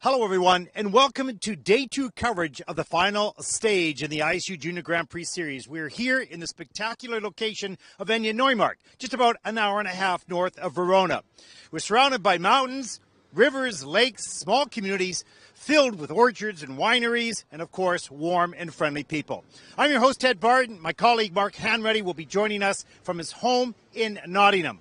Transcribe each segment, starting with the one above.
Hello, everyone, and welcome to Day 2 coverage of the final stage in the ISU Junior Grand Prix Series. We're here in the spectacular location of Egna, Neumarkt, just about an hour and a half north of Verona. We're surrounded by mountains, rivers, lakes, small communities filled with orchards and wineries, and, of course, warm and friendly people. I'm your host, Ted Barton. My colleague, Mark Hanreddy, will be joining us from his home in Nottingham.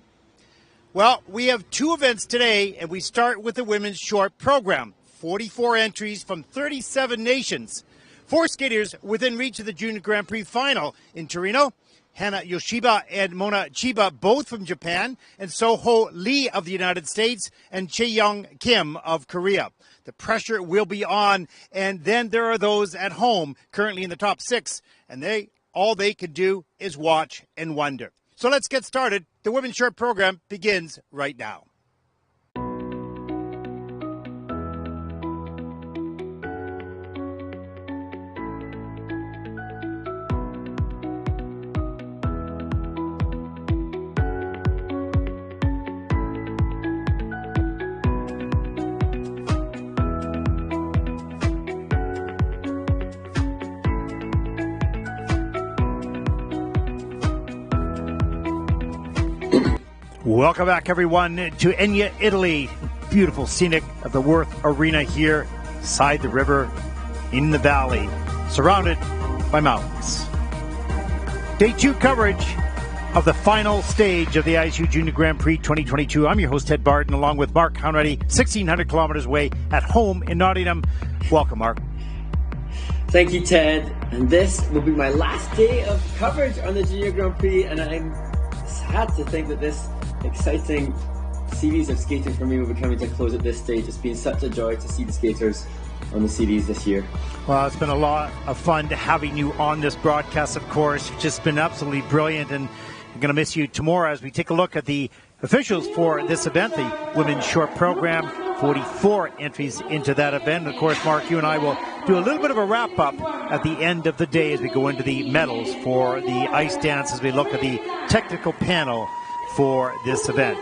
Well, we have two events today, and we start with the women's short program. 44 entries from 37 nations. 4 skaters within reach of the Junior Grand Prix final in Torino. Hana Yoshiba and Mona Chiba, both from Japan, and Soho Lee of the United States, and Chae-young Kim of Korea. The pressure will be on, and then there are those at home currently in the top 6, and all they can do is watch and wonder. So let's get started. The women's short program begins right now. Welcome back, everyone, to Egna, Italy. Beautiful scenic of the Worth Arena here, side the river, in the valley, surrounded by mountains. Day 2 coverage of the final stage of the ISU Junior Grand Prix 2022. I'm your host, Ted Barton, along with Mark Hanreddy, 1,600 kilometers away at home in Nottingham. Welcome, Mark. Thank you, Ted. And this will be my last day of coverage on the Junior Grand Prix, and I'm sad to think that this exciting series of skating for me will be coming to a close at this stage. It's been such a joy to see the skaters on the series this year. Well, it's been a lot of fun having you on this broadcast, of course. It's just been absolutely brilliant, and I'm going to miss you tomorrow as we take a look at the officials for this event, the women's short program. 44 entries into that event. And of course, Mark, you and I will do a little bit of a wrap-up at the end of the day as we go into the medals for the ice dance, as we look at the technical panel for this event.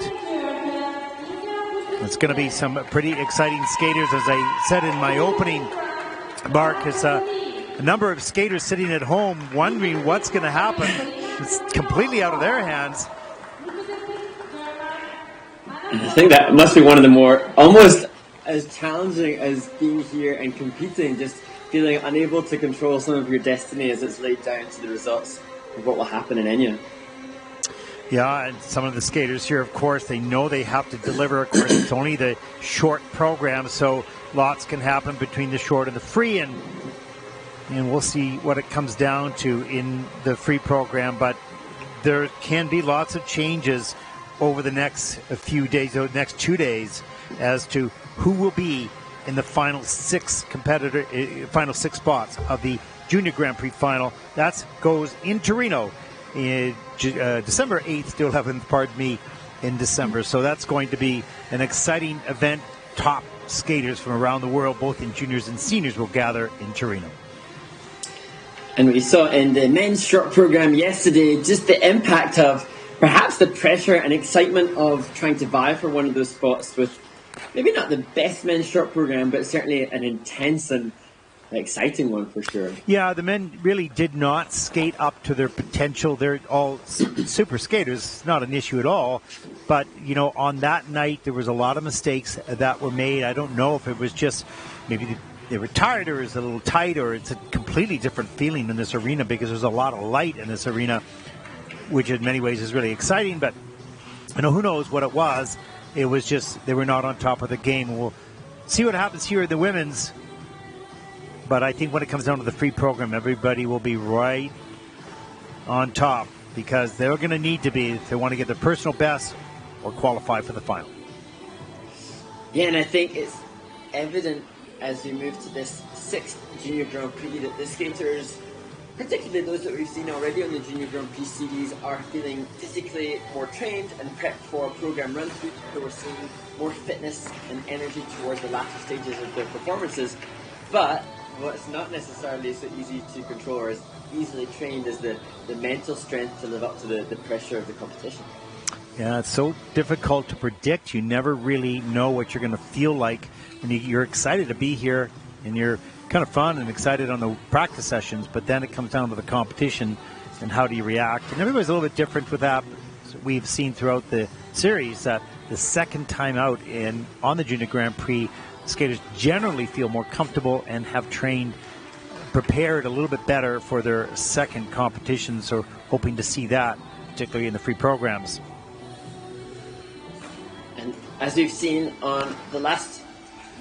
It's going to be some pretty exciting skaters, as I said in my opening. Mark, is a number of skaters sitting at home wondering what's going to happen. It's completely out of their hands. I think that must be one of the more, almost as challenging as being here and competing, just feeling unable to control some of your destiny as it's laid down to the results of what will happen in Egna. Yeah, and some of the skaters here, of course, they know they have to deliver. Of course, it's only the short program, so lots can happen between the short and the free, and we'll see what it comes down to in the free program. But there can be lots of changes over the next few days, over the next 2 days, as to who will be in the final 6 spots of the Junior Grand Prix final. That goes in Torino. December 8th to 11th, pardon me, in December. So that's going to be an exciting event. Top skaters from around the world, both in juniors and seniors, will gather in Torino. And we saw in the men's short program yesterday just the impact of perhaps the pressure and excitement of trying to vie for one of those spots with maybe not the best men's short program, but certainly an intense and exciting one for sure. Yeah, the men really did not skate up to their potential. They're all super skaters. It's not an issue at all. But, you know, on that night, there was a lot of mistakes that were made. I don't know if it was just maybe they were tired, or it's a little tight, or it's a completely different feeling in this arena because there's a lot of light in this arena, which in many ways is really exciting. But, you know, who knows what it was. It was just they were not on top of the game. We'll see what happens here in the women's. But I think when it comes down to the free program, everybody will be right on top because they're going to need to be if they want to get their personal best or qualify for the final. Yeah, and I think it's evident as we move to this 6th Junior Grand Prix that the skaters, particularly those that we've seen already on the Junior Grand Prix series, are feeling physically more trained and prepped for a program run through. So we're seeing more fitness and energy towards the latter stages of their performances. But what's not necessarily so easy to control or as easily trained as the mental strength to live up to the pressure of the competition. Yeah, it's so difficult to predict. You never really know what you're going to feel like when you're excited to be here, and you're kind of fun and excited on the practice sessions, but then it comes down to the competition and how do you react. And everybody's a little bit different with that. We've seen throughout the series that the second time out on the Junior Grand Prix, skaters generally feel more comfortable and have prepared a little bit better for their second competition. So hoping to see that, particularly in the free programs. And as we've seen on the last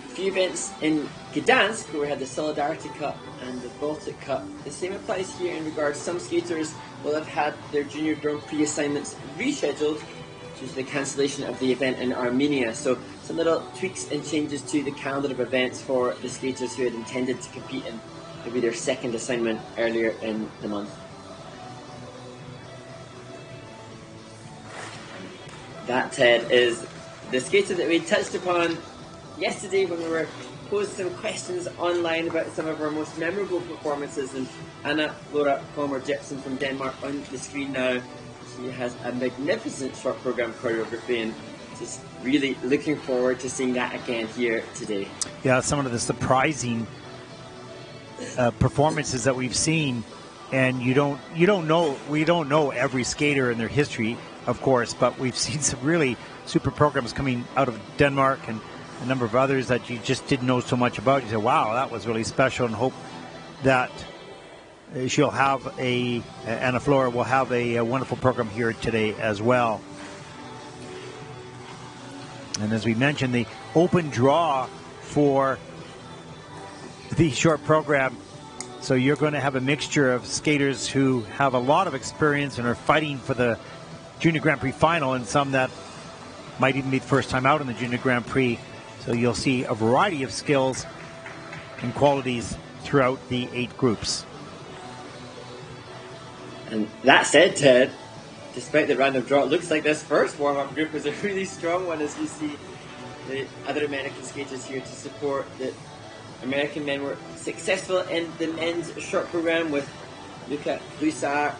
few events in Gdansk, where we had the Solidarity Cup and the Baltic Cup, the same applies here in regards some skaters will have had their Junior Grand Prix assignments rescheduled due to the cancellation of the event in Armenia. So some little tweaks and changes to the calendar of events for the skaters who had intended to compete in maybe their second assignment earlier in the month. That, Ted, is the skater that we touched upon yesterday when we were posed some questions online about some of our most memorable performances, and Anna Laura Palmer Jepsen from Denmark on the screen now. She has a magnificent short program choreography, and just really looking forward to seeing that again here today. Yeah, some of the surprising performances that we've seen, and we don't know every skater and their history, of course, but we've seen some really super programs coming out of Denmark and a number of others that you just didn't know so much about. You say, wow, that was really special, and hope that she'll have Anna Flora will have a wonderful program here today as well. And as we mentioned, the open draw for the short program, so you're going to have a mixture of skaters who have a lot of experience and are fighting for the Junior Grand Prix final, and some that might even be the first time out in the Junior Grand Prix. So you'll see a variety of skills and qualities throughout the 8 groups. And that said, Ted, despite the random draw, it looks like this first warm-up group is a really strong one, as you see the other American skaters here to support. The American men were successful in the men's short program with Luca Broussard,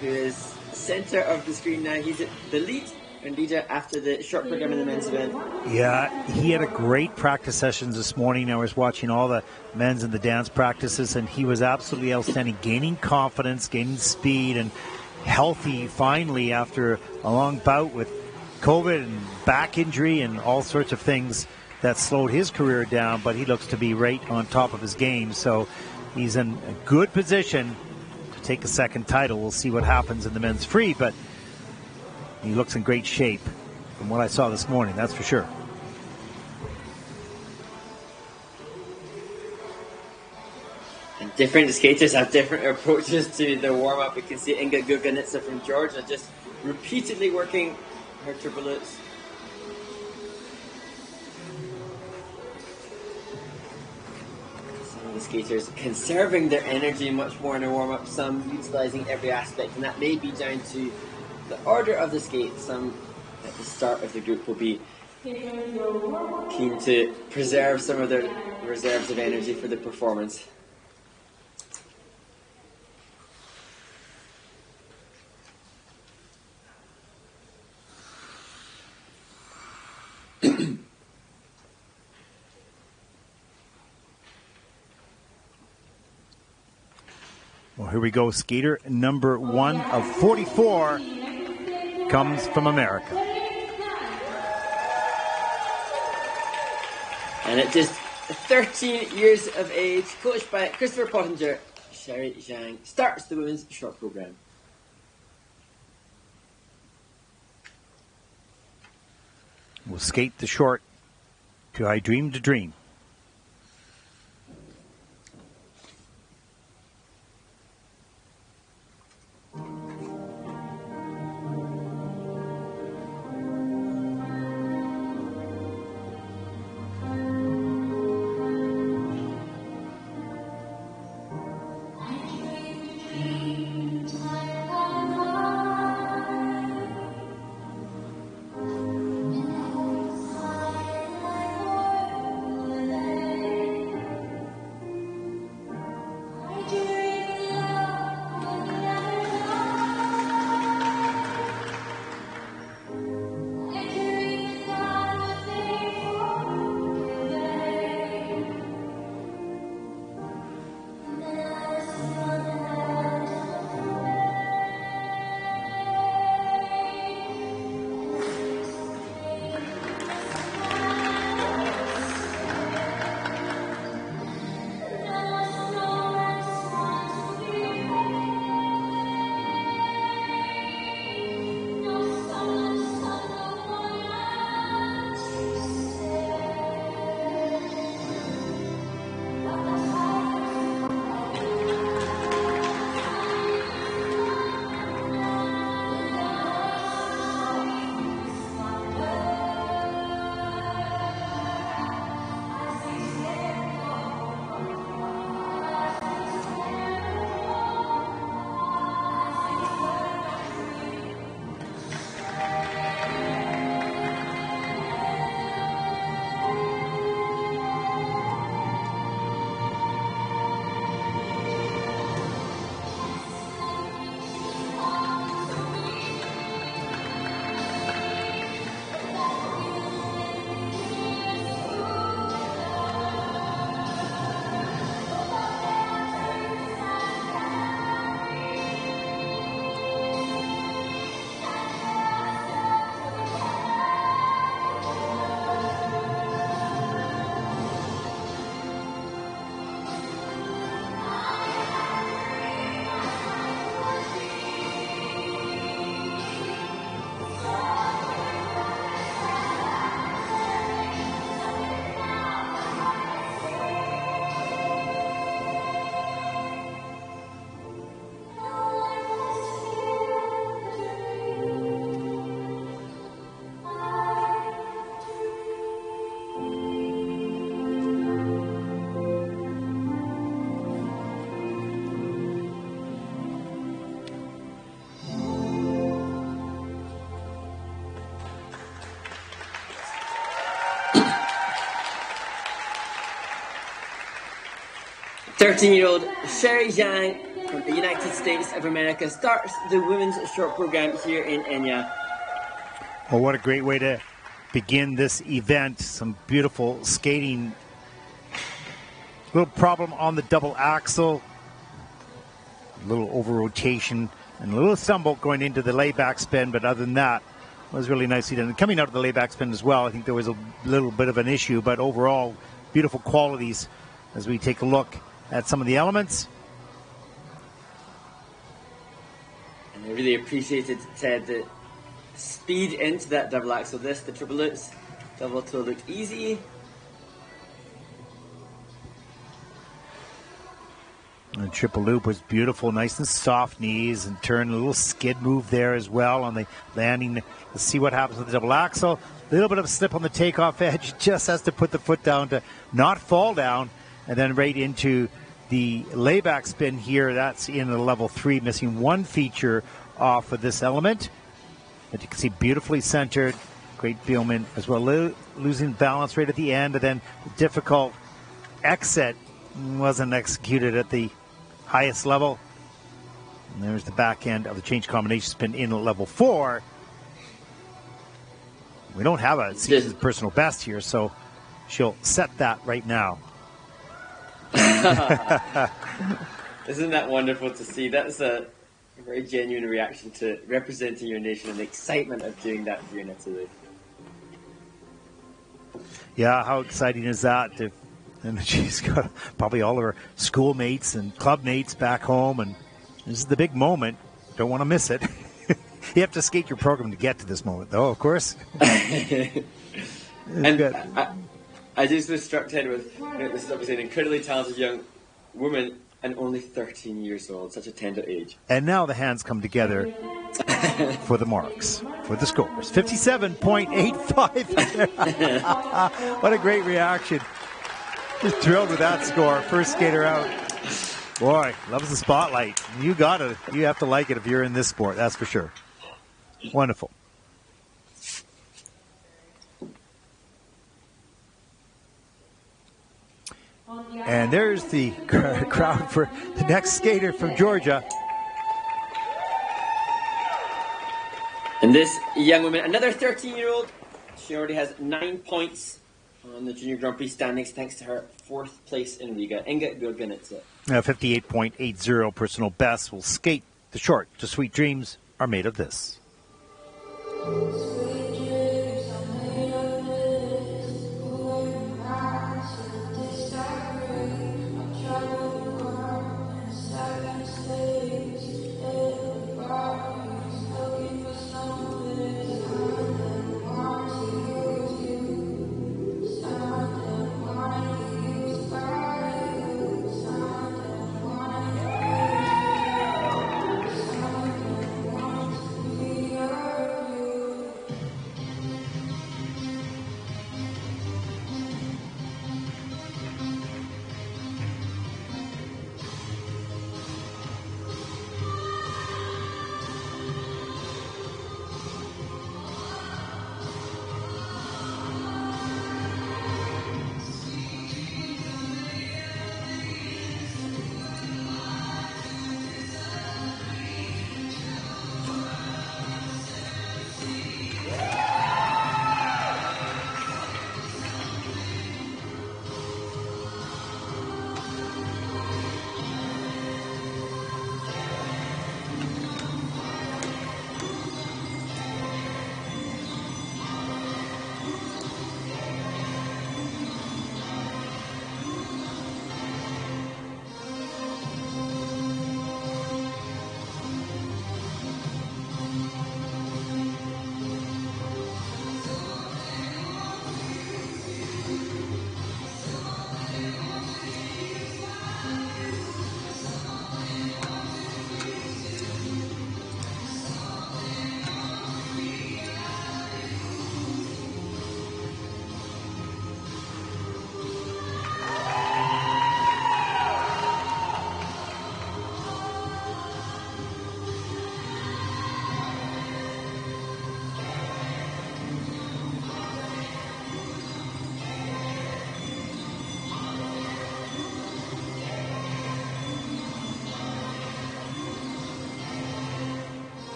who is center of the screen now. He's the lead and leader after the short program in the men's event. Yeah, he had a great practice sessions this morning. I was watching all the men's and the dance practices, and he was absolutely outstanding, gaining confidence, gaining speed, and healthy finally after a long bout with COVID and back injury and all sorts of things that slowed his career down, but he looks to be right on top of his game. So he's in a good position to take a second title. We'll see what happens in the men's free, but he looks in great shape from what I saw this morning, that's for sure. And different skaters have different approaches to the warm-up. You can see Inga Guganitsa from Georgia just repeatedly working her turbulence. Some of the skaters conserving their energy much more in a warm-up, some utilising every aspect, and that may be down to the order of the skate. Some at the start of the group will be keen to preserve some of their reserves of energy for the performance. Well, here we go. Skater number 1 of 44 comes from America. And at just 13 years of age, coached by Christopher Pottinger, Sherry Zhang starts the women's short program. We'll skate the short to I Dream to Dream. 13-year-old Sherry Zhang from the United States of America starts the women's short program here in Egna. Well, what a great way to begin this event. Some beautiful skating. Little problem on the double axel. A little over rotation and a little stumble going into the layback spin, but other than that, it was really nicely done. And coming out of the layback spin as well, I think there was a little bit of an issue, but overall, beautiful qualities as we take a look at some of the elements. And I really appreciated, Ted, the speed into that double axel. The triple loops, double toe looked easy. The triple loop was beautiful, nice and soft knees and turn, a little skid move there as well on the landing. Let's see what happens with the double axel. A little bit of a slip on the takeoff edge, just has to put the foot down to not fall down, and then right into the layback spin here. That's in a level 3, missing one feature off of this element. But you can see beautifully centered, great Bielman as well, losing balance right at the end, and then the difficult exit wasn't executed at the highest level. And there's the back end of the change combination spin in level 4. We don't have a season's personal best here, so she'll set that right now. Isn't that wonderful to see? That's a very genuine reaction to representing your nation and the excitement of doing that here in Italy. Yeah, how exciting is that? And she's got probably all of her schoolmates and club mates back home, and this is the big moment. Don't want to miss it. You have to skate your program to get to this moment, though, of course. And I just was struck, Ted, with this is obviously an incredibly talented young woman and only 13 years old, such a tender age. And now the hands come together for the marks, for the scores. 57.85. What a great reaction. Just thrilled with that score. First skater out. Boy, loves the spotlight. You have to like it if you're in this sport, that's for sure. Wonderful. And there's the crowd for the next skater from Georgia. And this young woman, another 13-year-old, she already has 9 points on the Junior Grand Prix standings thanks to her 4th place in Riga. Inga Gorganitsa. 58.80 personal best, will skate the short to Sweet Dreams Are Made of This.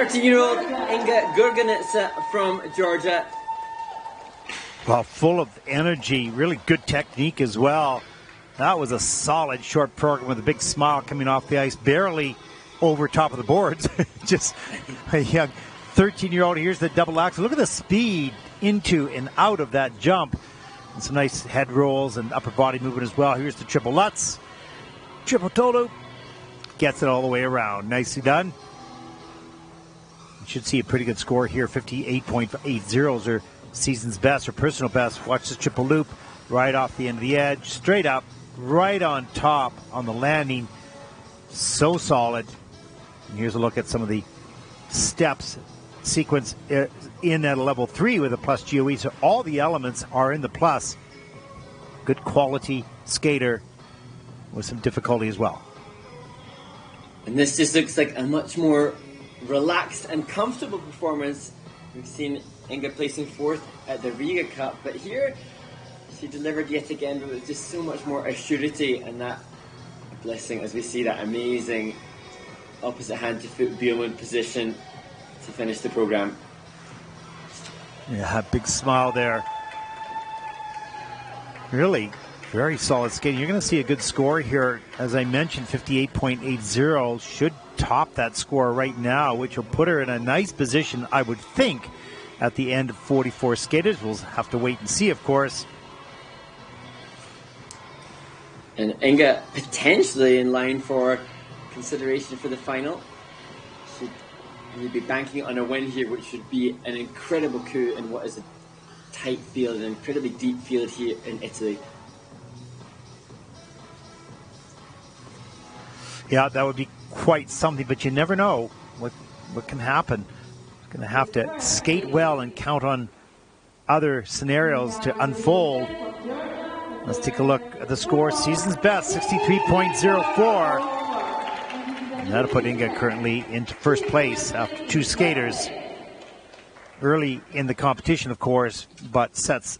13-year-old Inga Gurganitsa from Georgia. Well, full of energy, really good technique as well. That was a solid short program with a big smile coming off the ice, barely over top of the boards. Just a young 13-year-old. Here's the double axel. Look at the speed into and out of that jump. And some nice head rolls and upper body movement as well. Here's the triple Lutz. Triple toe loop. Gets it all the way around. Nicely done. You should see a pretty good score here. 58.80 is her season's best, her personal best. Watch this triple loop right off the end of the edge. Straight up, right on top on the landing. So solid. And here's a look at some of the steps sequence in at a level 3 with a plus GOE. So all the elements are in the plus. Good quality skater with some difficulty as well. And this just looks like a much more relaxed and comfortable performance. We've seen Inga placing 4th at the Riga Cup, but here she delivered yet again, but with just so much more assurity, and that blessing as we see that amazing opposite hand to foot Bierman position to finish the program. Yeah, big smile there. Really very solid skating. You're going to see a good score here. As I mentioned, 58.80 should top that score right now, which will put her in a nice position, I would think, at the end of 44 skaters. We'll have to wait and see, of course. And Inga potentially in line for consideration for the final. She'd be banking on a win here, which would be an incredible coup in what is a tight field, an incredibly deep field here in Italy. Yeah, that would be quite something, but you never know what can happen. Going to have to skate well and count on other scenarios to unfold. Let's take a look at the score. Season's best, 63.04. And that'll put Inga currently into first place after 2 skaters. Early in the competition, of course, but sets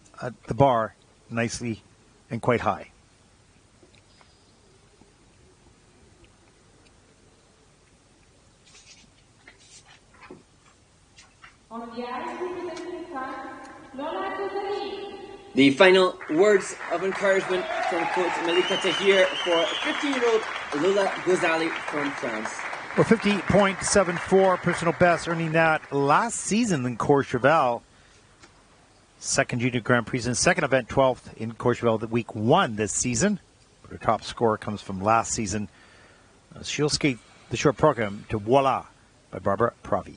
the bar nicely and quite high. The final words of encouragement from coach Malika Tahir for 15-year-old Lola Ghazali from France. Well, 50.74 personal best, earning that last season in Courchevel. Second Junior Grand Prix and second event, 12th in Courchevel, the week 1 this season. But her top score comes from last season. She'll skate the short program to Voila by Barbara Pravi.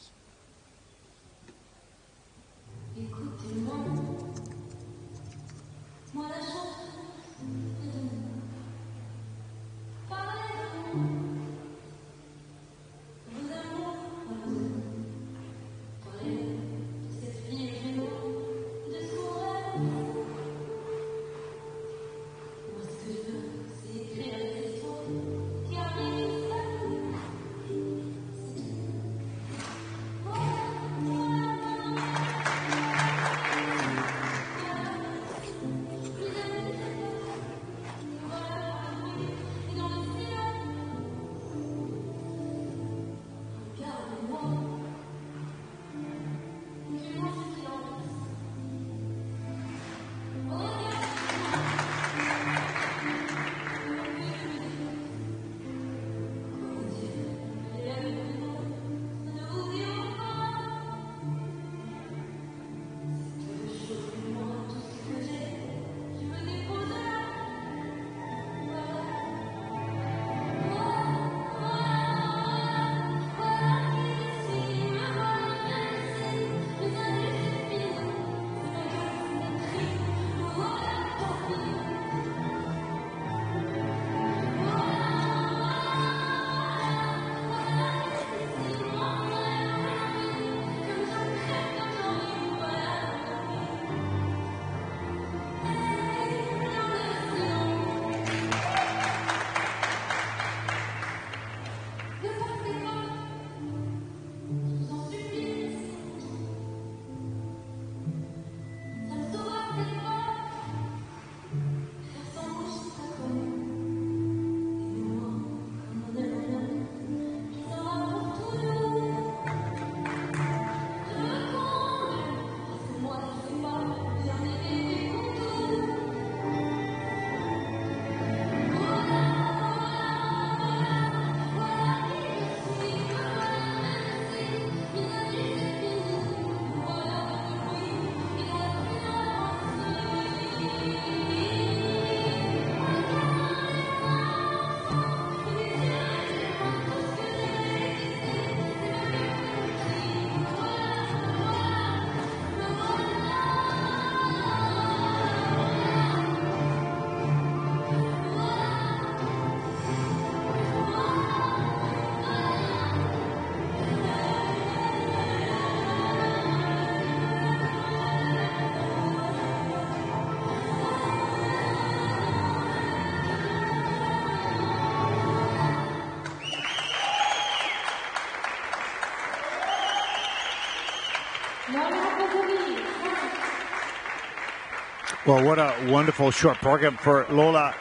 Well, what a wonderful short program for Lola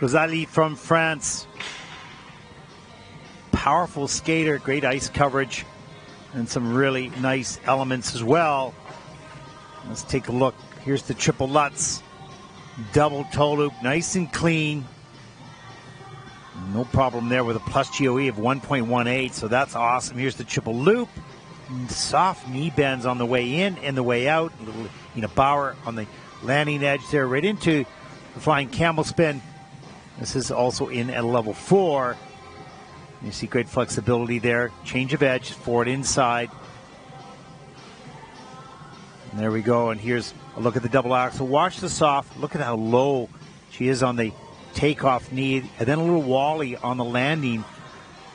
Ghazali from France. Powerful skater, great ice coverage, and some really nice elements as well. Let's take a look. Here's the triple Lutz. Double toe loop, nice and clean. No problem there with a plus GOE of 1.18, so that's awesome. Here's the triple loop. Soft knee bends on the way in and the way out. A little Bauer on the landing edge there, right into the flying camel spin. This is also in at level 4. You see great flexibility there. Change of edge, forward inside. And there we go. And here's a look at the double axel. Watch the soft. Look at how low she is on the takeoff knee. And then a little wally on the landing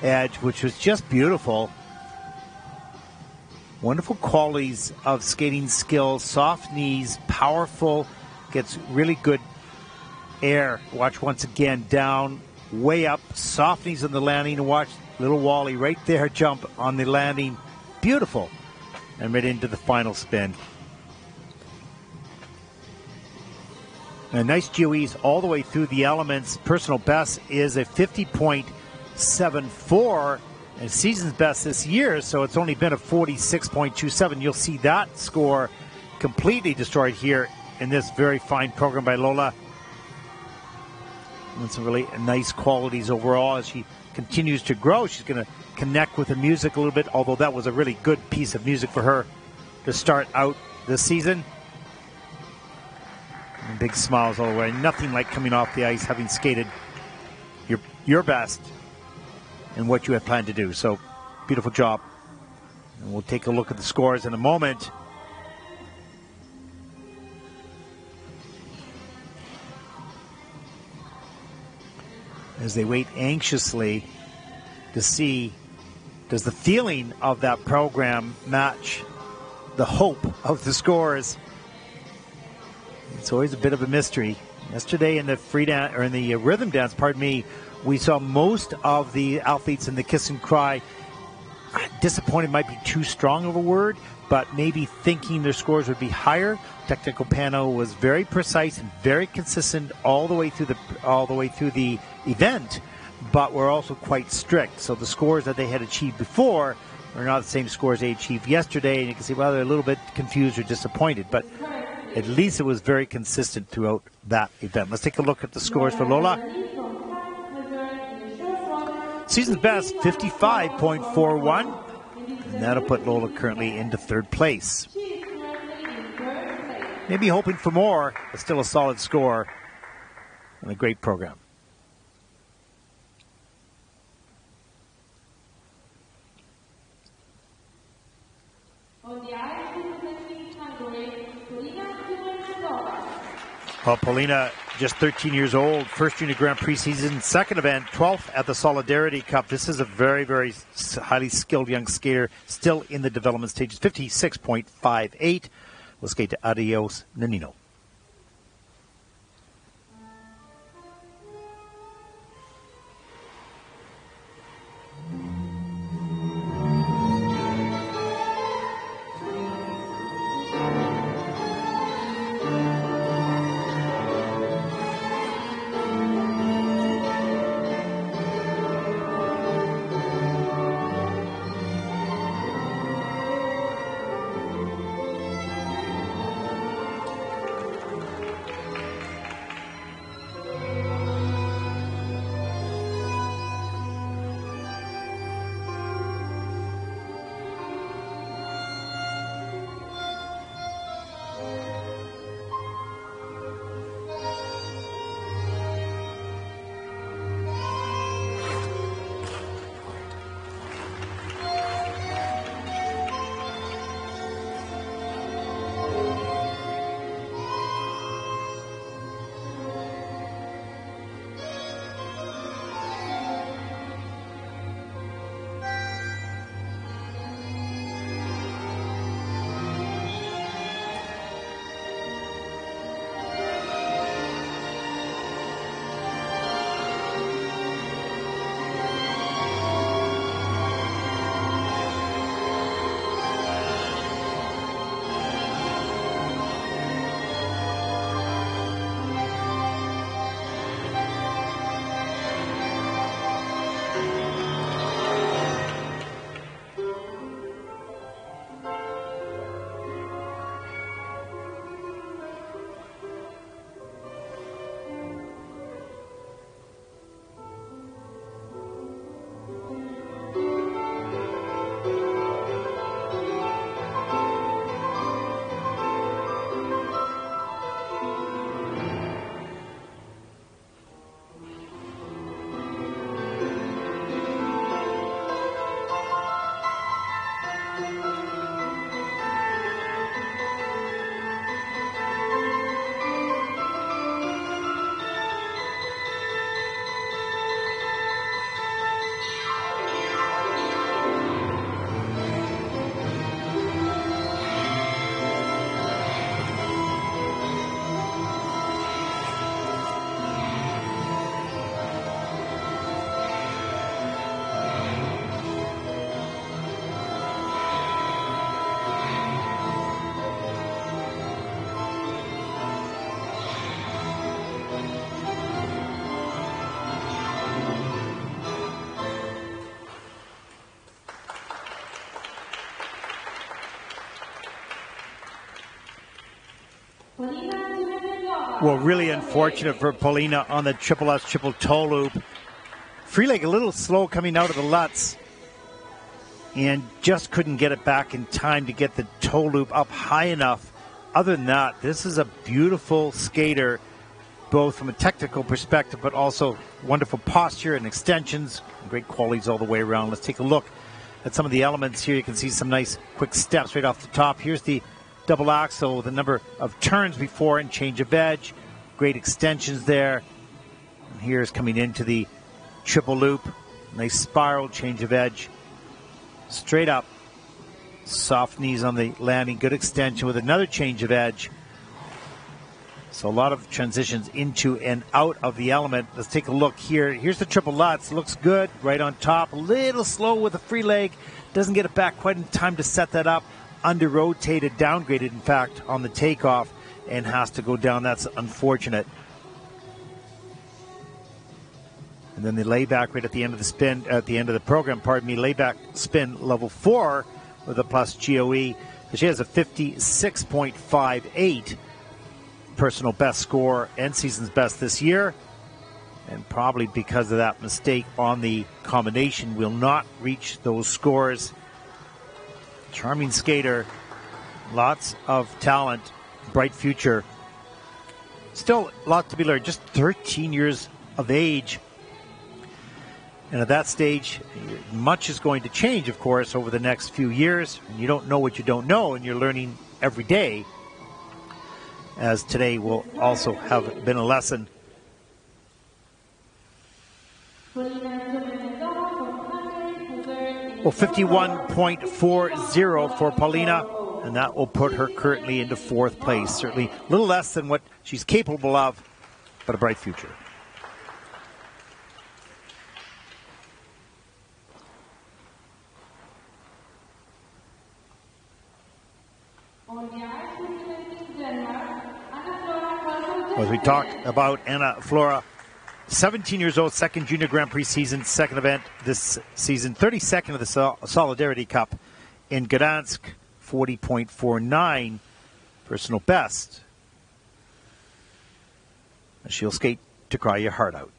edge, which was just beautiful. Wonderful qualities of skating skills. Soft knees, powerful. Gets really good air. Watch once again, down, way up, soft knees on the landing, and watch little Wally right there jump on the landing. Beautiful. And right into the final spin. And nice GOEs all the way through the elements. Personal best is a 50.74 and season's best this year, so it's only been a 46.27. You'll see that score completely destroyed here in this very fine program by Lola. And some really nice qualities overall as she continues to grow. She's going to connect with the music a little bit, although that was a really good piece of music for her to start out this season. And big smiles all the way. Nothing like coming off the ice having skated your best and what you had planned to do. So, beautiful job. And we'll take a look at the scores in a moment. As they wait anxiously to see, does the feeling of that program match the hope of the scores? It's always a bit of a mystery. Yesterday in the free dance, or in the rhythm dance, pardon me, we saw most of the athletes in the kiss and cry. Disappointed might be too strong of a word, but maybe thinking their scores would be higher. Technical panel was very precise and very consistent all the way through the event, but were also quite strict. So the scores that they had achieved before are not the same scores they achieved yesterday, and you can see, well, they're a little bit confused or disappointed, but at least it was very consistent throughout that event. Let's take a look at the scores for Lola. Season's best, 55.41. And that'll put Lola currently into third place. Maybe hoping for more, but still a solid score and a great program. Well, Paulina, just 13 years old, first Junior Grand Prix season, second event, 12th at the Solidarity Cup. This is a very, very highly skilled young skater, still in the development stages, 56.58. We'll skate to Adios Nanino. Well, really unfortunate for Paulina on the triple S triple toe loop. Free leg a little slow coming out of the Lutz, and just couldn't get it back in time to get the toe loop up high enough. Other than that, this is a beautiful skater, both from a technical perspective, but also wonderful posture and extensions. Great qualities all the way around. Let's take a look at some of the elements here. You can see some nice quick steps right off the top. Here's the double axel with a number of turns before and change of edge. Great extensions there. And here's coming into the triple loop. Nice spiral, change of edge. Straight up. Soft knees on the landing. Good extension with another change of edge. So a lot of transitions into and out of the element. Let's take a look here. Here's the triple Lutz. Looks good right on top. A little slow with the free leg. Doesn't get it back quite in time to set that up. Under-rotated, downgraded, in fact, on the takeoff, and has to go down. That's unfortunate. And then the layback right at the end of the spin, at the end of the program, pardon me, layback spin level 4 with a plus GOE. She has a 56.58 personal best score and season's best this year. And probably because of that mistake on the combination, will not reach those scores. Charming skater, lots of talent, bright future. Still a lot to be learned, just 13 years of age. And at that stage, much is going to change, of course, over the next few years. And you don't know what you don't know, and you're learning every day, as today will also have been a lesson. Well, 51.40 for Paulina, and that will put her currently into 4th place. Certainly a little less than what she's capable of, but a bright future. As we talked about Anna Flora, 17 years old, second Junior Grand Prix season, second event this season, 32nd of the Solidarity Cup in Gdansk, 40.49 personal best. She'll skate to cry your heart out.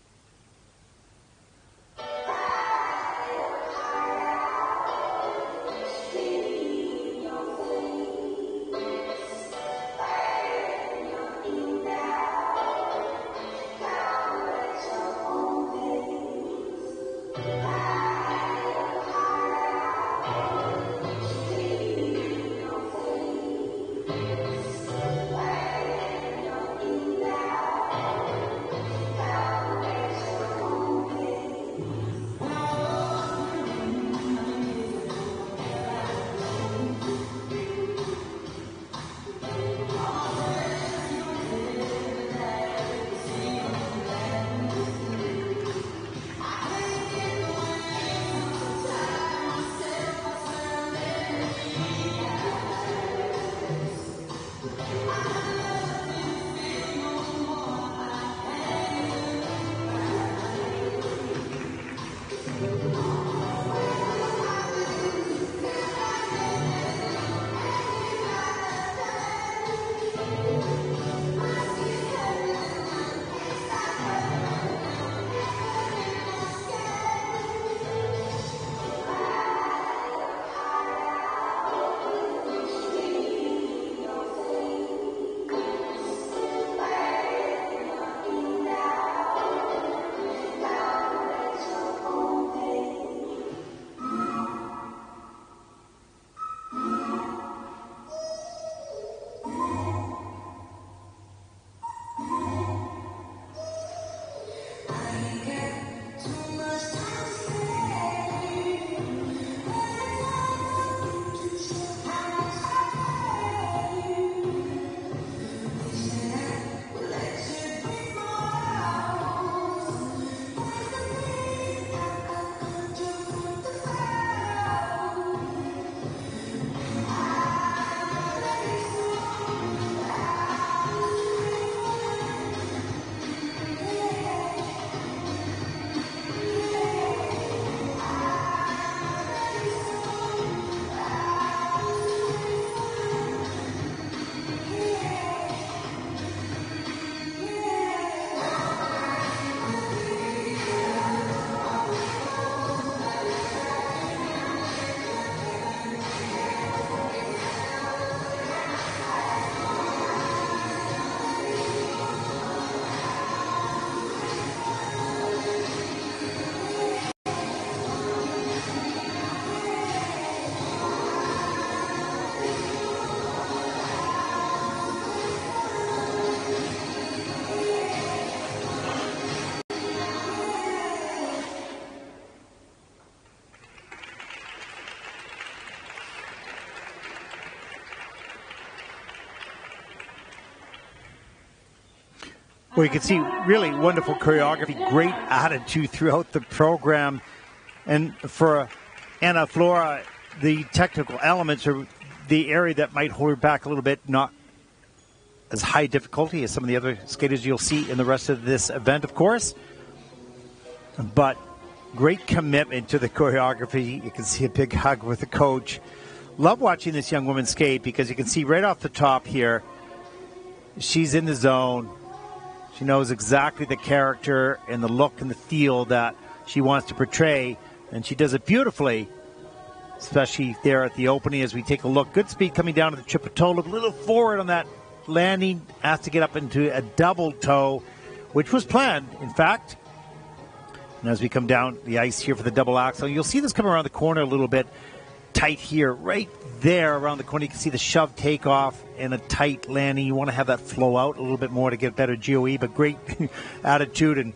Well, you can see really wonderful choreography, great attitude throughout the program. And for Anna Flora, the technical elements are the area that might hold her back a little bit, not as high difficulty as some of the other skaters you'll see in the rest of this event, of course. But great commitment to the choreography. You can see a big hug with the coach. Love watching this young woman skate because you can see right off the top here, she's in the zone. She knows exactly the character and the look and the feel that she wants to portray, and she does it beautifully, especially there at the opening as we take a look. Good speed coming down to the triple toe. Look a little forward on that landing. Has to get up into a double toe, which was planned, in fact. And as we come down the ice here for the double axel, you'll see this come around the corner a little bit tight here. Right there around the corner, you can see the shove takeoff and a tight landing. You want to have that flow out a little bit more to get better GOE, but great attitude and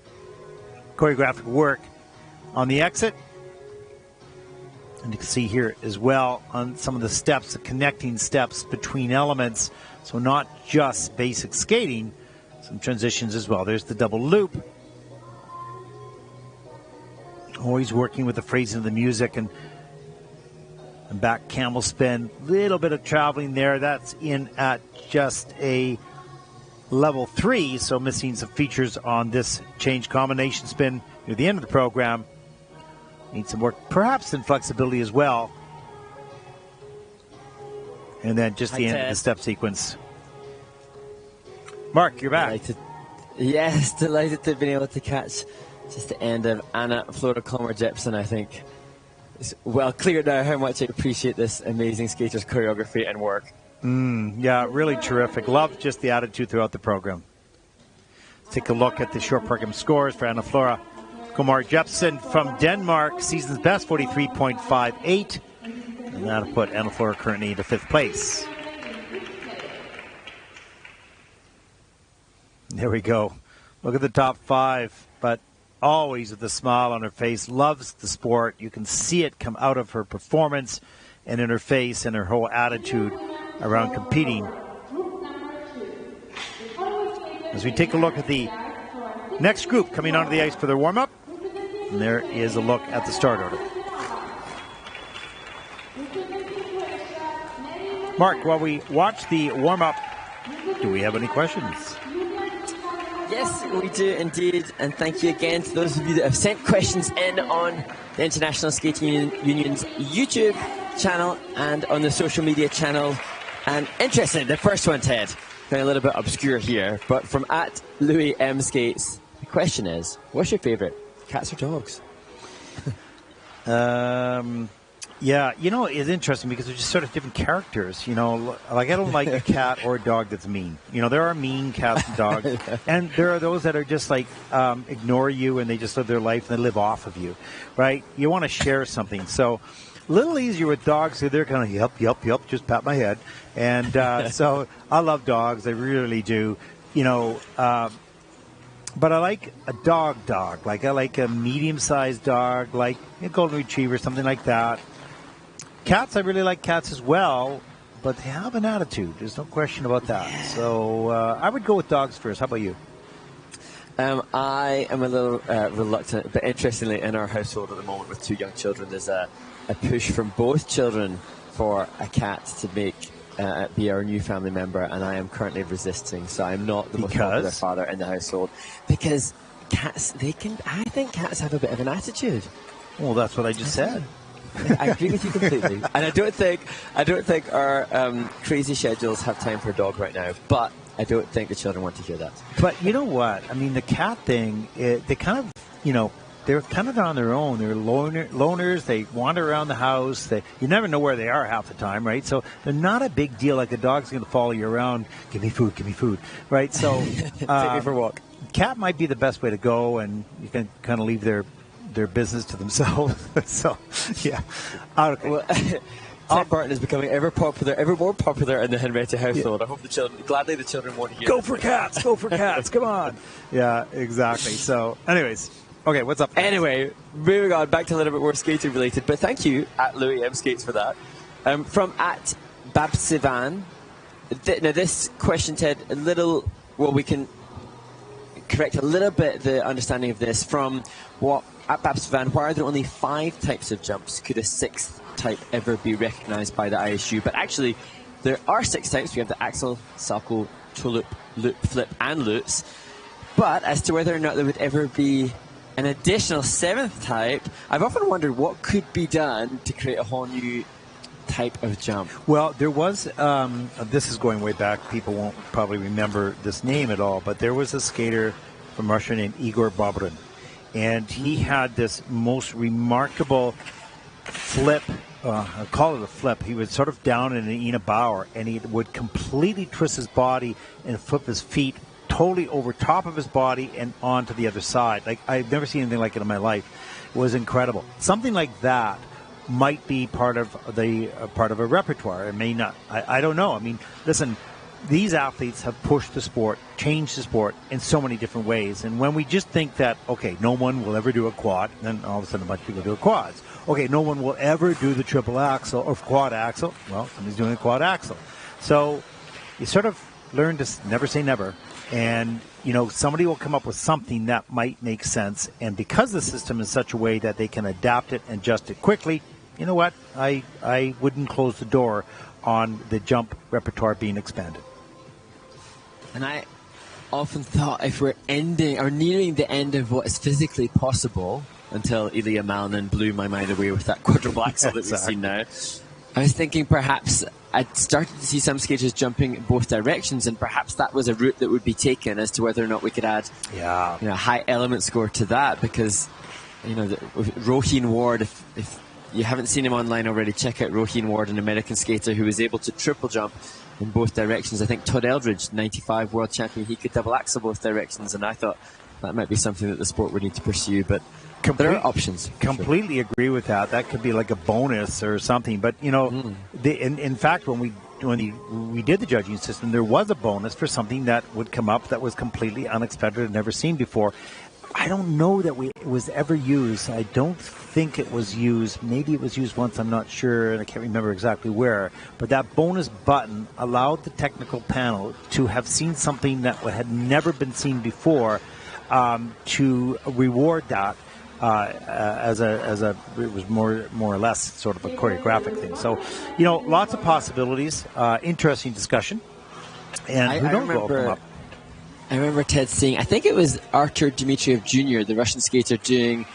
choreographic work on the exit. And you can see here as well on some of the steps, the connecting steps between elements. So not just basic skating, some transitions as well. There's the double loop. Always working with the phrasing of the music and back camel spin. Little bit of traveling there. That's in at just a level 3, so missing some features on this change combination spin near the end of the program. Need some work, perhaps in flexibility as well. And then just the end of the step sequence. Mark, you're back. Yes, delighted to have been able to catch just the end of Anna Flora Kalmar-Jepsen. I think it's well clear now how much I appreciate this amazing skater's choreography and work. Yeah, really terrific. Love just the attitude throughout the program. Let's take a look at the short program scores for Anna Flora Kalmar-Jepsen from Denmark. Season's best, 43.58. And that'll put Anna Flora currently into 5th place. There we go. Look at the top 5, but always with a smile on her face. Loves the sport. You can see it come out of her performance and in her face and her whole attitude around competing. As we take a look at the next group coming onto the ice for their warm-up, and there is a look at the start order. Mark, while we watch the warm-up, do we have any questions? Yes, we do indeed, and thank you again to those of you that have sent questions in on the International Skating Union's YouTube channel and on the social media channel. And interesting, the first one, Ted, kind of a little bit obscure here, but from @LouisM_Skates, the question is, what's your favourite, cats or dogs? Yeah, you know, it's interesting because they're just sort of different characters, you know. Like, I don't like a cat or a dog that's mean. You know, there are mean cats and dogs, and there are those that are just like ignore you and they just live their life and they live off of you, right? You want to share something. So a little easier with dogs, so they're kind of, yup, just pat my head. And so I love dogs, I really do, you know. But I like a dog. Like, I like a medium-sized dog, like a golden retriever, something like that. Cats, I really like cats as well, but they have an attitude. There's no question about that. So I would go with dogs first. How about you? I am a little reluctant, but interestingly, in our household at the moment with 2 young children, there's a push from both children for a cat to be our new family member, and I am currently resisting. So I'm not the most popular father in the household because cats, I think cats have a bit of an attitude. Well, that's what I just said. I agree with you completely, and I don't think our crazy schedules have time for a dog right now. But I don't think the children want to hear that. But you know what? I mean, the cat thing, they kind of, you know, they're kind of on their own. They're loners. They wander around the house. You never know where they are half the time, right? So they're not a big deal. Like a dog's going to follow you around. Give me food, right? So take me for a walk. Cat might be the best way to go, and you can kind of leave their business to themselves. So, yeah. Okay. Well, Ted Barton is becoming ever more popular in the Henrietta household. Yeah. I hope gladly the children won't hear. Go for cats, come on. Yeah, exactly. So, anyways, okay, what's up next? Anyway, moving on, back to a little bit more skating related, but thank you @LouisM_Skates for that. From @Babsivan. Now this question, Ted, we can correct a little bit the understanding of this from what at Babsvan, why are there only 5 types of jumps? Could a 6th type ever be recognised by the ISU? But actually, there are 6 types. We have the axel, salchow, tulip, loop, flip, and lutz. But as to whether or not there would ever be an additional 7th type, I've often wondered what could be done to create a whole new type of jump. Well, there was, this is going way back, people won't probably remember this name at all, but there was a skater from Russia named Igor Bobrin, and he had this most remarkable flip, I call it a flip. He was sort of down in an Ina Bauer, and he would completely twist his body and flip his feet totally over top of his body and onto the other side. Like, I've never seen anything like it in my life. It was incredible. Something like that might be part of a repertoire. It may not. I don't know. I mean, listen, these athletes have pushed the sport, changed the sport in so many different ways. And when we just think that, okay, no one will ever do a quad, then all of a sudden a bunch of people do quads. Okay, no one will ever do the triple axel or quad axel. Well, somebody's doing a quad axel. So you sort of learn to never say never. And, you know, somebody will come up with something that might make sense. And because the system is such a way that they can adapt it and adjust it quickly, you know what? I wouldn't close the door on the jump repertoire being expanded. And I often thought if we're ending or nearing the end of what is physically possible, until Ilya Malinin blew my mind away with that quadruple axel that we've seen now, I was thinking perhaps I'd started to see some skaters jumping in both directions, and perhaps that was a route that would be taken as to whether or not we could add a high element score to that, because, you know, Roheen Ward, if you haven't seen him online already, check out Roheen Ward, an American skater who was able to triple jump in both directions. I think Todd Eldridge, 95 world champion, he could double axel both directions, and I thought that might be something that the sport would need to pursue, but there are options. Completely agree with that. That could be like a bonus or something. But, you know, in fact, when we did the judging system, there was a bonus for something that would come up that was completely unexpected and never seen before. I don't know that it was ever used. I don't think it was used. Maybe it was used once, I'm not sure, and I can't remember exactly where. But that bonus button allowed the technical panel to have seen something that had never been seen before, to reward that. It was more or less sort of a choreographic thing. So, you know, lots of possibilities, interesting discussion, and who knows what will come up. I remember Ted saying, I think it was Artur Dmitriev Jr., the Russian skater, doing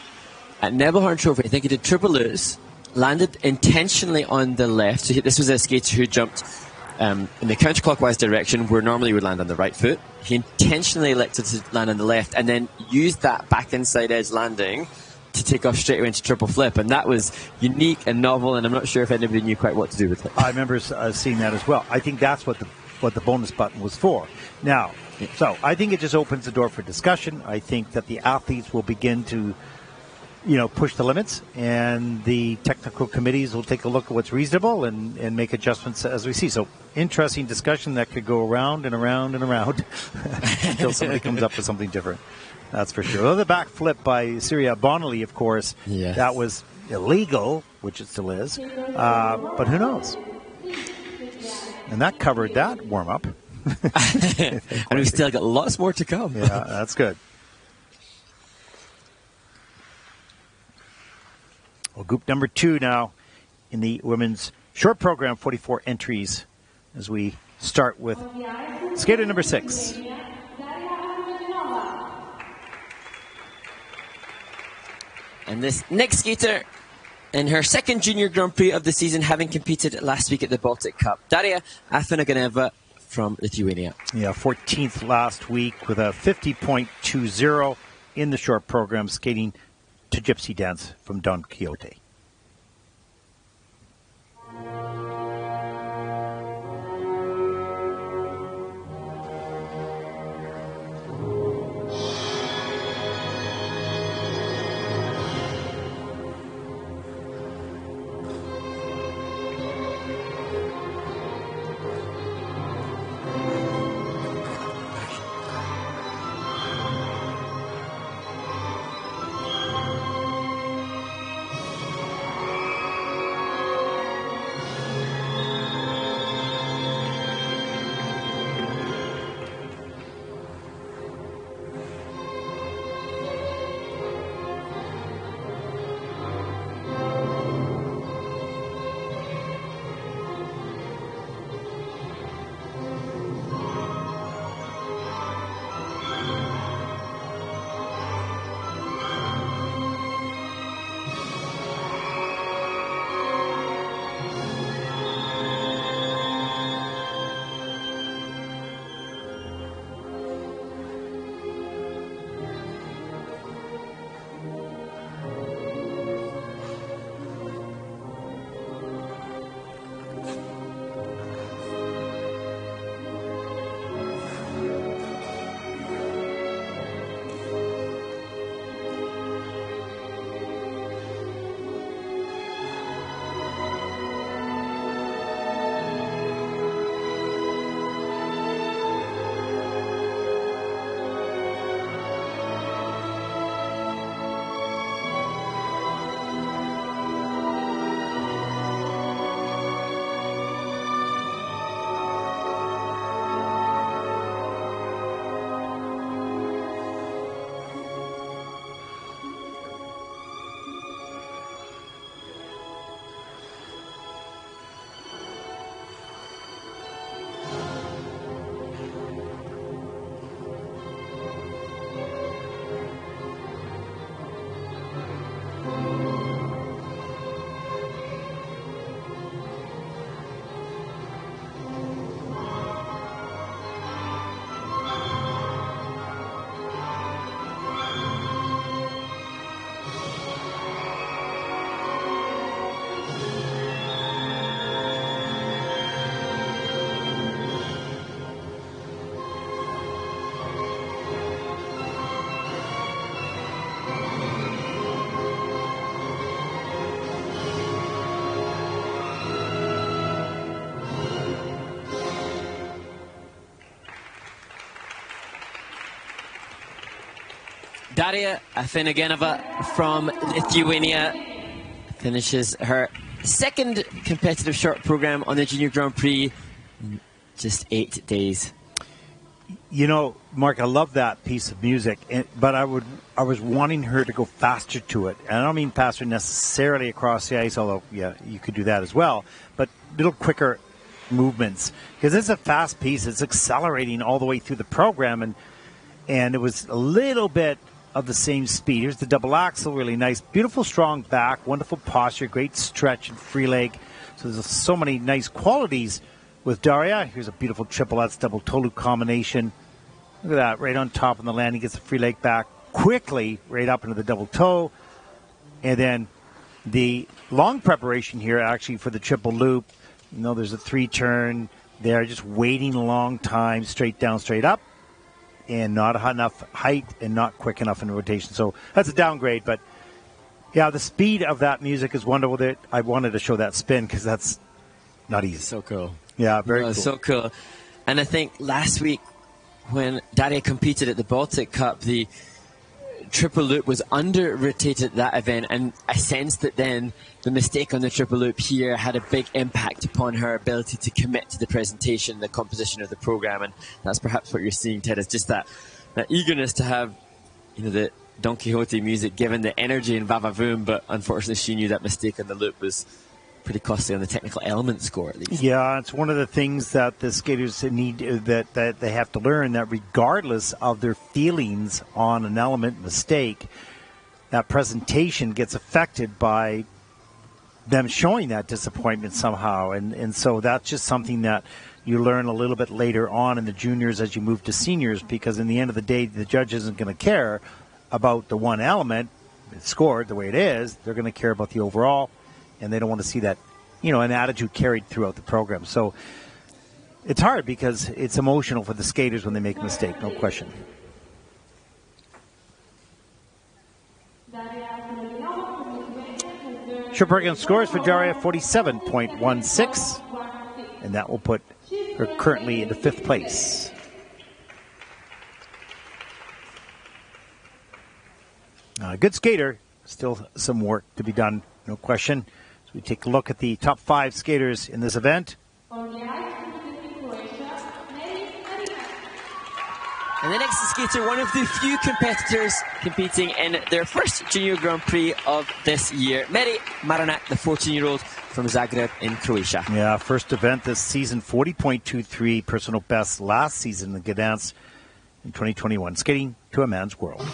at Nebelhorn Trophy, I think he did triple lutz, landed intentionally on the left. So this was a skater who jumped in the counterclockwise direction where normally he would land on the right foot. He intentionally elected to land on the left and then used that back inside edge landing to take off straight away into triple flip. And that was unique and novel, and I'm not sure if anybody knew quite what to do with it. I remember seeing that as well. I think that's what the bonus button was for. Now, so I think it just opens the door for discussion. I think that the athletes will begin to, you know, push the limits, and the technical committees will take a look at what's reasonable and make adjustments as we see. So interesting discussion that could go around and around and around until somebody comes up with something different. That's for sure. The back flip by Syria Bonali, of course, that was illegal, which it still is, but who knows? And that covered that warm-up. And we've still got lots more to come. Yeah, that's good. Well, group number 2 now in the women's short program, 44 entries, as we start with skater number 6. And this next skater, in her second junior Grand Prix of the season, having competed last week at the Baltic Cup, Daria Afanaganeva from Lithuania. Yeah, 14th last week with a 50.20 in the short program, skating to Gypsy Dance from Don Quixote. Daria Afinogenova from Lithuania finishes her second competitive short program on the Junior Grand Prix in just 8 days. You know, Mark, I love that piece of music, but I was wanting her to go faster to it. And I don't mean faster necessarily across the ice, although, yeah, you could do that as well, but little quicker movements. Because it's a fast piece. It's accelerating all the way through the program, and it was a little bit of the same speed. Here's the double axel, really nice. Beautiful, strong back, wonderful posture, great stretch and free leg. So there's so many nice qualities with Daria. Here's a beautiful triple Lutz double toe combination. Look at that, right on top on the landing, gets the free leg back quickly, right up into the double toe. And then the long preparation here actually for the triple loop. You know, there's a 3-turn there, just waiting a long time, straight down, straight up, and not enough height and not quick enough in rotation. So that's a downgrade, but yeah, the speed of that music is wonderful. That I wanted to show that spin because that's not easy. So cool. Yeah, very cool. So cool. And I think last week when Daria competed at the Baltic Cup, the triple loop was under-rotated at that event, and I sensed that then the mistake on the triple loop here had a big impact upon her ability to commit to the presentation, the composition of the program, and that's perhaps what you're seeing, Ted, is just that eagerness to have, you know, the Don Quixote music given the energy in Vavavoom, but unfortunately she knew that mistake on the loop was pretty costly on the technical element score, at least. Yeah, it's one of the things that the skaters need, that they have to learn, that regardless of their feelings on an element mistake, that presentation gets affected by them showing that disappointment somehow. And so that's just something that you learn a little bit later on in the juniors as you move to seniors, because in the end of the day, the judge isn't going to care about the one element, it's scored the way it is. They're going to care about the overall. And they don't want to see that, you know, an attitude carried throughout the program. So it's hard because it's emotional for the skaters when they make a mistake, no question. Short program scores for Daria 47.16, and that will put her currently into 5th place. Good skater, still some work to be done, no question. So we take a look at the top 5 skaters in this event. And the next skater, one of the few competitors competing in their first Junior Grand Prix of this year, Mary Maranak, the 14-year-old from Zagreb in Croatia. Yeah, first event this season, 40.23 personal best last season in Gdansk in 2021, skating to a man's world.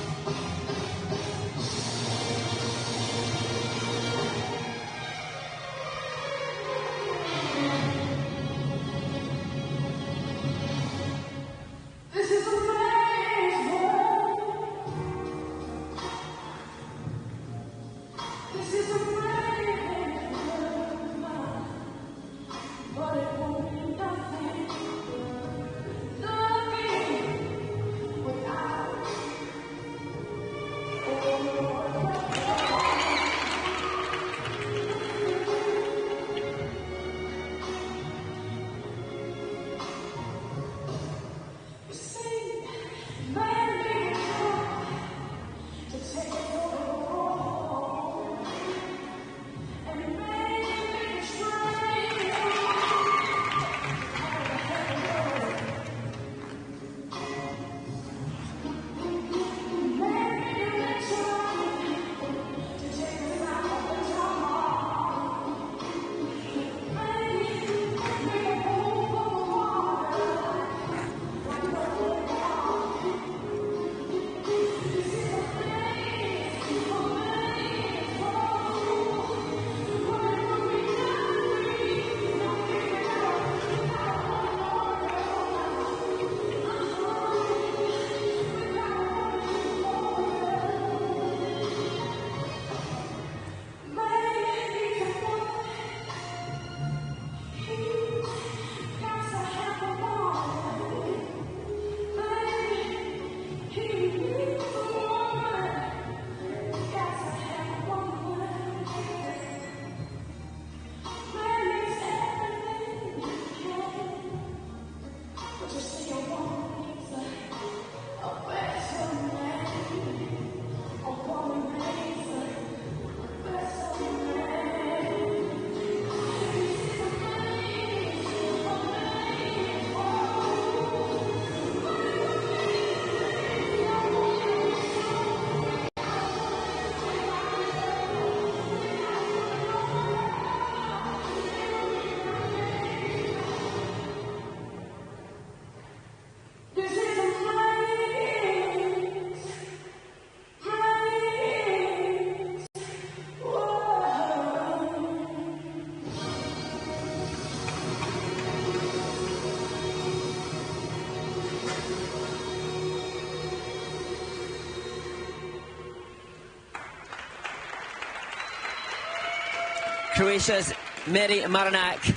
Croatia's Meri Maranak.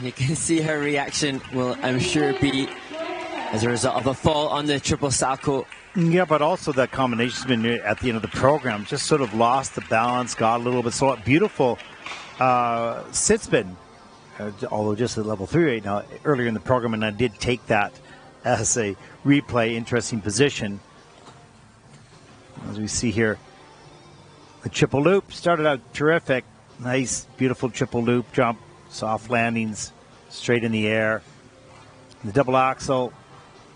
You can see her reaction will, I'm sure, be as a result of a fall on the triple salto. Yeah, but also that combination spin at the end of the program just sort of lost the balance, got a little bit slow. Beautiful sit spin, although just at level 3 right now, earlier in the program, and I did take that as a replay. Interesting position. As we see here, the triple loop started out terrific. Nice, beautiful triple loop jump, soft landings, straight in the air. The double axel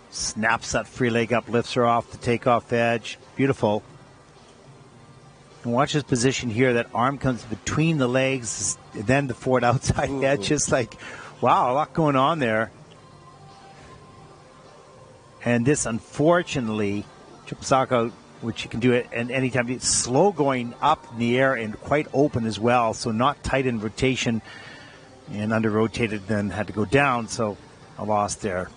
snaps that free leg up, lifts her off the takeoff edge. Beautiful. And watch his position here. That arm comes between the legs, then the forward outside edge. Just like, wow, a lot going on there. And this, unfortunately, triple salto, which you can do it and anytime. It's slow going up in the air and quite open as well, so not tight in rotation, and under rotated, then had to go down, so a loss there.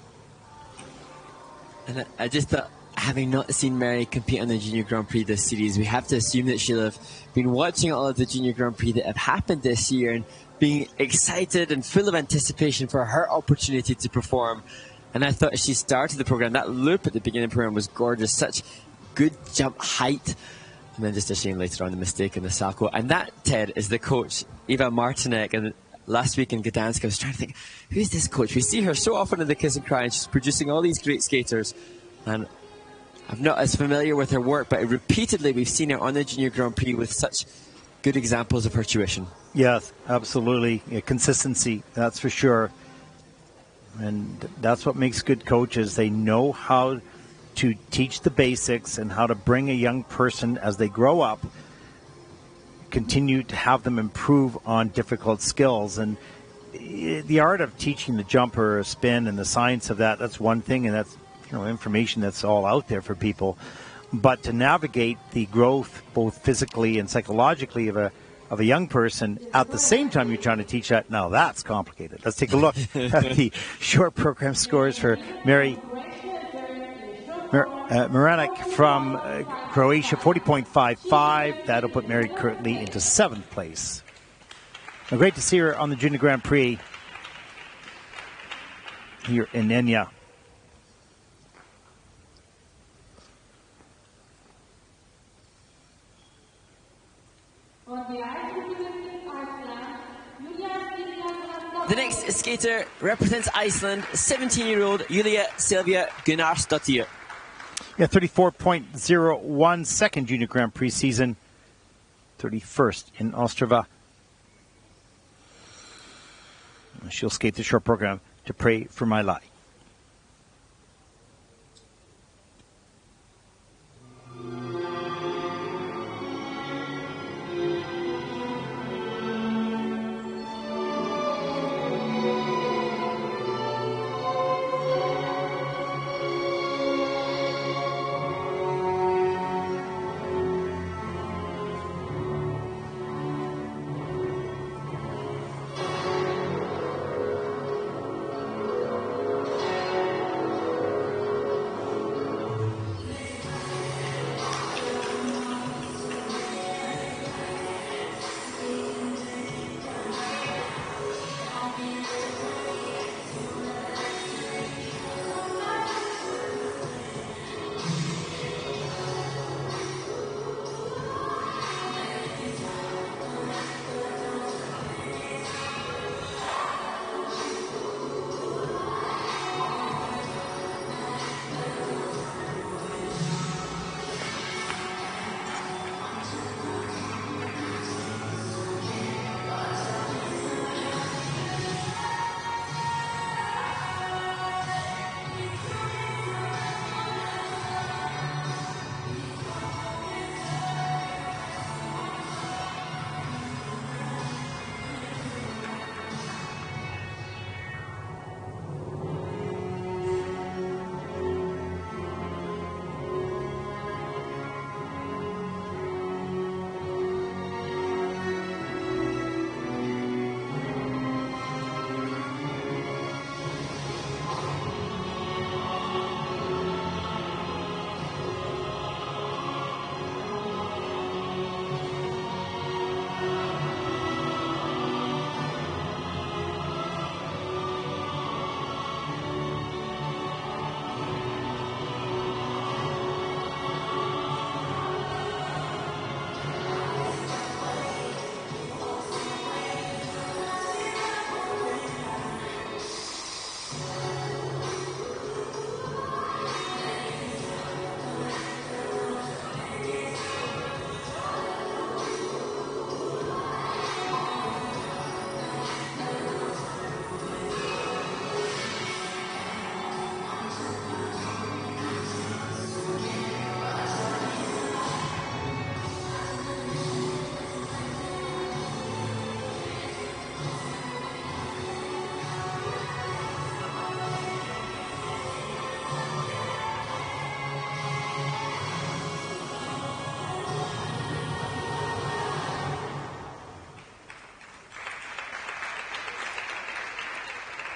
And I just thought, having not seen Mary compete on the Junior Grand Prix this series, we have to assume that she'll have been watching all of the Junior Grand Prix that have happened this year and being excited and full of anticipation for her opportunity to perform. And I thought as she started the program, that loop at the beginning of the program was gorgeous, such good jump height. And then just a shame later on the mistake in the salto. And that, Ted, is the coach, Eva Martinek. And last week in Gdansk, I was trying to think, who's this coach? We see her so often in the Kiss and Cry, and she's producing all these great skaters. And I'm not as familiar with her work, but repeatedly we've seen her on the Junior Grand Prix with such good examples of her tuition. Yes, absolutely. Yeah, consistency, that's for sure. And that's what makes good coaches. They know how to teach the basics and how to bring a young person as they grow up, continue to have them improve on difficult skills. And the art of teaching the jumper a spin and the science of that, that's one thing, and that's information that's all out there for people. But to navigate the growth both physically and psychologically of a young person at the same time you're trying to teach that, now that's complicated. Let's take a look at the short program scores for Meri Maranek from Croatia, 40.55. That'll put Mary currently into 7th place. Now, great to see her on the Junior Grand Prix here in Egna. The next skater represents Iceland, 17-year-old Julia Silvia Gunnarsdottir. Yeah, 34.01, second Junior Grand Prix season, 31st in Ostrava. She'll skate the short program to Pray for My Life.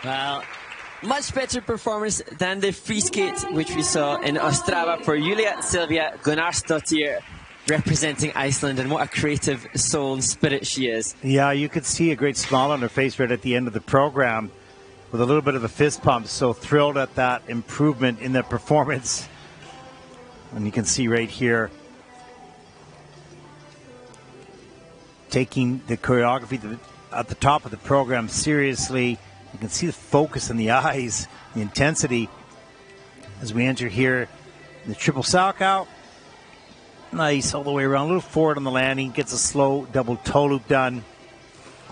Well, much better performance than the free skate which we saw in Ostrava for Julia Silvia Gunnarsdottir, representing Iceland, and what a creative soul and spirit she is. Yeah, you could see a great smile on her face right at the end of the program with a little bit of a fist pump. So thrilled at that improvement in the performance. And you can see right here, taking the choreography at the top of the program seriously. You can see the focus in the eyes, the intensity as we enter here in the triple salchow. Nice all the way around, a little forward on the landing, gets a slow double toe loop done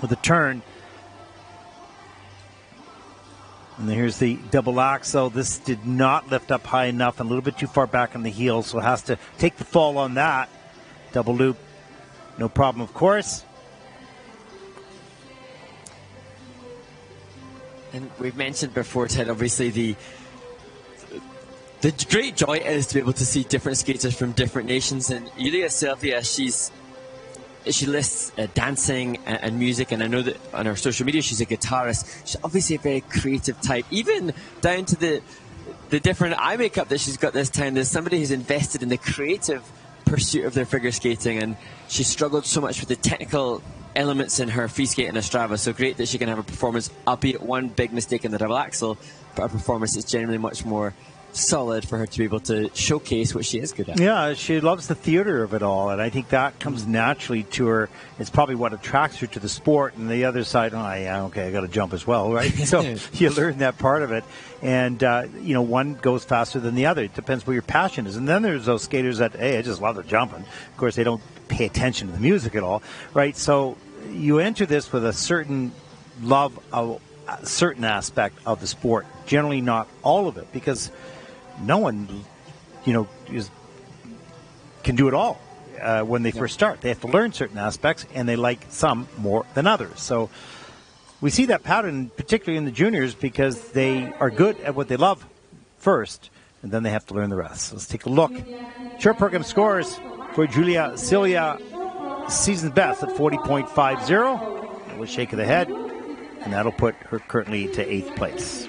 with a turn. And then here's the double axel. This did not lift up high enough and a little bit too far back on the heel, so it has to take the fall on that. Double loop, no problem, of course. And we've mentioned before, Ted, obviously the great joy is to be able to see different skaters from different nations. And Julia Silvia, she lists dancing and music, and I know that on her social media she's a guitarist. She's obviously a very creative type, even down to the different eye makeup that she's got this time. There's somebody who's invested in the creative pursuit of their figure skating, and she struggled so much with the technical elements in her free skate in Ostrava. So great that she can have a performance, albeit one big mistake in the double axel, but her performance is generally much more solid for her to be able to showcase what she is good at. Yeah, she loves the theater of it all, and I think that comes naturally to her. It's probably what attracts her to the sport. And the other side, oh yeah, okay, I got to jump as well, right? So you learn that part of it, and one goes faster than the other. It depends where your passion is. And then there's those skaters that, hey, I just love the jumping. Of course, they don't pay attention to the music at all, right? So you enter this with a certain love of a certain aspect of the sport, generally not all of it, because no one, can do it all when they first start. They have to learn certain aspects, and they like some more than others. So we see that pattern, particularly in the juniors, because they are good at what they love first, and then they have to learn the rest. So let's take a look. Short program scores for Julia Silvia, season's best at 40.50. We'll shake of the head, and that'll put her currently to 8th place.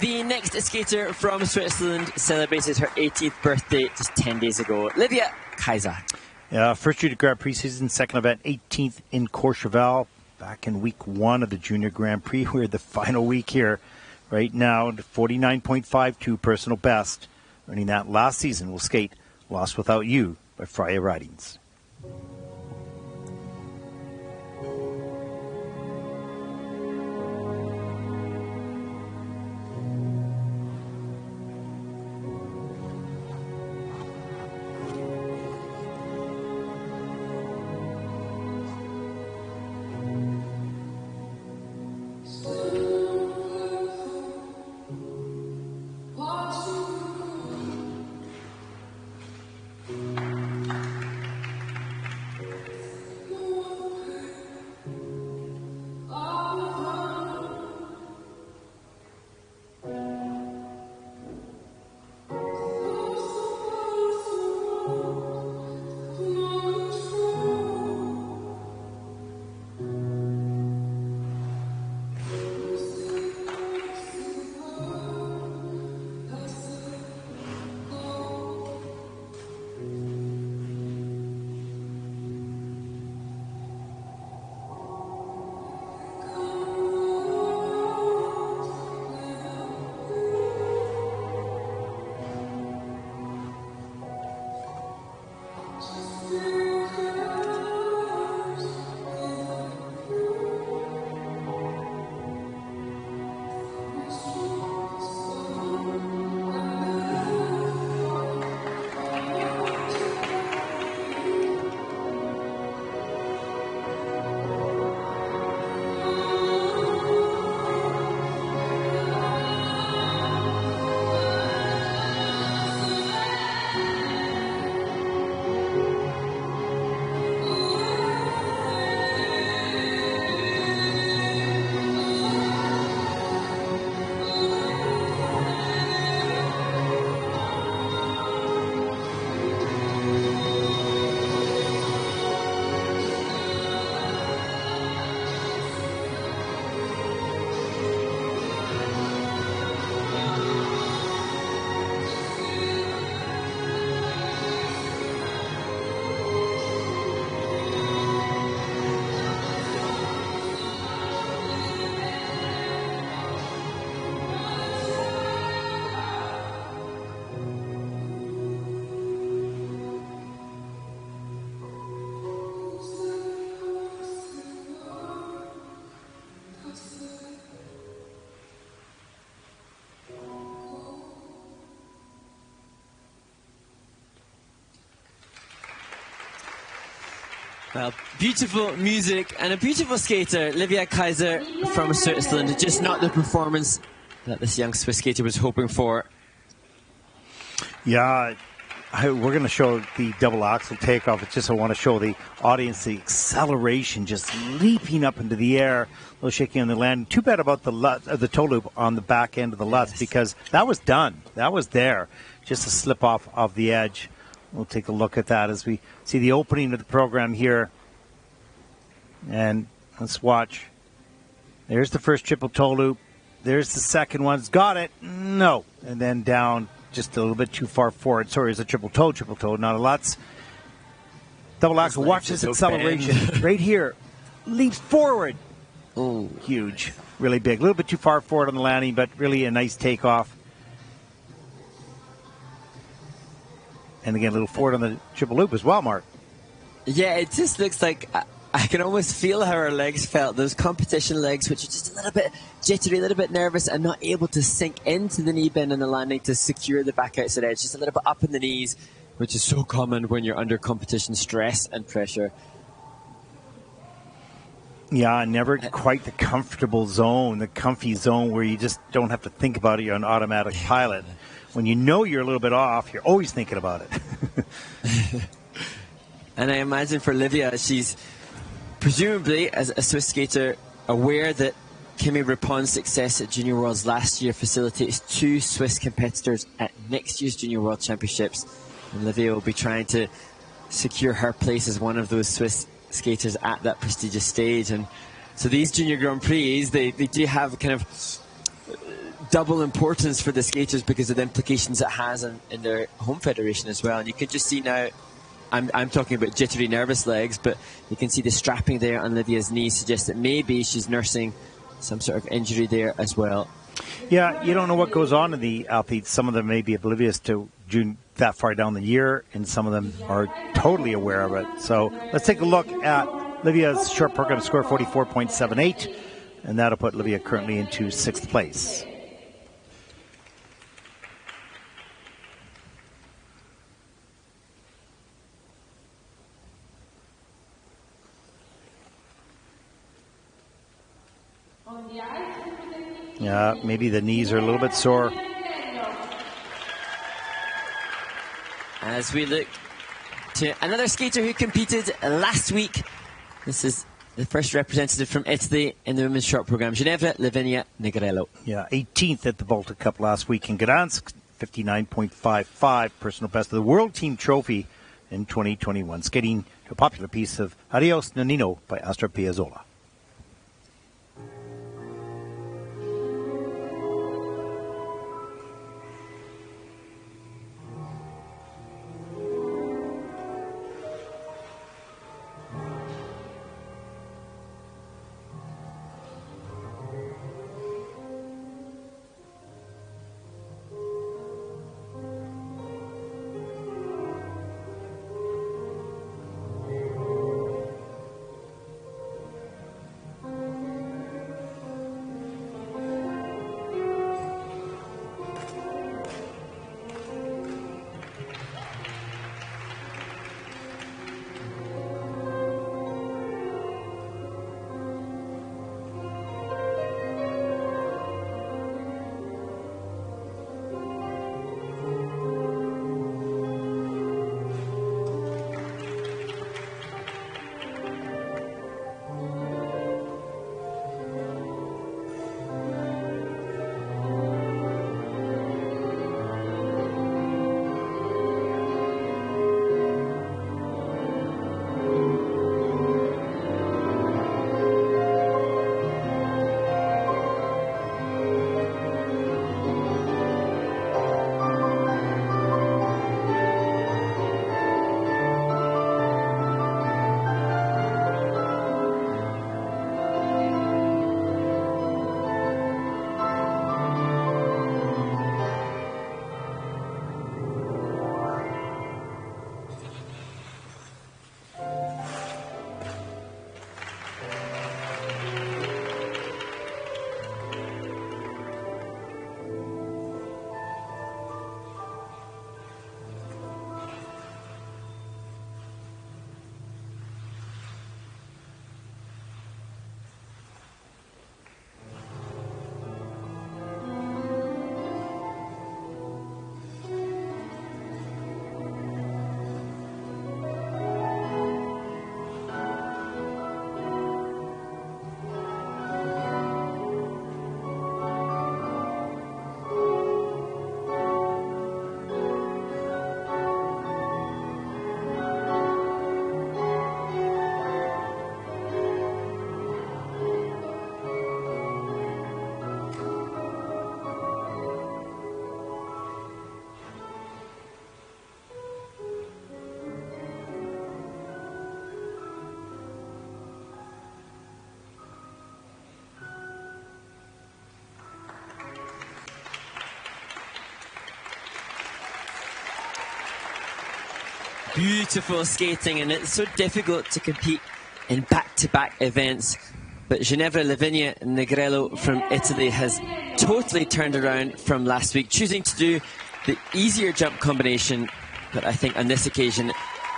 The next skater from Switzerland celebrated her 18th birthday just 10 days ago, Livia Kaiser. First junior Grand Prix season, second event, 18th in Courchevel. Back in week 1 of the Junior Grand Prix. We're the final week here right now. 49.52 personal best. Earning that last season, will skate Lost Without You by Freya Ridings. Well, beautiful music and a beautiful skater, Livia Kaiser from Switzerland. Just not the performance that this young Swiss skater was hoping for. Yeah, we're going to show the double axel takeoff. It's just I want to show the audience the acceleration, just leaping up into the air, a little shaking on the landing. Too bad about the toe loop on the back end of the Lutz, because that was done. That was there. Just a slip off of the edge. We'll take a look at that as we see the opening of the program here. And let's watch. There's the first triple toe loop. There's the second one. It's got it. No. And then down just a little bit too far forward. Sorry, it's a triple toe, not a Lutz. Double axel. Watch this acceleration right here. Leaps forward. Oh, huge. Really big. A little bit too far forward on the landing, but really a nice takeoff. And again, a little forward on the triple loop as well, Mark. Yeah, it just looks like I can almost feel how her legs felt. Those competition legs, which are just a little bit jittery, a little bit nervous, and not able to sink into the knee bend on the landing to secure the back outside edge. Just a little bit up in the knees, which is so common when you're under competition stress and pressure. Yeah, never quite the comfortable zone, the comfy zone where you just don't have to think about it. You're an automatic pilot. When you know you're a little bit off, you're always thinking about it. And I imagine for Livia, she's presumably, as a Swiss skater, aware that Kimi Rappon's success at Junior Worlds last year facilitates 2 Swiss competitors at next year's Junior World Championships. And Livia will be trying to secure her place as one of those Swiss skaters at that prestigious stage. And so these Junior Grand Prix, they do have kind of double importance for the skaters because of the implications it has in their home federation as well. And you can just see now, I'm talking about jittery, nervous legs, but you can see the strapping there on Livia's knee suggests that maybe she's nursing some sort of injury there as well. Yeah, you don't know what goes on in the athletes. Some of them may be oblivious to June that far down the year, and some of them are totally aware of it. So let's take a look at Livia's short program score, 44.78, and that'll put Livia currently into 6th place. Yeah, maybe the knees are a little bit sore. As we look to another skater who competed last week. This is the first representative from Italy in the women's short program, Ginevra Lavinia Negrello. Yeah, 18th at the Baltic Cup last week in Gdansk, 59.55, personal best of the World Team Trophy in 2021. Skating to a popular piece of Adios Nonino by Astor Piazzolla. Beautiful skating, and it's so difficult to compete in back-to-back events. But Ginevra Lavinia Negrello from Italy has totally turned around from last week, choosing to do the easier jump combination. But I think on this occasion,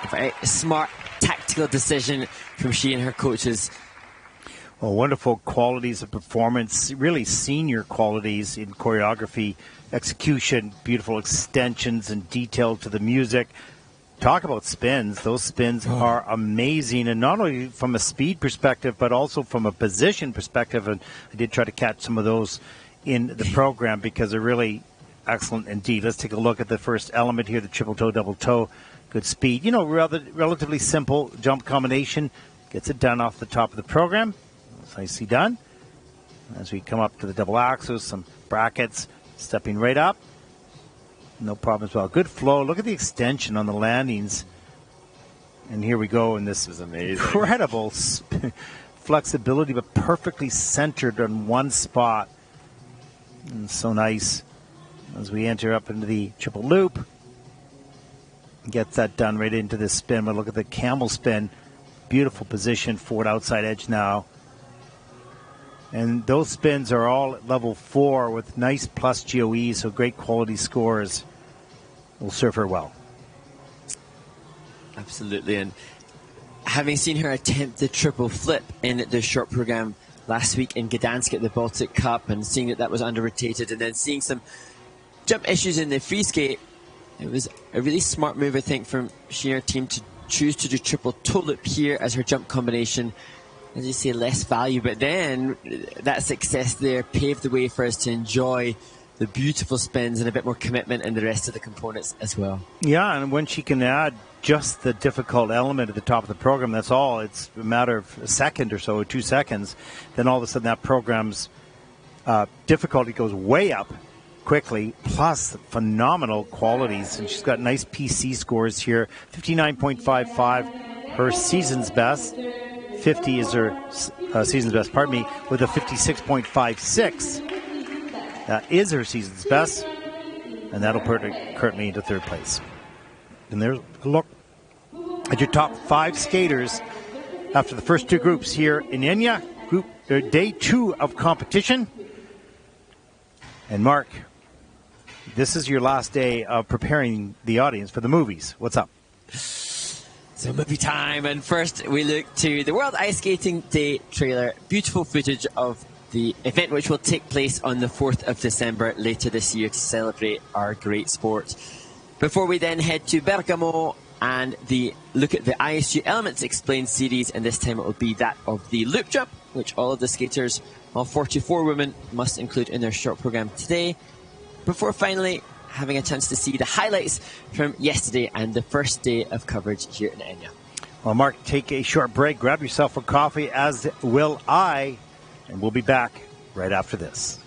a very smart tactical decision from she and her coaches. Well, wonderful qualities of performance, really senior qualities in choreography, execution, beautiful extensions and detail to the music. Talk about spins. Those spins are amazing, and not only from a speed perspective, but also from a position perspective. And I did try to catch some of those in the program because they're really excellent indeed. Let's take a look at the first element here, the triple toe, double toe. Good speed. You know, relatively simple jump combination. Gets it done off the top of the program. It's nicely done. As we come up to the double axels, some brackets, stepping right up. No problem as well. Good flow. Look at the extension on the landings. And here we go. And this is amazing. Incredible flexibility, but perfectly centered on one spot. And so nice as we enter up into the triple loop. Gets that done right into the spin. But look at the camel spin. Beautiful position, forward outside edge now. And those spins are all at level 4 with nice plus GOE, so great quality scores. Will serve her well. Absolutely. And having seen her attempt the triple flip in the short program last week in Gdansk at the Baltic Cup, and seeing that was under-rotated, and then seeing some jump issues in the free skate, it was a really smart move, I think, from she and her team to choose to do triple toe loop here as her jump combination. As you say, less value, but then that success there paved the way for us to enjoy the beautiful spins and a bit more commitment in the rest of the components as well. Yeah, and when she can add just the difficult element at the top of the program, that's all. It's a matter of a second or so, 2 seconds. Then all of a sudden that program's difficulty goes way up quickly, plus phenomenal qualities. And she's got nice PC scores here, 59.55, her season's best. 50 is her season's best, pardon me, with a 56.56. That is her season's best, and that'll put her currently into 3rd place. And there's a look at your top 5 skaters after the first 2 groups here in Egna, day 2 of competition. And Mark, this is your last day of preparing the audience for the movies. What's up? So movie time, and first we look to the World Ice Skating Day trailer. Beautiful footage of the event, which will take place on the 4th of December later this year to celebrate our great sport. Before we then head to Bergamo and look at the ISU Elements Explained series, and this time it will be that of the loop jump, which all of the skaters, all 44 women, must include in their short program today. Before finally having a chance to see the highlights from yesterday and the first day of coverage here in Egna. Well, Mark, take a short break, grab yourself a coffee, as will I, and we'll be back right after this.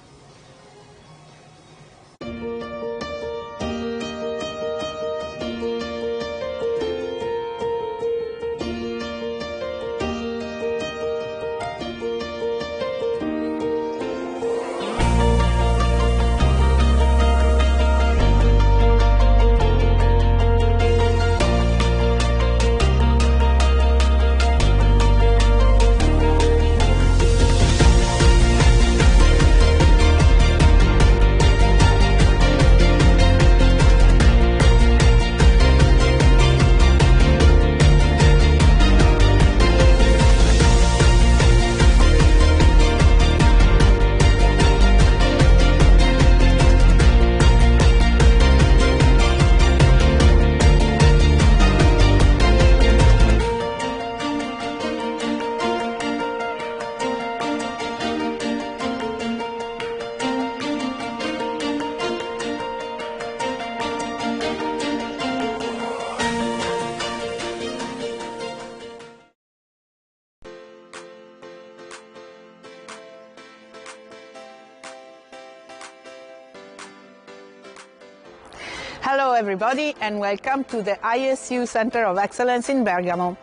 Hello everybody and welcome to the ISU Center of Excellence in Bergamo.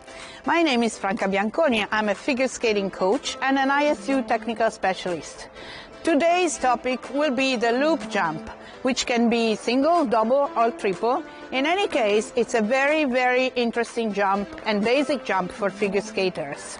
My name is Franca Bianconi. I'm a figure skating coach and an ISU technical specialist. Today's topic will be the loop jump, which can be single, double or triple. In any case, it's a very, very interesting jump and basic jump for figure skaters.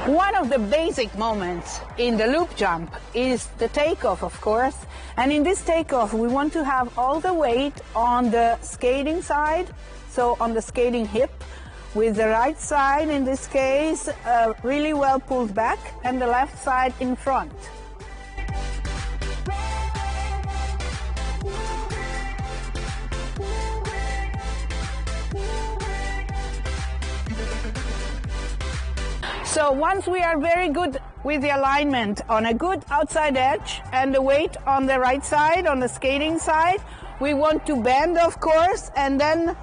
One of the basic moments in the loop jump is the takeoff, of course. And in this takeoff, we want to have all the weight on the skating side, so on the skating hip, with the right side, in this case, really well pulled back, and the left side in front. So once we are very good with the alignment on a good outside edge and the weight on the right side, on the skating side, we want to bend, of course, and then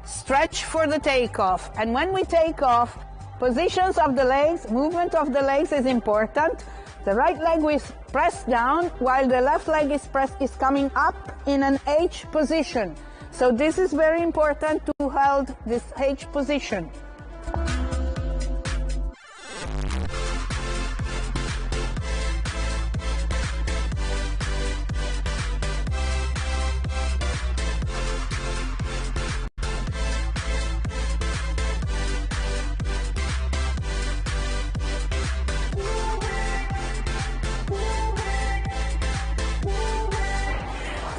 stretch for the takeoff. And when we take off, positions of the legs, movement of the legs is important. The right leg is pressed down while the left leg is coming up in an H position. So this is very important to hold this H position.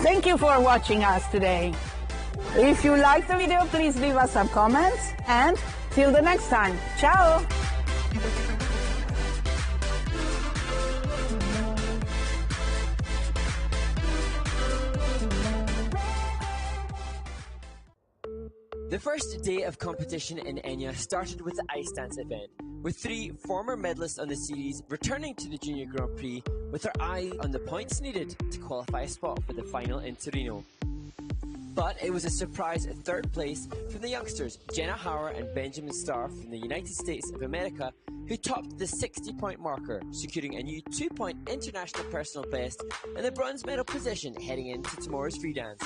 Thank you for watching us today. If you liked the video, please leave us some comments, and till the next time, ciao! The first day of competition in Egna started with the ice dance event, with 3 former medalists on the series returning to the Junior Grand Prix with their eye on the points needed to qualify a spot for the final in Torino. But it was a surprise 3rd place from the youngsters Jenna Hauer and Benjamin Starr from the United States of America, who topped the 60-point marker, securing a new 2-point international personal best and the bronze medal position heading into tomorrow's free dance.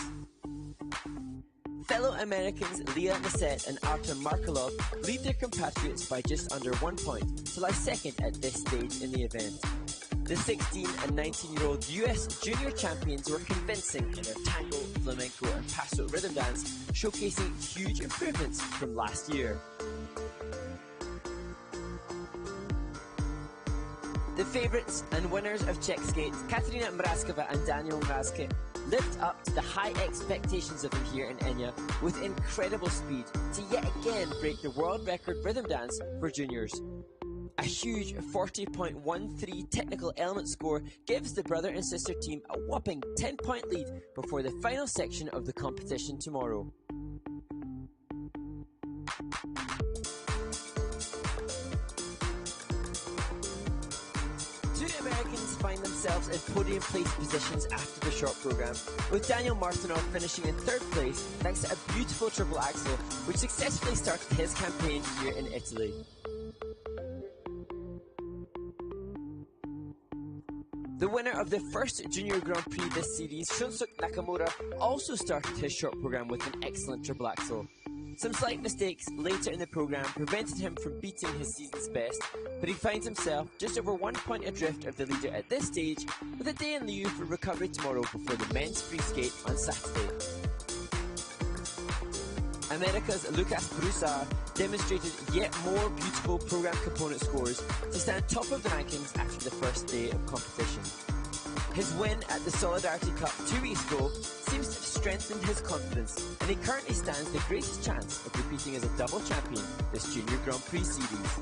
Fellow Americans Leah Nassette and Artem Markelov lead their compatriots by just under 1 point to lie second at this stage in the event. The 16 and 19-year-old US junior champions were convincing in their tango, flamenco and paso rhythm dance, showcasing huge improvements from last year. The favourites and winners of Czech skates, Katarina Mrazkova and Daniel Mrazke, lived up to the high expectations of them here in Egna with incredible speed to yet again break the world record rhythm dance for juniors. A huge 40.13 technical element score gives the brother and sister team a whopping 10-point lead before the final section of the competition tomorrow. Two Americans find themselves in podium place positions after the short program, with Daniel Martinov finishing in 3rd place thanks to a beautiful triple axel which successfully started his campaign here in Italy. The winner of the first Junior Grand Prix this series, Shunsuke Nakamura, also started his short program with an excellent triple axel. Some slight mistakes later in the program prevented him from beating his season's best, but he finds himself just over 1 point adrift of the leader at this stage, with a day in lieu for recovery tomorrow before the men's free skate on Saturday. America's Lucas Broussard demonstrated yet more beautiful program component scores to stand top of the rankings after the first day of competition. His win at the Solidarity Cup 2 weeks ago seems to have strengthened his confidence, and he currently stands the greatest chance of repeating as a double champion this Junior Grand Prix series.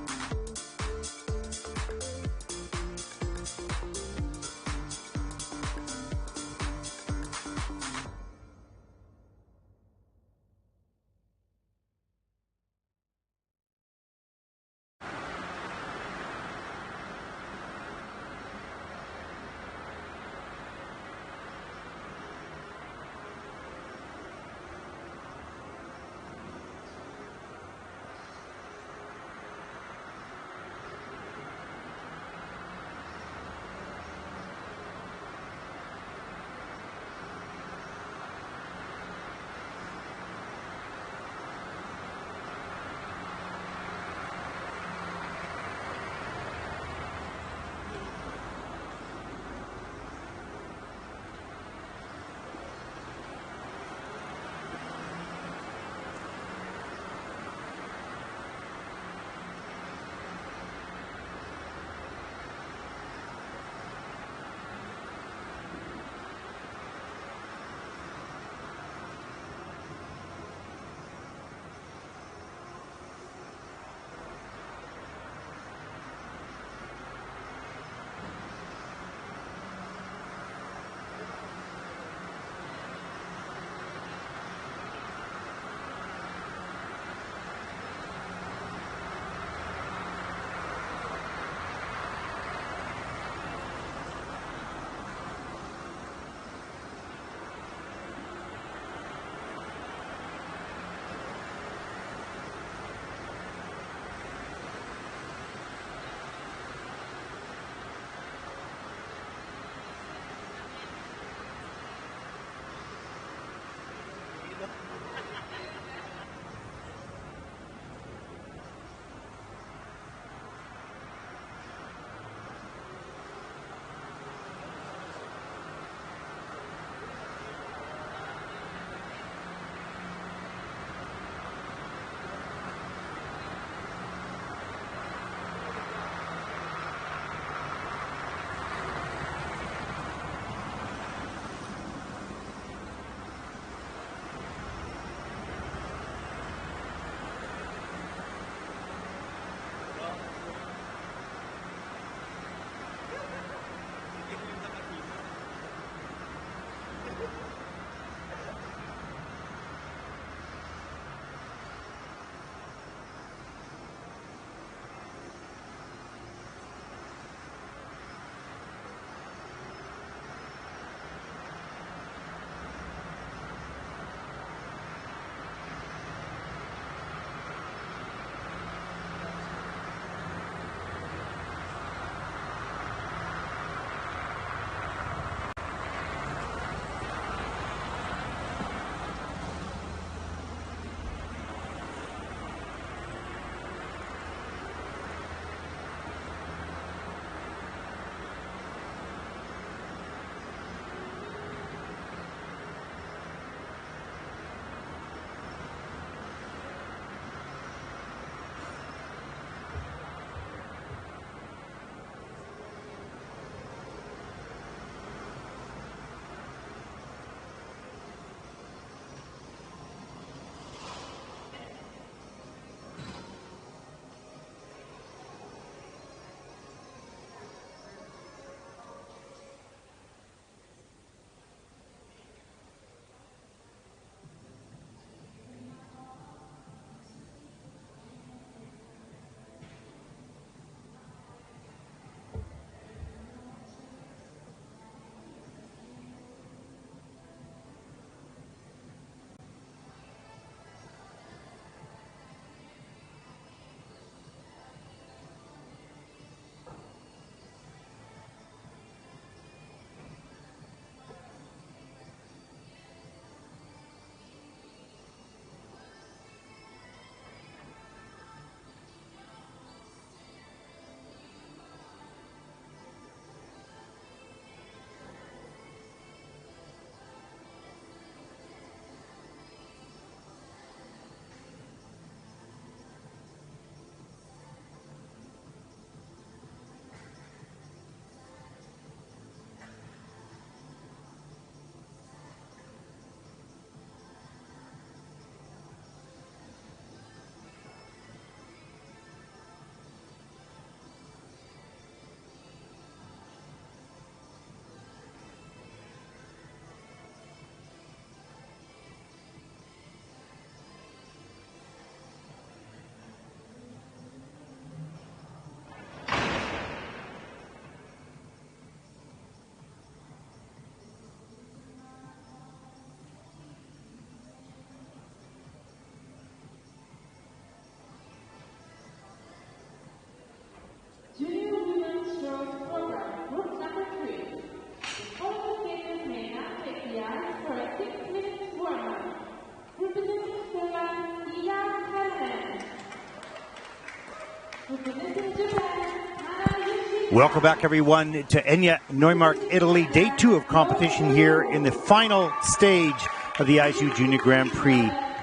Welcome back, everyone, to Egna, Neumarkt, Italy. Day 2 of competition here in the final stage of the ISU Junior Grand Prix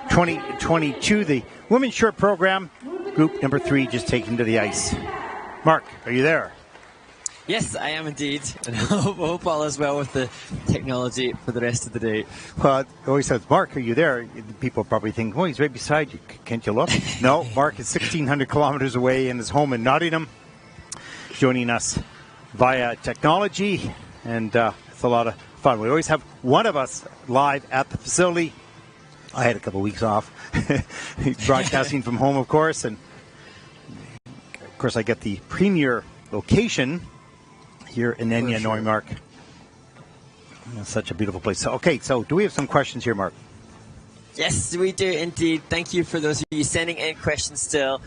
2022. The women's short program, group number 3, just taken to the ice. Mark, are you there? Yes, I am indeed. And I hope all is well with the technology for the rest of the day. Well, it always says, Mark, are you there? People probably think, oh, he's right beside you. Can't you look? No, Mark is 1,600 kilometers away in his home in Nottingham, joining us via technology, and it's a lot of fun. We always have one of us live at the facility. I had a couple of weeks off, broadcasting from home, of course, and of course I get the premier location here in Egna, Neumarkt. It's such a beautiful place. So, okay, so do we have some questions here, Mark? Yes, we do indeed. Thank you for those of you sending in questions still.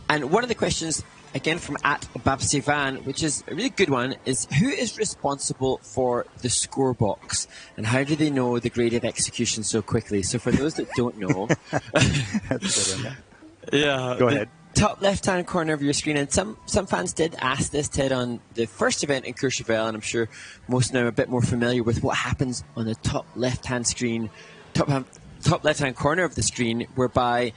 And one of the questions, again from @Babsivan, which is a really good one, is who is responsible for the score box and how do they know the grade of execution so quickly? So for those that don't know, That's good, yeah, go ahead. Top left-hand corner of your screen, and some fans did ask this, Ted, on the first event in Courchevel, and I'm sure most now are a bit more familiar with what happens on the top left-hand screen, top left-hand corner of the screen, whereby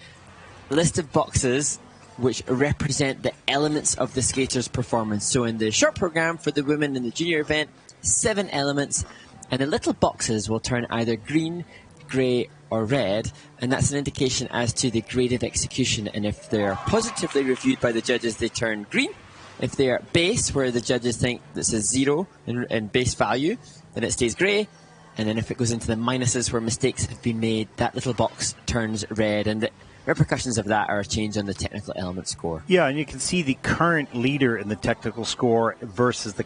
a list of boxes which represent the elements of the skater's performance. So in the short program for the women in the junior event, 7 elements, and the little boxes will turn either green, grey or red, and that's an indication as to the grade of execution. And if they're positively reviewed by the judges, they turn green. If they're base, where the judges think this is 0 in base value, then it stays grey. And then if it goes into the minuses where mistakes have been made, that little box turns red. And the repercussions of that are a change on the technical element score. Yeah, and you can see the current leader in the technical score versus the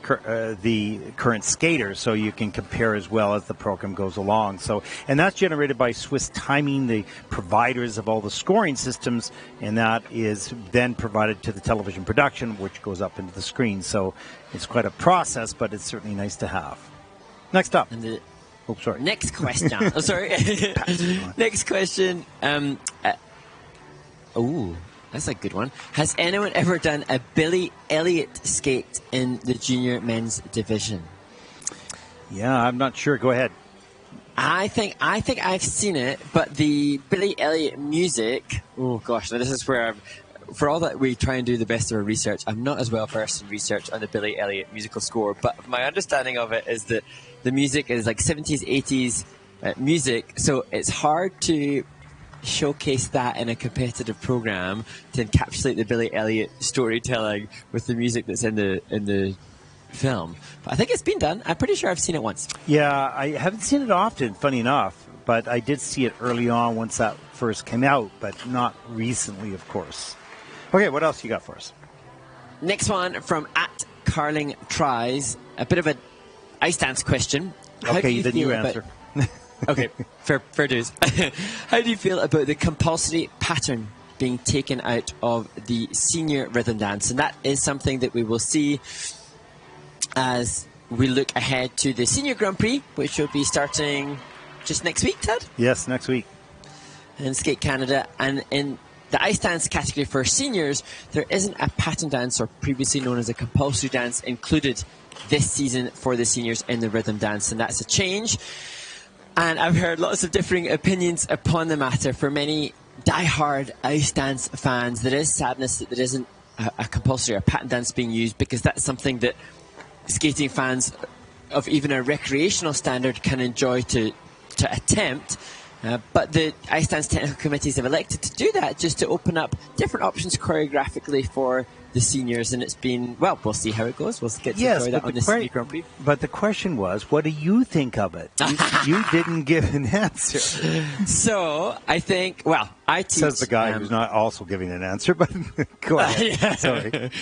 current skater, so you can compare as well as the program goes along. So, and that's generated by Swiss Timing, the providers of all the scoring systems, and that is then provided to the television production, which goes up into the screen. So it's quite a process, but it's certainly nice to have. Next up. Oh, sorry. Next question. Oh, sorry. Next question. Oh, that's a good one. Has anyone ever done a Billy Elliot skate in the junior men's division? Yeah, I'm not sure. Go ahead. I think I've seen it, but the Billy Elliot music. Oh gosh, now this is where for all that we try and do the best of our research, I'm not as well versed in research on the Billy Elliot musical score. But my understanding of it is that the music is like 70s, 80s music, so it's hard to showcase that in a competitive program to encapsulate the Billy Elliot storytelling with the music that's in the film. But I think it's been done. I'm pretty sure I've seen it once. Yeah, I haven't seen it often, funny enough, but I did see it early on once that first came out, but not recently, of course. Okay, what else you got for us? Next one from @CarlingTries, a bit of a ice dance question. Okay, then you answer. Okay, fair dues. How do you feel about the compulsory pattern being taken out of the senior rhythm dance? And that is something that we will see as we look ahead to the Senior Grand Prix, which will be starting just next week, Ted? Yes, next week. In Skate Canada. And in the ice dance category for seniors, there isn't a pattern dance, or previously known as a compulsory dance, included this season for the seniors in the rhythm dance. And that's a change. And I've heard lots of differing opinions upon the matter. For many die-hard ice dance fans, there is sadness that there isn't a compulsory or pattern dance being used, because that's something that skating fans of even a recreational standard can enjoy to attempt. But the ice dance technical committees have elected to do that just to open up different options choreographically for the seniors, and it's been, well, we'll see how it goes. We'll get to enjoy that on the Senior Grand Prix. But the question was, what do you think of it? You didn't give an answer. So, I think, well, I teach... Says the guy who's not also giving an answer, but go ahead. Sorry.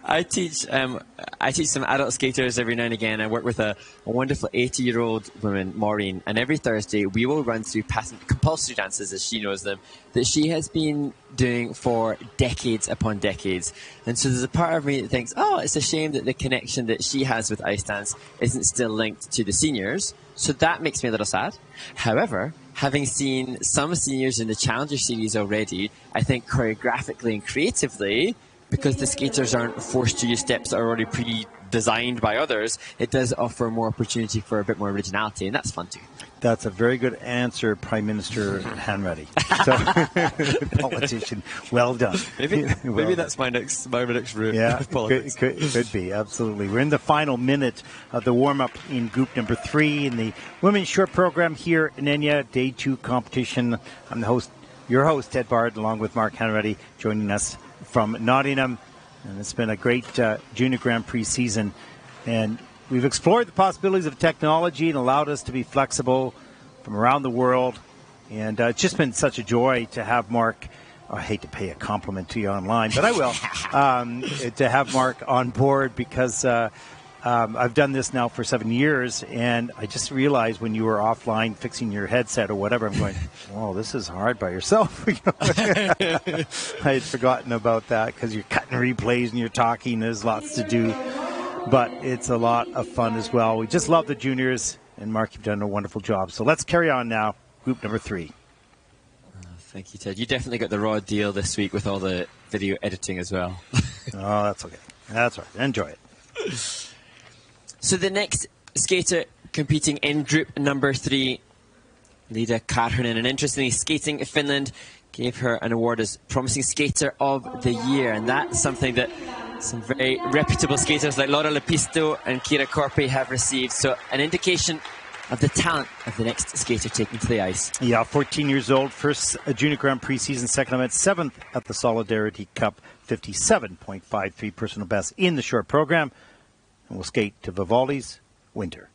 I teach some adult skaters every now and again. I work with a wonderful 80-year-old woman, Maureen, and every Thursday we will run through compulsory dances, as she knows them, that she has been doing for decades upon decades. And so there's a part of me that thinks, oh, it's a shame that the connection that she has with ice dance isn't still linked to the seniors. So that makes me a little sad. However, having seen some seniors in the Challenger Series already, I think choreographically and creatively, because the skaters aren't forced to use steps that are already pre-designed by others, it does offer more opportunity for a bit more originality, and that's fun too. That's a very good answer, Prime Minister Hanratty. So, politician, well done. Maybe that's my next route. Yeah, could be, absolutely. We're in the final minute of the warm-up in group number 3 in the women's short program here in Egna, day 2 competition. I'm your host, Ted Bard, along with Mark Hanratty, joining us from Nottingham. And it's been a great Junior Grand Prix season. And we've explored the possibilities of technology and allowed us to be flexible from around the world. And it's just been such a joy to have Mark. I hate to pay a compliment to you online, but I will. To have Mark on board because I've done this now for 7 years. And I just realized when you were offline fixing your headset or whatever, I'm going, oh, this is hard by yourself. I had forgotten about that because you're cutting replays and you're talking. There's lots to do. But it's a lot of fun as well. We just love the juniors. And, Mark, you've done a wonderful job. So let's carry on now. Group number 3. Thank you, Ted. You definitely got the raw deal this week with all the video editing as well. Oh, that's okay. That's right. Enjoy it. So the next skater competing in group number 3, Lida Karhunen. And interestingly, Skating Finland gave her an award as Promising Skater of the Year. And that's something that some very reputable skaters like Laura Lepisto and Kira Korpi have received. So an indication of the talent of the next skater taking to the ice. Yeah, 14 years old, first Junior Grand Prix season, second event, 7th at the Solidarity Cup, 57.53 personal best in the short program. And we'll skate to Vivaldi's Winter.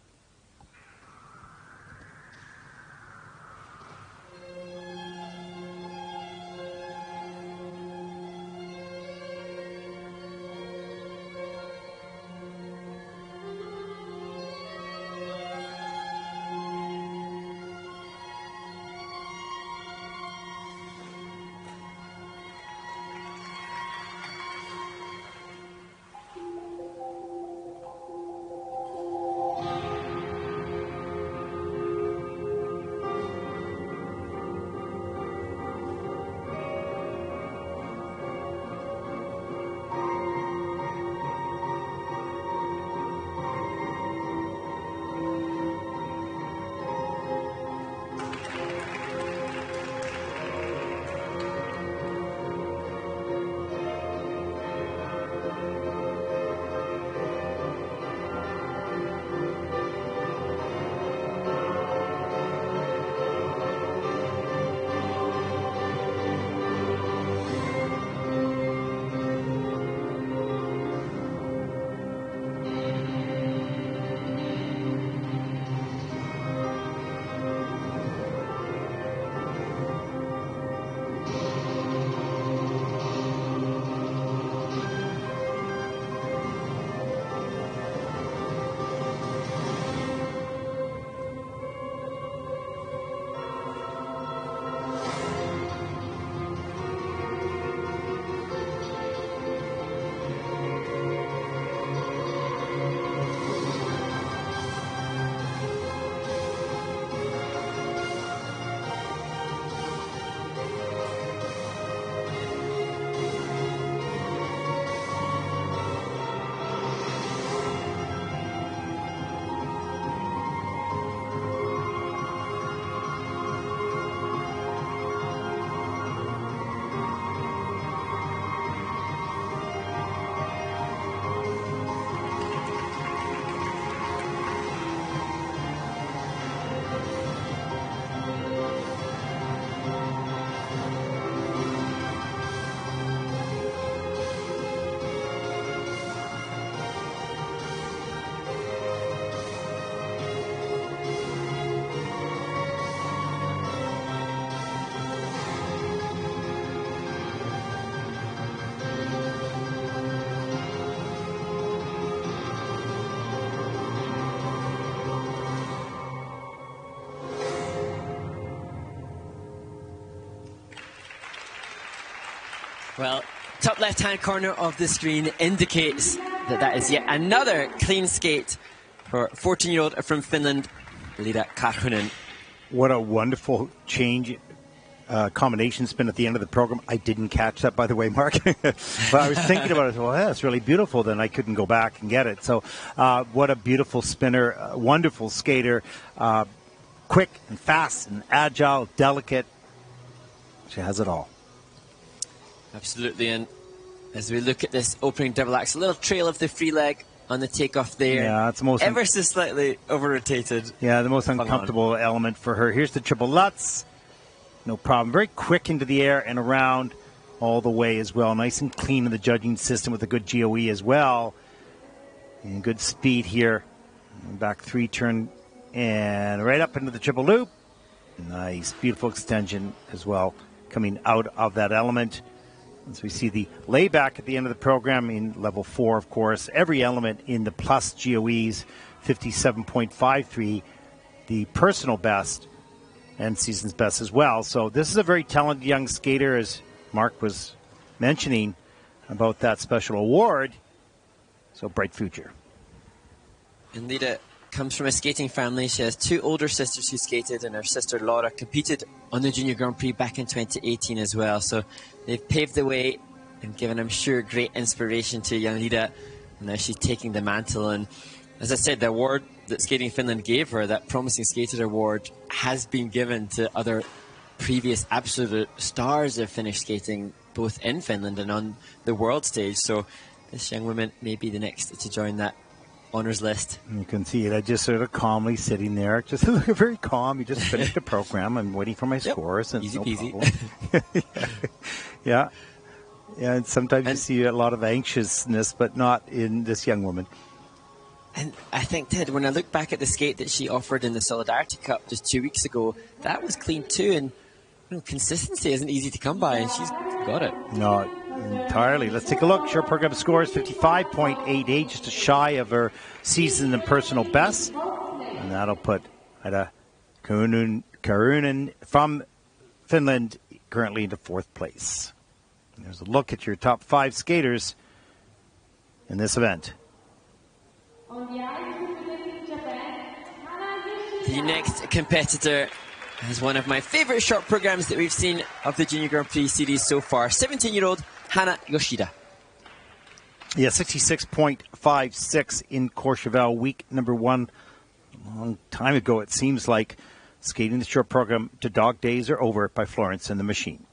Well, top left-hand corner of the screen indicates that that is yet another clean skate for 14-year-old from Finland, Lida Karhunen. What a wonderful change combination spin at the end of the program. I didn't catch that, by the way, Mark. But I was thinking about it. Well, yeah, it's really beautiful. Then I couldn't go back and get it. So what a beautiful spinner, wonderful skater, quick and fast and agile, delicate. She has it all. Absolutely. And as we look at this opening double axe, a little trail of the free leg on the takeoff there. Yeah, it's the most ever so slightly over-rotated. Yeah, the most uncomfortable element for her. Here's the triple Lutz. No problem. Very quick into the air and around all the way as well. Nice and clean in the judging system with a good GOE as well. And good speed here. Back 3 turn and right up into the triple loop. Nice, beautiful extension as well coming out of that element. As we see the layback at the end of the program in level 4, of course, every element in the plus GOEs, 57.53, the personal best and season's best as well. So this is a very talented young skater, as Mark was mentioning about that special award. So bright future. And Lita comes from a skating family. She has 2 older sisters who skated, and her sister Laura competed on the Junior Grand Prix back in 2018 as well. So they've paved the way and given, I'm sure, great inspiration to young Lita. And now she's taking the mantle. And as I said, the award that Skating Finland gave her, that Promising Skater Award, has been given to other previous absolute stars of Finnish skating, both in Finland and on the world stage. So this young woman may be the next to join that honors list. You can see it. I just sort of calmly sitting there, just very calm. You just finished the program. I'm waiting for my scores. And easy no peasy. Yeah. Yeah, and sometimes you see a lot of anxiousness, but not in this young woman. And I think, Ted, when I look back at the skate that she offered in the Solidarity Cup just 2 weeks ago, that was clean too. And consistency isn't easy to come by, and she's got it. No, entirely. Let's take a look. Short program scores 55.88, just a shy of her season and personal best. And that'll put Ida Karunen from Finland currently into 4th place. And there's a look at your top 5 skaters in this event. The next competitor is one of my favorite short programs that we've seen of the Junior Grand Prix series so far. 17-year-old Hana Yoshida. Yeah, 66.56 in Courchevel, week number 1. A long time ago, it seems like. Skating the short program to Dog Days Are Over by Florence and the Machine.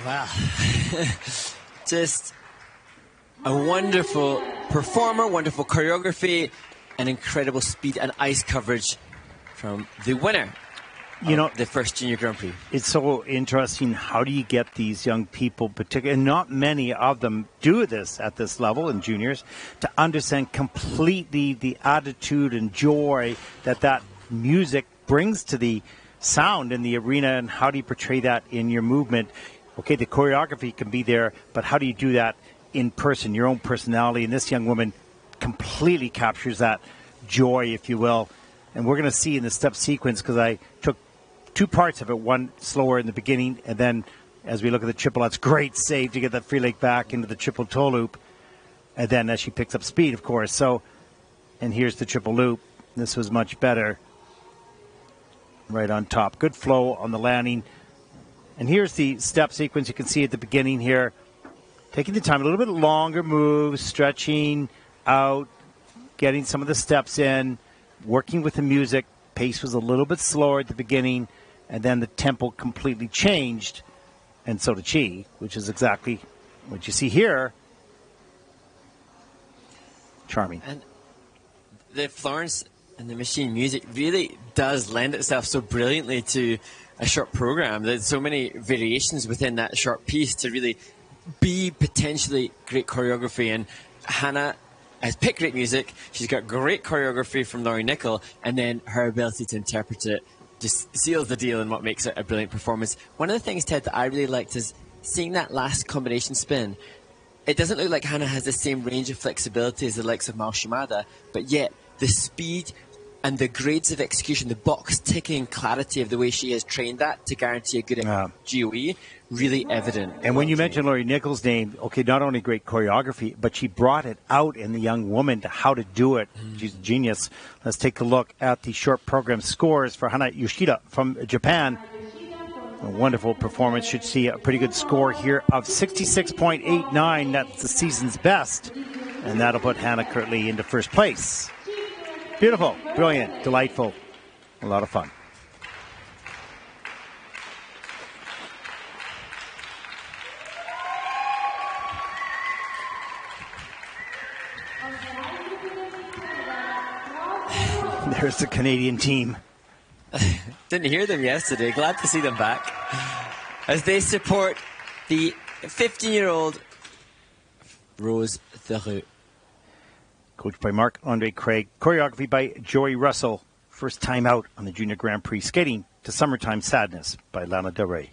Wow. Just a wonderful performer, wonderful choreography, and incredible speed and ice coverage from the winner. You know, the first Junior Grand Prix. It's so interesting. How do you get these young people, particularly, and not many of them do this at this level in juniors, to understand completely the attitude and joy that music brings to the sound in the arena, and how do you portray that in your movement? Okay, the choreography can be there, but how do you do that in person, your own personality? And this young woman completely captures that joy, if you will. And we're going to see in the step sequence, because I took two parts of it, one slower in the beginning, and then as we look at the triple, that's great save to get that free leg back into the triple toe loop. And then as she picks up speed, of course. So, and here's the triple loop. This was much better. Right on top. Good flow on the landing. And here's the step sequence you can see at the beginning here. Taking the time, a little bit longer moves, stretching out, getting some of the steps in, working with the music. Pace was a little bit slower at the beginning, and then the tempo completely changed, and so did she, which is exactly what you see here. Charming. And the Florence and the Machine music really does lend itself so brilliantly to a short program. There's so many variations within that short piece to really be potentially great choreography. And Hannah has picked great music. She's got great choreography from Laurie Nickel, and then her ability to interpret it just seals the deal and what makes it a brilliant performance. One of the things, Ted, that I really liked is seeing that last combination spin. It doesn't look like Hannah has the same range of flexibility as the likes of Mal Shimada, but yet the speed and the grades of execution, the box ticking clarity of the way she has trained that to guarantee a good GOE, really evident. And when you mentioned Laurie Nichols' name, okay, not only great choreography, but she brought it out in the young woman to how to do it. She's a genius. Let's take a look at the short program scores for Hana Yoshida from Japan. A wonderful performance. Should see a pretty good score here of 66.89. That's the season's best. And that'll put Hannah currently into first place. Beautiful, brilliant, delightful, a lot of fun. There's the Canadian team. Didn't hear them yesterday. Glad to see them back as they support the 15-year-old Rose Theroux. Coached by Marc-Andre Craig. Choreography by Joey Russell. First time out on the Junior Grand Prix. Skating to Summertime Sadness by Lana Del Rey.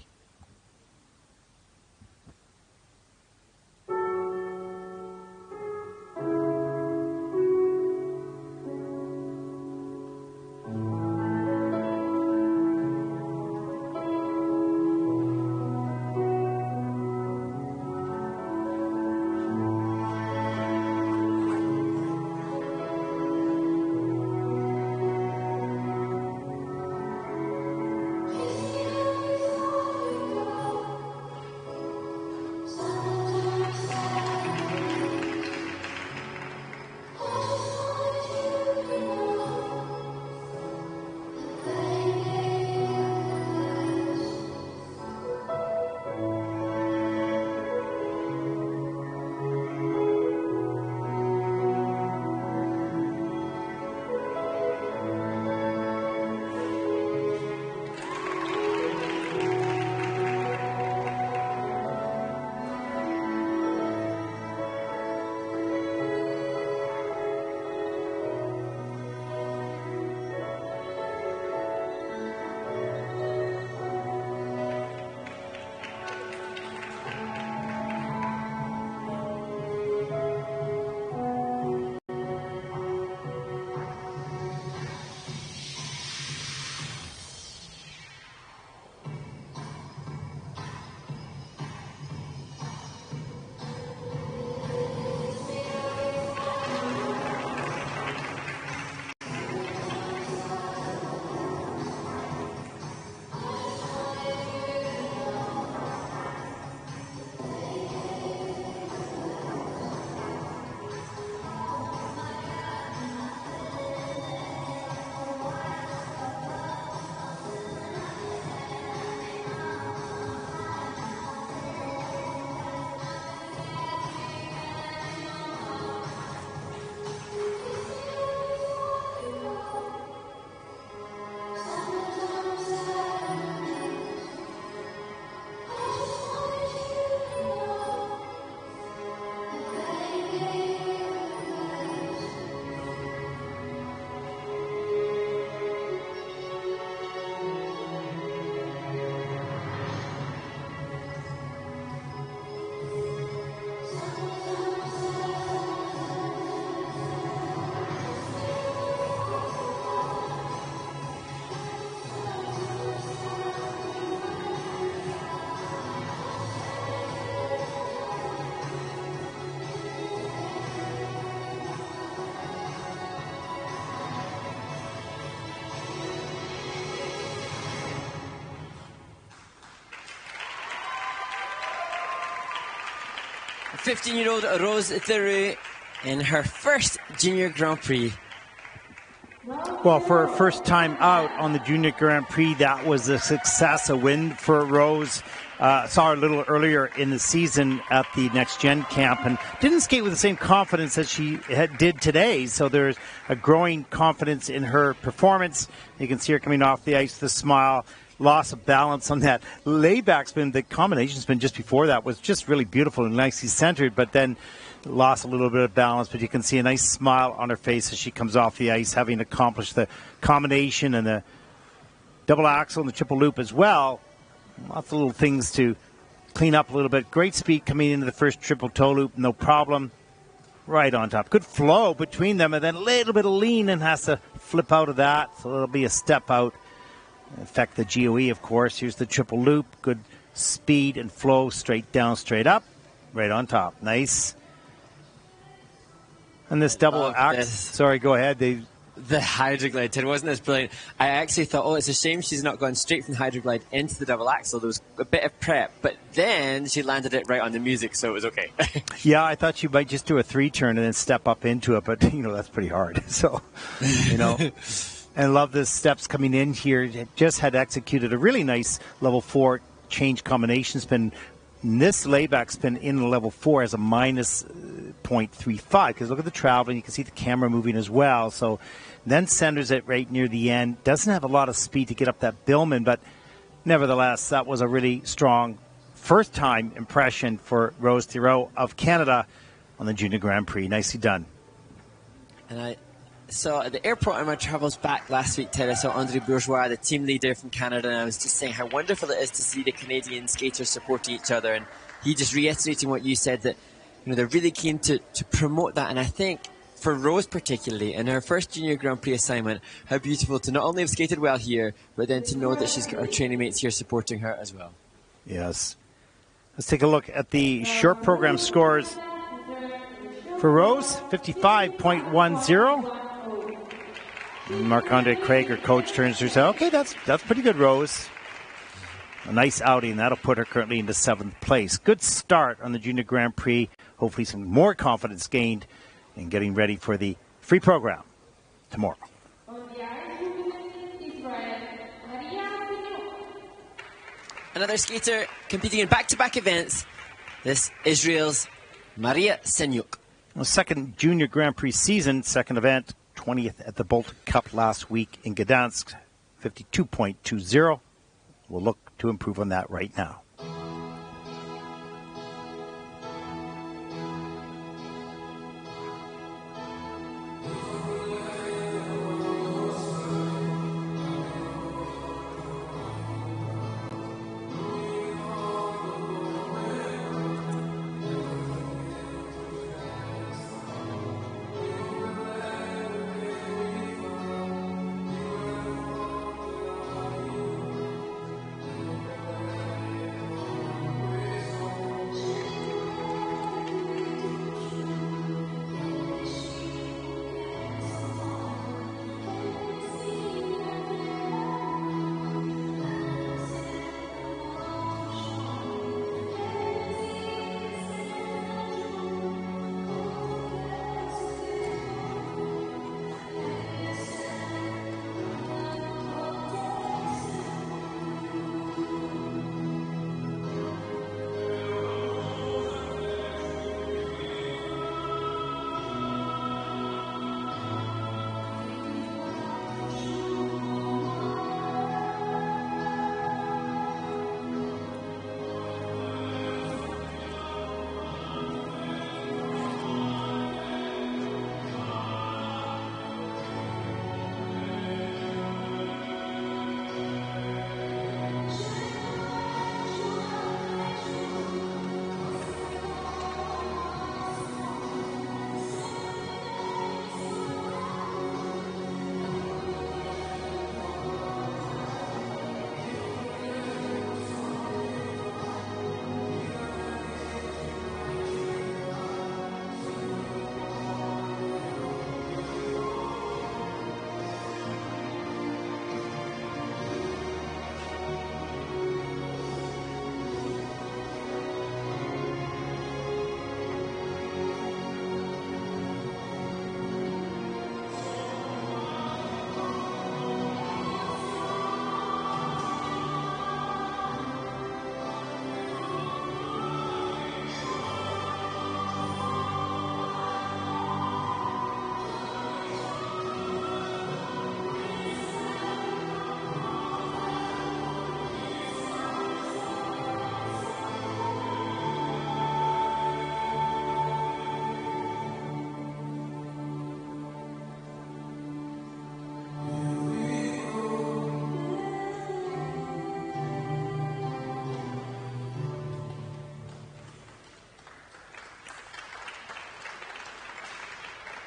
15-year-old Rose Theroux in her first Junior Grand Prix. Well, for her first time out on the Junior Grand Prix, that was a success, a win for Rose. Saw her a little earlier in the season at the Next Gen camp and didn't skate with the same confidence that she did today. So there's a growing confidence in her performance. You can see her coming off the ice, the smile, loss of balance on that layback spin. The combination spin just before that was just really beautiful and nicely centered, but then lost a little bit of balance. But you can see a nice smile on her face as she comes off the ice, having accomplished the combination and the double axel and the triple loop as well. Lots of little things to clean up a little bit. Great speed coming into the first triple toe loop, no problem. Right on top. Good flow between them, and then a little bit of lean and has to flip out of that. So it'll be a step out. Affect the GOE, of course. Here's the triple loop. Good speed and flow, straight down, straight up. Right on top. Nice. And this double axe. Sorry, go ahead. The Hydroglide, it wasn't as brilliant. I actually thought, oh, it's a shame she's not gone straight from the Hydroglide into the double axel. There was a bit of prep, but then she landed it right on the music, so it was okay. Yeah, I thought she might just do a 3-turn and then step up into it, but, that's pretty hard. So, and love the steps coming in here. Just had executed a really nice level 4 change combination spin. And this layback spin in level 4 has a minus 0.35 because look at the travel and you can see the camera moving as well. So then centers it right near the end. Doesn't have a lot of speed to get up that Billman, but nevertheless, that was a really strong first-time impression for Rose Theroux of Canada on the Junior Grand Prix. Nicely done. And I saw at the airport on my travels back last week, Ted, I saw Andre Bourgeois, the team leader from Canada, and I was just saying how wonderful it is to see the Canadian skaters supporting each other. And he just reiterating what you said, that they're really keen to promote that. And I think for Rose particularly, in her first Junior Grand Prix assignment, how beautiful to not only have skated well here, but then to know that she's got her training mates here supporting her as well. Yes. Let's take a look at the short program scores. For Rose, 55.10. Marc-Andre Craig, her coach, turns to her and says, okay, that's pretty good, Rose. A nice outing. That'll put her currently into 7th place. Good start on the Junior Grand Prix. Hopefully some more confidence gained in getting ready for the free program tomorrow. Another skater competing in back-to-back events. This Israel's Maria Senyuk. Well, second Junior Grand Prix season, second event, 20th at the Baltic Cup last week in Gdansk, 52.20. We'll look to improve on that right now.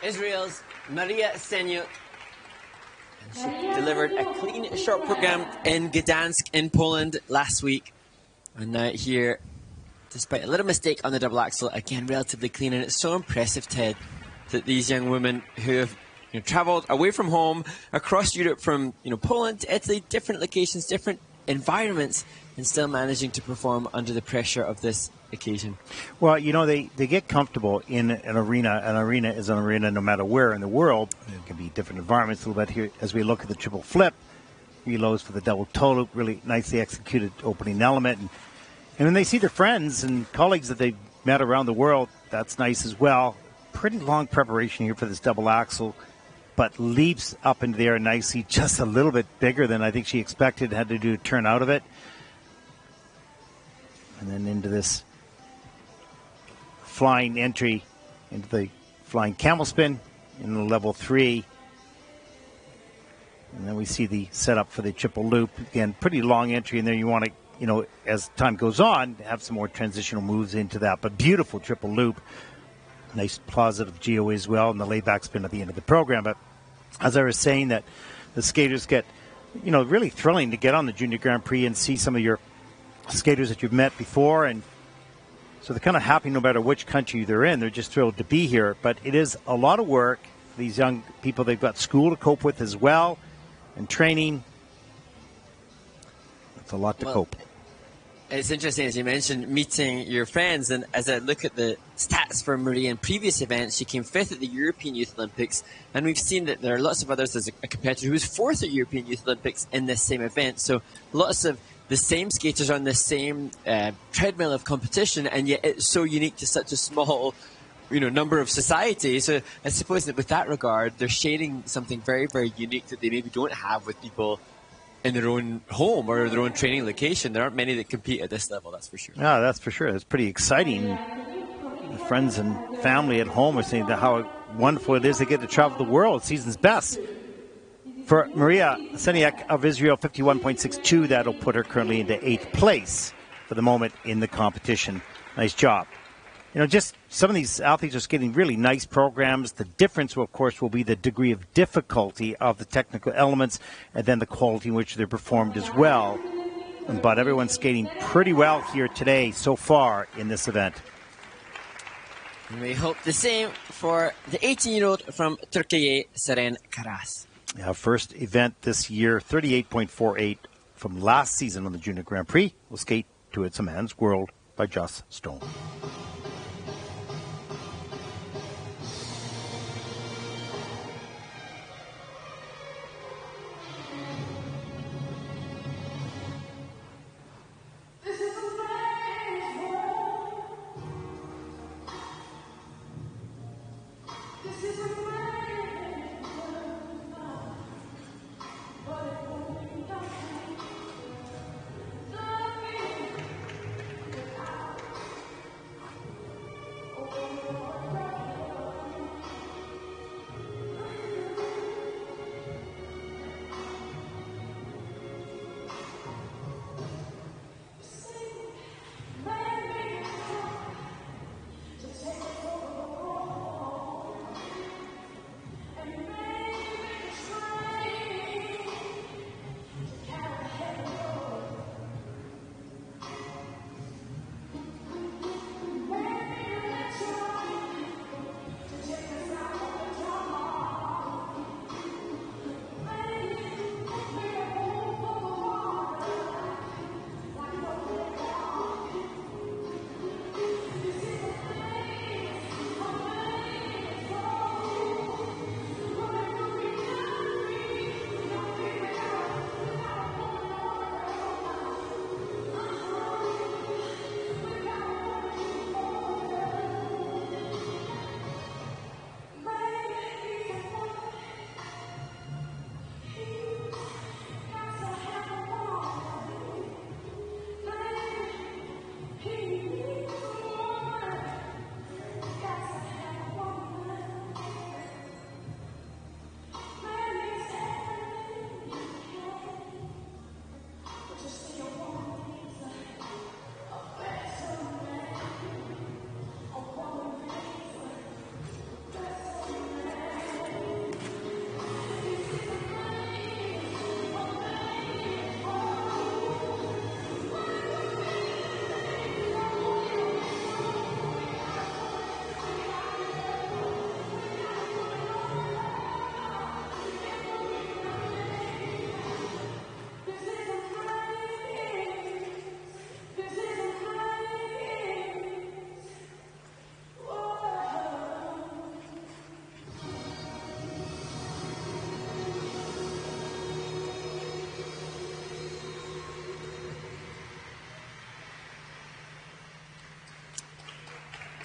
Israel's Maria Senyuk. She delivered a clean short program in Gdansk in Poland last week. And now here, despite a little mistake on the double axel, again, relatively clean. And it's so impressive, Ted, that these young women who have travelled away from home, across Europe from Poland to Italy, different locations, different environments, and still managing to perform under the pressure of this occasion. Well, they get comfortable in an arena. An arena is an arena no matter where in the world. It can be different environments a little bit here as we look at the triple flip. Reloads for the double toe loop, really nicely executed opening element. And when they see their friends and colleagues that they've met around the world, that's nice as well. Pretty long preparation here for this double axel, but leaps up into the air nicely, just a little bit bigger than I think she expected, had to do a turn out of it. And then into this flying entry, into the flying camel spin in the level 3. And then we see the setup for the triple loop. Again, pretty long entry in there. You want to, as time goes on, have some more transitional moves into that. But beautiful triple loop. Nice positive GOE as well, and the layback spin at the end of the program. But as I was saying, that the skaters get, really thrilling to get on the Junior Grand Prix and see some of your skaters that you've met before. And so they're kind of happy no matter which country they're in. They're just thrilled to be here. But it is a lot of work. These young people, they've got school to cope with as well, and training. It's a lot to cope. It's interesting, as you mentioned, meeting your friends. And as I look at the stats for Maria in previous events, she came 5th at the European Youth Olympics. And we've seen that there are lots of others. There's a competitor who was 4th at European Youth Olympics in this same event. So lots of the same skaters on the same treadmill of competition. And yet it's so unique to such a small number of society. So I suppose that with that regard, they're sharing something very, very unique that they maybe don't have with people in their own home or their own training location. There aren't many that compete at this level, that's for sure. Yeah, that's for sure. It's pretty exciting. The friends and family at home are saying that how wonderful it is to get to travel the world. Season's best. For Maria Senyuk of Israel, 51.62, that'll put her currently into 8th place for the moment in the competition. Nice job. Just some of these athletes are skating really nice programs. The difference, of course, will be the degree of difficulty of the technical elements and then the quality in which they're performed as well. But everyone's skating pretty well here today so far in this event. And we hope the same for the 18-year-old from Turkey, Seren Karas. Yeah, first event this year, 38.48 from last season on the Junior Grand Prix. Will skate to It's a Man's World by Joss Stone.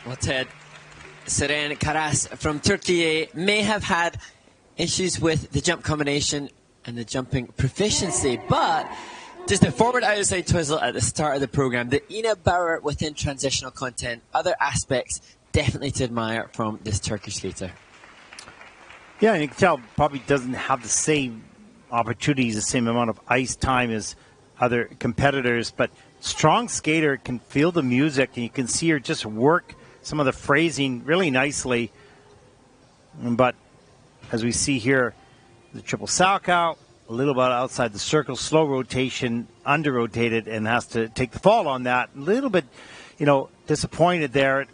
Well, Ted, Seren Karas from Turkey may have had issues with the jump combination and the jumping proficiency, but just a forward outside twizzle at the start of the program. The Ina Bauer within transitional content, other aspects definitely to admire from this Turkish skater. Yeah, and you can tell probably doesn't have the same opportunities, the same amount of ice time as other competitors, but strong skater, can feel the music, and you can see her just work some of the phrasing really nicely. But as we see here, the triple Salchow, a little bit outside the circle, slow rotation, under-rotated, and has to take the fall on that. A little bit, disappointed there.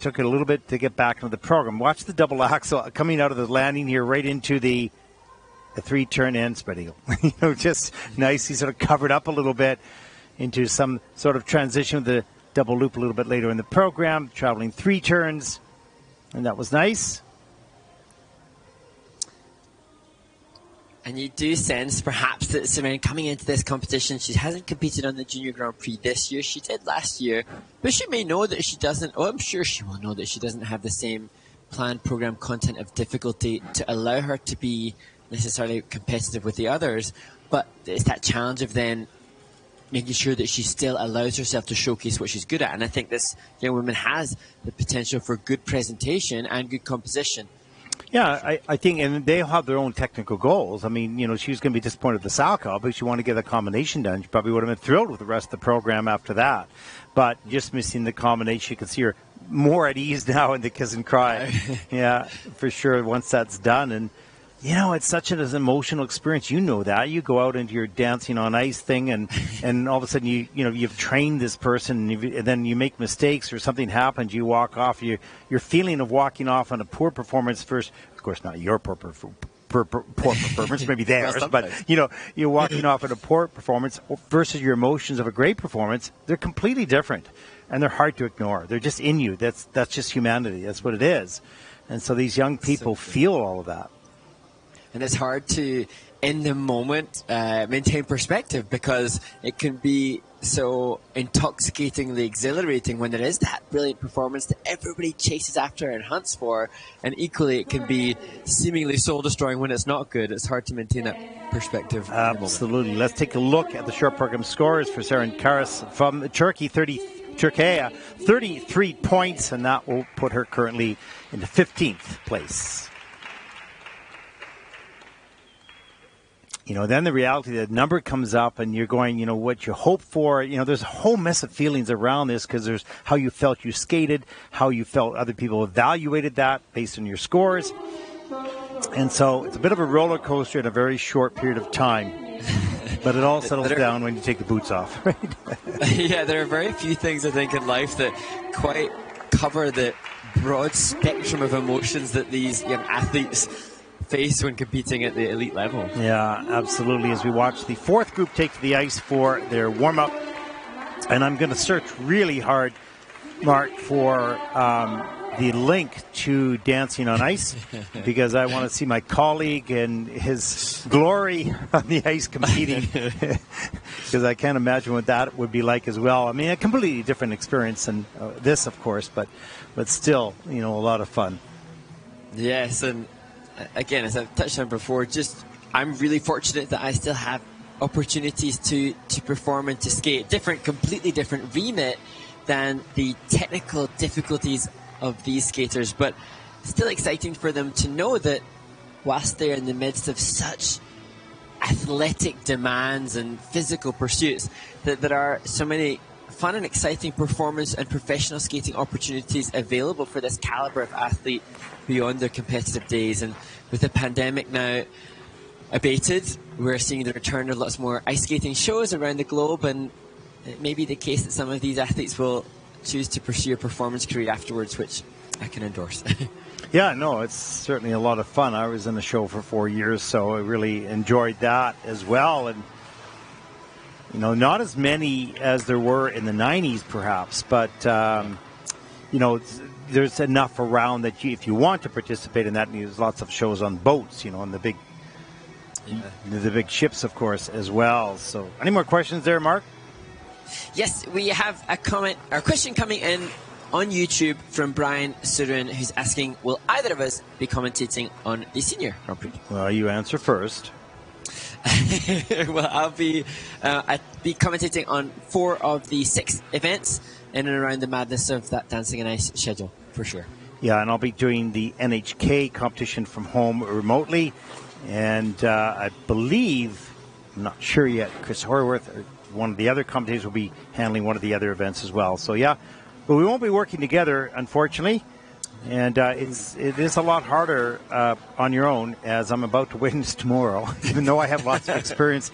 Took it a little bit to get back into the program. Watch the double axel coming out of the landing here right into the 3-turn end spread eagle. Just nice. He sort of covered up a little bit into some sort of transition with the double loop a little bit later in the program, traveling 3 turns, and that was nice. And you do sense perhaps that Seren coming into this competition, she hasn't competed on the Junior Grand Prix this year. She did last year, but she may know that she doesn't, I'm sure she will know that she doesn't have the same planned program content of difficulty to allow her to be necessarily competitive with the others. But it's that challenge of then making sure that she still allows herself to showcase what she's good at. And I think this young woman has the potential for good presentation and good composition. Yeah, I think, and they have their own technical goals. I mean, she was going to be disappointed with the Salchow, but she wanted to get a combination done. She probably would have been thrilled with the rest of the program after that. But just missing the combination, you can see her more at ease now in the kiss and cry. Yeah, for sure, once that's done. And, it's such an emotional experience. You know that. You go out into your dancing on ice thing, and all of a sudden, you've trained this person, and then you make mistakes or something happens, you walk off. Your feeling of walking off on a poor performance first, of course, not your poor performance, maybe theirs, but, you're walking off on a poor performance versus your emotions of a great performance. They're completely different, and they're hard to ignore. They're just in you. That's just humanity. That's what it is. And so these young people feel all of that. And it's hard to, in the moment, maintain perspective, because it can be so intoxicatingly exhilarating when there is that brilliant performance that everybody chases after and hunts for. And equally, it can be seemingly soul-destroying when it's not good. It's hard to maintain that perspective. Absolutely. Let's take a look at the short program scores for Seren Karas from Turkey, 33 points, and that will put her currently in the 15th place. Then the reality, the number comes up and you're going, what you hope for. There's a whole mess of feelings around this, because there's how you felt you skated, how you felt other people evaluated that based on your scores. And so it's a bit of a roller coaster in a very short period of time. But it all settles down when you take the boots off, right? Yeah, there are very few things, I think, in life that quite cover the broad spectrum of emotions that these young athletes face when competing at the elite level. Yeah, absolutely. As we watch the 4th group take to the ice for their warm-up, and I'm going to search really hard, Mark, for the link to Dancing on Ice, because I want to see my colleague and his glory on the ice competing, because I can't imagine what that would be like as well. I mean, a completely different experience than this, of course, but still, a lot of fun. Yes, and again, as I've touched on before, I'm really fortunate that I still have opportunities to perform and to skate. Completely different remit than the technical difficulties of these skaters, but still exciting for them to know that whilst they're in the midst of such athletic demands and physical pursuits, that there are so many fun and exciting performance and professional skating opportunities available for this caliber of athlete beyond their competitive days. And with the pandemic now abated, we're seeing the return of lots more ice skating shows around the globe, and it may be the case that some of these athletes will choose to pursue a performance career afterwards, which I can endorse. Yeah, no, it's certainly a lot of fun. I was in the show for 4 years, so I really enjoyed that as well. And not as many as there were in the 90s, perhaps, but there's enough around that if you want to participate in that, and there's lots of shows on boats, on the big ships, of course, as well. So, any more questions there, Mark? Yes, we have a comment or question coming in on YouTube from Brian Surun, who's asking, will either of us be commentating on the Senior Grand Prix? Well, you answer first. Well, I'll be commentating on 4 of the 6 events in and around the madness of that Dancing on Ice schedule, for sure. Yeah, and I'll be doing the NHK competition from home remotely. And I believe, I'm not sure yet, Chris Horworth, or one of the other commentators, will be handling one of the other events as well. So, yeah, but we won't be working together, unfortunately. And it is a lot harder on your own, as I'm about to witness tomorrow. Even though I have lots of experience,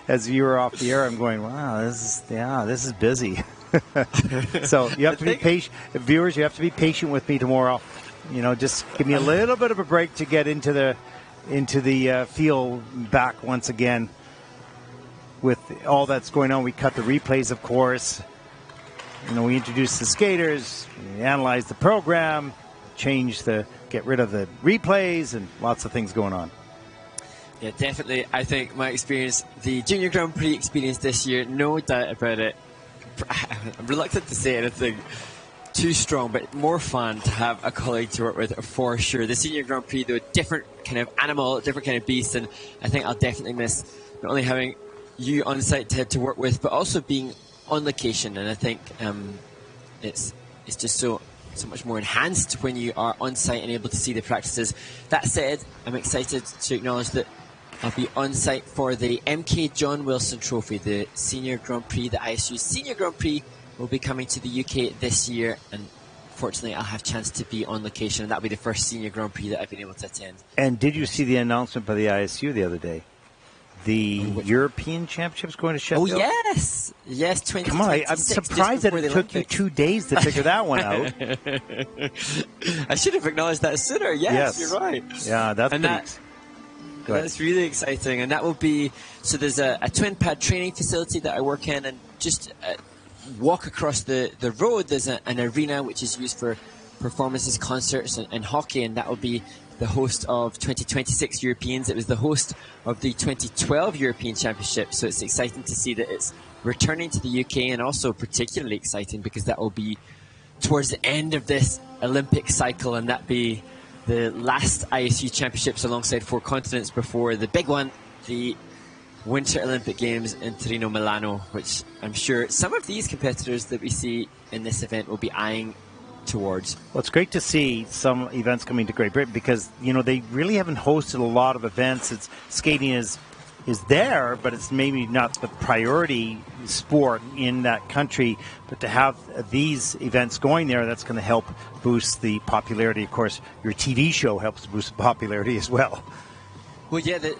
as you were off the air, I'm going, wow, this is busy. So you have to be patient, viewers. You have to be patient with me tomorrow. You know, just give me a little bit of a break to get into the feel back once again. With all that's going on, we cut the replays, of course. You know, we introduce the skaters, we analyze the program, get rid of the replays, and lots of things going on. Yeah, definitely. I think my experience, the Junior Grand Prix experience this year, no doubt about it. I'm reluctant to say anything too strong, but more fun to have a colleague to work with for sure. The Senior Grand Prix, though, different kind of animal, different kind of beast, and I think I'll definitely miss not only having you on site to work with, but also being on location. And I think it's just so much more enhanced when you are on site and able to see the practices. That said, I'm excited to acknowledge that I'll be on site for the MK John Wilson Trophy, the Senior Grand Prix. The ISU Senior Grand Prix will be coming to the UK this year, and fortunately I'll have a chance to be on location, and that'll be the first Senior Grand Prix that I've been able to attend. And did you see the announcement by the ISU the other day? The European Championships going to Sheffield? Oh, yes. Yes, 2026. Come on, I'm surprised that it took you 2 days to figure that one out. I should have acknowledged that sooner. Yes, you're right. Yeah, that's really exciting. And that will be, so there's a twin pad training facility that I work in, and just walk across the road, there's an arena which is used for performances, concerts, and hockey, and that will be the host of 2026 Europeans. It was the host of the 2012 European Championship, so it's exciting to see that it's returning to the UK, and also particularly exciting because that will be towards the end of this Olympic cycle, and that be the last ISU Championships alongside 4 continents before the big one, the Winter Olympic Games in Torino, Milano, which I'm sure some of these competitors that we see in this event will be eyeing towards. Well, it's great to see some events coming to Great Britain because, you know, they really haven't hosted a lot of events. Skating is there, but it's maybe not the priority sport in that country. But to have these events going there, that's going to help boost the popularity. Of course, your TV show helps boost the popularity as well. Well, yeah, the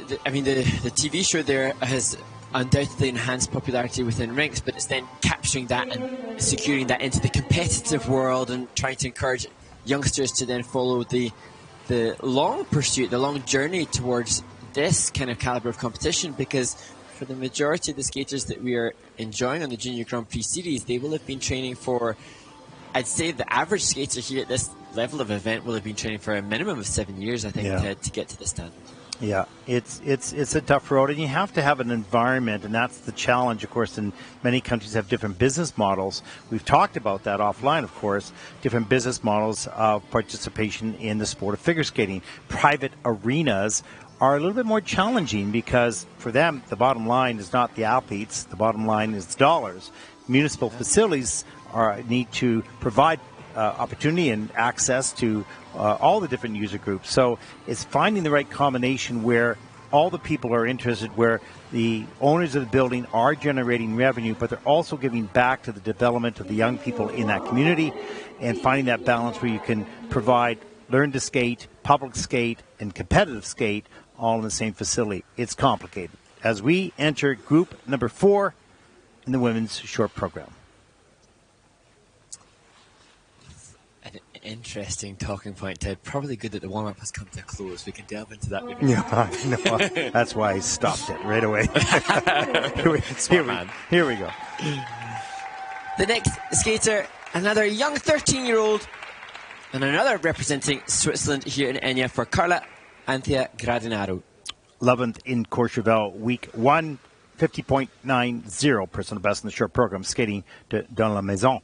TV show there has undoubtedly enhanced popularity within rinks, but it's then capturing that and securing that into the competitive world and trying to encourage youngsters to then follow the long pursuit, the long journey towards this kind of caliber of competition, because for the majority of the skaters that we are enjoying on the Junior Grand Prix series, they will have been training for, I'd say the average skater here at this level of event will have been training for a minimum of 7 years, I think, to get to this standard. Yeah, it's a tough road, and you have to have an environment, and that's the challenge, of course, and many countries have different business models. We've talked about that offline, of course, different business models of participation in the sport of figure skating. Private arenas are a little bit more challenging because for them, the bottom line is not the athletes, the bottom line is dollars. Municipal facilities need to provide opportunity and access to all the different user groups. So it's finding the right combination where all the people are interested, where the owners of the building are generating revenue, but they're also giving back to the development of the young people in that community, and finding that balance where you can provide learn to skate, public skate, and competitive skate all in the same facility. It's complicated. As we enter group number 4 in the women's short program. Interesting talking point, Ted. Probably good that the warm-up has come to a close. We can delve into that maybe. Yeah, no, that's why I stopped it right away. Here we go. The next skater, another young 13-year-old, and another representing Switzerland here in Egna for Carla Anthea Gradinaro. 11th in Courchevel, week 1, 50.90, personal best in the short program, skating de dans la maison.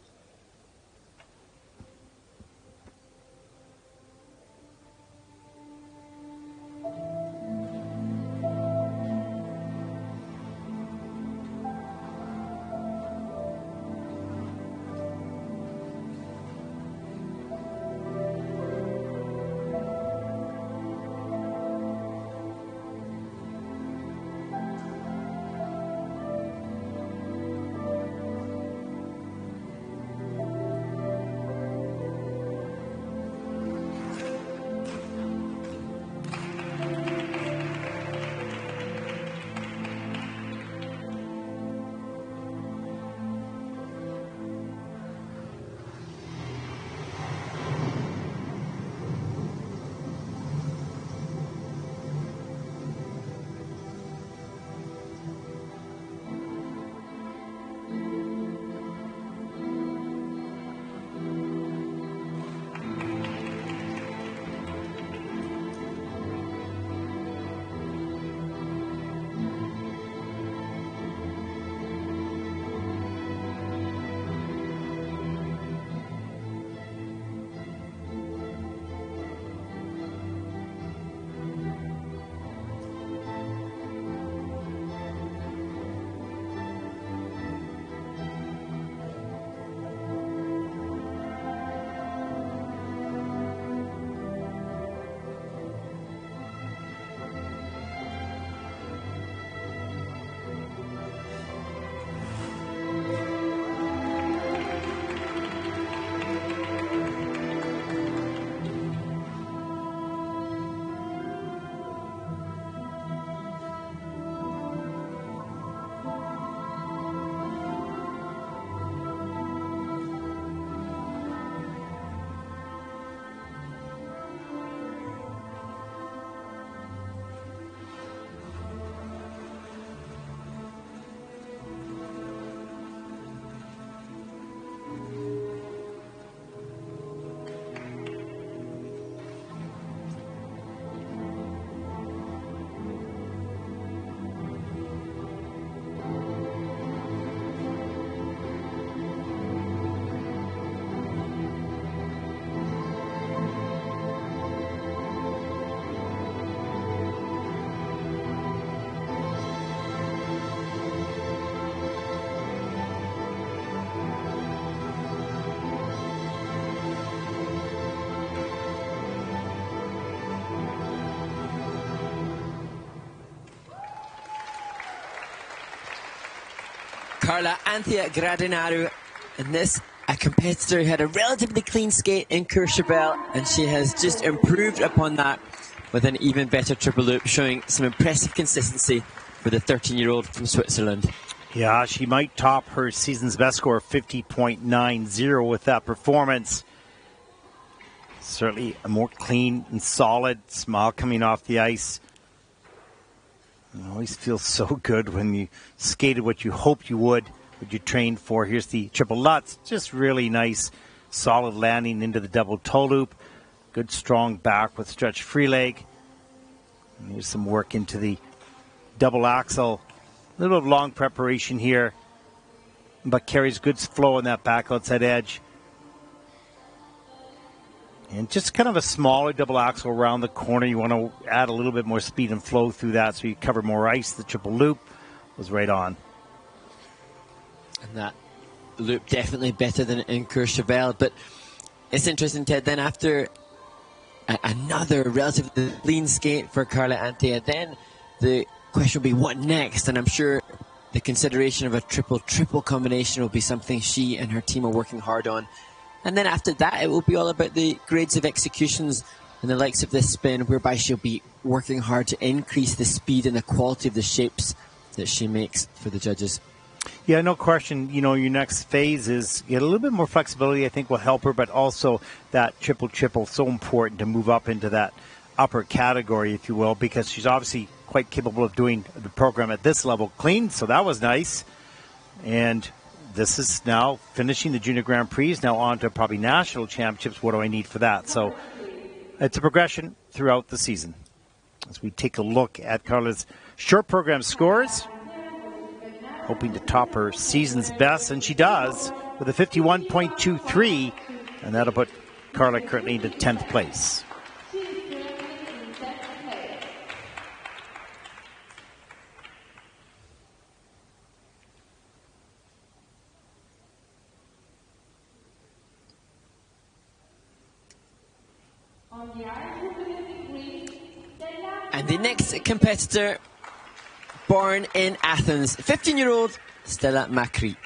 Carla Anthea Gradinaru, and this a competitor who had a relatively clean skate in Courchevel, and she has just improved upon that with an even better triple loop, showing some impressive consistency for the 13-year-old from Switzerland. Yeah, she might top her season's best score of 50.90 with that performance. Certainly a more clean and solid smile coming off the ice. It always feels so good when you skated what you hoped you would, what you trained for. Here's the triple Lutz. Just really nice, solid landing into the double toe loop. Good strong back with stretched free leg. And here's some work into the double axel. A little bit of long preparation here, but carries good flow on that back outside edge. And just kind of a smaller double axel around the corner. You want to add a little bit more speed and flow through that so you cover more ice. The triple loop was right on. And that loop definitely better than in Courchevel. But it's interesting, Ted, then after another relatively clean skate for Carla Anthea, then the question will be what next? And I'm sure the consideration of a triple-triple combination will be something she and her team are working hard on. And then after that, it will be all about the grades of executions and the likes of this spin, whereby she'll be working hard to increase the speed and the quality of the shapes that she makes for the judges. Yeah, no question. You know, your next phase is get a little bit more flexibility, I think will help her, but also that triple-triple, so important to move up into that upper category, if you will, because she's obviously quite capable of doing the program at this level clean, so that was nice. And this is now finishing the Junior Grand Prix, now on to probably national championships. What do I need for that? So it's a progression throughout the season. As we take a look at Carla's short program scores, hoping to top her season's best, and she does with a 51.23, and that'll put Carla currently into 10th place. And the next competitor, born in Athens, 15-year-old Stella Macri.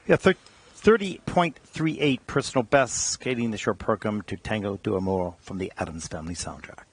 Yeah, 30.38 personal best, skating the short program to Tango do Amor from the Addams Family soundtrack.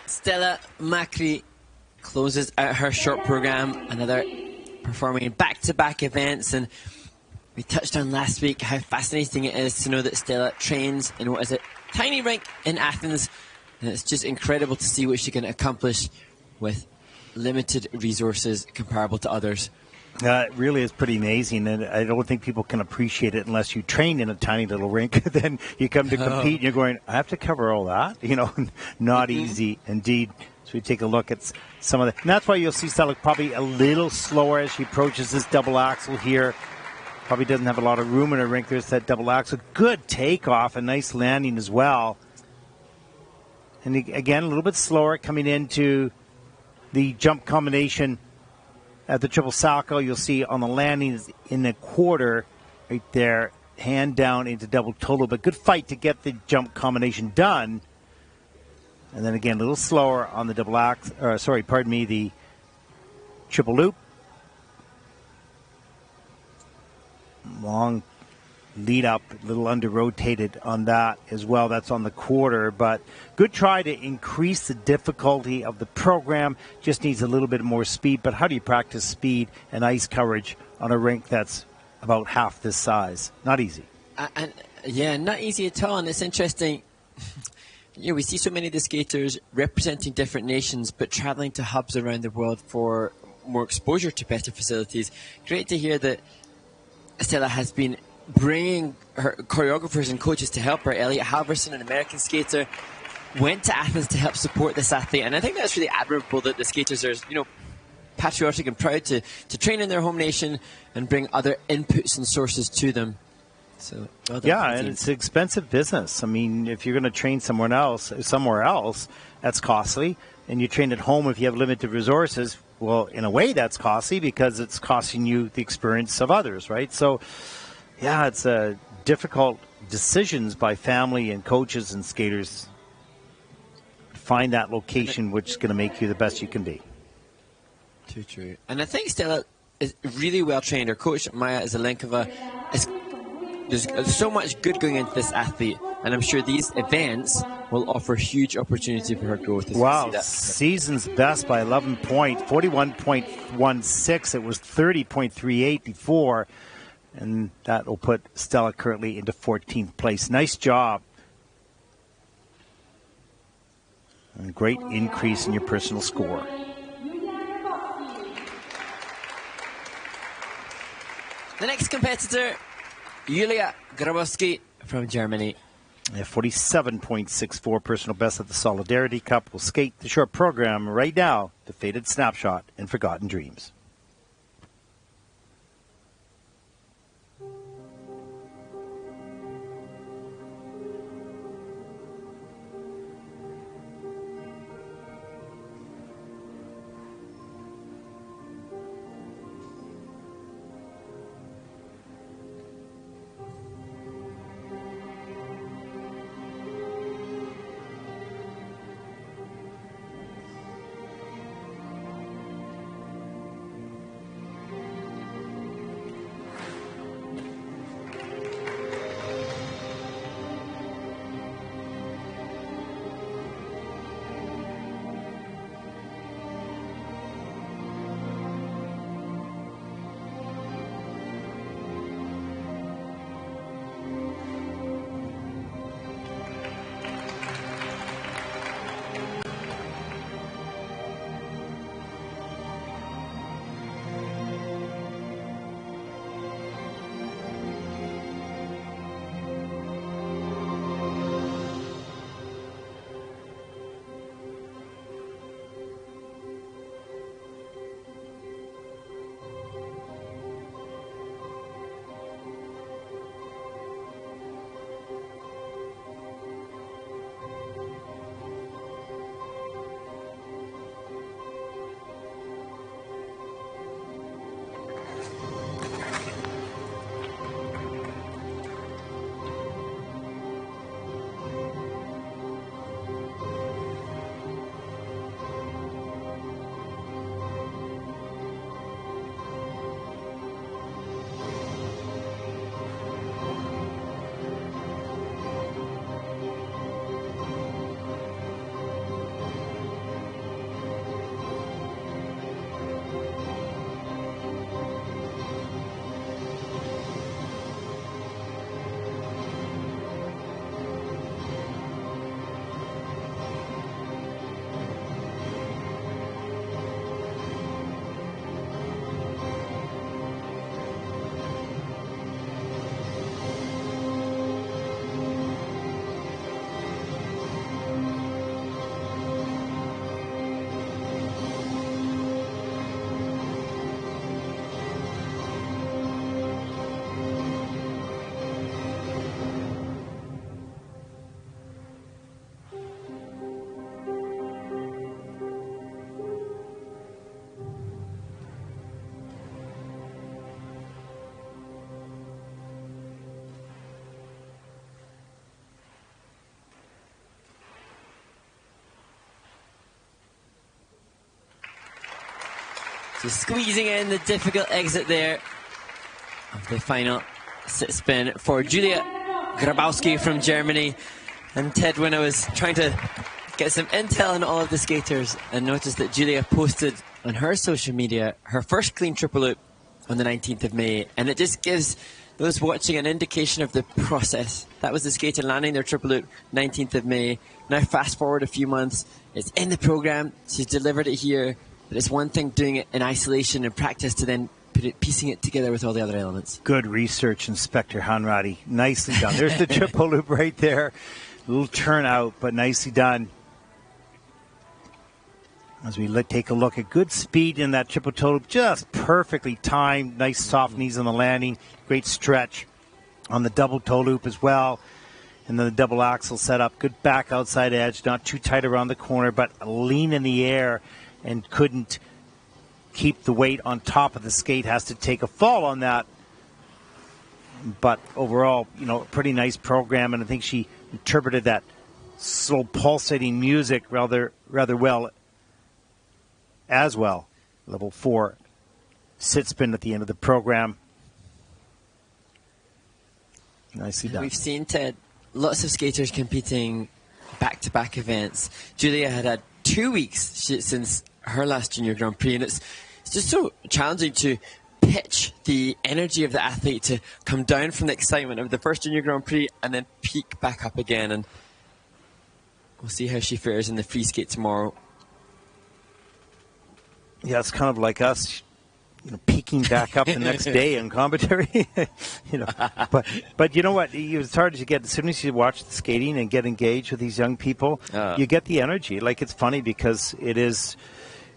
Stella Macri closes out her short program, another performing in back-to-back events, and we touched on last week how fascinating it is to know that Stella trains in what is a tiny rink in Athens, and it's just incredible to see what she can accomplish with limited resources comparable to others. It really is pretty amazing, and I don't think people can appreciate it unless you train in a tiny little rink. Then you come to compete, and you're going, I have to cover all that? You know, not easy indeed. So we take a look at some of the... And that's why you'll see Stella probably a little slower as she approaches this double axel here. Probably doesn't have a lot of room in her rink. There's that double axel. Good takeoff, a nice landing as well. And again, a little bit slower coming into the jump combination at the triple salcho. You'll see on the landing in the quarter right there, hand down into double total, but good fight to get the jump combination done. And then again, a little slower on the double the triple loop. Long lead up, a little under rotated on that as well. That's on the quarter, but good try to increase the difficulty of the program. Just needs a little bit more speed, but how do you practice speed and ice coverage on a rink that's about half this size? Not easy. Yeah, not easy at all, and it's interesting. We see so many of the skaters representing different nations, but traveling to hubs around the world for more exposure to better facilities. Great to hear that Stella has been bringing her choreographers and coaches to help her. Elliot Halverson, an American skater, went to Athens to help support this athlete, and I think that's really admirable that the skaters are, patriotic and proud to train in their home nation and bring other inputs and sources to them. So, well done, yeah, and it's expensive business. I mean, if you're going to train somewhere else, that's costly. And you train at home if you have limited resources. Well, in a way, that's costly because it's costing you the experience of others, right? So, yeah, it's difficult decisions by family and coaches and skaters. Find that location which is going to make you the best you can be. Too true. And I think Stella is really well trained. Her coach, Maya Zelenkova, there's so much good going into this athlete, and I'm sure these events will offer huge opportunity for her growth. Wow, season's best by 11 points, 41.16. It was 30.38 before, and that will put Stella currently into 14th place. Nice job. And a great increase in your personal score. The next competitor, Julia Grabowski from Germany. 47.64 personal best at the Solidarity Cup. Will skate the short program right now, the Faded Snapshot and Forgotten Dreams. So squeezing in the difficult exit there of the final sit spin for Julia Grabowski from Germany. And Ted, when I was trying to get some intel on all of the skaters, I noticed that Julia posted on her social media her first clean triple loop on the 19th of May, and it just gives those watching an indication of the process. That was the skater landing their triple loop 19th of May. Now fast forward a few months, it's in the program, she's delivered it here, but it's one thing doing it in isolation and practice to then piecing it together with all the other elements. Good research, Inspector Hanratty. Nicely done. There's the triple loop right there. A little turnout, but nicely done. As we take a look at good speed in that triple toe loop, just perfectly timed, nice soft knees on the landing, great stretch on the double toe loop as well. And then the double axle set up, good back outside edge, not too tight around the corner, but lean in the air and couldn't keep the weight on top of the skate, has to take a fall on that. But overall, pretty nice program, and I think she interpreted that slow pulsating music rather well as well. Level 4 sit spin at the end of the program. Nicely done. We've seen Ted, lots of skaters competing back-to-back events. Julia had 2 weeks since her last Junior Grand Prix, and it's just so challenging to pitch the energy of the athlete to come down from the excitement of the first Junior Grand Prix and then peak back up again. And we'll see how she fares in the free skate tomorrow. Yeah, it's kind of like us, peaking back up the next day in commentary. But you know what? It's hard to get, as soon as you watch the skating and get engaged with these young people, you get the energy. Like, it's funny because it is,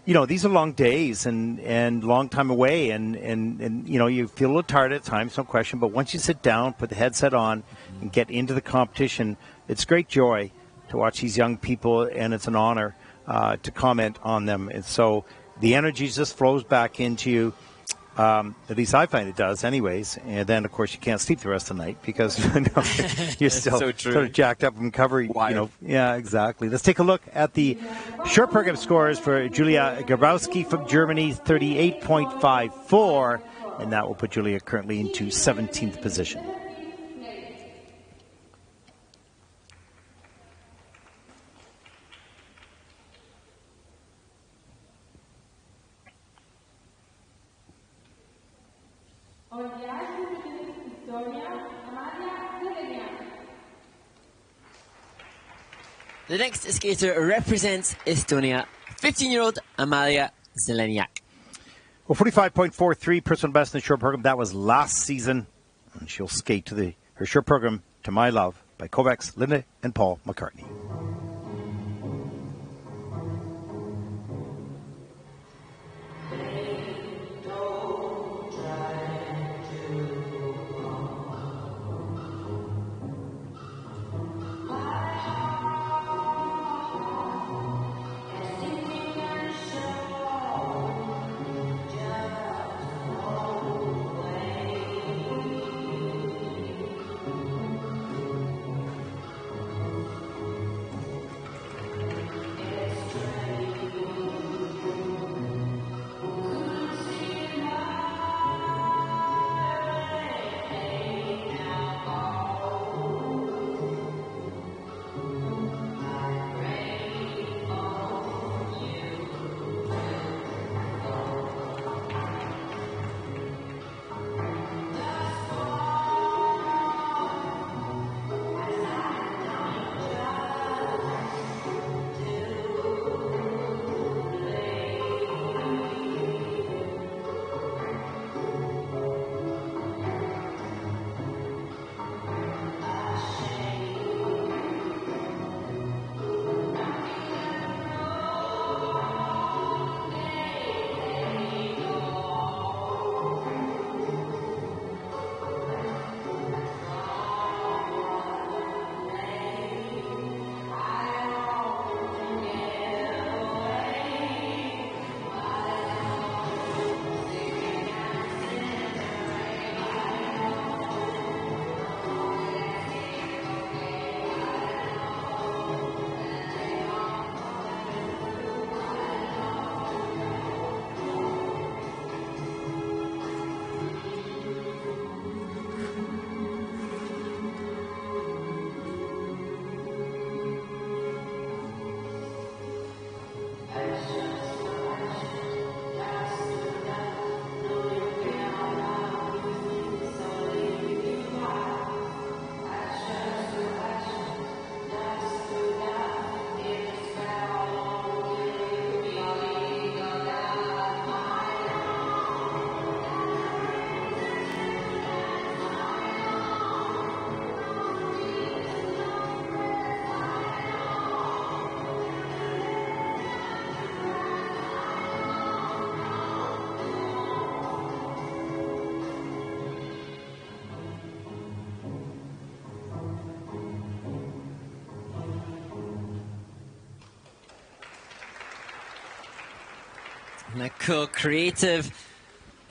these are long days and long time away, and you feel a little tired at times, no question. But once you sit down, put the headset on, and get into the competition, it's great joy to watch these young people, and it's an honor to comment on them. And so the energy just flows back into you. At least I find it does anyways. And then, of course, you can't sleep the rest of the night because you're still so sort of jacked up from covering. Yeah, exactly. Let's take a look at the short program scores for Julia Grabowski from Germany, 38.54. And that will put Julia currently into 17th position. The next skater represents Estonia, 15-year-old Amalia Zeleniak. Well, 45.43 personal best in the short program. That was last season. And she'll skate to her short program, To My Love, by Kovacs, Linda, and Paul McCartney. And a cool, creative,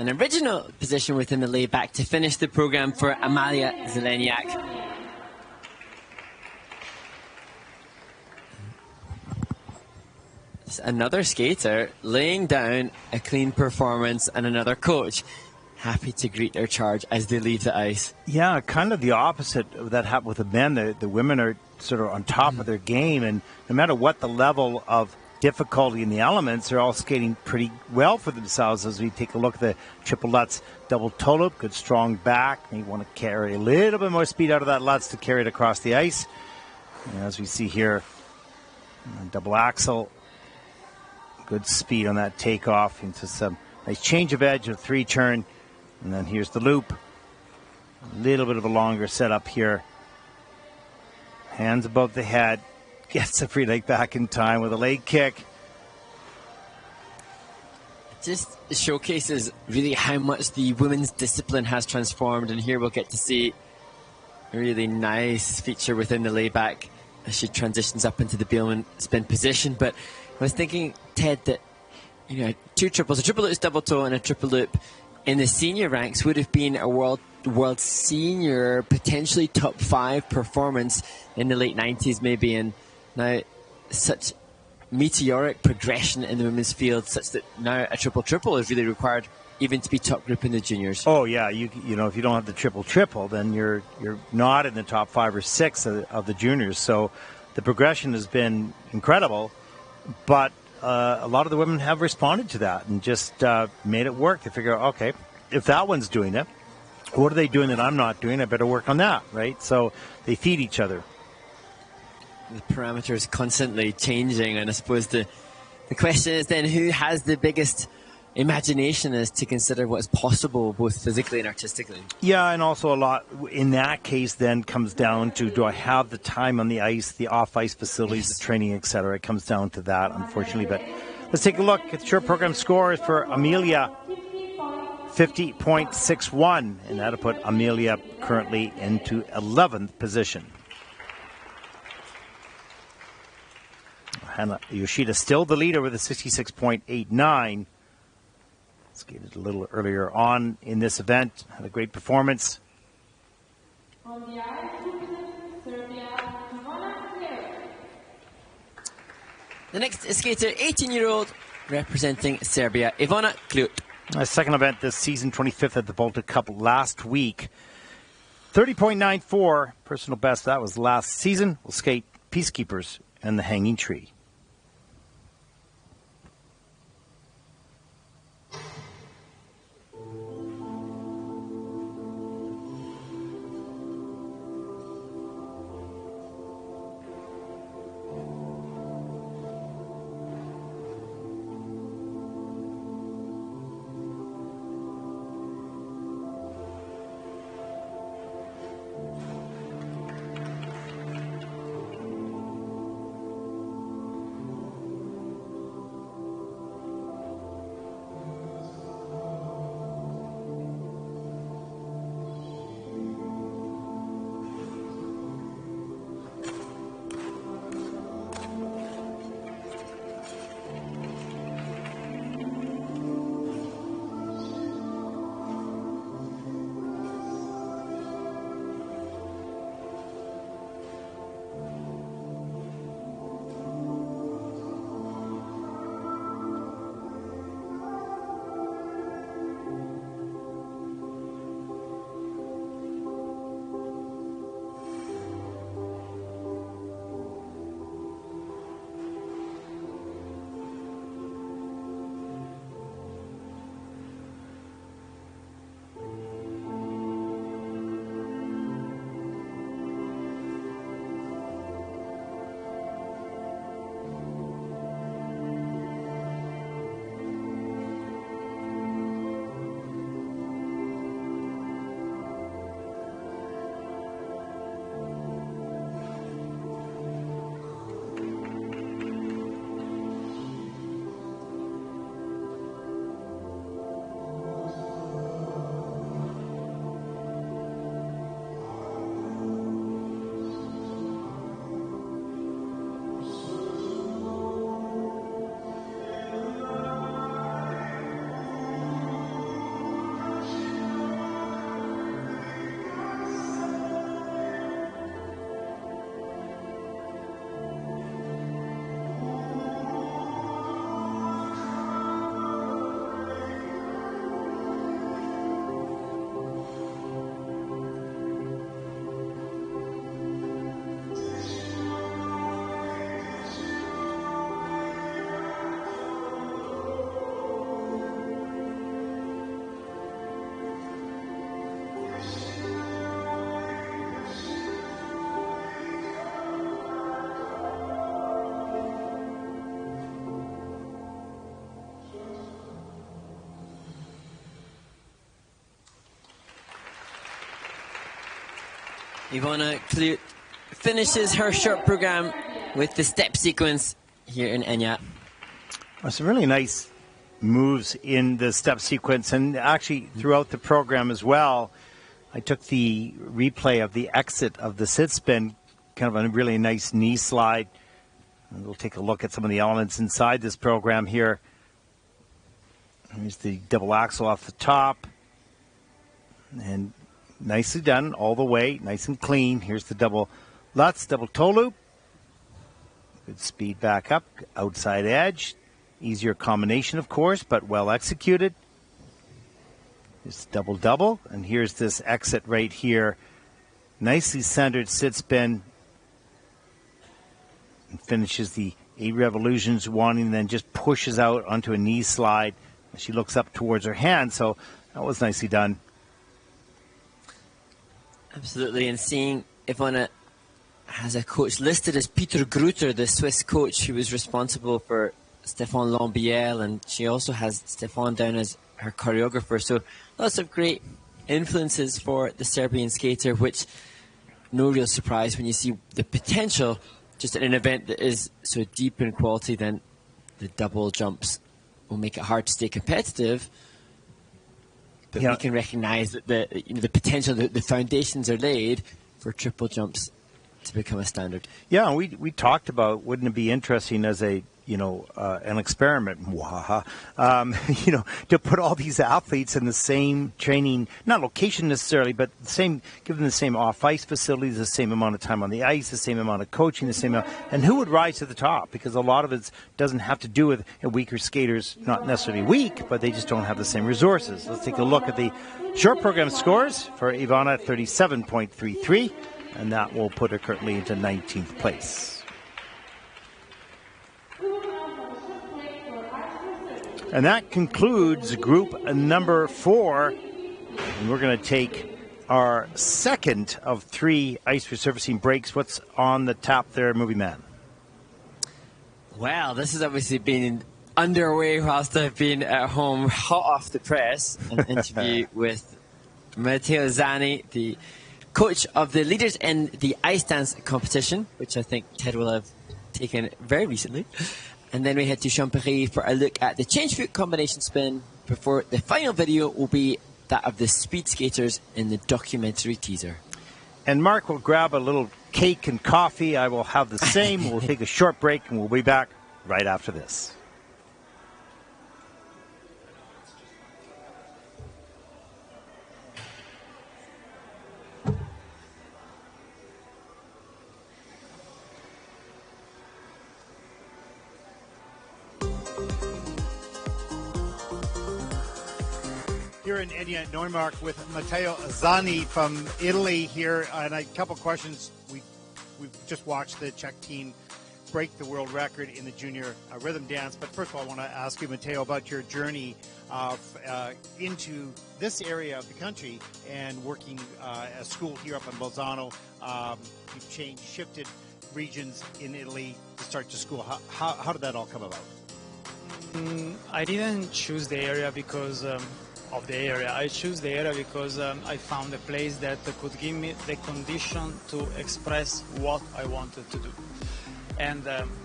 and original position within the layback to finish the program for Amalia Zeleniak. Another skater laying down a clean performance, and another coach happy to greet their charge as they leave the ice. Yeah, kind of the opposite of that happened with the men. The women are sort of on top of their game, and no matter what the level of difficulty in the elements, they're all skating pretty well for themselves. As we take a look at the triple Lutz double toe loop, good strong back. They want to carry a little bit more speed out of that Lutz to carry it across the ice. And as we see here, double axel, good speed on that takeoff into some nice change of edge of three turn. And then here's the loop. A little bit of a longer setup here. Hands above the head. Gets the free leg back in time with a leg kick. Just showcases really how much the women's discipline has transformed. And here we'll get to see a really nice feature within the layback as she transitions up into the Bielman spin position. But I was thinking, Ted, that two triples, a triple loop double toe and a triple loop in the senior ranks would have been a world senior, potentially top 5 performance in the late 90s maybe. And now such meteoric progression in the women's field, such that now a triple is really required even to be top group in the juniors. Oh yeah, you know, if you don't have the triple, then you're not in the top 5 or 6 of the juniors. So the progression has been incredible, but a lot of the women have responded to that and just made it work. They figure, okay, if that one's doing it, what are they doing that I'm not doing? I better work on that, right? So they feed each other. The parameters constantly changing, and I suppose the question is then who has the biggest imagination as to consider what's possible both physically and artistically. Yeah, and also a lot in that case then comes down to, do I have the time on the ice, the off-ice facilities, the training, etc. It comes down to that, unfortunately. But let's take a look at the short program scores for Amelia. 50.61, and that'll put Amelia currently into 11th position. Hannah Yoshida still the leader with a 66.89. Skated a little earlier on in this event. Had a great performance. The next skater, 18-year-old, representing Serbia, Ivana Kljut. Second event this season, 25th at the Baltic Cup last week. 30.94, personal best. That was last season. We'll skate Peacekeepers and the Hanging Tree. Ivana finishes her short program with the step sequence here in Egna. Some really nice moves in the step sequence, and actually throughout the program as well. I took the replay of the exit of the sit spin, kind of a really nice knee slide. And we'll take a look at some of the elements inside this program here. Here's the double axel off the top. And nicely done all the way, nice and clean. Here's the double Lutz, double toe loop. Good speed back up, outside edge. Easier combination, of course, but well executed. This double, and here's this exit right here. Nicely centered sit spin. And finishes the 8 revolutions, wanting, and then just pushes out onto a knee slide. She looks up towards her hand, so that was nicely done. Absolutely, and seeing Ivana has a coach listed as Peter Gruter, the Swiss coach who was responsible for Stéphane Lambiel, and she also has Stéphane down as her choreographer. So lots of great influences for the Serbian skater, which no real surprise when you see the potential just in an event that is so deep in quality. Then the double jumps will make it hard to stay competitive. But we can recognize that the potential, the foundations are laid for triple jumps to become a standard. Yeah, we talked about, wouldn't it be interesting as a an experiment, to put all these athletes in the same training, not location necessarily, but give them the same off-ice facilities, the same amount of time on the ice, the same amount of coaching, the same amount, and who would rise to the top? Because a lot of it doesn't have to do with weaker skaters, not necessarily weak, but they just don't have the same resources. Let's take a look at the short program scores for Ivana, 37.33, and that will put her currently into 19th place. And that concludes group number 4. And we're going to take our second of 3 ice resurfacing breaks. What's on the tap there, Movie Man? Well, this has obviously been underway whilst I've been at home, hot off the press. An interview with Matteo Zani, the coach of the leaders in the ice dance competition, which I think Ted will have taken very recently. And then we head to Champéry for a look at the change foot combination spin before the final video will be that of the speed skaters in the documentary teaser. And Mark will grab a little cake and coffee. I will have the same. We'll take a short break and we'll be back right after this. Here in Egna, Neumark, with Matteo Zani from Italy here, and a couple questions. We've just watched the Czech team break the world record in the junior rhythm dance, but first of all, I want to ask you, Matteo, about your journey into this area of the country and working at a school here up in Bolzano. You've shifted regions in Italy to start your school. How did that all come about? I didn't choose the area because of the area. I choose the area because I found a place that could give me the condition to express what I wanted to do, and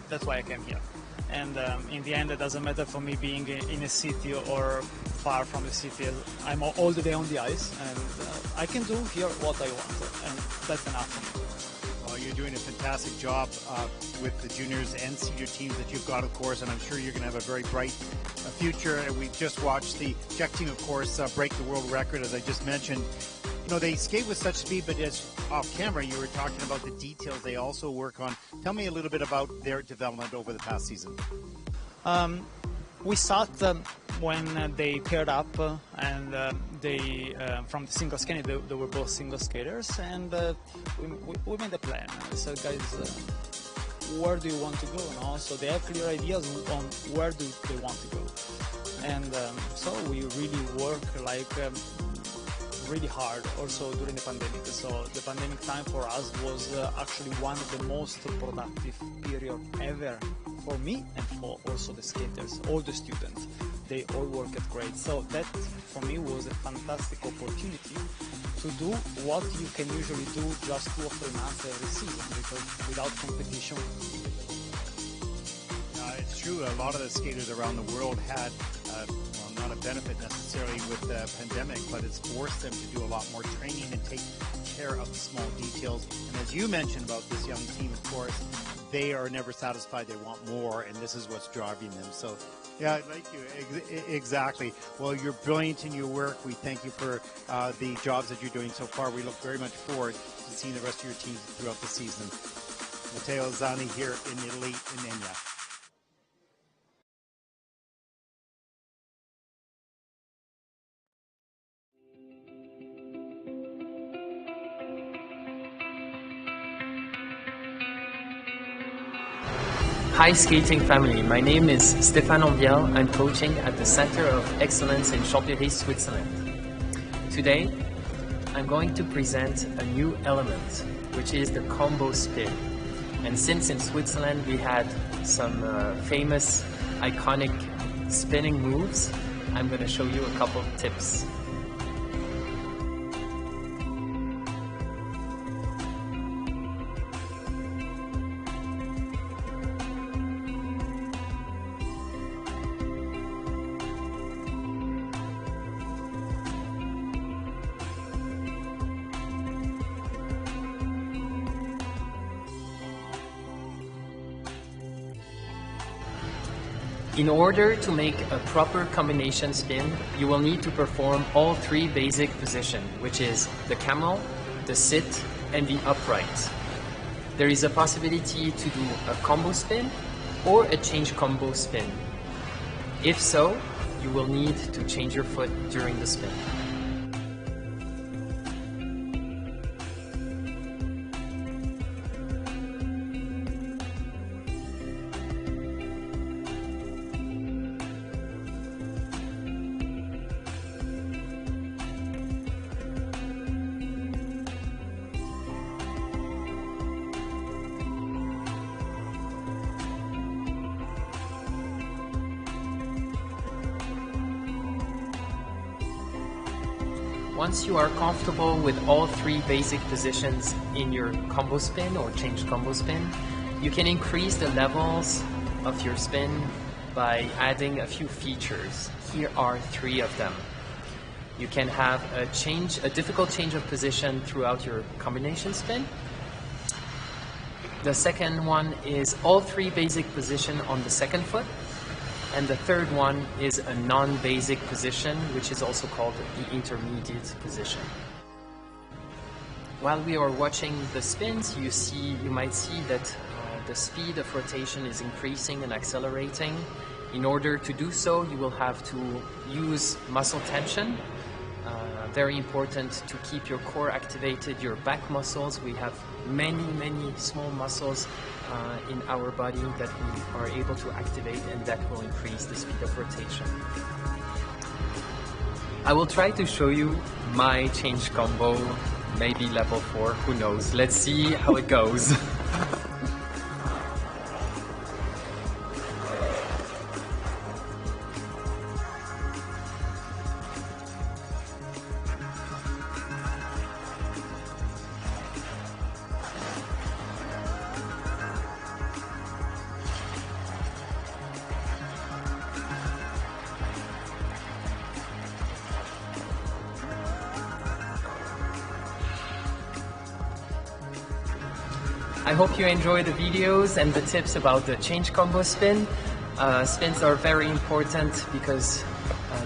that's why I came here. And in the end, it doesn't matter for me being in a city or far from the city. I'm all the day on the ice, and I can do here what I want, and that's enough for me. Well, you're doing a fantastic job with the juniors and senior teams that you've got, of course, and I'm sure you're going to have a very bright future. And we've just watched the Czech team, of course, break the world record, as I just mentioned. They skate with such speed, but as off camera, you were talking about the details they also work on. Tell me a little bit about their development over the past season. We saw when they paired up and they from the single skating, they were both single skaters, and we made a plan. I said, guys, where do you want to go? So they have clear ideas on where do they want to go, and so we really work really hard also during the pandemic. So the pandemic time for us was actually one of the most productive period ever for me and for also the skaters, all the students. They all worked great. So that for me was a fantastic opportunity to do what you can usually do just 2 or 3 months every season, because without competition. It's true. A lot of the skaters around the world had, well, not a benefit necessarily with the pandemic, but it's forced them to do a lot more training and take care of the small details. And as you mentioned about this young team, of course, they are never satisfied. They want more, and this is what's driving them. So, yeah, like you, exactly. Well, you're brilliant in your work. We thank you for the jobs that you're doing so far. We look very much forward to seeing the rest of your team throughout the season. Matteo Zani here in Italy, in Egna. Hi skating family, my name is Stéphane Anviel. I'm coaching at the Center of Excellence in Chambéry, Switzerland. Today, I'm going to present a new element, which is the combo spin. And since in Switzerland we had some famous, iconic spinning moves, I'm going to show you a couple of tips. In order to make a proper combination spin, you will need to perform all 3 basic positions, which is the camel, the sit, and the upright. There is a possibility to do a combo spin or a change combo spin. If so, you will need to change your foot during the spin. Once you are comfortable with all 3 basic positions in your combo spin or change combo spin, you can increase the levels of your spin by adding a few features. Here are 3 of them. You can have a difficult change of position throughout your combination spin. The second one is all 3 basic positions on the second foot. And the third one is a non-basic position, which is also called the intermediate position. While we are watching the spins, you might see that the speed of rotation is increasing and accelerating. In order to do so, you will have to use muscle tension. Very important to keep your core activated, your back muscles. We have many small muscles in our body that we are able to activate, and that will increase the speed of rotation. I will try to show you my change combo, maybe level 4, who knows. Let's see how it goes. I hope you enjoy the videos and the tips about the change combo spin. Spins are very important because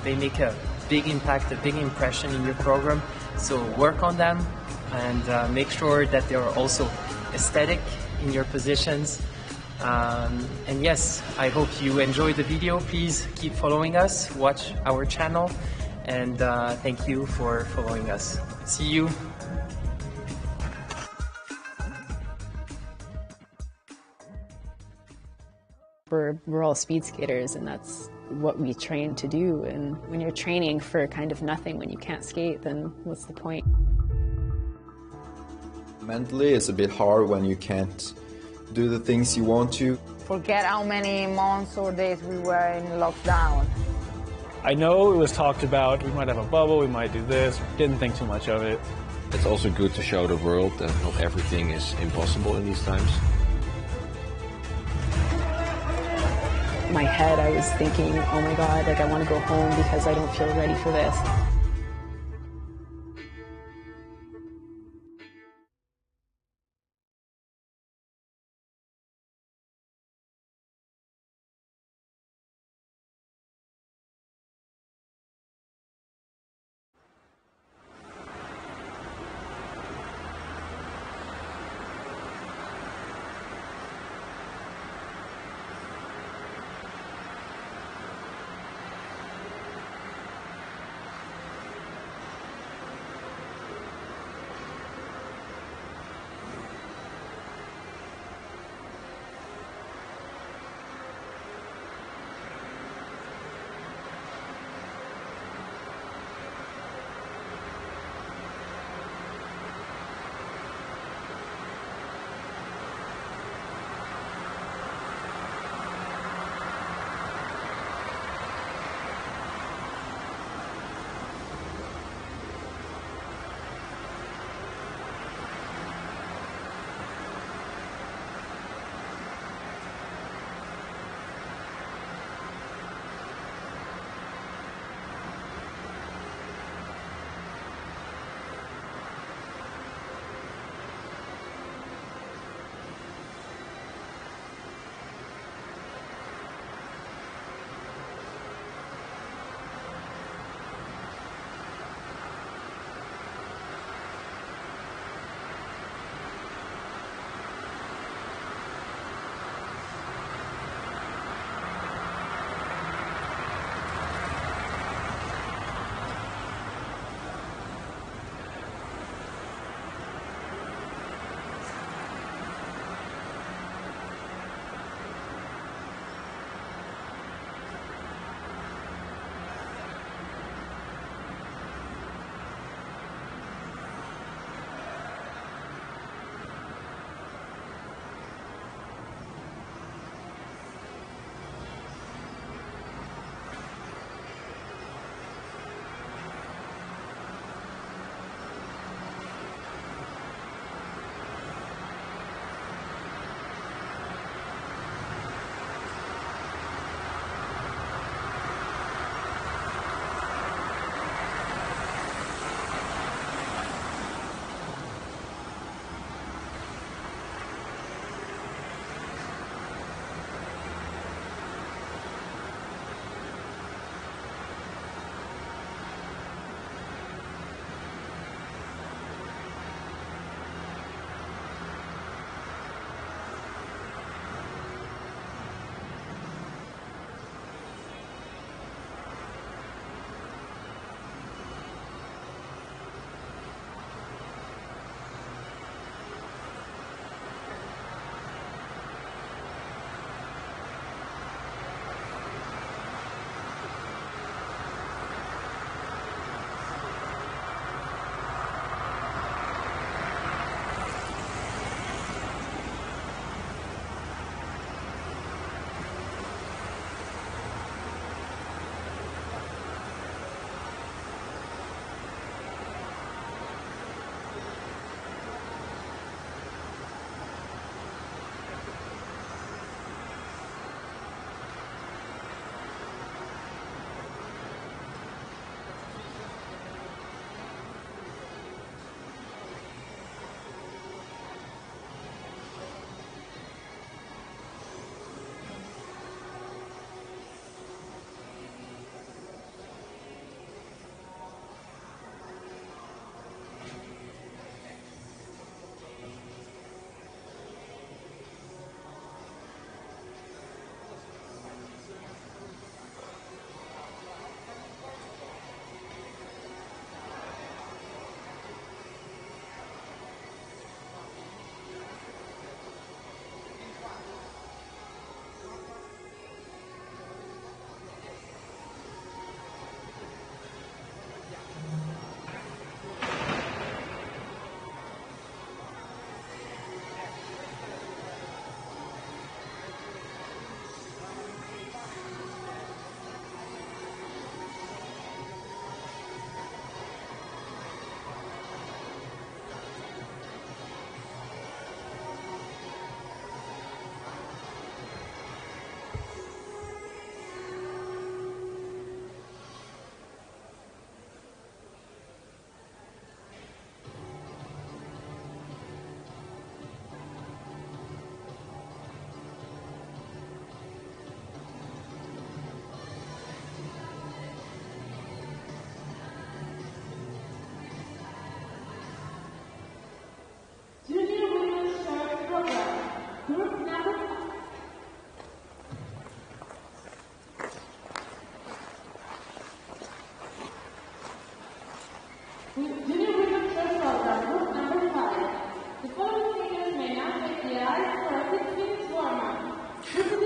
they make a big impact, a big impression in your program. So work on them and make sure that they are also aesthetic in your positions. And yes, I hope you enjoyed the video. Please keep following us, watch our channel, and thank you for following us. See you. We're all speed skaters, and that's what we train to do. And when you're training for kind of nothing, when you can't skate, then what's the point? Mentally, it's a bit hard when you can't do the things you want to. Forget how many months or days we were in lockdown. I know it was talked about, we might have a bubble, we might do this, didn't think too much of it. It's also good to show the world that not everything is impossible in these times. In my head, I was thinking, oh my God, like I want to go home because I don't feel ready for this.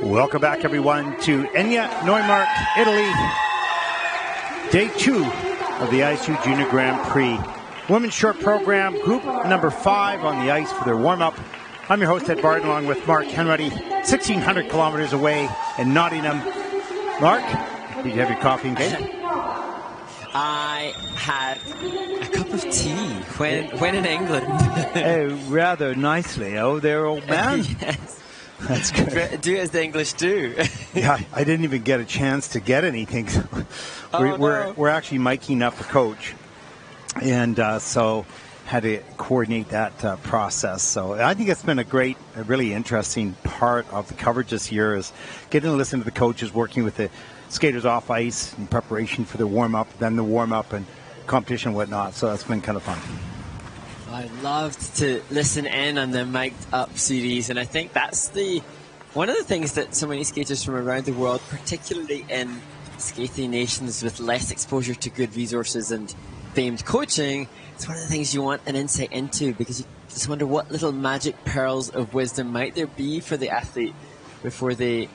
Welcome back, everyone, to Egna, Neumark, Italy. Day 2 of the ISU Junior Grand Prix. Women's short program, group number 5 on the ice for their warm-up. I'm your host, Ed Barton, along with Mark Henruddy, 1,600 kilometers away in Nottingham. Mark, did you have your coffee and cake? I had a cup of tea when in England. Rather nicely. Oh, there, old man. Yes. That's good. Do as the English do. Yeah, I didn't even get a chance to get anything. We're actually miking up a coach, and so had to coordinate that process. So I think it's been a really interesting part of the coverage this year is getting to listen to the coaches working with the skaters off ice in preparation for the warm-up, then the warm-up and competition and whatnot. So that's been kind of fun. I loved to listen in on the mic'd up series, and I think that's one of the things that so many skaters from around the world, particularly in skating nations with less exposure to good resources and famed coaching, it's one of the things you want an insight into, because you just wonder what little magic pearls of wisdom might there be for the athlete before they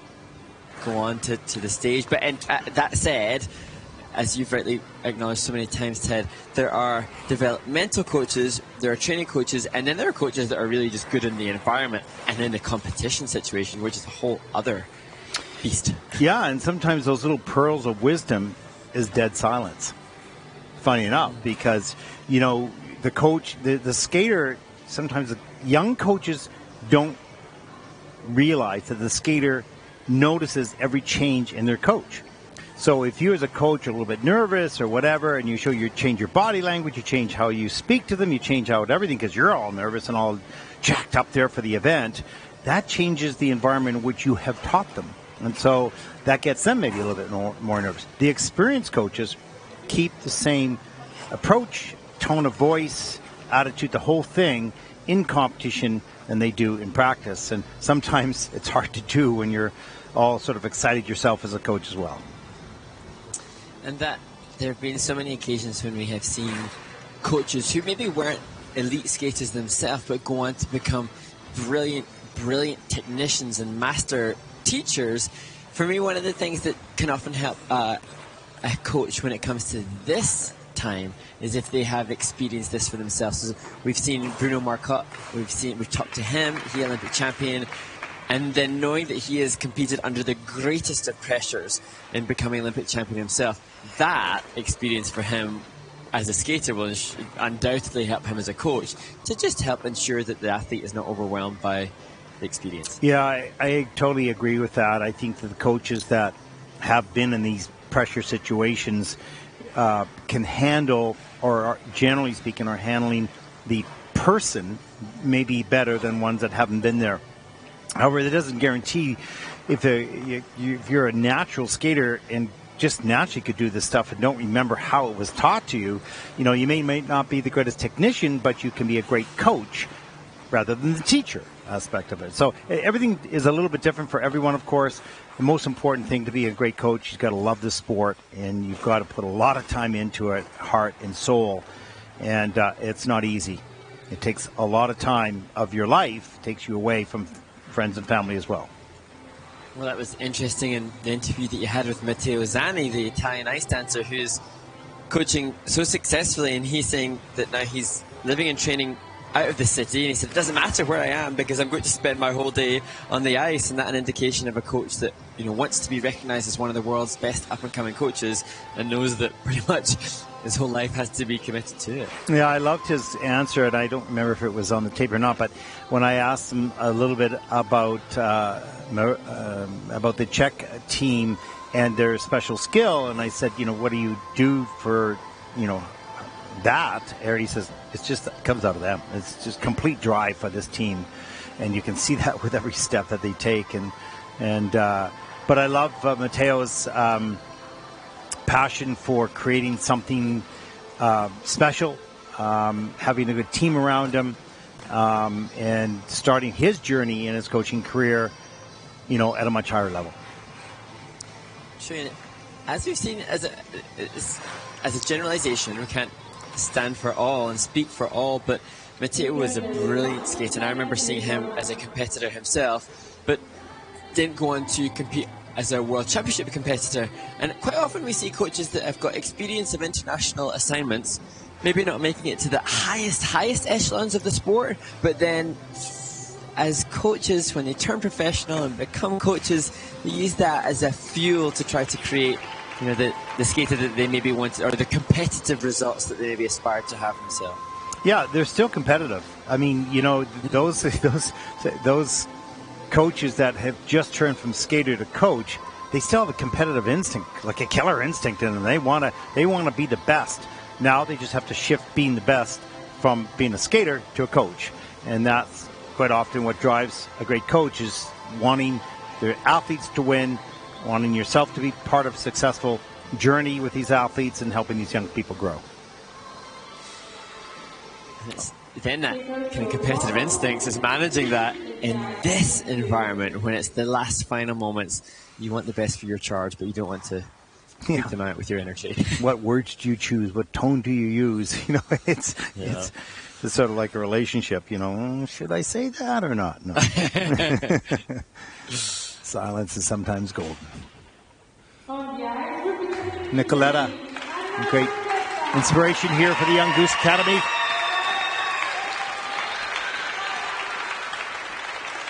go on to the stage. But that said, as you've rightly acknowledged so many times, Ted, there are developmental coaches, there are training coaches, and then there are coaches that are really just good in the environment and in the competition situation, which is a whole other beast. Yeah, and sometimes those little pearls of wisdom is dead silence. Funny enough, because, you know, the coach, the skater, sometimes the young coaches don't realize that the skater notices every change in their coach. So if you as a coach are a little bit nervous or whatever, and you change your body language, you change how you speak to them, you change how everything, because you're all nervous and all jacked up there for the event, that changes the environment in which you have taught them. And so that gets them maybe a little bit more nervous. The experienced coaches keep the same approach, tone of voice, attitude, the whole thing in competition than they do in practice. And sometimes it's hard to do when you're all sort of excited yourself as a coach as well. And that there have been so many occasions when we have seen coaches who maybe weren't elite skaters themselves, but go on to become brilliant technicians and master teachers. For me, one of the things that can often help a coach when it comes to this time is if they have experienced this for themselves. So we've seen Bruno Marcotte, we've talked to him, he Olympic champion, and then knowing that he has competed under the greatest of pressures in becoming Olympic champion himself, that experience for him as a skater will undoubtedly help him as a coach to just help ensure that the athlete is not overwhelmed by the experience. Yeah, I totally agree with that. I think that the coaches that have been in these pressure situations can handle, or generally speaking, are handling the person maybe better than ones that haven't been there. However, that doesn't guarantee if you're a natural skater and just naturally could do this stuff and don't remember how it was taught to you, you may not be the greatest technician, but you can be a great coach rather than the teacher aspect of it. So everything is a little bit different for everyone, of course. The most important thing to be a great coach, you've got to love the sport, and you've got to put a lot of time into it, heart and soul, and it's not easy. It takes a lot of time of your life, takes you away from friends and family as well. Well, that was interesting in the interview that you had with Matteo Zanni, the Italian ice dancer, who's coaching so successfully, and he's saying that now he's living and training out of the city, and he said it doesn't matter where I am because I'm going to spend my whole day on the ice. And that's an indication of a coach that wants to be recognized as one of the world's best up-and-coming coaches and knows that pretty much his whole life has to be committed to it. Yeah, I loved his answer, and I don't remember if it was on the tape or not, but when I asked him a little bit about the Czech team and their special skill, and I said, what do you do for, that? He says, it comes out of them. It's just complete drive for this team, and you can see that with every step that they take. But I love Matteo's passion for creating something special, having a good team around him, and starting his journey in his coaching career, at a much higher level. Sure. As we've seen, as a generalization, we can't stand for all and speak for all, but Matteo was a brilliant skater, and I remember seeing him as a competitor himself. But didn't go on to compete as a World Championship competitor. And quite often we see coaches that have got experience of international assignments, maybe not making it to the highest echelons of the sport, but then as coaches, when they turn professional and become coaches, they use that as a fuel to try to create, you know, the skater that they maybe want, or the competitive results that they maybe aspire to have themselves. Yeah, they're still competitive. I mean, you know, those coaches that have just turned from skater to coach, they still have a competitive instinct, like a killer instinct in them. They want to be the best. Now they just have to shift being the best from being a skater to a coach, and that's quite often what drives a great coach, is wanting their athletes to win, wanting yourself to be part of a successful journey with these athletes and helping these young people grow. Then that kind of competitive instincts is managing that in this environment when it's the last final moments. You want the best for your charge, but you don't want to freak them out with your energy. What words do you choose? What tone do you use? You know, it's sort of like a relationship. You know, should I say that or not? No. Silence is sometimes golden. Nicoletta, great inspiration here for the Young Goose Academy.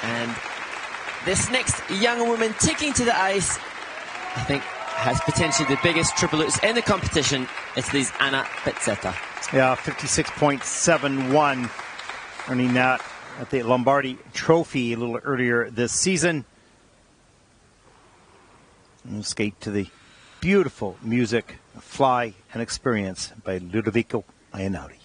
And this next young woman taking to the ice, I think, has potentially the biggest triple loops in the competition. It's this Anna Pezzetta. Yeah, 56.71, earning that at the Lombardi Trophy a little earlier this season. And we'll skate to the beautiful music, Fly and Experience by Ludovico Einaudi.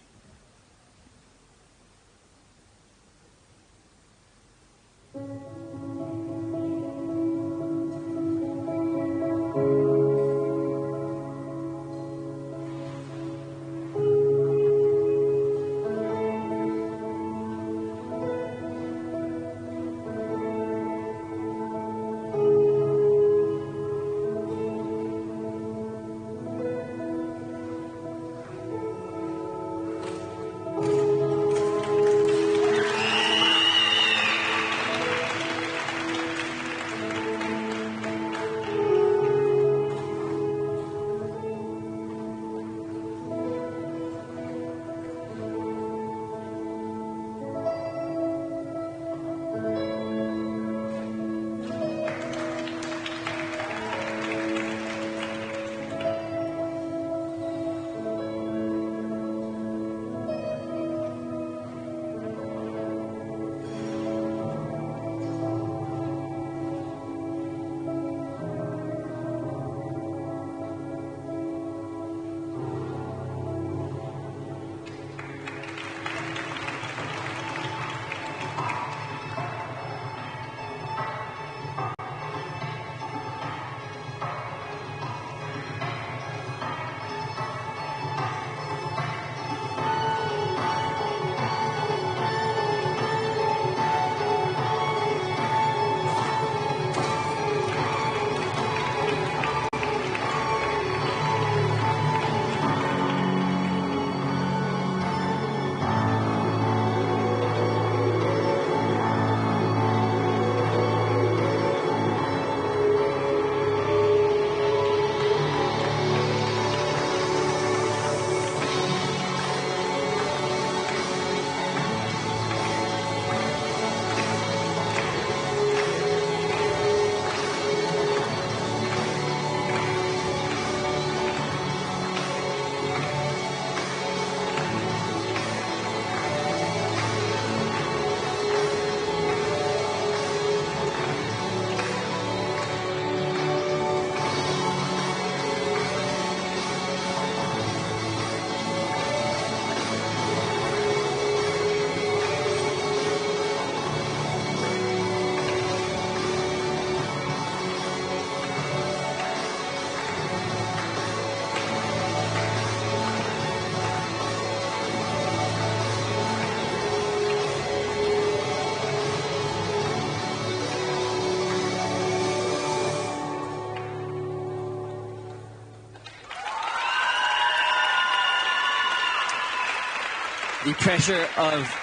The pressure of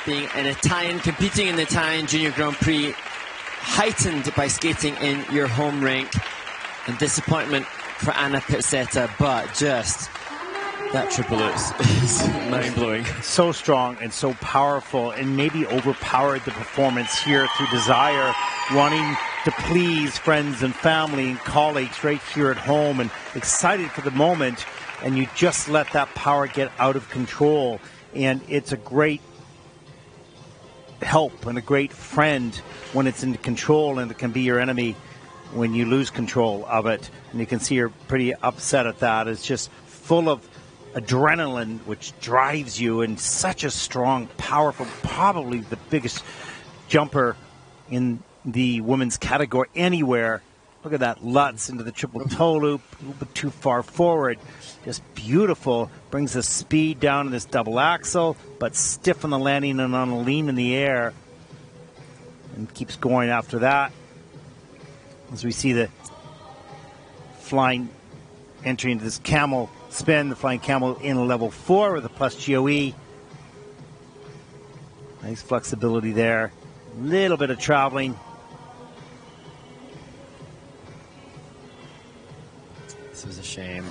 being an Italian, competing in the Italian Junior Grand Prix, heightened by skating in your home rink, and disappointment for Anna Pizzetta, but just that triple is mind-blowing. So strong and so powerful, and maybe overpowered the performance here through desire, wanting to please friends and family and colleagues right here at home, and excited for the moment, and you just let that power get out of control. And it's a great help and a great friend when it's in control, and it can be your enemy when you lose control of it. And you can see her pretty upset at that. It's just full of adrenaline, which drives you, and such a strong, powerful, probably the biggest jumper in the women's category anywhere. Look at that Lutz into the triple toe loop, a little bit too far forward. Just beautiful. Brings the speed down in this double axel, but stiff on the landing and on a lean in the air. And keeps going after that. As we see the flying entry into this camel spin, the flying camel in a level 4 with a plus GOE. Nice flexibility there. A little bit of traveling. This was a shame.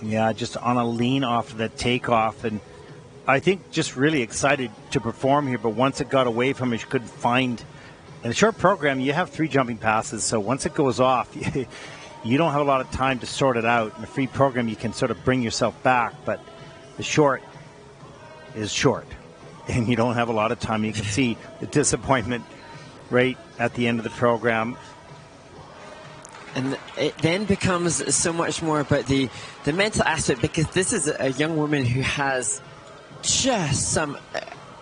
Yeah, just on a lean off of that takeoff, and I think just really excited to perform here, but once it got away from it, she couldn't find. In a short program, you have 3 jumping passes, so once it goes off, you don't have a lot of time to sort it out. In a free program, you can sort of bring yourself back, but the short is short, and you don't have a lot of time. You can see the disappointment right at the end of the program. And it then becomes so much more about the mental aspect, because this is a young woman who has just some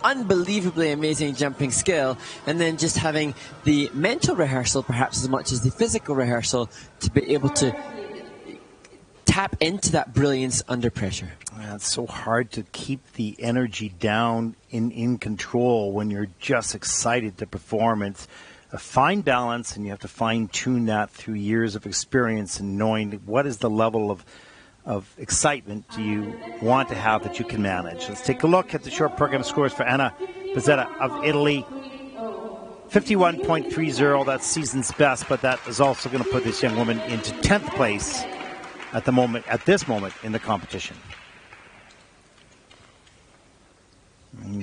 unbelievably amazing jumping skill, and then just having the mental rehearsal perhaps as much as the physical rehearsal to be able to tap into that brilliance under pressure. Yeah, it's so hard to keep the energy down in control when you're just excited to perform. It's a fine balance, and you have to fine-tune that through years of experience and knowing what is the level of excitement do you want to have that you can manage. Let's take a look at the short program scores for Anna Pizzetta of Italy. 51.30, that's season's best, but that is also going to put this young woman into 10th place at this moment in the competition.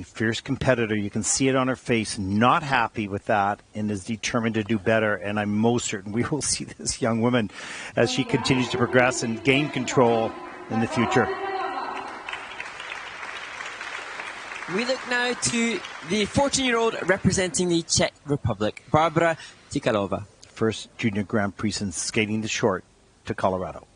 Fierce competitor, you can see it on her face, not happy with that, and is determined to do better. And I'm most certain we will see this young woman as she continues to progress and gain control in the future. We look now to the 14-year-old representing the Czech Republic, Barbara Tikalova. First junior Grand Prix since skating the short to Colorado.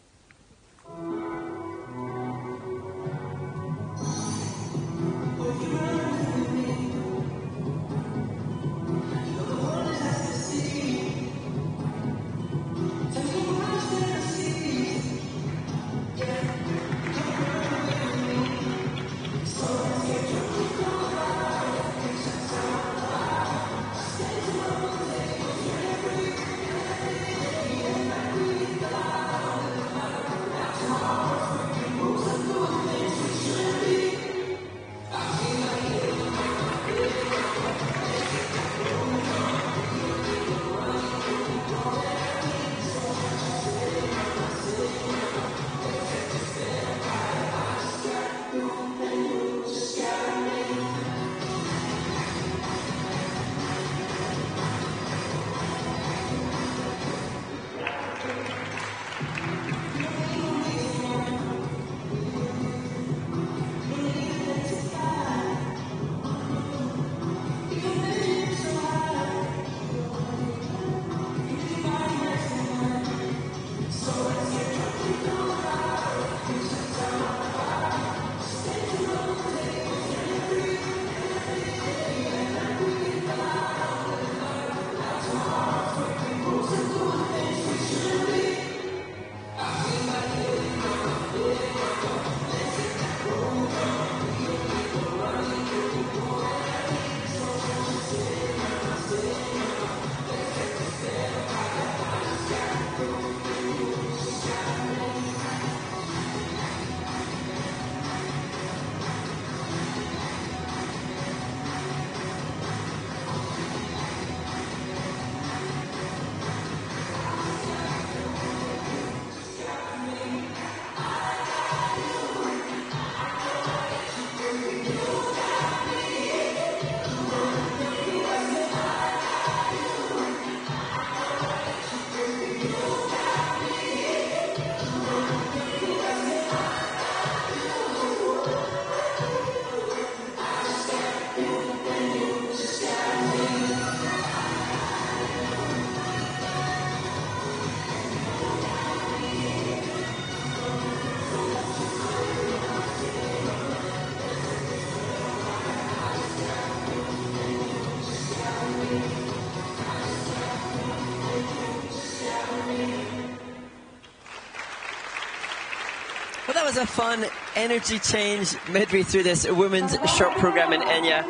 was a fun energy change midway through this women's short program in Egna.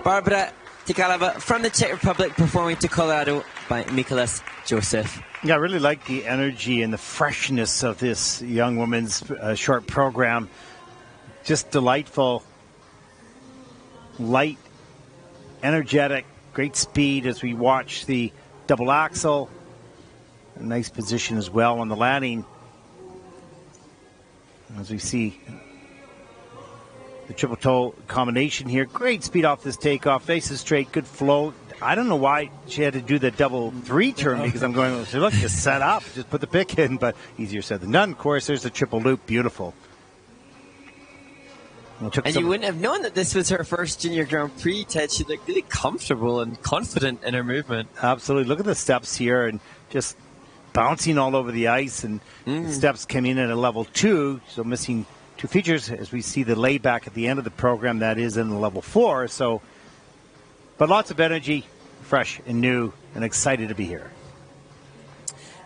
Barbara Tikalova from the Czech Republic performing to Colorado by Mikolas Joseph. Yeah, I really like the energy and the freshness of this young women's short program. Just delightful, light, energetic, great speed as we watch the double axel. A nice position as well on the landing. As we see the triple toe combination here. Great speed off this takeoff. Nice and straight, good flow. I don't know why she had to do the double 3 turn because I'm going, look, just set up, just put the pick in, but easier said than done. Of course, there's the triple loop. Beautiful. And you wouldn't have known that this was her first Junior Grand Prix, Ted. She looked really comfortable and confident in her movement. Absolutely. Look at the steps here and just bouncing all over the ice. And the steps came in at a level 2, so missing 2 features as we see the layback at the end of the program. That is in the level 4. So, but lots of energy, fresh and new, and excited to be here.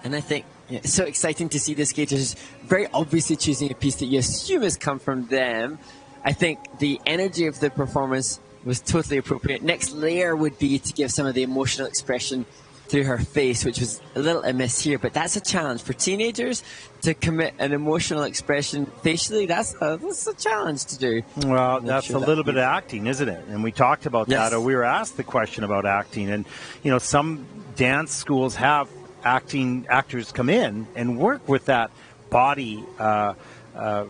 And I think it's so exciting to see the skaters very obviously choosing a piece that you assume has come from them. I think the energy of the performance was totally appropriate. Next layer would be to give some of the emotional expression through her face, which was a little amiss here, but that's a challenge for teenagers to commit an emotional expression facially. That's a challenge to do. Well, that's a little bit of acting, isn't it? And we talked about that, or we were asked the question about acting. And, you know, some dance schools have actors come in and work with that body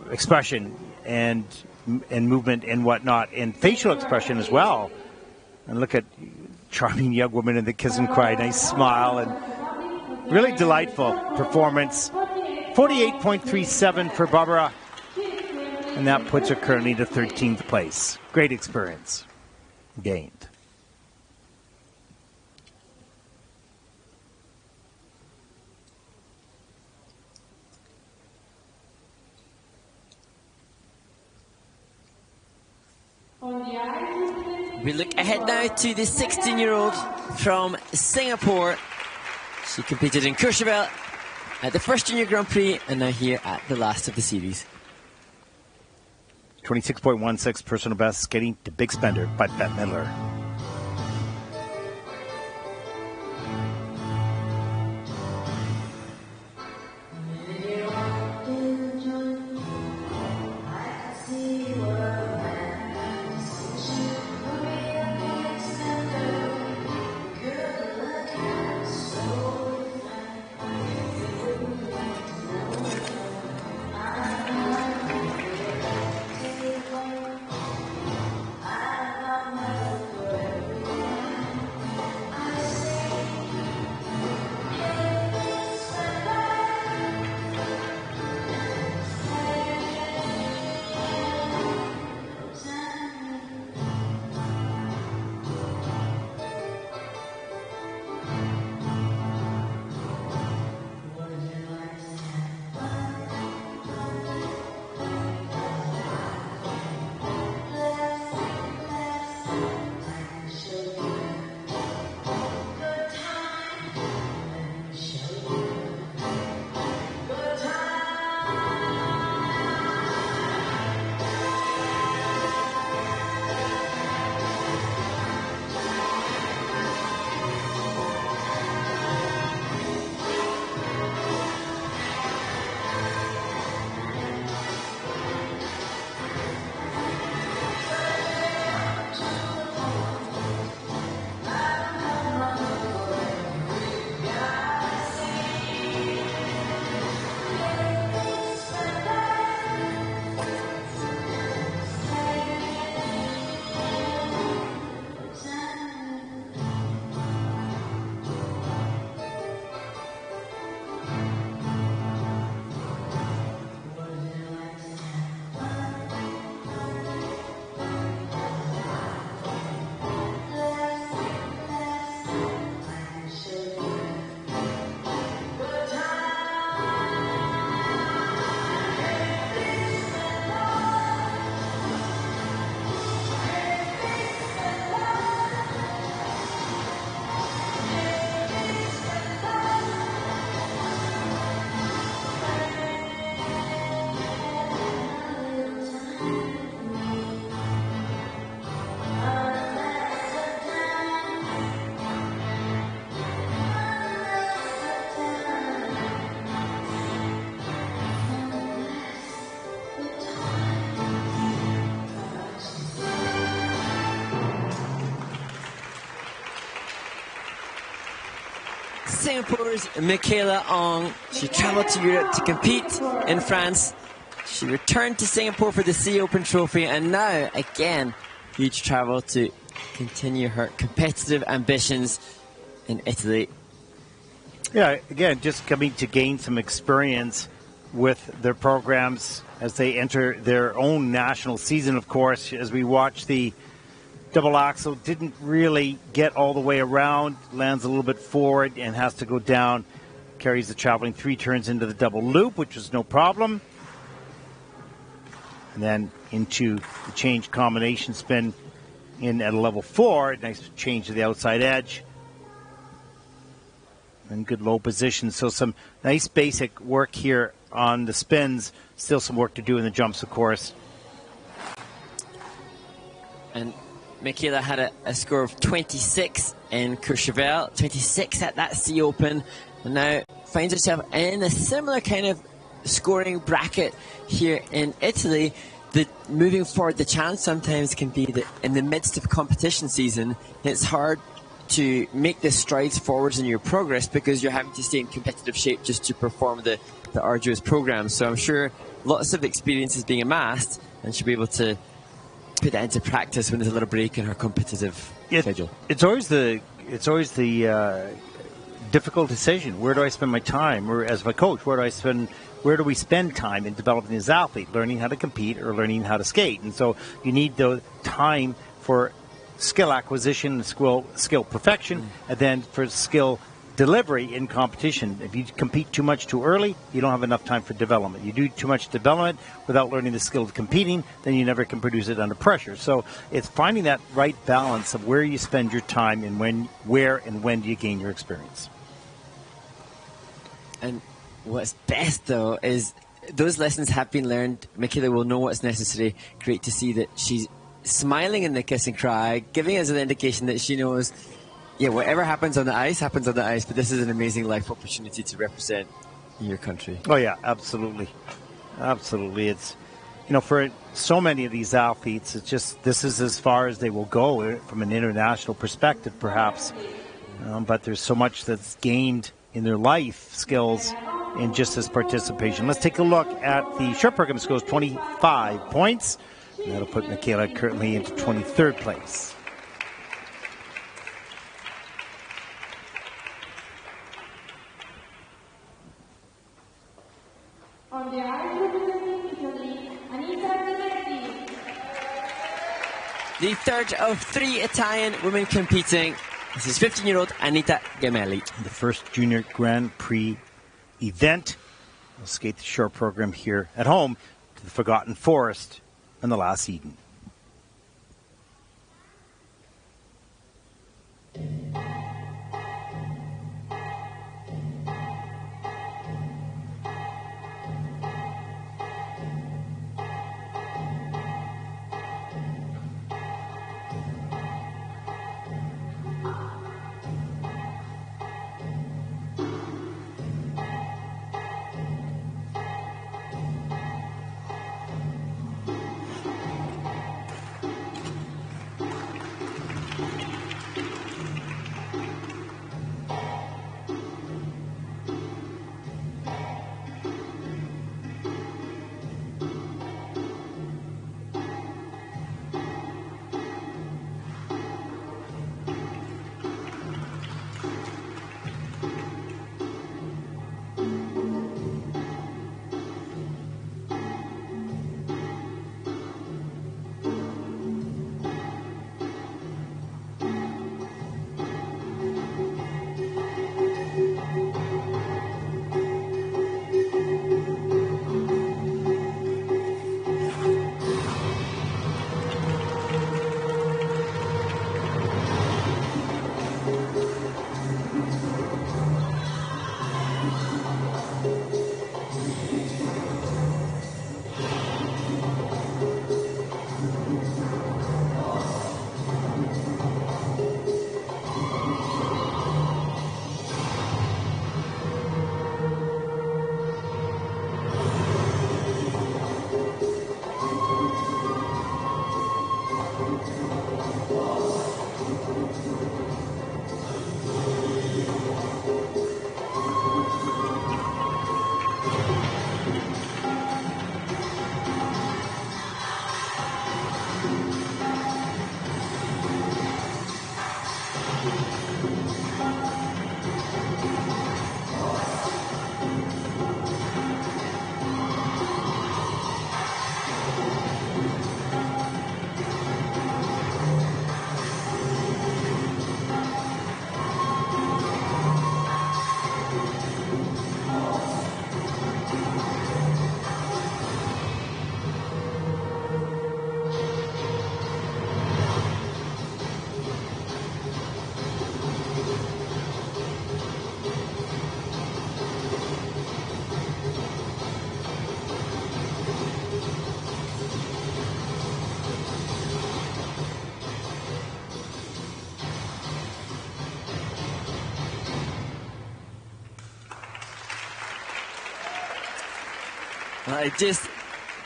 expression and movement and whatnot, and facial expression as well. And look at charming young woman in the kiss and cry, nice smile, and really delightful performance. 48.37 for Barbara, and that puts her currently to 13th place. Great experience gained. We look ahead now to the 16-year-old from Singapore. She competed in Courchevel at the first Junior Grand Prix and now here at the last of the series. 26.16 personal best, skating to Big Spender by Bette Midler. Singapore's Michaela Ong. She travelled to Europe to compete in France. She returned to Singapore for the Sea Open Trophy, and now, again, huge travel to continue her competitive ambitions in Italy. Yeah, again, just coming to gain some experience with their programs as they enter their own national season, of course. As we watch the double axel, didn't really get all the way around, lands a little bit forward and has to go down, carries the traveling 3 turns into the double loop, which was no problem. And then into the change combination spin in at a level 4. Nice change to the outside edge. And good low position. So some nice basic work here on the spins. Still some work to do in the jumps, of course. And Michaela had a score of 26 in Courchevel, 26 at that Sea Open, and now finds herself in a similar kind of scoring bracket here in Italy. Moving forward, the challenge sometimes can be that in the midst of competition season, it's hard to make the strides forwards in your progress because you're having to stay in competitive shape just to perform the arduous program. So I'm sure lots of experience is being amassed, and she'll be able to put that into practice when there's a little break in her competitive schedule. It's always the difficult decision. Where do I spend my time? Or as a coach, where do we spend time in developing this athlete, learning how to compete or learning how to skate? And so you need the time for skill acquisition, skill perfection, and then for skill delivery in competition. If you compete too much too early, you don't have enough time for development. You do too much development without learning the skill of competing, then you never can produce it under pressure. So it's finding that right balance of where you spend your time and where and when do you gain your experience. And what's best, though, is those lessons have been learned. Michaela will know what's necessary. Great to see that she's smiling in the kiss and cry, giving us an indication that she knows, yeah, whatever happens on the ice, but this is an amazing life opportunity to represent your country. Oh, yeah, absolutely. Absolutely. It's, for so many of these athletes, it's just, this is as far as they will go from an international perspective, perhaps. But there's so much that's gained in their life skills in just this participation. Let's take a look at the short program scores. 25 points. And that'll put Michaela currently into 23rd place. On the ice representing Italy, Anita Gemelli. The third of 3 Italian women competing. This is 15-year-old Anita Gemelli. The first Junior Grand Prix event. We'll skate the short program here at home to the Forgotten Forest and the last Eden. I just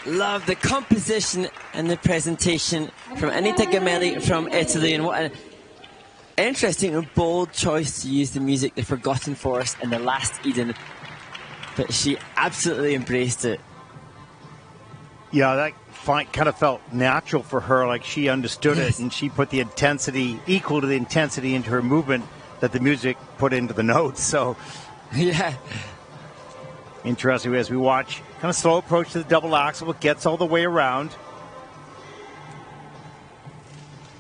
love the composition and the presentation from Anita Gamelli from Italy, and what an interesting and bold choice to use the music, The Forgotten Forest, in the last Eden. But she absolutely embraced it. Yeah, that kind of felt natural for her, like she understood it, and she put the intensity, equal to the intensity, into her movement that the music put into the notes. So, yeah. Interesting as we watch, kind of slow approach to the double axel. It gets all the way around.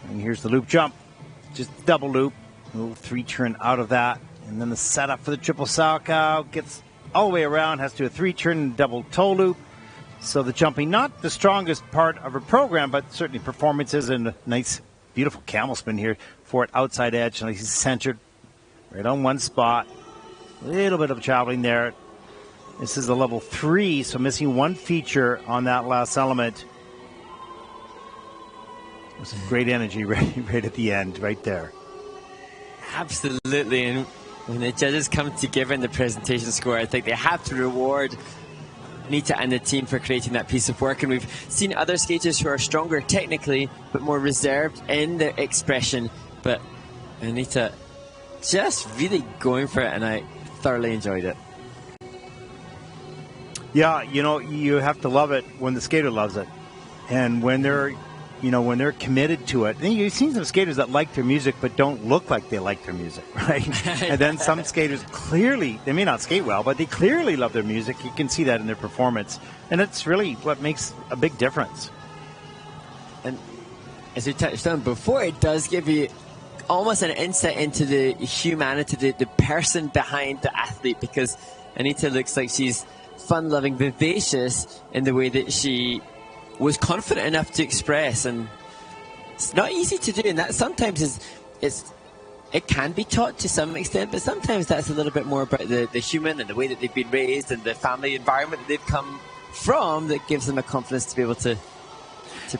And here's the loop jump. Just double loop. A little three turn out of that. And then the setup for the triple Salchow. Gets all the way around. Has to do a three turn and double toe loop. So the jumping, not the strongest part of her program, but certainly performances, and a nice, beautiful camel spin here for it. Outside edge. Nice centered right on one spot. A little bit of traveling there. This is a level 3, so missing one feature on that last element. With some great energy right at the end, right there. Absolutely, and when the judges come to give in the presentation score, I think they have to reward Anita and the team for creating that piece of work. And we've seen other skaters who are stronger technically, but more reserved in their expression. But Anita just really going for it, and I thoroughly enjoyed it. Yeah, you know, you have to love it when the skater loves it. And when they're, you know, when they're committed to it. And you've seen some skaters that like their music but don't look like they like their music, right? And then some skaters clearly, they may not skate well, but they clearly love their music. You can see that in their performance. And it's really what makes a big difference. And as we touched on before, it does give you almost an insight into the humanity, the person behind the athlete, because Anita looks like she's fun-loving, vivacious in the way that she was confident enough to express, and it's not easy to do. And that sometimes it can be taught to some extent, but sometimes that's a little bit more about the human and the way that they've been raised and the family environment that they've come from that gives them a confidence to be able to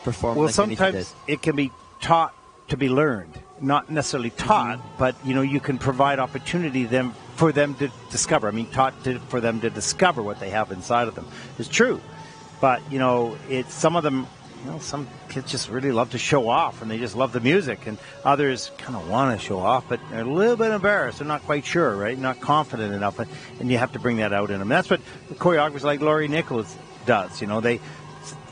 perform. Well, like sometimes it can be taught to be learned, not necessarily taught, but you know, you can provide opportunity for them to discover. I mean, for them to discover what they have inside of them. It's true, but you know, some of them, you know, some kids just really love to show off, and they just love the music, and others kind of want to show off, but they're a little bit embarrassed. They're not quite sure, right? Not confident enough, and you have to bring that out in them. That's what the choreographers like Laurie Nichols does. You know, they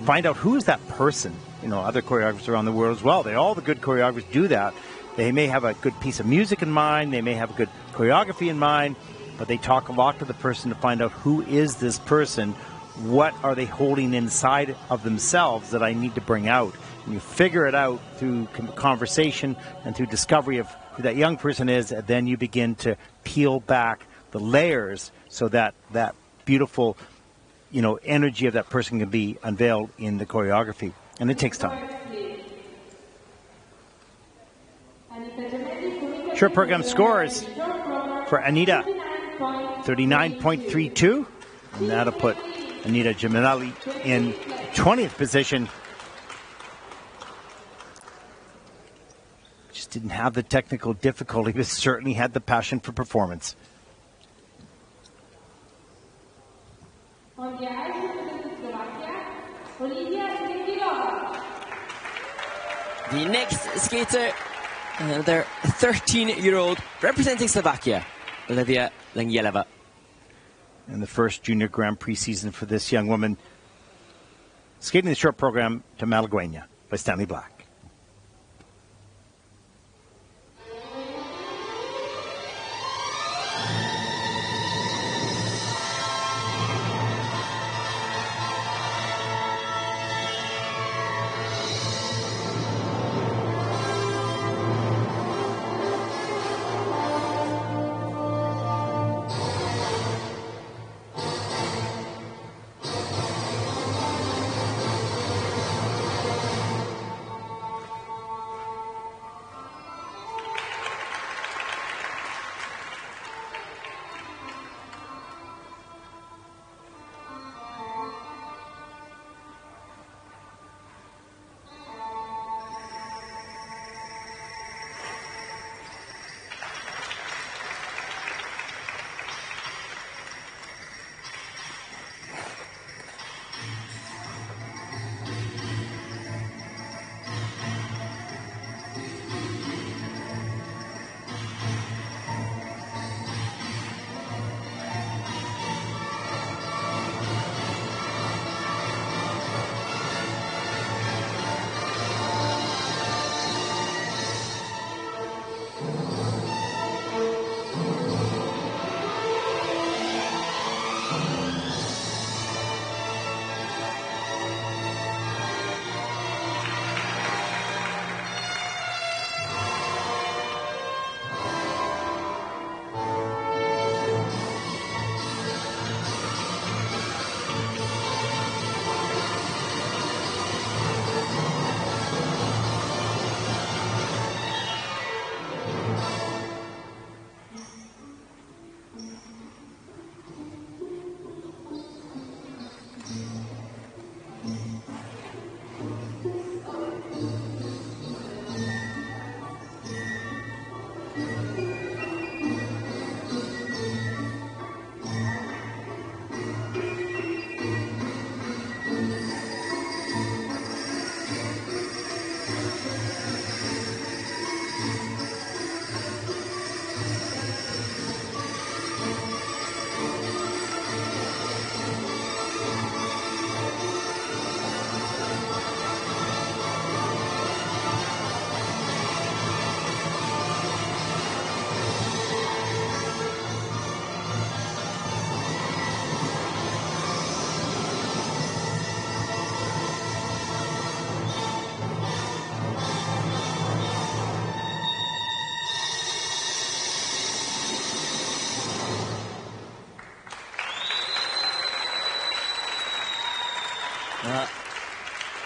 find out who's that person. You know, other choreographers around the world as well. All the good choreographers do that. They may have a good piece of music in mind. They may have a good choreography in mind, but they talk a lot to the person to find out who is this person. What are they holding inside of themselves that I need to bring out? And you figure it out through conversation and through discovery of who that young person is, and then you begin to peel back the layers so that that beautiful, you know, energy of that person can be unveiled in the choreography. And it takes time. Short program scores for Anita, 39.32. And that'll put Anita Gemelli in 20th position. Just didn't have the technical difficulty, but certainly had the passion for performance. The next skater, another 13-year-old representing Slovakia, Olivia Lengyeleva. And the first Junior Grand Prix season for this young woman, skating the short program to Malagueña by Stanley Black.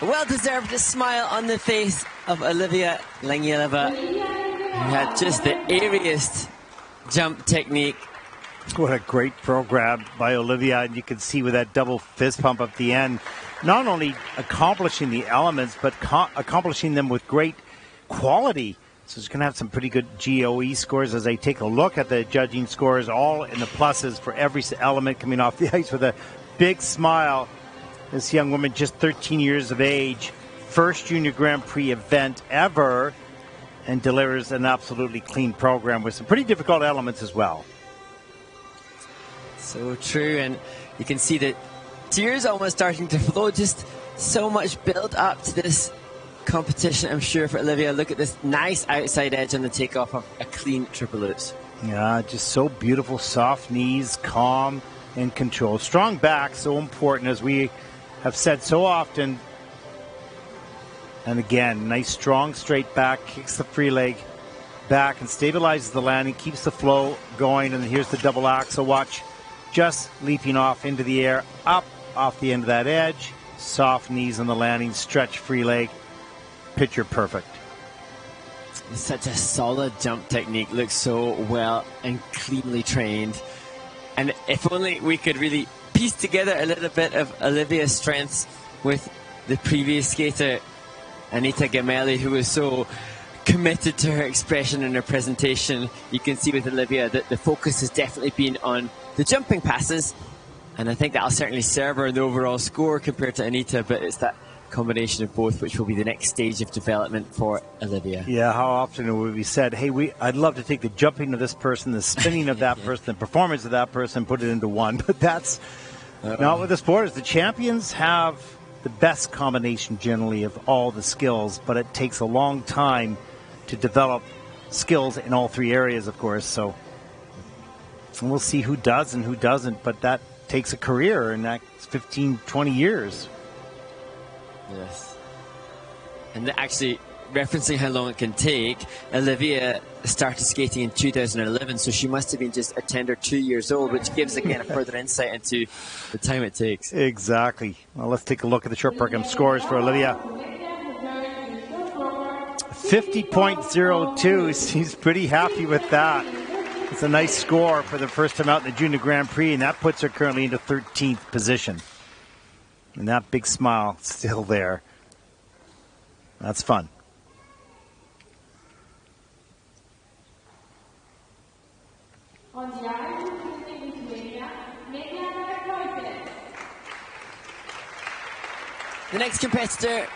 well-deserved smile on the face of Olivia Lengyeleva, who had just the airiest jump technique. What a great program by Olivia, and you can see with that double fist pump at the end, not only accomplishing the elements, but accomplishing them with great quality. So it's going to have some pretty good GOE scores as I take a look at the judging scores, all in the pluses for every element coming off the ice with a big smile. This young woman, just 13 years of age, first Junior Grand Prix event ever, and delivers an absolutely clean program with some pretty difficult elements as well. So true, and you can see that tears almost starting to flow. Just so much build up to this competition, I'm sure, for Olivia. Look at this nice outside edge on the takeoff of a clean triple lutz. Yeah, just so beautiful, soft knees, calm and control. Strong back, so important, as we have said so often. And again, nice strong straight back, kicks the free leg back and stabilizes the landing, keeps the flow going. And here's the double axel. Watch, just leaping off into the air, up off the end of that edge, soft knees on the landing, stretch free leg, picture perfect. Such a solid jump technique, looks so well and cleanly trained. And if only we could really piece together a little bit of Olivia's strengths with the previous skater, Anita Gemelli, who was so committed to her expression and her presentation. You can see with Olivia that the focus has definitely been on the jumping passes, and I think that'll certainly serve her in the overall score compared to Anita, but it's that combination of both which will be the next stage of development for Olivia. Yeah, how often would we said, hey, I'd love to take the jumping of this person, the spinning of that person, the performance of that person, put it into one, but that's not what the sport is. The champions have the best combination generally of all the skills, but it takes a long time to develop skills in all three areas, of course. So we'll see who does and who doesn't, but that takes a career, and that's 15, 20 years. Yes. And actually, referencing how long it can take, Olivia started skating in 2011, so she must have been just a tender 2 years old, which gives, again, a further insight into the time it takes. Exactly. Well, let's take a look at the short program scores for Olivia. 50.02. She's pretty happy with that. It's a nice score for the first time out in the Junior Grand Prix, and that puts her currently into 13th position. And that big smile still there. That's fun. The next competitor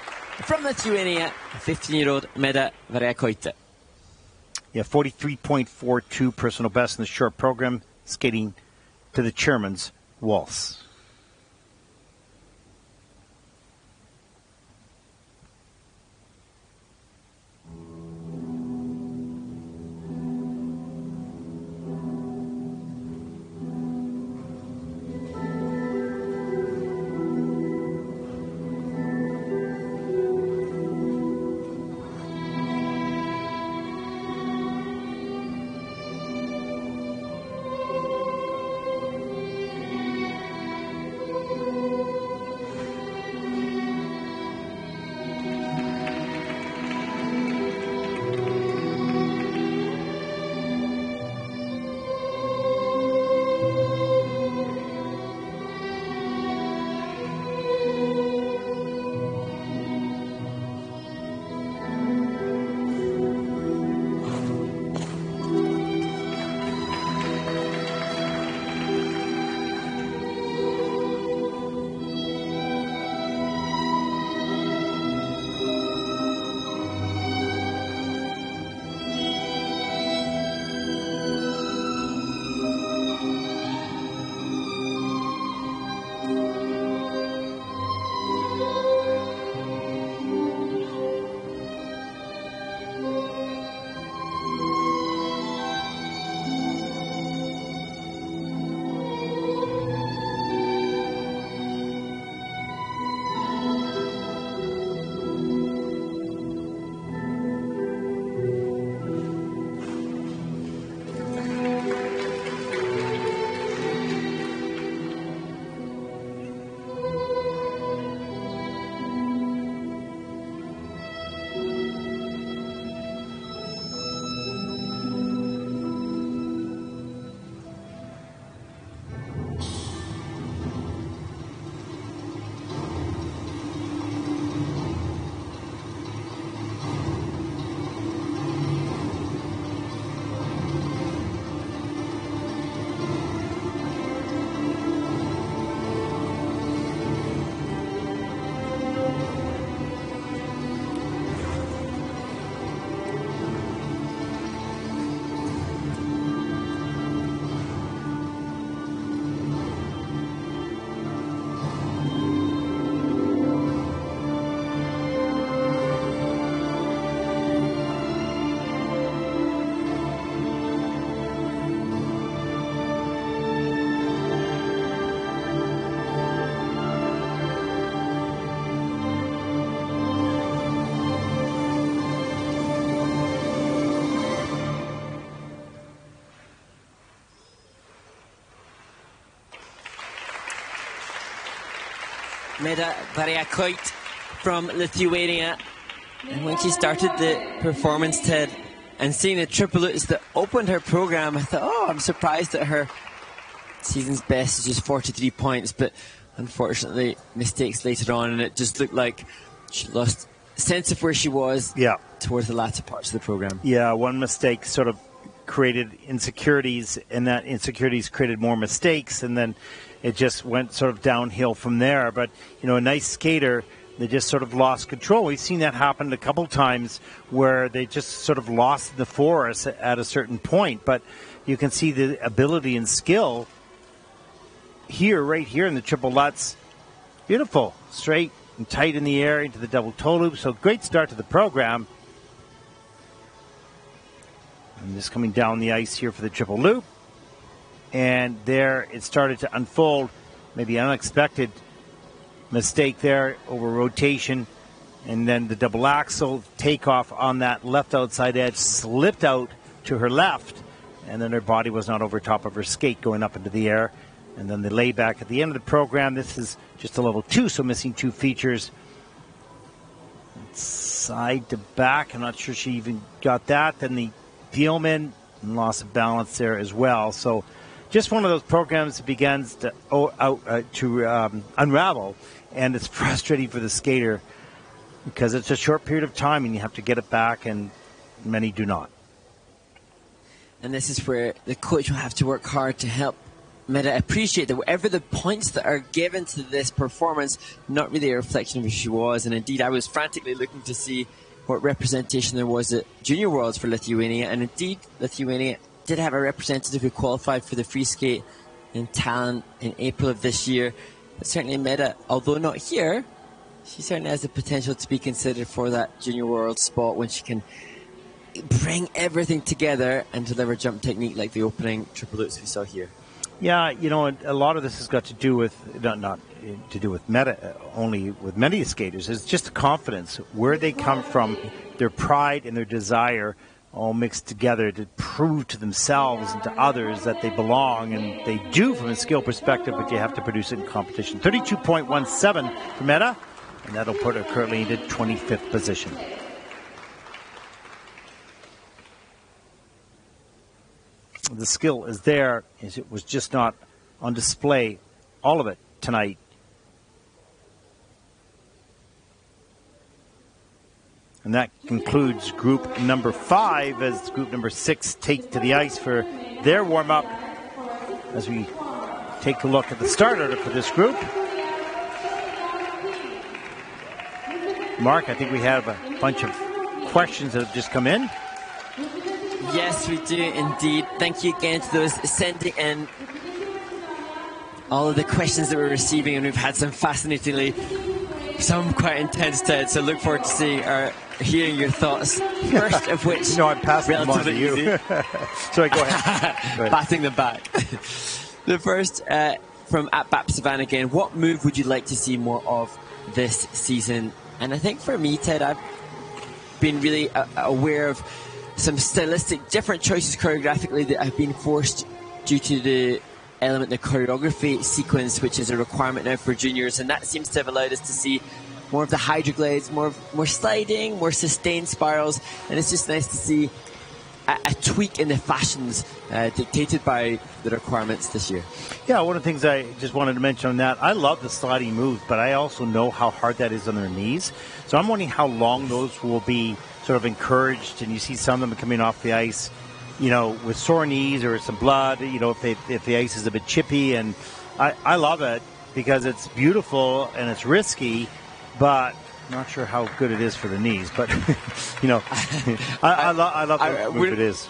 from Lithuania, 15-year-old Meda Variakoite. Yeah, 43.42 personal best in the short program, skating to the chairman's waltz. Meda Variakoit from Lithuania. And when she started the performance, Ted, and seeing the tripolets that opened her program, I thought, oh, I'm surprised that her season's best is just 43 points. But unfortunately, mistakes later on, and it just looked like she lost sense of where she was towards the latter parts of the program. Yeah, one mistake sort of created insecurities, and that insecurities created more mistakes, and then it just went sort of downhill from there. But, you know, a nice skater, they just sort of lost control. We've seen that happen a couple times where they just sort of lost the force at a certain point. But you can see the ability and skill here, right here in the triple Lutz. Beautiful, straight and tight in the air into the double toe loop. So great start to the program. And just coming down the ice here for the triple loop. And there it started to unfold. Maybe unexpected mistake there over rotation. And then the double axel takeoff on that left outside edge slipped out to her left. And then her body was not over top of her skate going up into the air. And then the layback at the end of the program. This is just a level 2, so missing 2 features. Side to back. I'm not sure she even got that. Then the Thielman, and loss of balance there as well. So just one of those programs that begins to unravel, and it's frustrating for the skater because it's a short period of time and you have to get it back, and many do not. And this is where the coach will have to work hard to help Meda appreciate that whatever the points that are given to this performance, not really a reflection of who she was. And indeed, I was frantically looking to see what representation there was at Junior Worlds for Lithuania, and indeed Lithuania did have a representative who qualified for the free skate in Tallinn in April of this year. But certainly Meda, although not here, she certainly has the potential to be considered for that Junior Worlds spot when she can bring everything together and deliver jump technique like the opening triple loops we saw here. Yeah, you know, a lot of this has got to do with, not to do with Meda, only with many skaters. It's just the confidence, where they come from, their pride and their desire all mixed together to prove to themselves and to others that they belong, and they do from a skill perspective, but you have to produce it in competition. 32.17 for Meda, and that'll put her currently into 25th position. The skill is there, it was just not on display, all of it, tonight. And that concludes group number 5 as group number 6 take to the ice for their warm-up as we take a look at the start order for this group. Mark, I think we have a bunch of questions that have just come in. Yes, we do indeed. Thank you again to those sending in all of the questions that we're receiving, and we've had some fascinatingly, some quite intense, Ted, so look forward to seeing hearing your thoughts. First of which, no, I'm passing them on to you. Sorry, go ahead. Batting them back. The first from @BapSavan again. What move would you like to see more of this season? And I think for me, Ted, I've been really aware of some stylistic different choices choreographically that have been forced due to the element, the choreography sequence, which is a requirement now for juniors, and that seems to have allowed us to see more of the hydroglades, more sliding, more sustained spirals, and it's just nice to see a tweak in the fashions dictated by the requirements this year. Yeah, one of the things I just wanted to mention on that, I love the sliding moves, but I also know how hard that is on their knees, so I'm wondering how long those will be sort of encouraged, and you see some of them coming off the ice, you know, with sore knees or some blood, you know, if the ice is a bit chippy, and I love it because it's beautiful and it's risky, but I'm not sure how good it is for the knees, but you know, I love what move it is.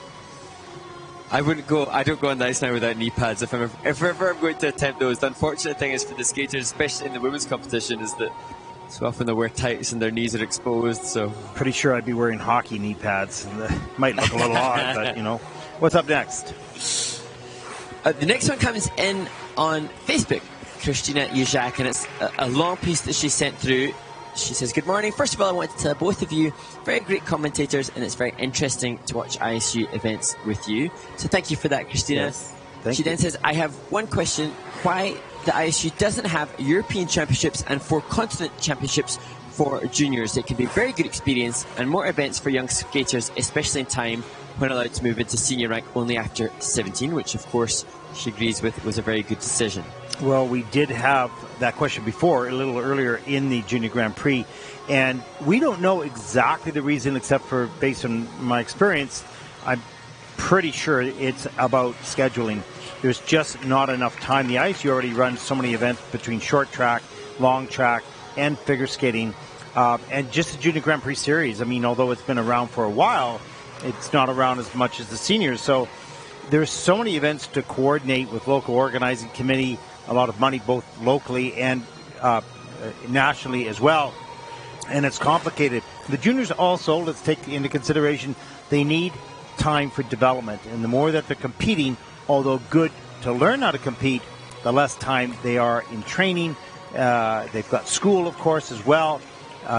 I don't go on the ice now without knee pads if ever I'm going to attempt those. The unfortunate thing is for the skaters, especially in the women's competition, is that so often they wear tights and their knees are exposed. So pretty sure I'd be wearing hockey knee pads. Might look a little odd, but you know. What's up next? The next one comes in on Facebook, Christina Yuzak, and it's a long piece that she sent through. She says, "Good morning. First of all, I want to tell both of you, very great commentators, and it's very interesting to watch ISU events with you." So thank you for that, Christina. Yes, she then says, "I have one question. Why the ISU doesn't have European Championships and 4 continent championships for juniors. It can be a very good experience and more events for young skaters, especially in time when allowed to move into senior rank only after 17, which of course she agrees with was a very good decision. Well, we did have that question before, a little earlier in the Junior Grand Prix, and we don't know exactly the reason, except for based on my experience, I'm pretty sure it's about scheduling. There's just not enough time. The ISU already runs so many events between short track, long track, and figure skating, and just the Junior Grand Prix series. I mean, although it's been around for a while, it's not around as much as the seniors. So there's so many events to coordinate with local organizing committee, a lot of money both locally and nationally as well. And it's complicated. The juniors also, let's take into consideration, they need time for development. And the more that they're competing, although good to learn how to compete, the less time they are in training. They've got school, of course, as well.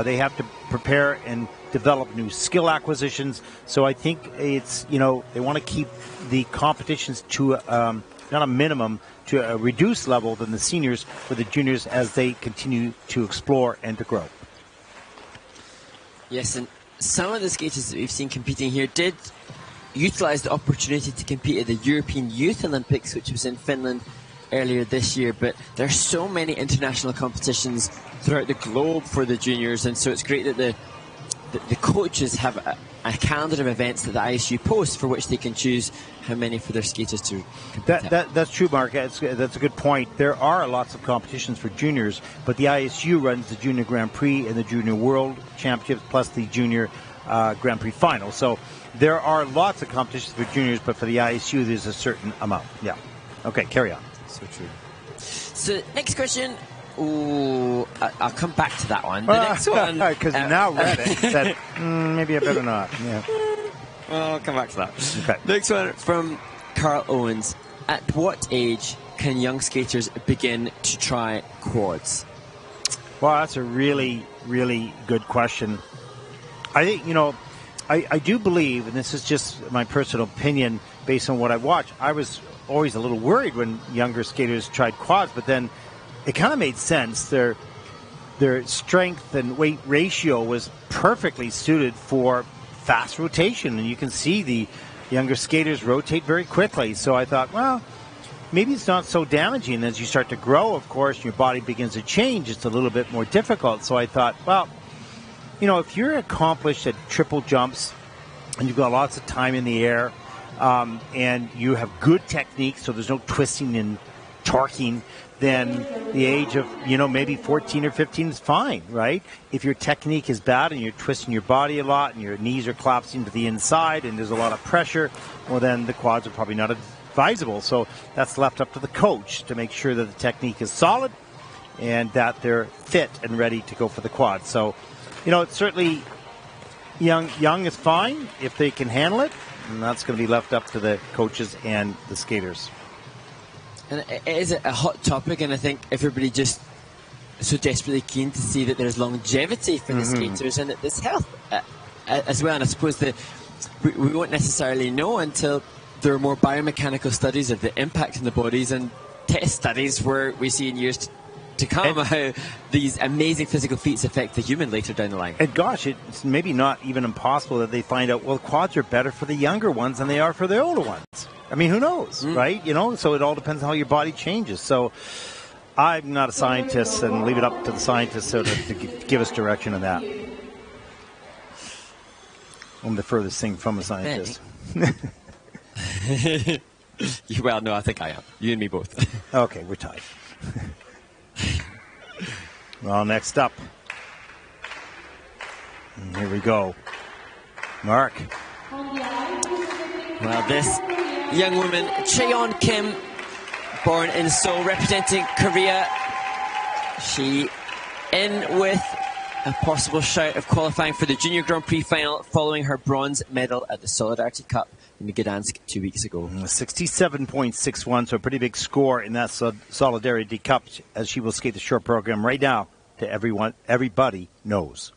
They have to prepare and develop new skill acquisitions. So I think it's, they want to keep the competitions to not a minimum, to a reduced level than the seniors for the juniors as they continue to explore and to grow. Yes, and some of the skaters that we've seen competing here did utilize the opportunity to compete at the European Youth Olympics, which was in Finland earlier this year. But there's so many international competitions throughout the globe for the juniors, and so it's great that the coaches have a calendar of events that the ISU posts for which they can choose how many for their skaters to compete at. That's true, Mark. That's a good point. There are lots of competitions for juniors, but the ISU runs the Junior Grand Prix and the Junior World Championships plus the Junior Grand Prix Final. So there are lots of competitions for juniors, but for the ISU there's a certain amount. Yeah. Okay, carry on. So true. So next question. Ooh, I'll come back to that one. The next one, because you now read it, said maybe I better not. Yeah. Well, I'll come back to that. Okay. Next one from Carl Owens. At what age can young skaters begin to try quads? Well, that's a really, really good question. I think, I do believe, and this is just my personal opinion based on what I watched, I was always a little worried when younger skaters tried quads, but then it kind of made sense. Their strength and weight ratio was perfectly suited for fast rotation, and you can see the younger skaters rotate very quickly. So I thought, well, maybe it's not so damaging. As you start to grow, of course, your body begins to change. It's a little bit more difficult. So I thought, well, if you're accomplished at triple jumps and you've got lots of time in the air and you have good technique, so there's no twisting and torquing, then the age of, maybe 14 or 15 is fine, right? If your technique is bad and you're twisting your body a lot and your knees are collapsing to the inside and there's a lot of pressure, well, then the quads are probably not advisable. So that's left up to the coach to make sure that the technique is solid and that they're fit and ready to go for the quad. So, it's certainly young is fine if they can handle it, and that's going to be left up to the coaches and the skaters. And it is a hot topic, and I think everybody just so desperately keen to see that there's longevity for the skaters and that there's health as well. And I suppose that we won't necessarily know until there are more biomechanical studies of the impact on the bodies and test studies where we see in years to come how these amazing physical feats affect the human later down the line. And gosh, it's maybe not even impossible that they find out, well, quads are better for the younger ones than they are for the older ones. I mean, who knows, right? So it all depends on how your body changes. So I'm not a scientist, and leave it up to the scientists to give us direction on that. I'm the furthest thing from a scientist. Well, no, I think I am. You and me both. Okay, we're tied. Well, next up. And here we go. Mark. Well, this young woman, Cheon Kim, born in Seoul, representing Korea. She in with a possible shout of qualifying for the Junior Grand Prix final following her bronze medal at the Solidarity Cup in Gdansk 2 weeks ago. 67.61, so a pretty big score in that Solidarity Cup as she will skate the short program right now to everybody knows.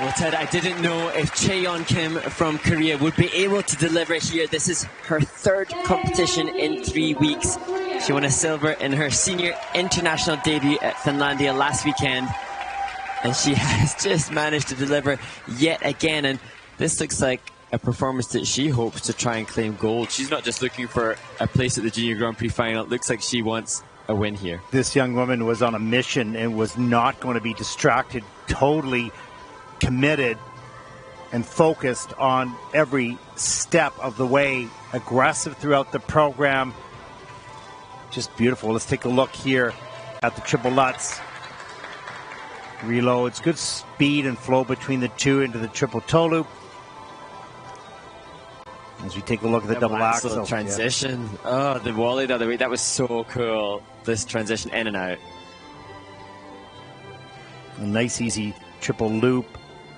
Well, Ted, I didn't know if Cheon Kim from Korea would be able to deliver here. This is her third competition in 3 weeks. She won a silver in her senior international debut at Finlandia last weekend. And she has just managed to deliver yet again. And this looks like a performance that she hopes to try and claim gold. She's not just looking for a place at the Junior Grand Prix final. It looks like she wants a win here. This young woman was on a mission and was not going to be distracted, totally committed and focused on every step of the way, aggressive throughout the program. Just beautiful. Let's take a look here at the triple Lutz. Reloads, good speed and flow between the two into the triple toe loop. As we take a look at the double axel transition. Yeah. Oh, the volley the other way. That was so cool. This transition in and out. A nice, easy triple loop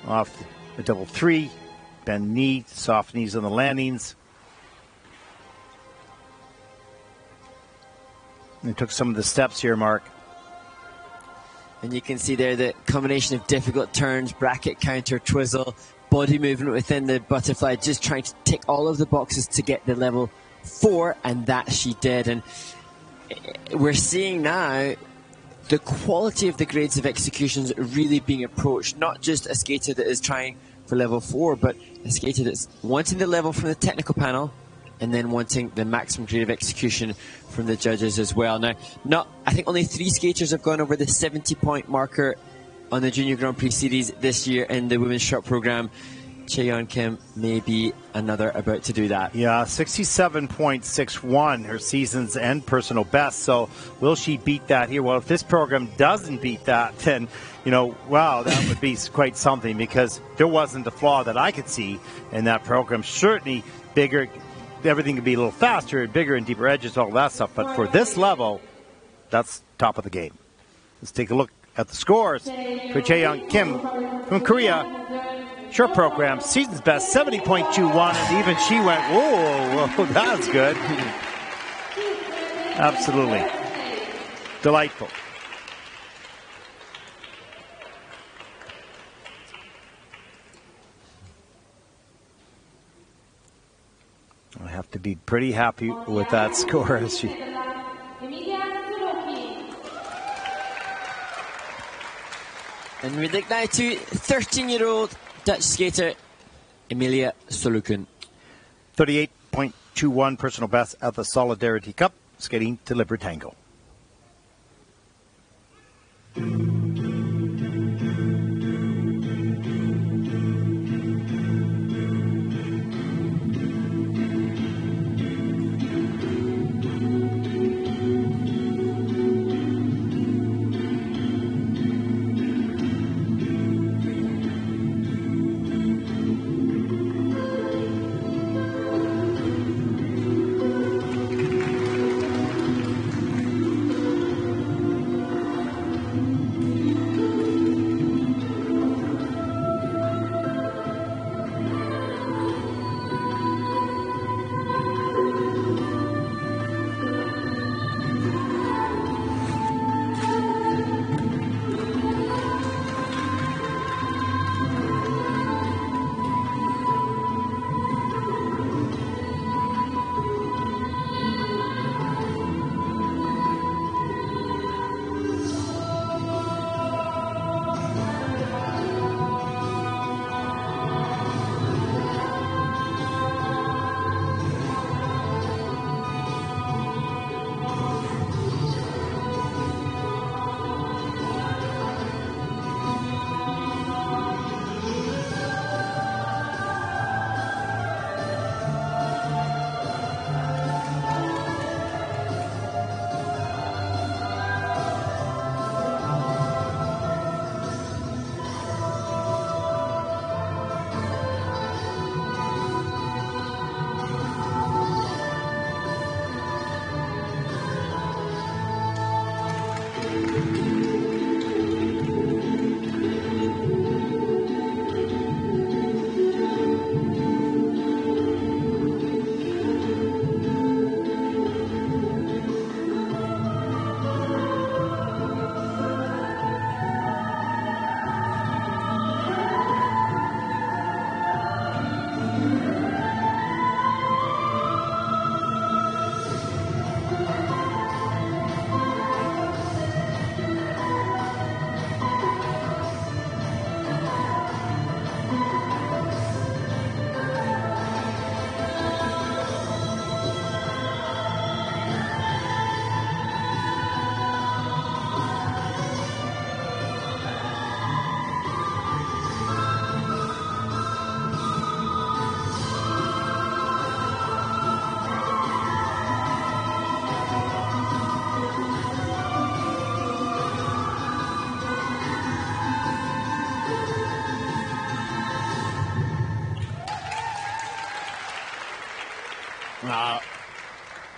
off the double three. Bend knee, soft knees on the landings. And took some of the steps here, Mark. And you can see there the combination of difficult turns, bracket counter, twizzle, body movement within the butterfly, just trying to tick all of the boxes to get the level 4, and that she did. And we're seeing now the quality of the grades of executions really being approached, not just a skater that is trying for level 4, but a skater that's wanting the level from the technical panel and then wanting the maximum grade of execution from the judges as well. Now, I think only 3 skaters have gone over the 70-point marker on the Junior Grand Prix Series this year in the women's shot program. Cheon Kim may be another about to do that. Yeah, 67.61, her season's and personal best. So will she beat that here? Well, if this program doesn't beat that, then, you know, wow, that would be quite something, because there wasn't a flaw that I could see in that program. Certainly bigger, everything could be a little faster and bigger and deeper edges, all that stuff. But for this level, that's top of the game. Let's take a look at the scores for Cheon Kim from Korea. Short program, season's best, 70.21, and even she went, whoa, that's good. Absolutely. Delightful. I have to be pretty happy with that score. As she And we look now to 13-year-old Dutch skater Emilia Solukun. 38.21 personal best at the Solidarity Cup, skating to Libertango.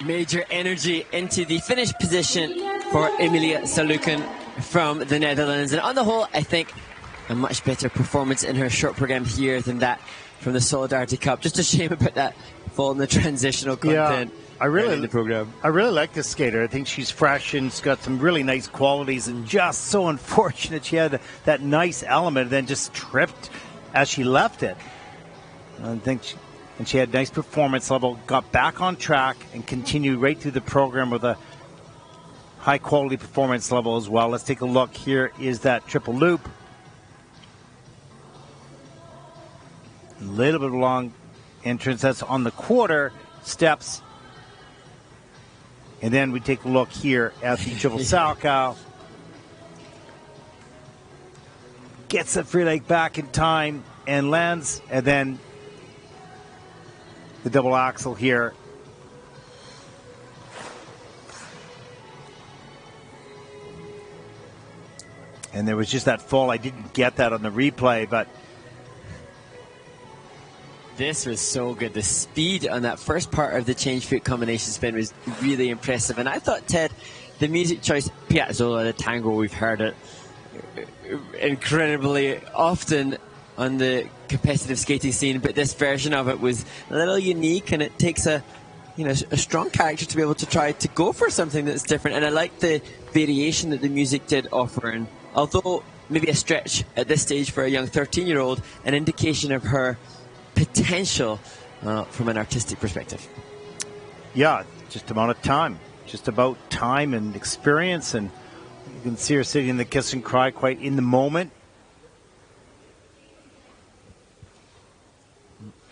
Major energy into the finish position for Emilia Saluken from the Netherlands. And on the whole, I think a much better performance in her short program here than that from the Solidarity Cup. Just a shame about that fall in the transitional content. I really in the program. I really like this skater. I think she's fresh and she's got some really nice qualities, and just so unfortunate she had that nice element and then just tripped as she left it. I think she had nice performance level, got back on track, and continued right through the program with a high quality performance level as well. Let's take a look. Here is that triple loop. A little bit of a long entrance. That's on the quarter steps. And then we take a look here at the triple Salchow. Gets the free leg back in time and lands. And then the double axel here. And there was just that fall. I didn't get that on the replay, but this was so good. The speed on that first part of the change foot combination spin was really impressive. And I thought, Ted, the music choice, Piazzolla, the tango, we've heard it incredibly often on the competitive skating scene, but this version of it was a little unique, and it takes a strong character to be able to try to go for something that's different. And I like the variation that the music did offer, and although maybe a stretch at this stage for a young 13-year-old, an indication of her potential from an artistic perspective. Yeah, just about time and experience, and you can see her sitting in the kiss and cry quite in the moment.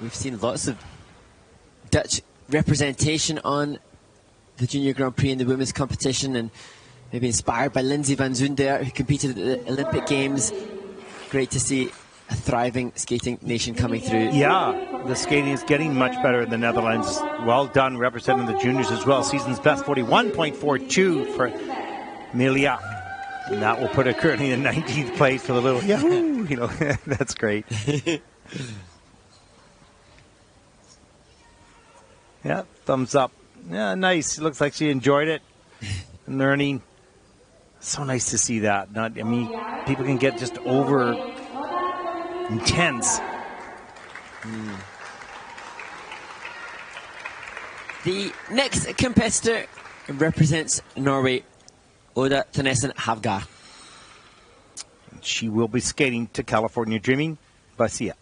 We've seen lots of Dutch representation on the Junior Grand Prix in the women's competition, and maybe inspired by Lindsay van Zundert, who competed at the Olympic Games. Great to see a thriving skating nation coming through. Yeah, the skating is getting much better in the Netherlands. Well done representing the juniors as well. Season's best 41.42 for Emilia. And that will put her currently in 19th place for the little yahoo. That's great. Yeah, thumbs up. Yeah, nice. It looks like she enjoyed it. Learning. So nice to see that. People can get just over intense. The next competitor represents Norway, Oda Thanesen Havgar. She will be skating to California Dreaming by Sia.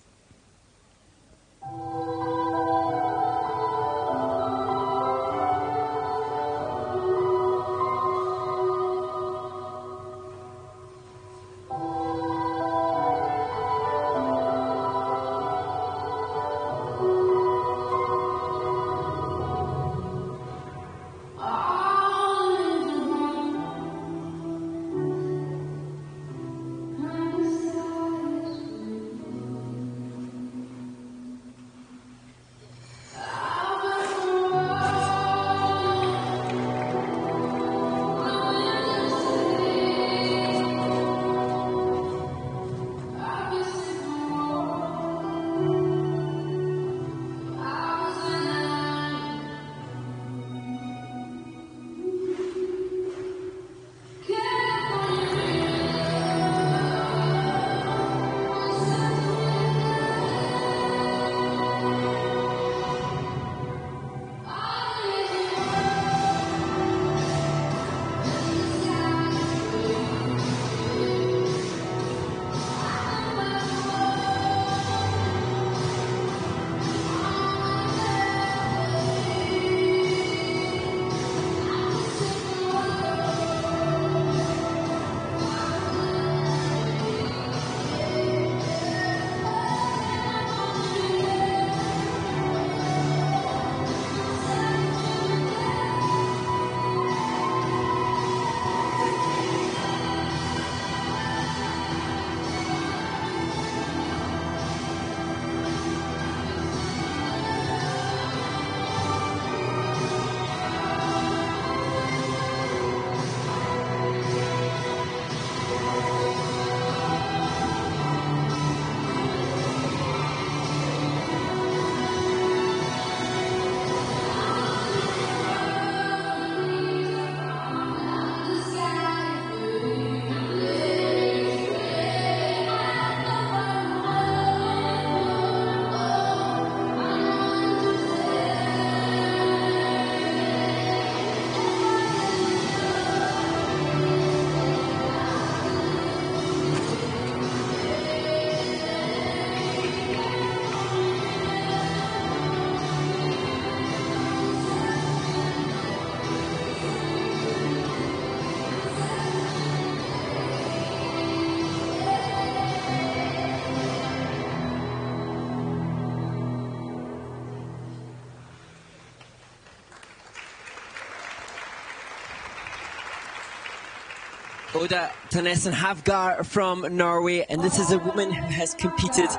Oda Tønnesen Havgard from Norway, and this is a woman who has competed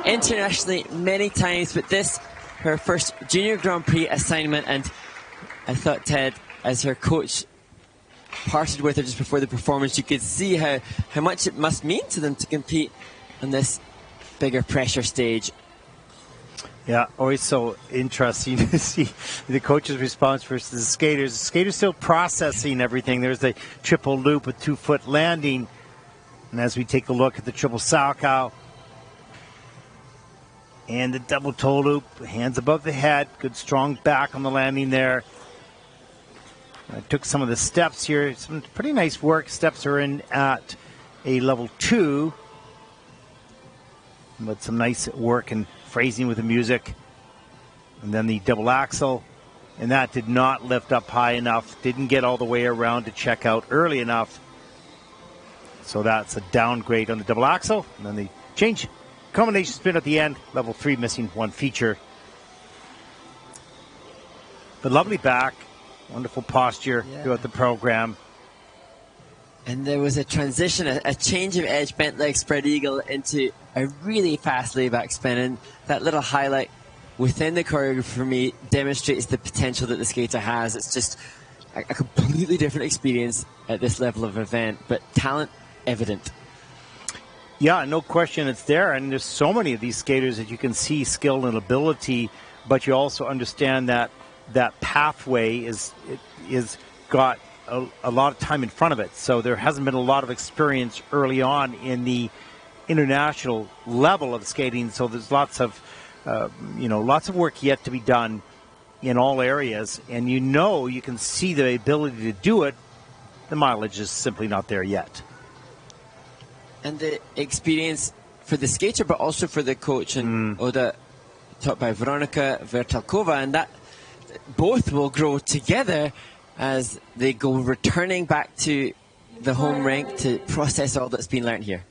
internationally many times, but this, her first Junior Grand Prix assignment. And I thought, Ted, as her coach parted with her just before the performance, you could see how much it must mean to them to compete on this bigger pressure stage. Yeah, always so interesting to see the coach's response versus the skaters. The skaters still processing everything. There's the triple loop with 2-foot landing. And as we take a look at the triple salchow and the double toe loop, hands above the head, good strong back on the landing there. I took some of the steps here. Some pretty nice work. Steps are in at a level 2. But some nice work and phrasing with the music. And then the double axel. And that did not lift up high enough. Didn't get all the way around to check out early enough. So that's a downgrade on the double axel. And then the change combination spin at the end. Level 3 missing one feature. But lovely back. Wonderful posture throughout the program. And there was a transition, a change of edge, bent leg spread eagle into a really fast layback spin. And that little highlight within the choreography for me demonstrates the potential that the skater has. It's just a completely different experience at this level of event, but talent evident. Yeah, no question it's there. And there's so many of these skaters that you can see skill and ability, but you also understand that that pathway is got a lot of time in front of it. So there hasn't been a lot of experience early on in the international level of skating. So there's lots of work yet to be done in all areas. And you can see the ability to do it. The mileage is simply not there yet. And the experience for the skater, but also for the coach and Oda, taught by Veronika Vertalkova, and that both will grow together as they go returning back to the home rink to process all that's been learned here.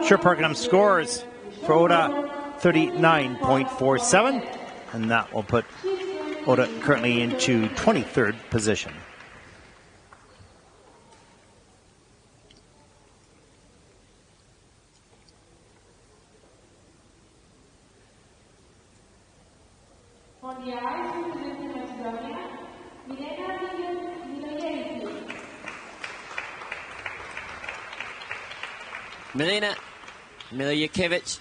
Sure, Parkingham scores for Oda 39.47, and that will put Oda currently into 23rd position. On the ice, representing Macedonia, Milena Miljakovic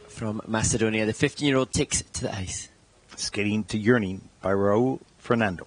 from Macedonia. The 15-year-old takes it to the ice. Skating to Yearning by Raul Fernando.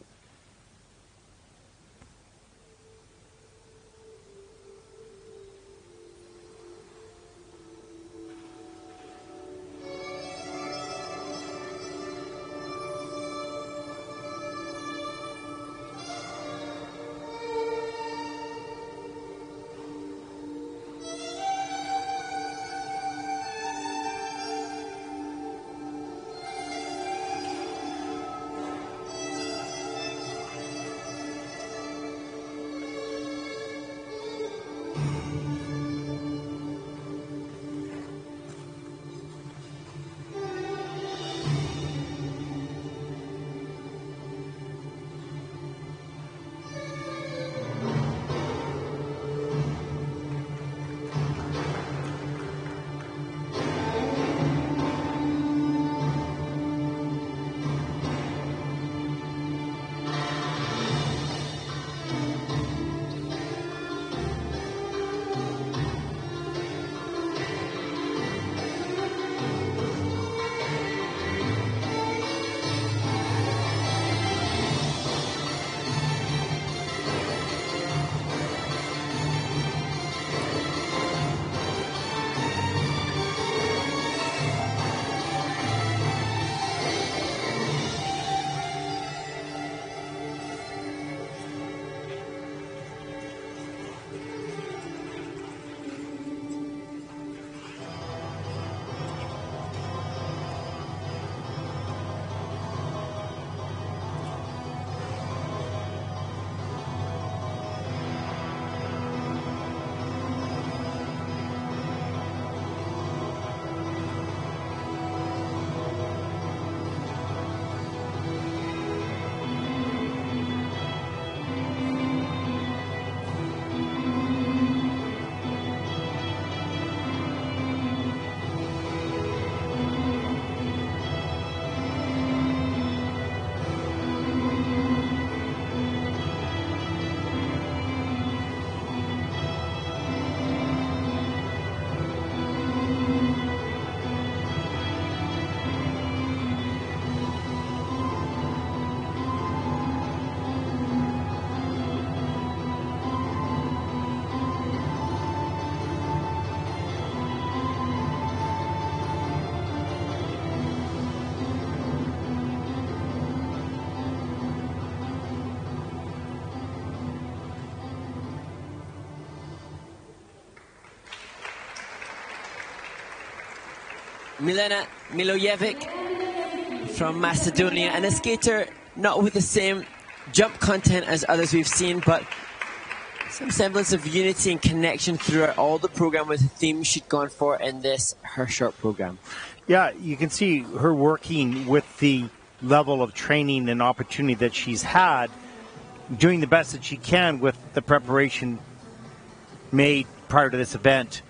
Milena Milojevic from Macedonia, and a skater not with the same jump content as others we've seen, but some semblance of unity and connection throughout all the program with the theme she'd gone for in this, her short program. Yeah, you can see her working with the level of training and opportunity that she's had, doing the best that she can with the preparation made prior to this event.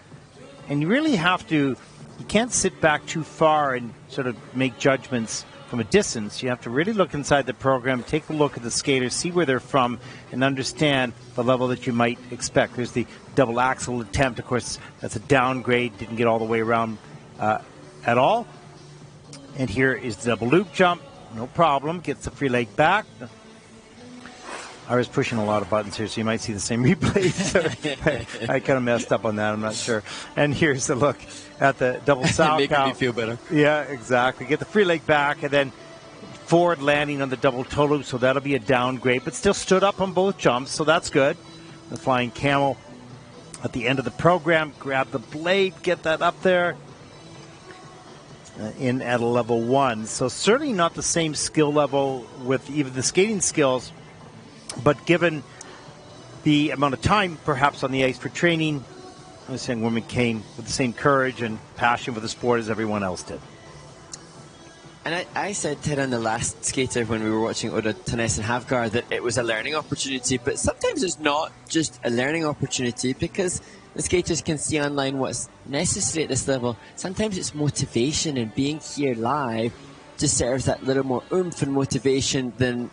And you really have to, you can't sit back too far and sort of make judgments from a distance. You have to really look inside the program, take a look at the skaters, see where they're from, and understand the level that you might expect. There's the double axel attempt. Of course, that's a downgrade. Didn't get all the way around at all. And here is the double loop jump. No problem. Gets the free leg back. I was pushing a lot of buttons here, so you might see the same replay. So I kind of messed up on that. I'm not sure. And here's the look at the double sow Making me feel better. Yeah, exactly. Get the free leg back, and then forward landing on the double toe loop, so that'll be a downgrade, but still stood up on both jumps, so that's good. The flying camel at the end of the program. Grab the blade, get that up there. In at a level 1. So certainly not the same skill level with even the skating skills, but given the amount of time perhaps on the ice for training, this young woman came with the same courage and passion for the sport as everyone else did. And I said to her on the last skater when we were watching Oda Tones and Havgar that it was a learning opportunity, but sometimes it's not just a learning opportunity, because the skaters can see online what's necessary at this level. Sometimes it's motivation, and being here live just serves that little more oomph and motivation than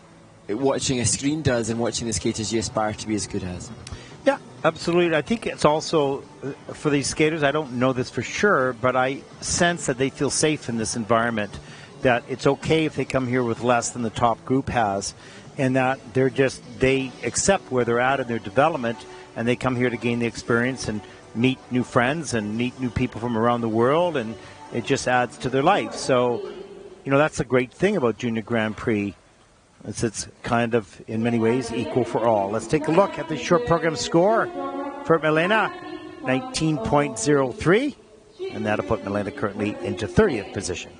watching a screen does and watching the skaters you aspire to be as good as. Yeah, absolutely. I think it's also for these skaters, I don't know this for sure, but I sense that they feel safe in this environment, that it's okay if they come here with less than the top group has, and that they accept where they're at in their development, and they come here to gain the experience and meet new friends and meet new people from around the world, and it just adds to their life. So, you know, that's the great thing about Junior Grand Prix. It's kind of, in many ways, equal for all. Let's take a look at the short program score for Milena, 19.03, and that'll put Milena currently into 30th position.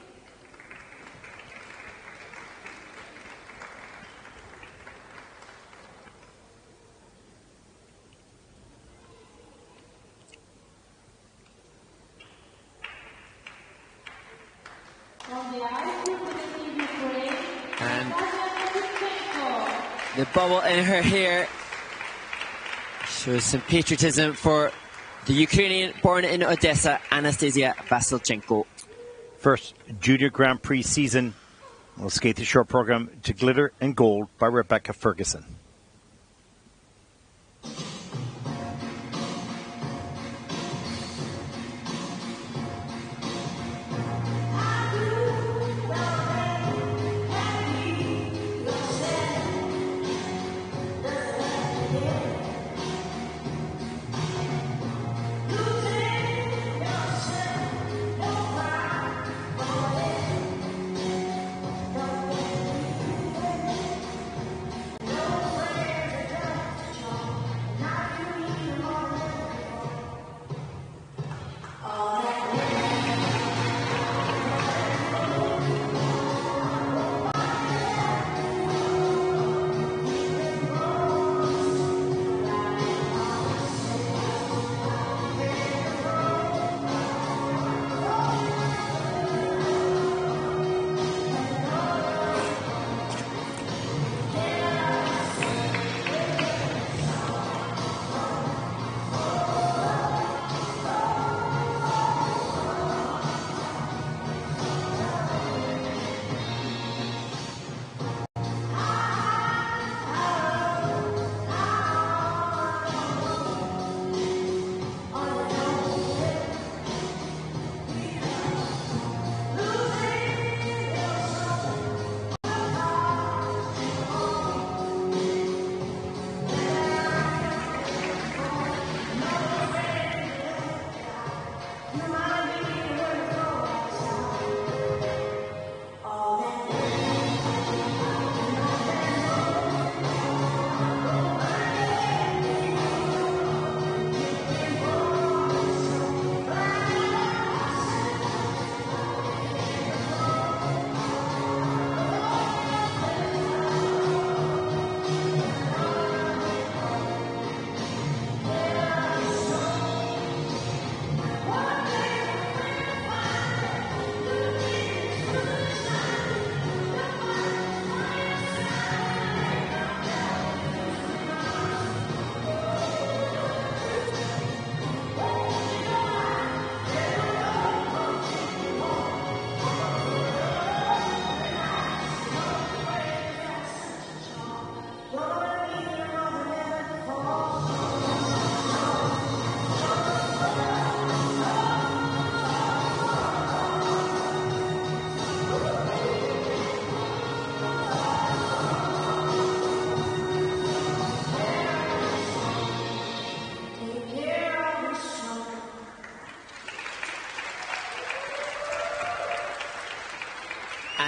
And the bubble in her hair shows some patriotism for the Ukrainian born in Odessa, Anastasia Vasilchenko. First Junior Grand Prix season. We'll skate the short program to Glitter and Gold by Rebecca Ferguson.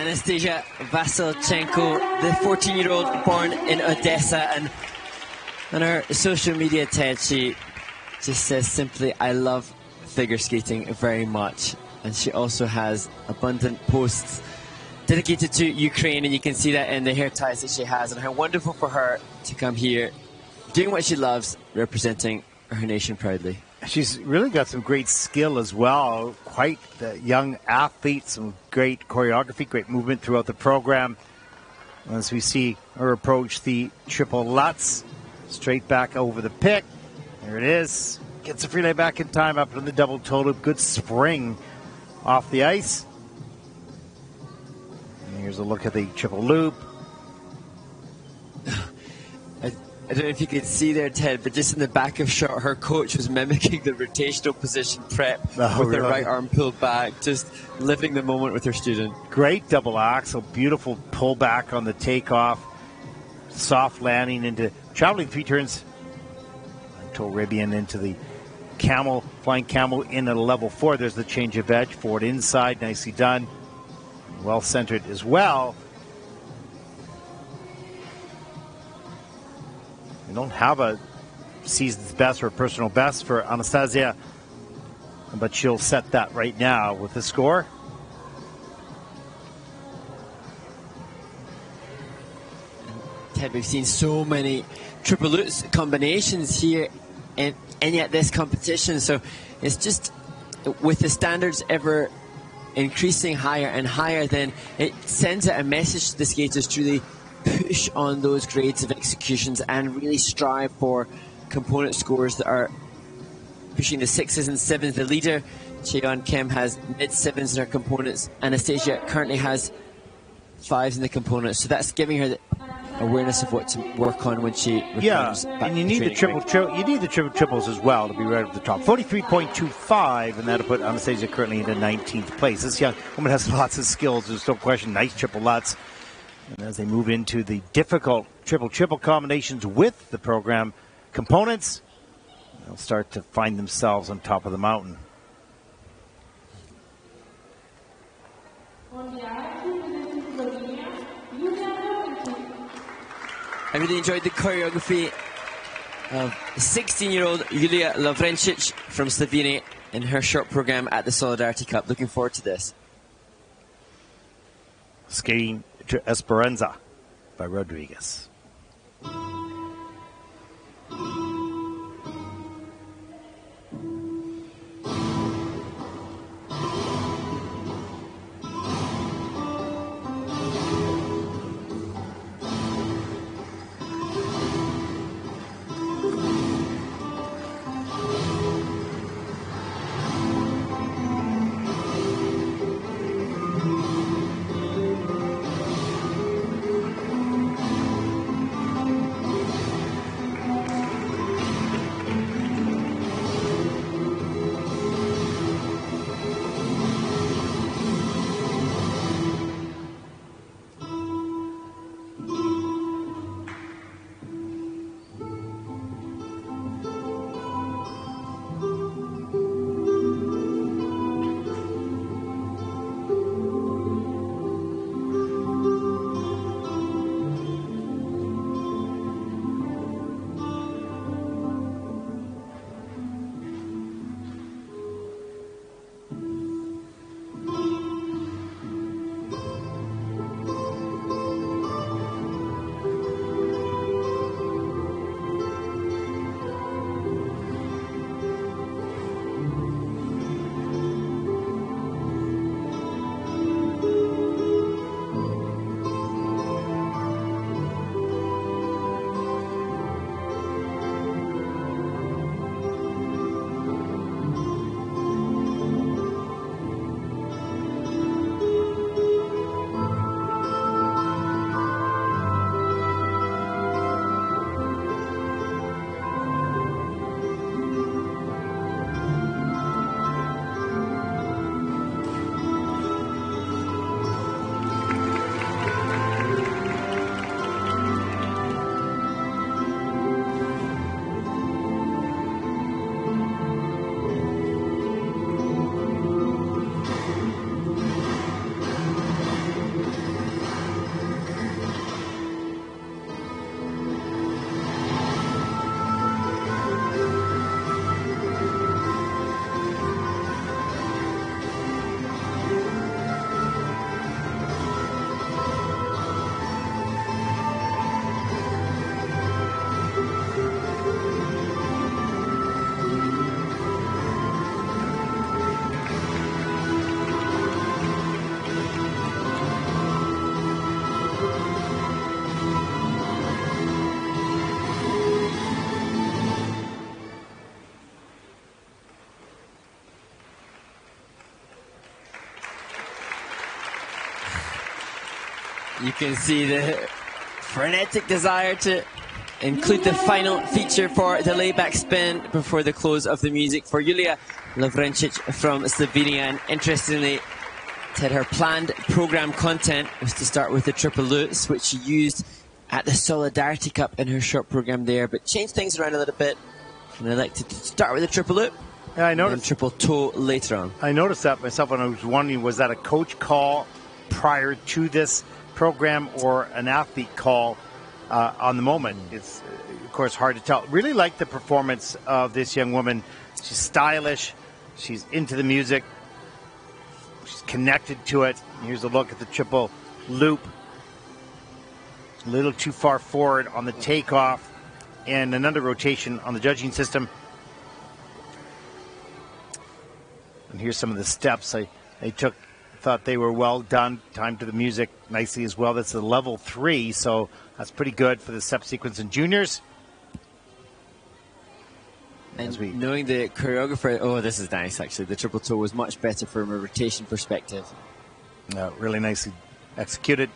Anastasia Vasilchenko, the 14-year-old born in Odessa, and on her social media, Ted, she just says simply, "I love figure skating very much," and she also has abundant posts dedicated to Ukraine, and you can see that in the hair ties that she has, and how wonderful for her to come here, doing what she loves, representing her nation proudly. She's really got some great skill as well. Quite a young athlete, some great choreography, great movement throughout the program. As we see her approach the triple Lutz, straight back over the pick. There it is. Gets the free lay back in time, up in the double toe loop. Good spring off the ice. And here's a look at the triple loop. I don't know if you could see there, Ted, but just in the back of shot, her coach was mimicking the rotational position prep with her right arm pulled back, just living the moment with her student. Great double axel, beautiful pullback on the takeoff, soft landing into traveling 3 turns, toe Ribian into the camel, flying camel in at a level 4. There's the change of edge, forward inside, nicely done, well centered as well. We don't have a season's best or a personal best for Anastasia, but she'll set that right now with the score. Ted, we've seen so many triple Lutz combinations here and yet this competition, so it's just with the standards ever increasing higher and higher, then it sends out a message to the skaters to really push on those grades of executions and really strive for component scores that are pushing the 6s and 7s. The leader, Cheon Kim, has mid-7s in her components. Anastasia currently has 5s in the components, so that's giving her the awareness of what to work on when she returns back and you need the triples as well to be right at the top. 43.25, and that'll put Anastasia currently into 19th place. This young woman has lots of skills, there's no question. Nice triple Lutz. And as they move into the difficult triple combinations with the program components, they'll start to find themselves on top of the mountain. I really enjoyed the choreography of 16-year-old Julia Lovrencic from Slovenia in her short program at the Solidarity Cup. Looking forward to this. Skating to Esperanza by Rodriguez. You can see the frenetic desire to include the final feature for the layback spin before the close of the music for Julia Lavrencic from Slovenia. And interestingly, said her planned program content was to start with the triple lutz, which she used at the Solidarity Cup in her short program there, but changed things around a little bit and elected to start with the triple loop. Yeah, I noticed. And triple toe later on. I noticed that myself when I was wondering, was that a coach call prior to this program or an athlete call on the moment? It's, of course, hard to tell. Really like the performance of this young woman. She's stylish. She's into the music. She's connected to it. Here's a look at the triple loop. A little too far forward on the takeoff and another rotation on the judging system. And here's some of the steps they took. Thought they were well done. Time to the music nicely as well. That's a level 3, so that's pretty good for the step sequence in juniors. And knowing the choreographer, oh, this is nice actually. The triple toe was much better from a rotation perspective. Really nicely executed.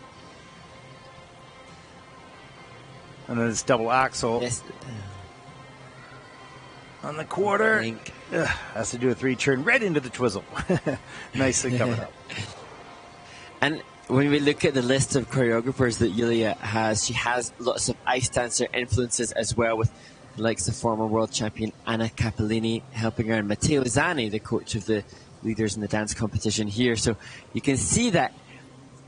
And then this double axel. Yes. On the quarter. Has to do a 3-turn right into the twizzle. Nicely covered up. And when we look at the list of choreographers that Julia has, she has lots of ice dancer influences as well, with the likes of former world champion Anna Capellini helping her, and Matteo Zani, the coach of the leaders in the dance competition here. So you can see that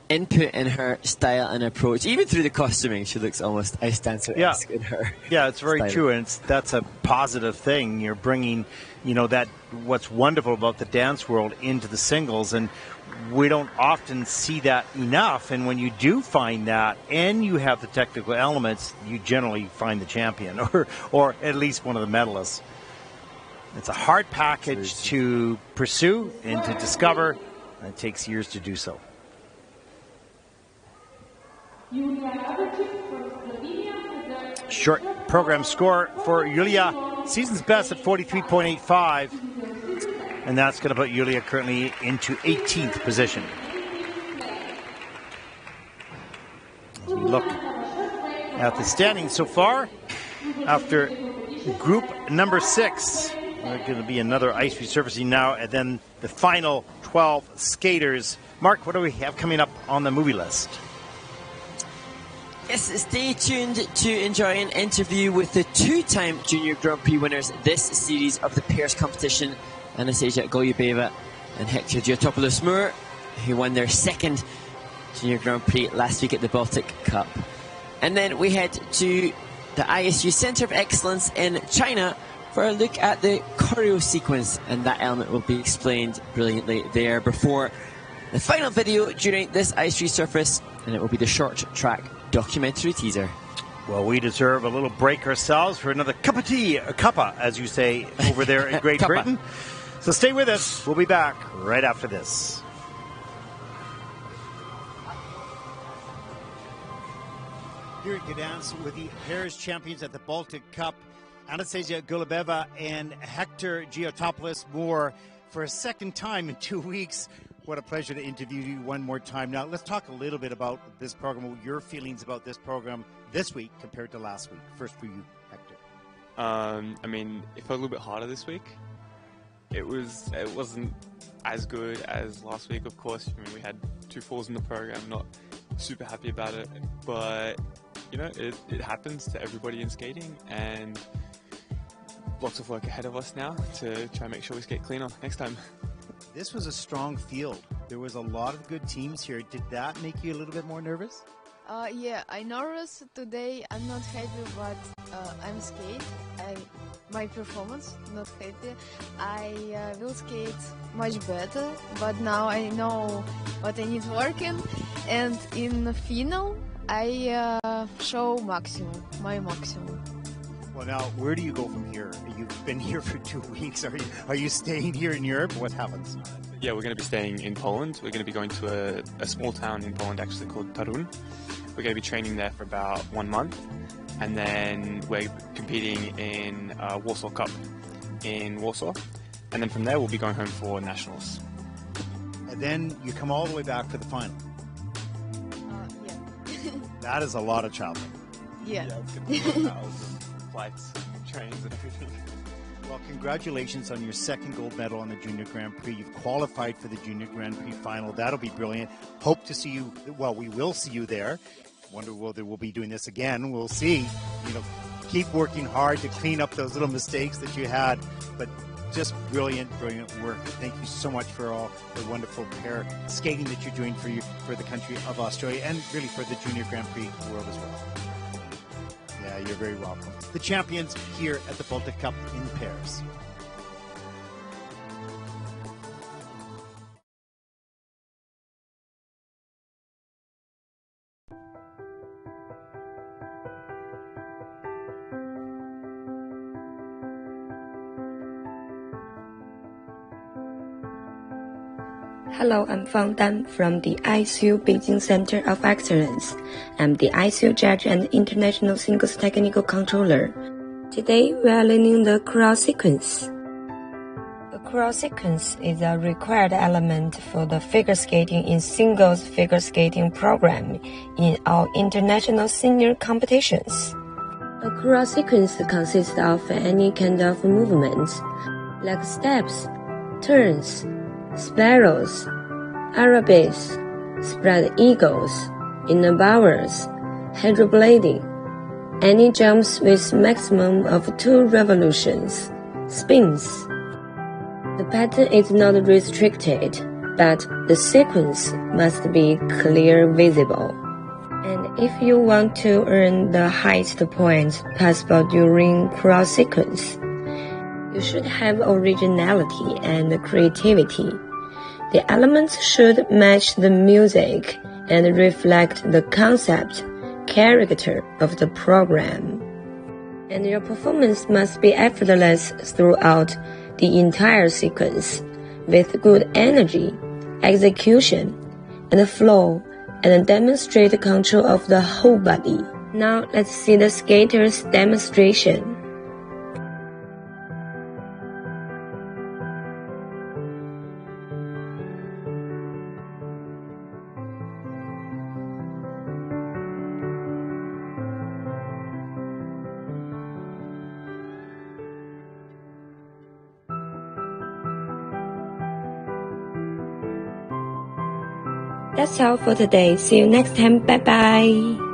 input in her style and approach. Even through the costuming, she looks almost ice dancer-esque in her. Yeah, it's very true, and that's a positive thing. You're bringing, that what's wonderful about the dance world into the singles, and we don't often see that enough. And when you do find that, and you have the technical elements, you generally find the champion, or at least one of the medalists. It's a hard package to pursue and to discover, and it takes years to do so. Short program score for Julia, season's best at 43.85, and that's going to put Julia currently into 18th position. As we look at the standings so far, after group number 6, there's going to be another ice resurfacing now, and then the final 12 skaters. Mark, what do we have coming up on the movie list? Yes, stay tuned to enjoy an interview with the 2-time Junior Grand Prix winners this series of the pairs competition, Anastasia Golyubeva and Hector Giotopoulos-Moore, who won their 2nd Junior Grand Prix last week at the Baltic Cup. And then we head to the ISU Center of Excellence in China for a look at the choreo sequence, and that element will be explained brilliantly there before the final video during this ice resurface, and it will be the short track documentary teaser. Well, we deserve a little break ourselves for another cup of tea, a cuppa, as you say over there in Great Britain. So stay with us. We'll be back right after this. Here at Gdansk with the pairs champions at the Baltic Cup, Anastasia Golyubeva and Hector Giotopoulos-Moore, for a 2nd time in 2 weeks. What a pleasure to interview you one more time. Now, let's talk a little bit about this program, your feelings about this program this week compared to last week. First for you, Hector. It felt a little bit harder this week. It wasn't as good as last week, of course. We had 2 falls in the program, not super happy about it, but it happens to everybody in skating, and lots of work ahead of us now to try and make sure we skate cleaner next time. This was a strong field. There was a lot of good teams here. Did that make you a little bit more nervous? Yeah, I'm nervous today. I'm not happy, but I'm skate. My performance, not happy. I will skate much better, but now I know what I need working. And in the final, I show my maximum. Well, now, where do you go from here? You've been here for 2 weeks. Are you staying here in Europe? What happens? Yeah, we're going to be staying in Poland. We're going to be going to a small town in Poland, actually, called Torino. We're going to be training there for about 1 month, and then we're competing in Warsaw Cup in Warsaw, and then from there we'll be going home for nationals. And then you come all the way back for the final. Yeah. That is a lot of traveling. Yeah. It's going to be 1,000 flights, trains, and everything. Well, congratulations on your second gold medal on the Junior Grand Prix. You've qualified for the Junior Grand Prix final. That'll be brilliant. Hope to see you. Well, we will see you there. Wonder whether we'll be doing this again. We'll see. Keep working hard to clean up those little mistakes that you had. But just brilliant, brilliant work. Thank you so much for all the wonderful pair skating that you're doing for the country of Australia and really for the Junior Grand Prix world as well. Yeah, you're very welcome. The champions here at the Baltic Cup in Paris. Hello, I'm Fang Dan from the ISU Beijing Center of Excellence. I'm the ISU judge and international singles technical controller. Today, we are learning the cross sequence. The cross sequence is a required element for the figure skating in singles figure skating program in all international senior competitions. A cross sequence consists of any kind of movements, like steps, turns, spirals, arabesques, spread eagles, inner bowers, hydroblading, any jumps with maximum of 2 revolutions, spins. The pattern is not restricted, but the sequence must be clear visible. And if you want to earn the highest points possible during cross sequence, you should have originality and creativity. The elements should match the music and reflect the concept, character of the program. And your performance must be effortless throughout the entire sequence, with good energy, execution, and flow, and demonstrate control of the whole body. Now let's see the skater's demonstration. That's all for today. See you next time. Bye bye.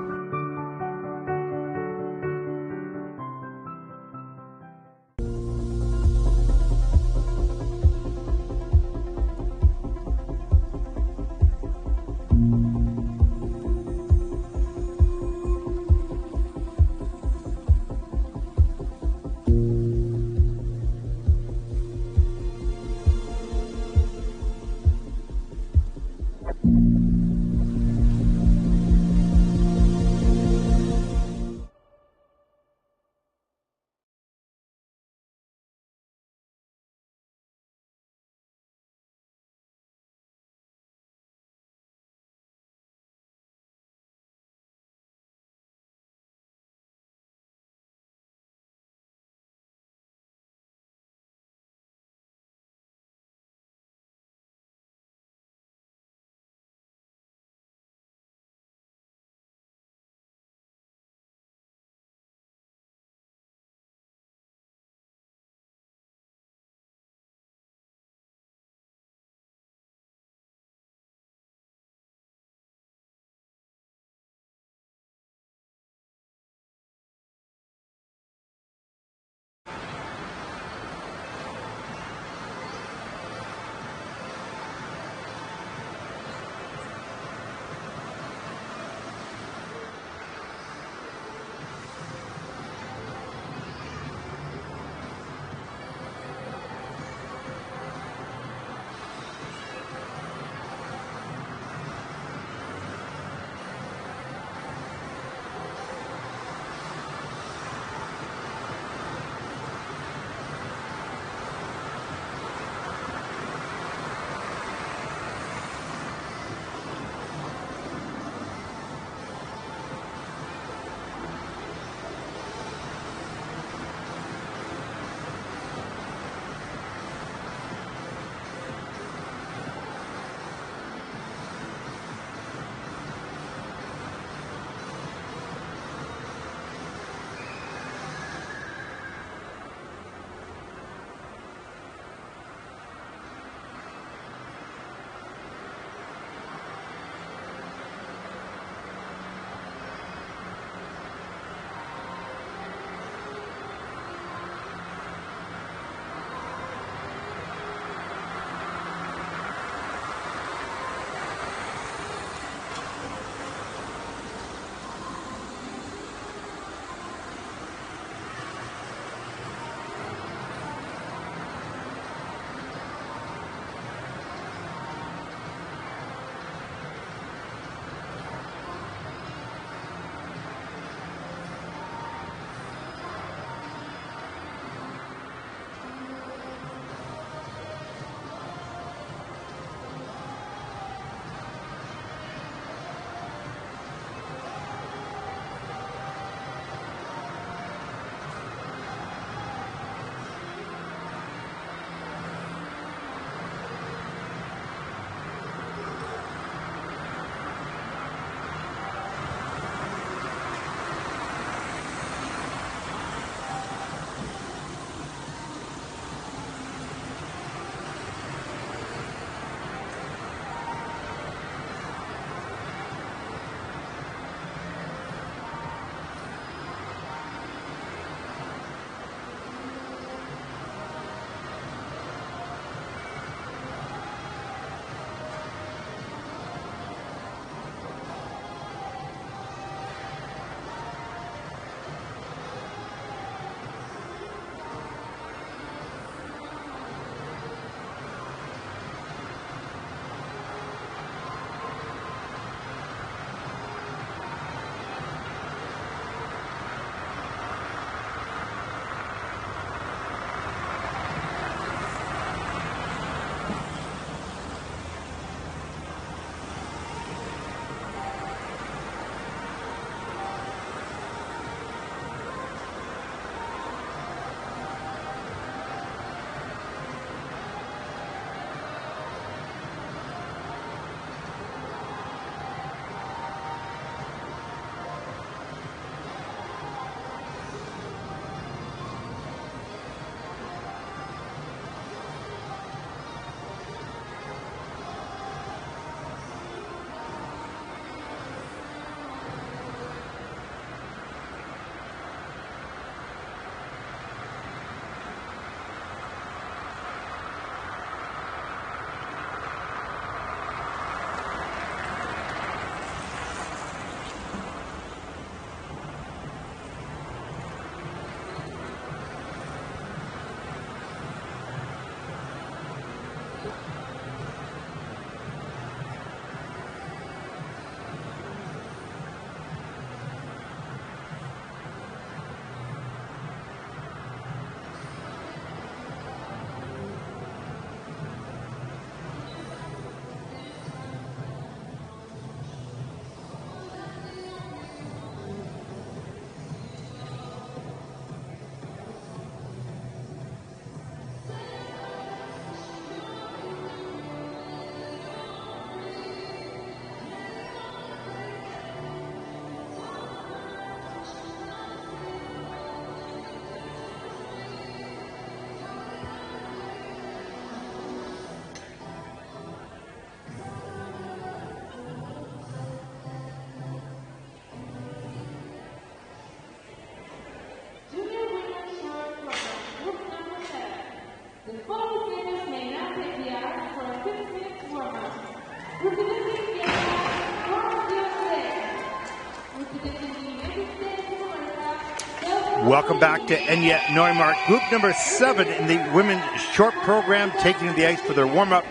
Welcome back to Egna Neumarkt, group number 7 in the women's short program, taking to the ice for their warm-up.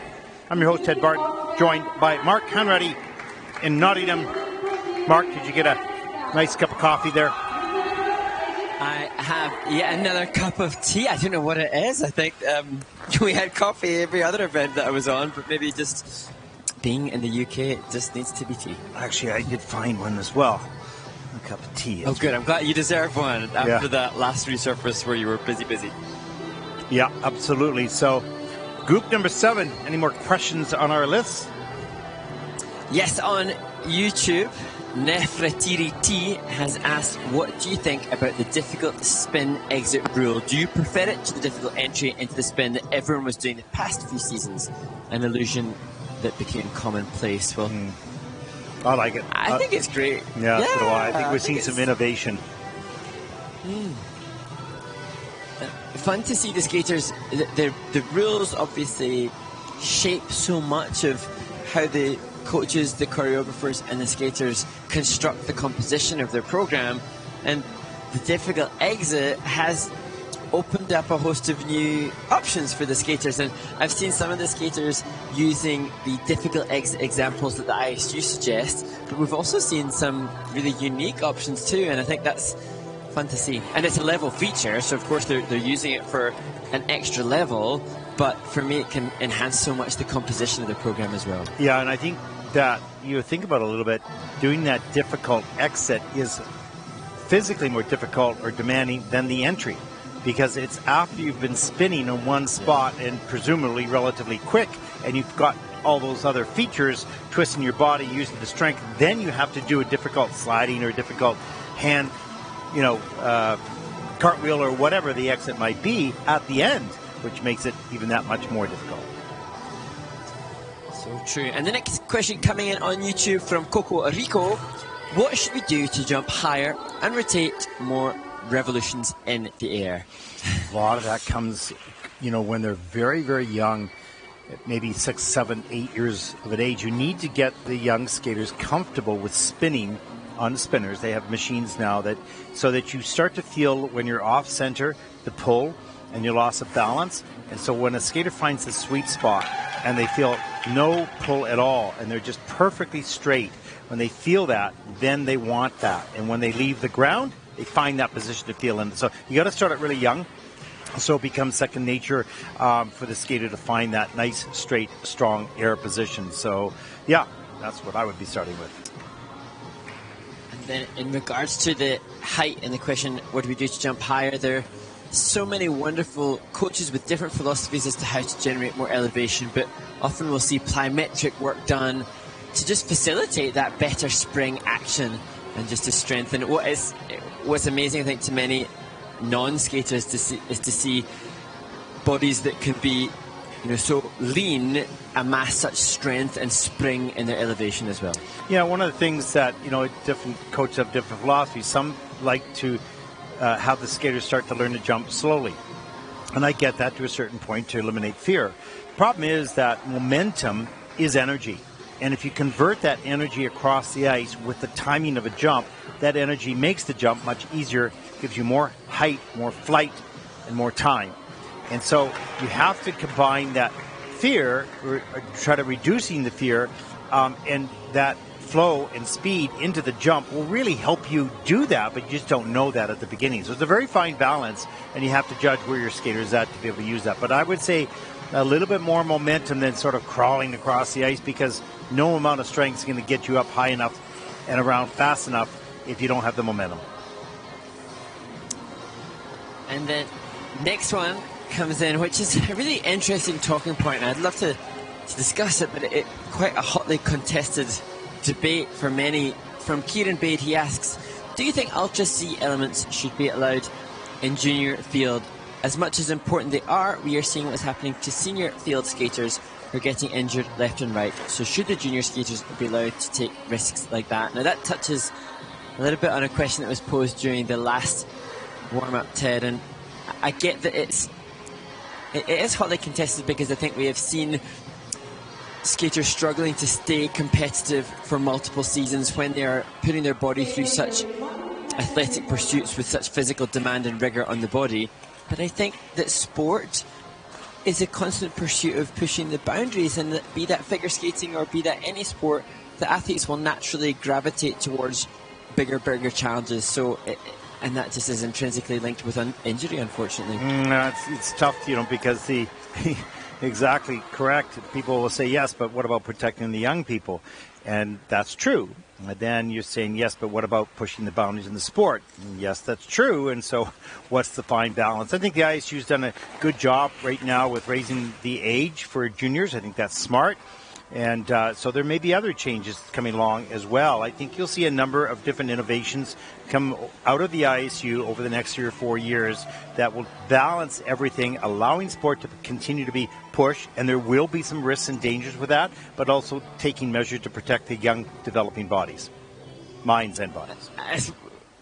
I'm your host, Ted Barton, joined by Mark Hanratty in Nottingham. Mark, did you get a nice cup of coffee there? I have yet another cup of tea. I don't know what it is. I think we had coffee every other event that I was on, but maybe just being in the UK, it just needs to be tea. Actually, I did find one as well. A cup of tea. Oh, good. I'm glad you deserve one after that last resurface where you were busy. Yeah, absolutely. So, group number 7. Any more questions on our list? Yes, on YouTube, Nefretiri T has asked, what do you think about the difficult spin exit rule? Do you prefer it to the difficult entry into the spin that everyone was doing the past few seasons? An illusion that became commonplace. Well, I like it. I think it's great. Yeah, so do I. I think we've seen some innovation. Fun to see the skaters. The rules obviously shape so much of how the coaches, the choreographers, and the skaters construct the composition of their program. And the difficult exit has opened up a host of new options for the skaters, and I've seen some of the skaters using the difficult exit examples that the ISU suggest, but we've also seen some really unique options too, and I think that's fun to see. And it's a level feature, so of course they're using it for an extra level, but for me it can enhance so much the composition of the program as well. Yeah, and I think that you think about it a little bit, doing that difficult exit is physically more difficult or demanding than the entry, because it's after you've been spinning in one spot and presumably relatively quick, and you've got all those other features, twisting your body, using the strength, then you have to do a difficult sliding or a difficult hand, cartwheel or whatever the exit might be at the end, which makes it even that much more difficult. So true. And the next question coming in on YouTube from Coco Rico, what should we do to jump higher and rotate more revolutions in the air? A lot of that comes, when they're very, very young, maybe 6, 7, 8 years of age. You need to get the young skaters comfortable with spinning on spinners. They have machines now so that you start to feel when you're off center, the pull and your loss of balance. And so when a skater finds the sweet spot and they feel no pull at all and they're just perfectly straight, when they feel that, then they want that. And when they leave the ground, they find that position to feel in. So you got to start it really young, so it becomes second nature for the skater to find that nice, straight, strong air position. So, yeah, that's what I would be starting with. And then in regards to the height and the question, what do we do to jump higher? There are so many wonderful coaches with different philosophies as to how to generate more elevation, but often we'll see plyometric work done to just facilitate that better spring action and just to strengthen. What's amazing, I think, to many non-skaters is to see bodies that can be, so lean, amass such strength and spring in their elevation as well. Yeah, one of the things that, different coaches have different philosophies. Some like to have the skaters start to learn to jump slowly. And I get that to a certain point to eliminate fear. The problem is that momentum is energy. And if you convert that energy across the ice with the timing of a jump, that energy makes the jump much easier, gives you more height, more flight, and more time. And so you have to combine that fear, or try to reducing the fear, and that flow and speed into the jump will really help you do that, but you just don't know that at the beginning. So it's a very fine balance, and you have to judge where your skater's at to be able to use that. But I would say a little bit more momentum than sort of crawling across the ice, because no amount of strength is going to get you up high enough and around fast enough if you don't have the momentum. And then next one comes in, which is a really interesting talking point, and I'd love to discuss it, but it's quite a hotly contested debate for many. From Kieran Bade, he asks, do you think Ultra C elements should be allowed in junior field? As much as important they are, we are seeing what's happening to senior field skaters who are getting injured left and right. So should the junior skaters be allowed to take risks like that? Now that touches a little bit on a question that was posed during the last warm-up, Ted, and I get that it is hotly contested, because I think we have seen skaters struggling to stay competitive for multiple seasons when they are putting their body through such athletic pursuits with such physical demand and rigour on the body. But I think that sport is a constant pursuit of pushing the boundaries, and that, be that figure skating or be that any sport, the athletes will naturally gravitate towards bigger challenges. So, and that just is intrinsically linked with injury, unfortunately. It's tough, because exactly correct. People will say yes, but what about protecting the young people? And that's true. And then you're saying yes, but what about pushing the boundaries in the sport? And yes, that's true. And so what's the fine balance? I think the ISU's done a good job right now with raising the age for juniors. I think that's smart. And so there may be other changes coming along as well. I think you'll see a number of different innovations come out of the ISU over the next 3 or 4 years that will balance everything, allowing sport to continue to be pushed. And there will be some risks and dangers with that, but also taking measures to protect the young developing bodies, minds and bodies.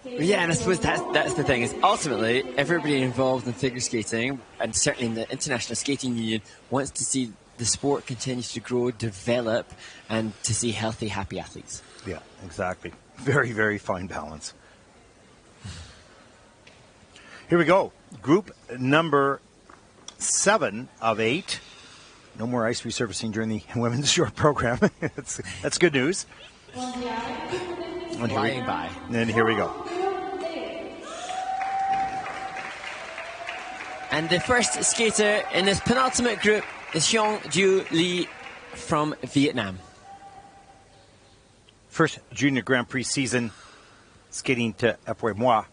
Yeah, and I suppose that's the thing, is ultimately everybody involved in figure skating, and certainly in the International Skating Union, wants to see the sport continues to grow, develop, and to see healthy, happy athletes. Yeah, exactly. Very, very fine balance. Here we go. Group number 7 of 8. No more ice resurfacing during the women's short program. That's good news. Flying by. And here we go. And the first skater in this penultimate group is Hyung-Ju Lee from Vietnam. First Junior Grand Prix season, skating to Après-moi.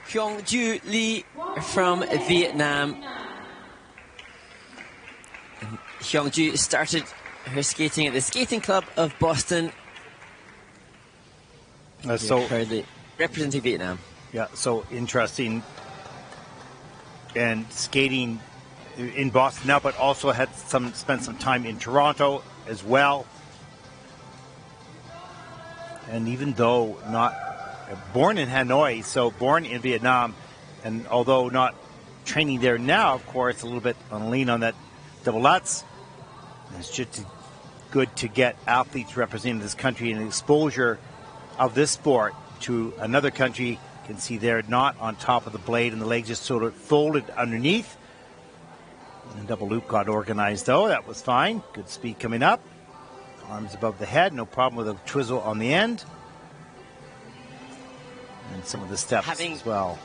Hyung-Ju Lee from Vietnam. And Hyung-Ju started her skating at the Skating Club of Boston. So proudly representing Vietnam. Yeah, so interesting. And skating in Boston now, but also had spent some time in Toronto as well. And even though not born in Hanoi, so born in Vietnam, and although not training there now, of course, a little bit on lean on that double Lutz, it's just good to get athletes representing this country and exposure of this sport to another country. You can see they're not on top of the blade and the legs just sort of folded underneath. And the double loop got organized though. That was fine. Good speed coming up. Arms above the head. No problem with a twizzle on the end. And some of the steps as well.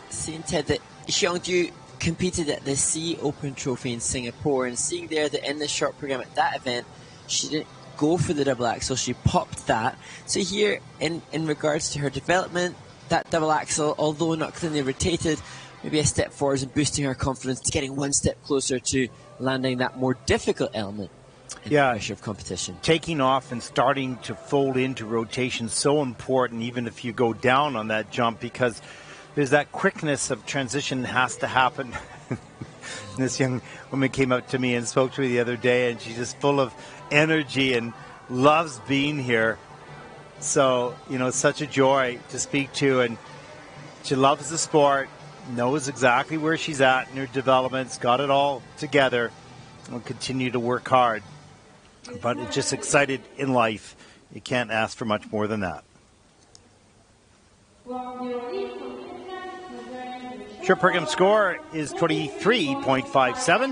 Seeing, Ted, that Xiongju competed at the Sea Open Trophy in Singapore, and seeing there that in the short program at that event, she didn't go for the double axel, she popped that. So here, in regards to her development, that double axel, although not cleanly rotated, maybe a step forward and boosting her confidence, to getting one step closer to landing that more difficult element in the pressure of competition. Taking off and starting to fold into rotation, so important, even if you go down on that jump, because there's that quickness of transition has to happen. This young woman came up to me and spoke to me the other day, and she's just full of energy and loves being here. So, you know, it's such a joy to speak to, and she loves the sport, knows exactly where she's at in her developments, got it all together, and will continue to work hard. But it's just excited in life. You can't ask for much more than that. Short program score is 23.57,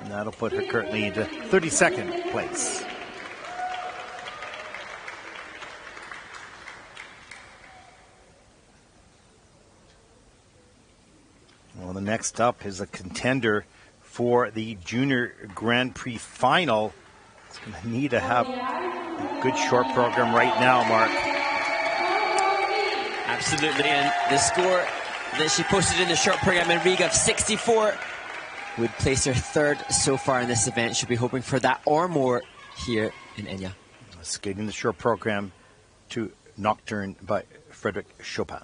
and that'll put her currently into 32nd place. Well, the next up is a contender for the Junior Grand Prix final. It's going to need to have a good short program right now, Mark. Absolutely, and the score that she posted in the short program in Riga of 64 would place her third so far in this event. She'll be hoping for that or more here in Egna. Skating the short program to Nocturne by Frédéric Chopin.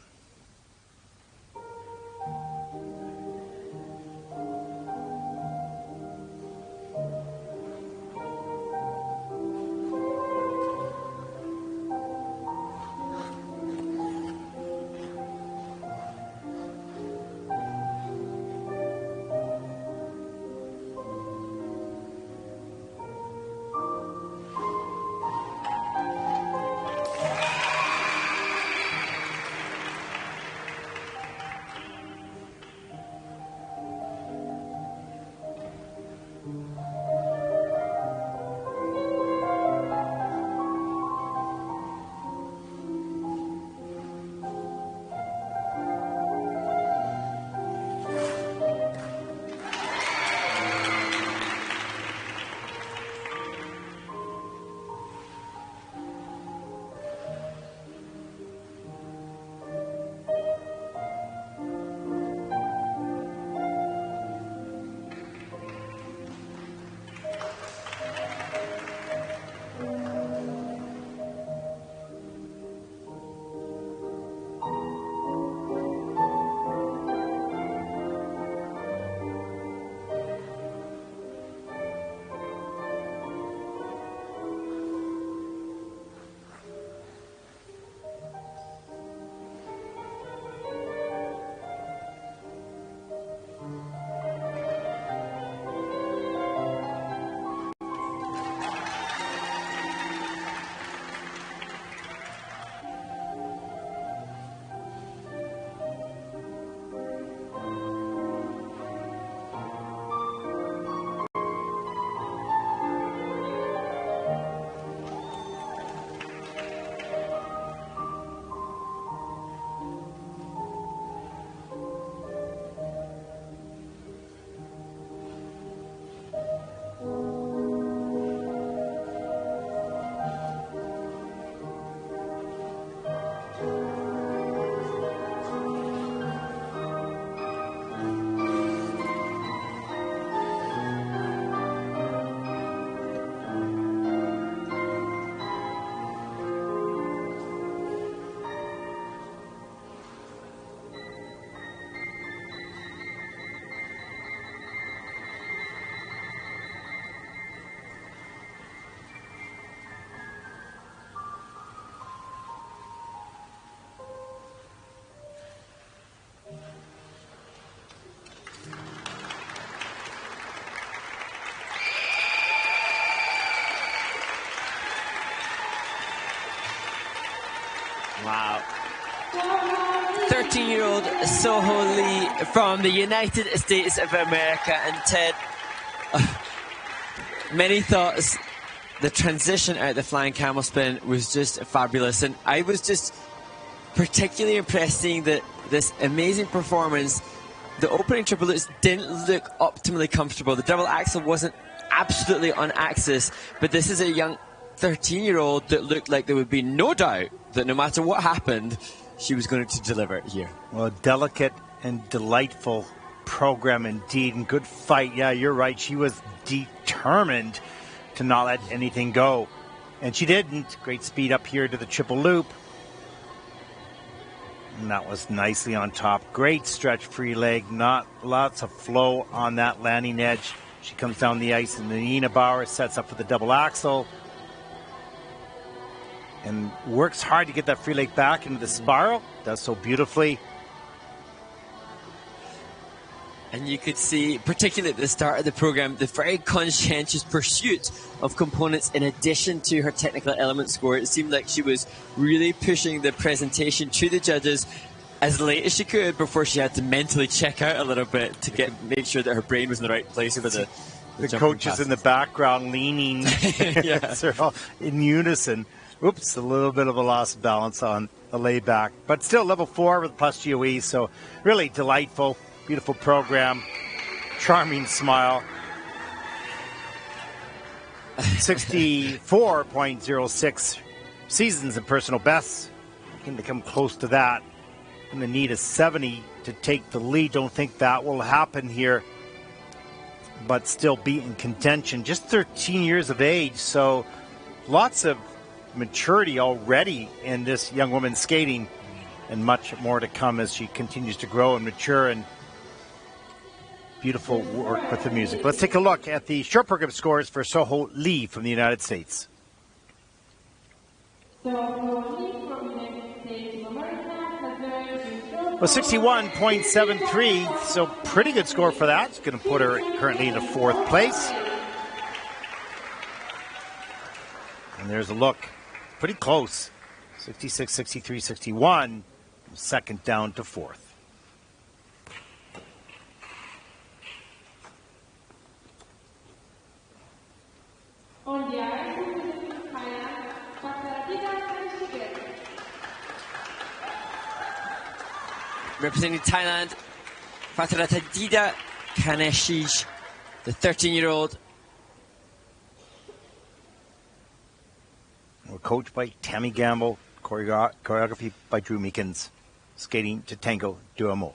Wow. 13-year-old Soho Lee from the United States of America. And Ted, many thoughts the transition out the flying camel spin was just fabulous. And I was just particularly impressed seeing that this amazing performance. The opening triple loops didn't look optimally comfortable. The double axel wasn't absolutely on axis, but this is a young 13-year-old that looked like there would be no doubt that no matter what happened, she was going to deliver it here. Well, a delicate and delightful program indeed, and good fight. Yeah, you're right. She was determined to not let anything go, and she didn't. Great speed up here to the triple loop. And that was nicely on top. Great stretch free leg. Not lots of flow on that landing edge. She comes down the ice, and Nina Bauer sets up for the double axel. And works hard to get that free leg back into the spiral. Does so beautifully. And you could see, particularly at the start of the program, the very conscientious pursuit of components in addition to her technical element score. It seemed like she was really pushing the presentation to the judges as late as she could before she had to mentally check out a little bit to make sure that her brain was in the right place for the coaches in the background leaning. Yes, they're all in unison. Oops, a little bit of a lost balance on the layback. But still level 4 with plus GOE, so really delightful. Beautiful program, charming smile. 64.06 seasons and personal bests. Looking to come close to that. Going to need a 70 to take the lead. Don't think that will happen here. But still be in contention. Just 13 years of age, so lots of maturity already in this young woman's skating, and much more to come as she continues to grow and mature, and beautiful work with the music. Let's take a look at the short program scores for Soho Lee from the United States. Well, 61.73, so pretty good score for that. It's going to put her currently into 4th place. And there's a look. Pretty close. 66, 63, 61. Second down to 4th. Representing Thailand, Fatratadida Kaneshij, the 13-year-old. We're coached by Tammy Gamble, choreography by Drew Meekins, skating to Tango Duamo.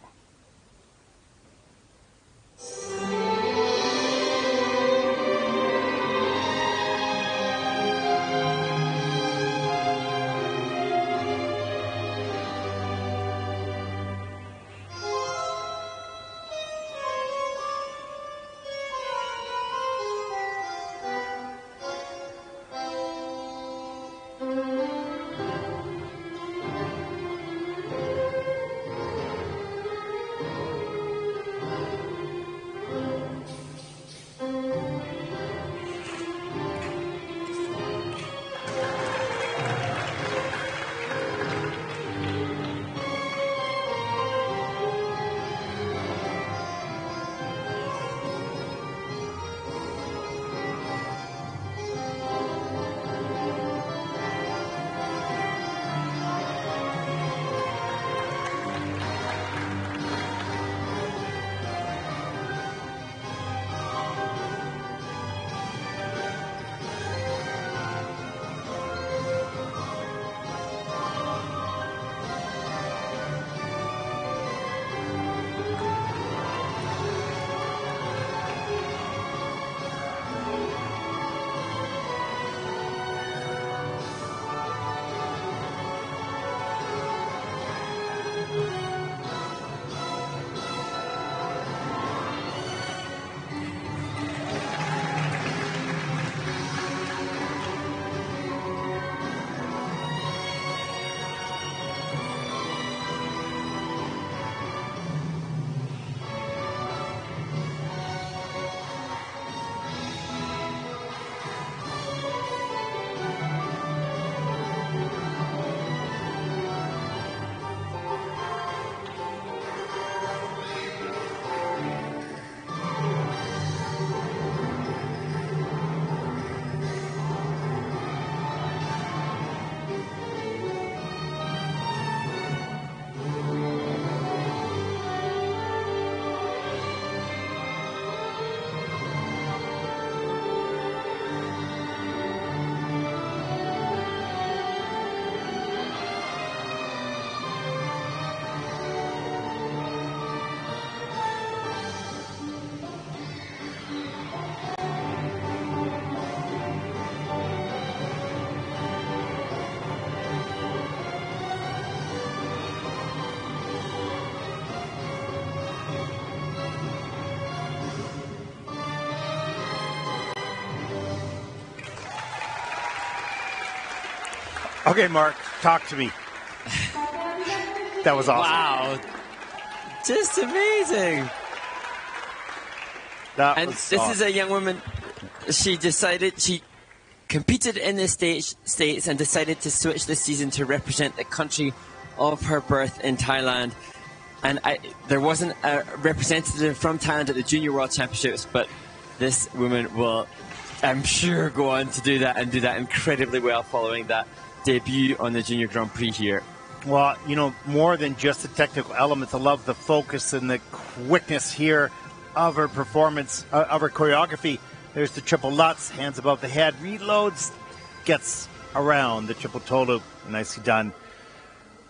Okay, Mark, talk to me. That was awesome. Wow. Just amazing. This is a young woman. She competed in the States and decided to switch this season to represent the country of her birth in Thailand. And there wasn't a representative from Thailand at the Junior World Championships, but this woman will, I'm sure, go on to do that and do that incredibly well following that debut on the Junior Grand Prix here. Well, you know, more than just the technical elements, I love the focus and the quickness here of her performance, of her choreography. There's the triple Lutz, hands above the head, reloads, gets around the triple toe loop. Nicely done.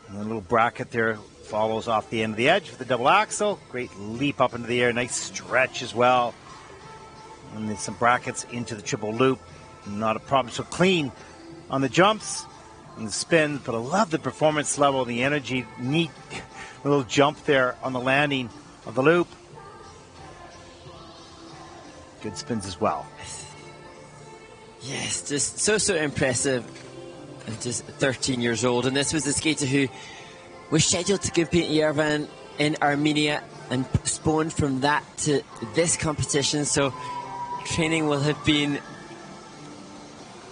And a little bracket there follows off the end of the edge with the double axel. Great leap up into the air, nice stretch as well. And then some brackets into the triple loop. Not a problem. So clean on the jumps and the spin, but I love the performance level, the energy. Neat little jump there on the landing of the loop. Good spins as well. Yes, just so impressive. And just 13 years old. And this was the skater who was scheduled to compete in Yerevan in Armenia and postponed from that to this competition. So training will have been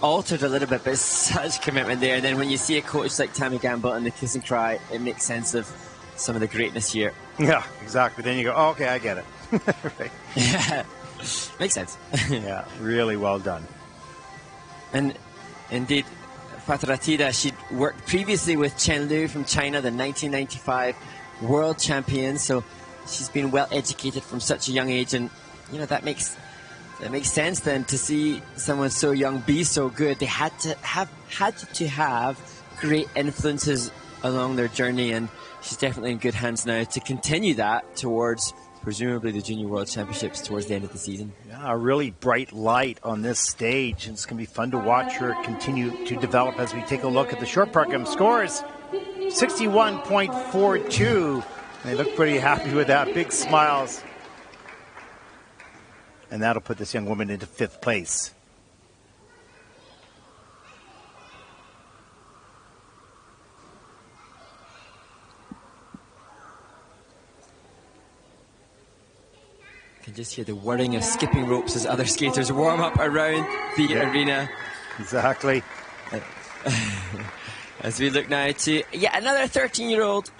altered a little bit, but such commitment there. And then when you see a coach like Tammy Gamble and the kiss and cry, it makes sense of some of the greatness here. Yeah, exactly. Then you go, oh, okay, I get it. Right. Yeah, makes sense. Yeah, really well done. And indeed, Fatratida, she'd worked previously with Chen Liu from China, the 1995 world champion. So she's been well educated from such a young age, and you know that makes sense then to see someone so young be so good. They had to have great influences along their journey, and she's definitely in good hands now to continue that towards presumably the Junior World Championships towards the end of the season. Yeah, a really bright light on this stage, and it's going to be fun to watch her continue to develop as we take a look at the short program scores. 61.42. They look pretty happy with that. Big smiles. And that'll put this young woman into 5th place. You can just hear the whirring of skipping ropes as other skaters warm up around the arena. Exactly. As we look now to yet another 13-year-old,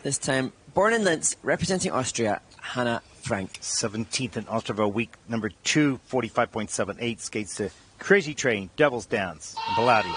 this time born in Linz, representing Austria, Hannah Frank. 17th in Ostrava, week number 2, 45.78. Skates to Crazy Train, Devil's Dance, and Palladio.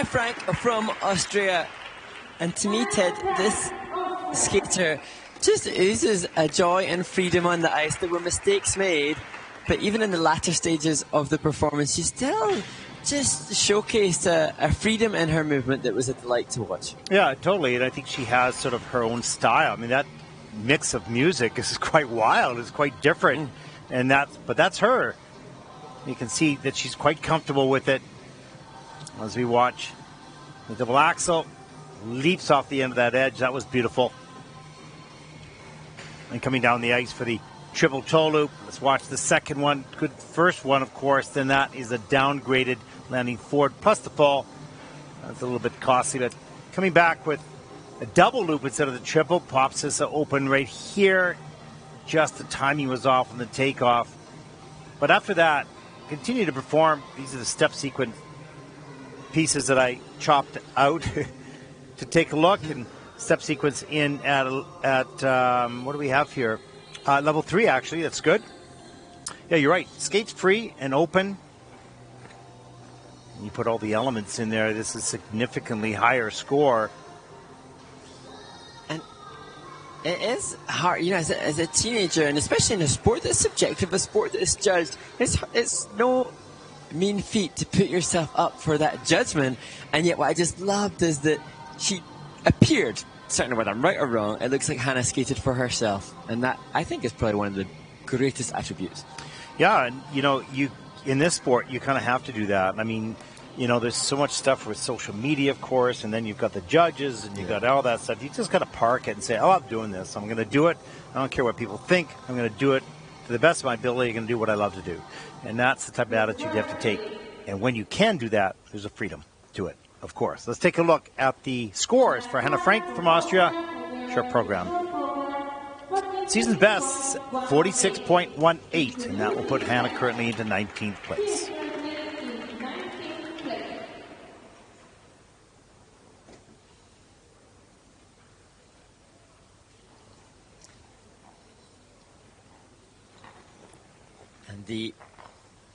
Hannah Frank from Austria. And to me, Ted, this skater just oozes a joy and freedom on the ice. There were mistakes made, but even in the latter stages of the performance, she still just showcased a freedom in her movement that was a delight to watch. Yeah, totally. And I think she has sort of her own style. I mean, that mix of music is quite wild. It's quite different. And that's her. You can see that she's quite comfortable with it. As we watch the double axel, leaps off the end of that edge. That was beautiful. And coming down the ice for the triple toe loop. Let's watch the second one. Good first one, of course. Then that is a downgraded landing forward plus the fall. That's a little bit costly, but coming back with a double loop instead of the triple. Pops this open right here. Just the timing was off on the takeoff. But after that, continue to perform. These are the step sequence pieces that I chopped out to take a look. And step sequence in at what do we have here? Level 3, actually. That's good. Yeah, you're right. Skates free and open. You put all the elements in there. This is a significantly higher score. And it is hard, you know, as a teenager, and especially in a sport that's subjective, a sport that is judged. It's no mean feat to put yourself up for that judgment. And yet, what I just loved is that she appeared. Certainly, whether I'm right or wrong, it looks like Hannah skated for herself, and that I think is probably one of the greatest attributes. Yeah, and you know, you in this sport, you kind of have to do that. I mean, you know, there's so much stuff with social media, of course, and then you've got the judges, and you've got all that stuff. You just got to park it and say, "Oh, I'm doing this. I'm going to do it. I don't care what people think. I'm going to do it to the best of my ability. I'm going to do what I love to do," and that's the type of attitude you have to take. And when you can do that, there's a freedom to it. Of course. Let's take a look at the scores for Hannah Frank from Austria. Short program. Season's best, 46.18, and that will put Hannah currently into 19th place. And the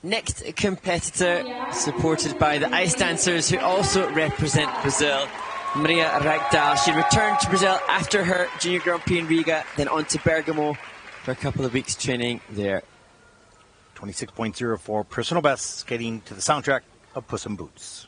next competitor, supported by the ice dancers who also represent Brazil, Maria Ragdal. She returned to Brazil after her Junior Grand Prix in Riga, then on to Bergamo for a couple of weeks training there. 26.04 personal best, skating to the soundtrack of Puss in Boots.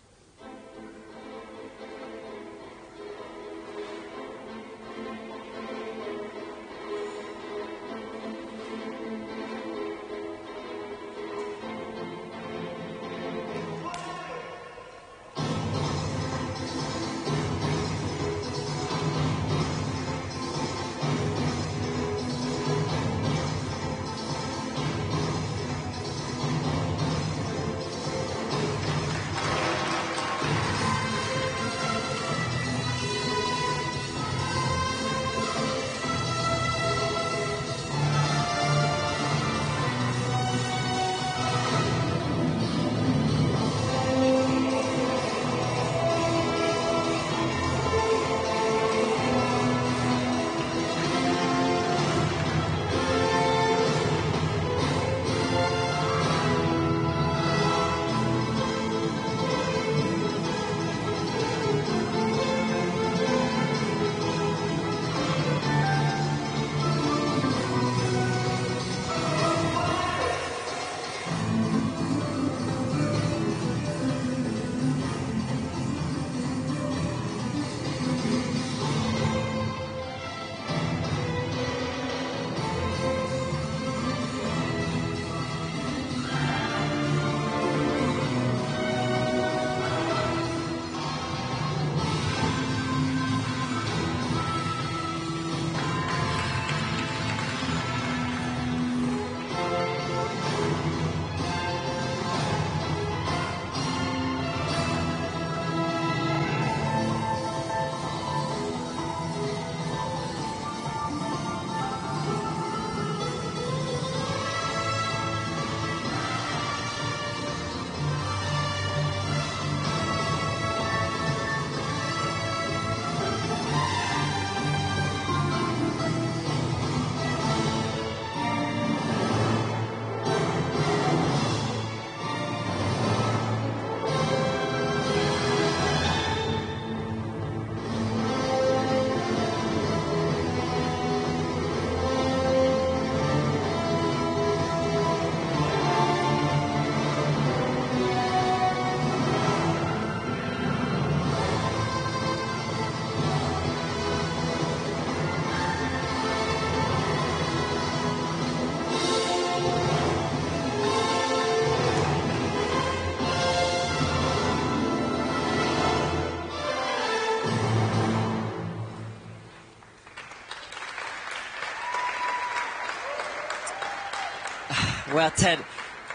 Well, Ted,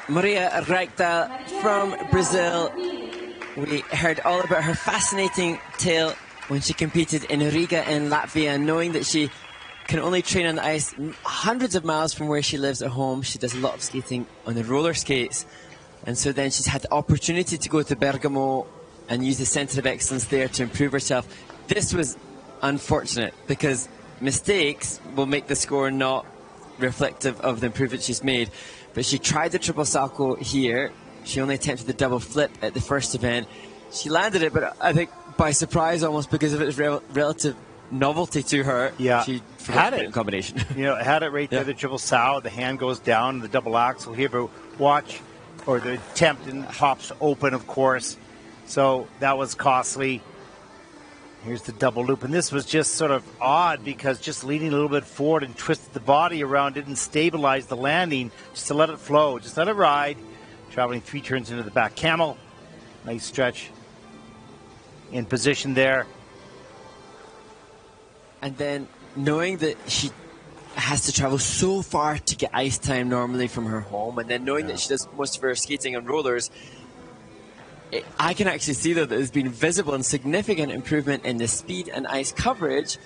Maria Reichdahl from Brazil. We heard all about her fascinating tale when she competed in Riga in Latvia, knowing that she can only train on the ice hundreds of miles from where she lives at home. She does a lot of skating on the roller skates. And so then she's had the opportunity to go to Bergamo and use the Centre of Excellence there to improve herself. This was unfortunate because mistakes will make the score not reflective of the improvement she's made. But she tried the triple salto here. She only attempted the double flip at the first event. She landed it, but I think by surprise almost because of its relative novelty to her. Yeah, she had it in combination. Had it right there. The triple salto, the hand goes down, the double axel here. But watch, or the attempt and pops open, of course. So that was costly. Here's the double loop, and this was just sort of odd because just leaning a little bit forward and twisted the body around didn't stabilize the landing. Just to let it flow, just let it ride. Traveling 3 turns into the back camel. Nice stretch in position there. And then knowing that she has to travel so far to get ice time normally from her home, and then knowing that she does most of her skating on rollers, I can actually see that there's been visible and significant improvement in the speed and ice coverage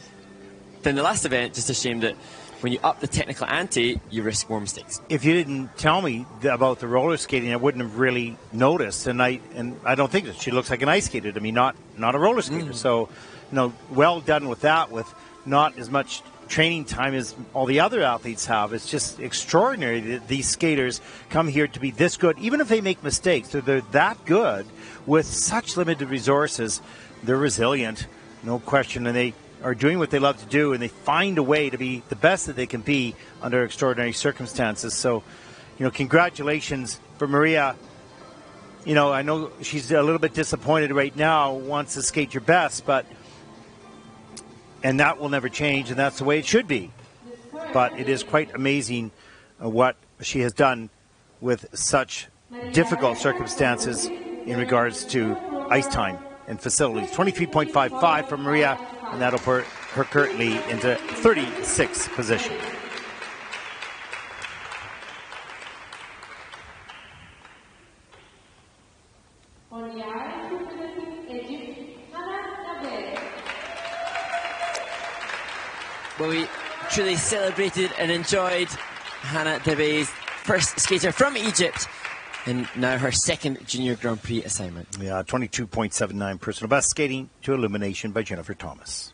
than the last event. Just a shame that when you up the technical ante, you risk more mistakes. If you didn't tell me about the roller skating, I wouldn't have really noticed. And I don't think that she looks like an ice skater to me, not a roller skater. So, well done with that, with not as much training time as all the other athletes have. It's just extraordinary that these skaters come here to be this good, even if they make mistakes. They're that good with such limited resources. They're resilient, no question, and they are doing what they love to do, and they find a way to be the best that they can be under extraordinary circumstances. So, congratulations for Maria. I know she's a little bit disappointed right now, wants to skate your best, and that will never change, and that's the way it should be. But it is quite amazing what she has done with such difficult circumstances in regards to ice time and facilities. 23.55 from Maria, and that'll put her currently into 36th position. Well, we truly celebrated and enjoyed Hannah Debe's first skater from Egypt, and now her second Junior Grand Prix assignment. Yeah, 22.79 personal best, skating to elimination by Jennifer Thomas.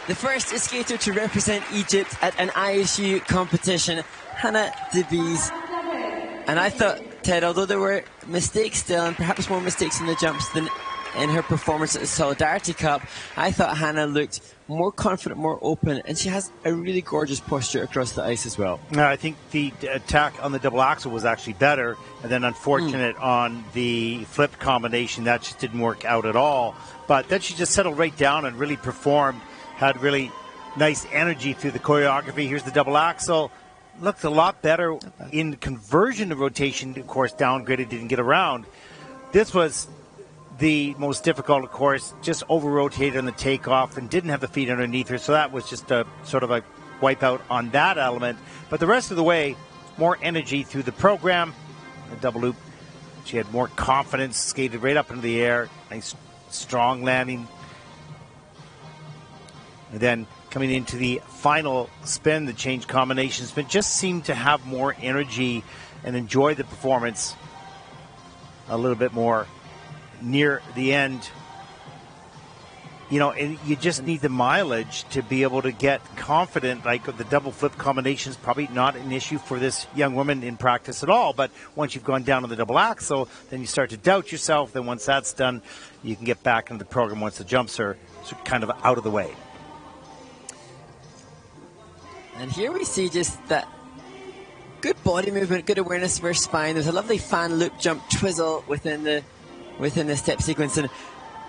the first skater to represent Egypt at an ISU competition, Hannah DeVries. And I thought, Ted, although there were mistakes still, and perhaps more mistakes in the jumps than in her performance at the Solidarity Cup, I thought Hannah looked more confident, more open, and she has a really gorgeous posture across the ice as well. I think the attack on the double axel was actually better, and then unfortunate on the flip combination, that just didn't work out at all. But then she just settled right down and really performed, had really nice energy through the choreography. Here's the double axel. Looked a lot better in conversion to rotation. Of course, downgraded, didn't get around. This was the most difficult, of course, just over-rotated on the takeoff and didn't have the feet underneath her, so that was just a sort of a wipeout on that element. But the rest of the way, more energy through the program. The double loop, she had more confidence, skated right up into the air, nice strong landing. And then coming into the final spin, the change combination spin, just seemed to have more energy and enjoy the performance a little bit more near the end. You know, and you just need the mileage to be able to get confident. Like the double flip combination is probably not an issue for this young woman in practice at all. But once you've gone down on the double axel, then you start to doubt yourself. Then once that's done, you can get back into the program once the jumps are kind of out of the way. And here we see just that good body movement, good awareness of her spine. There's a lovely fan loop jump twizzle within the step sequence. And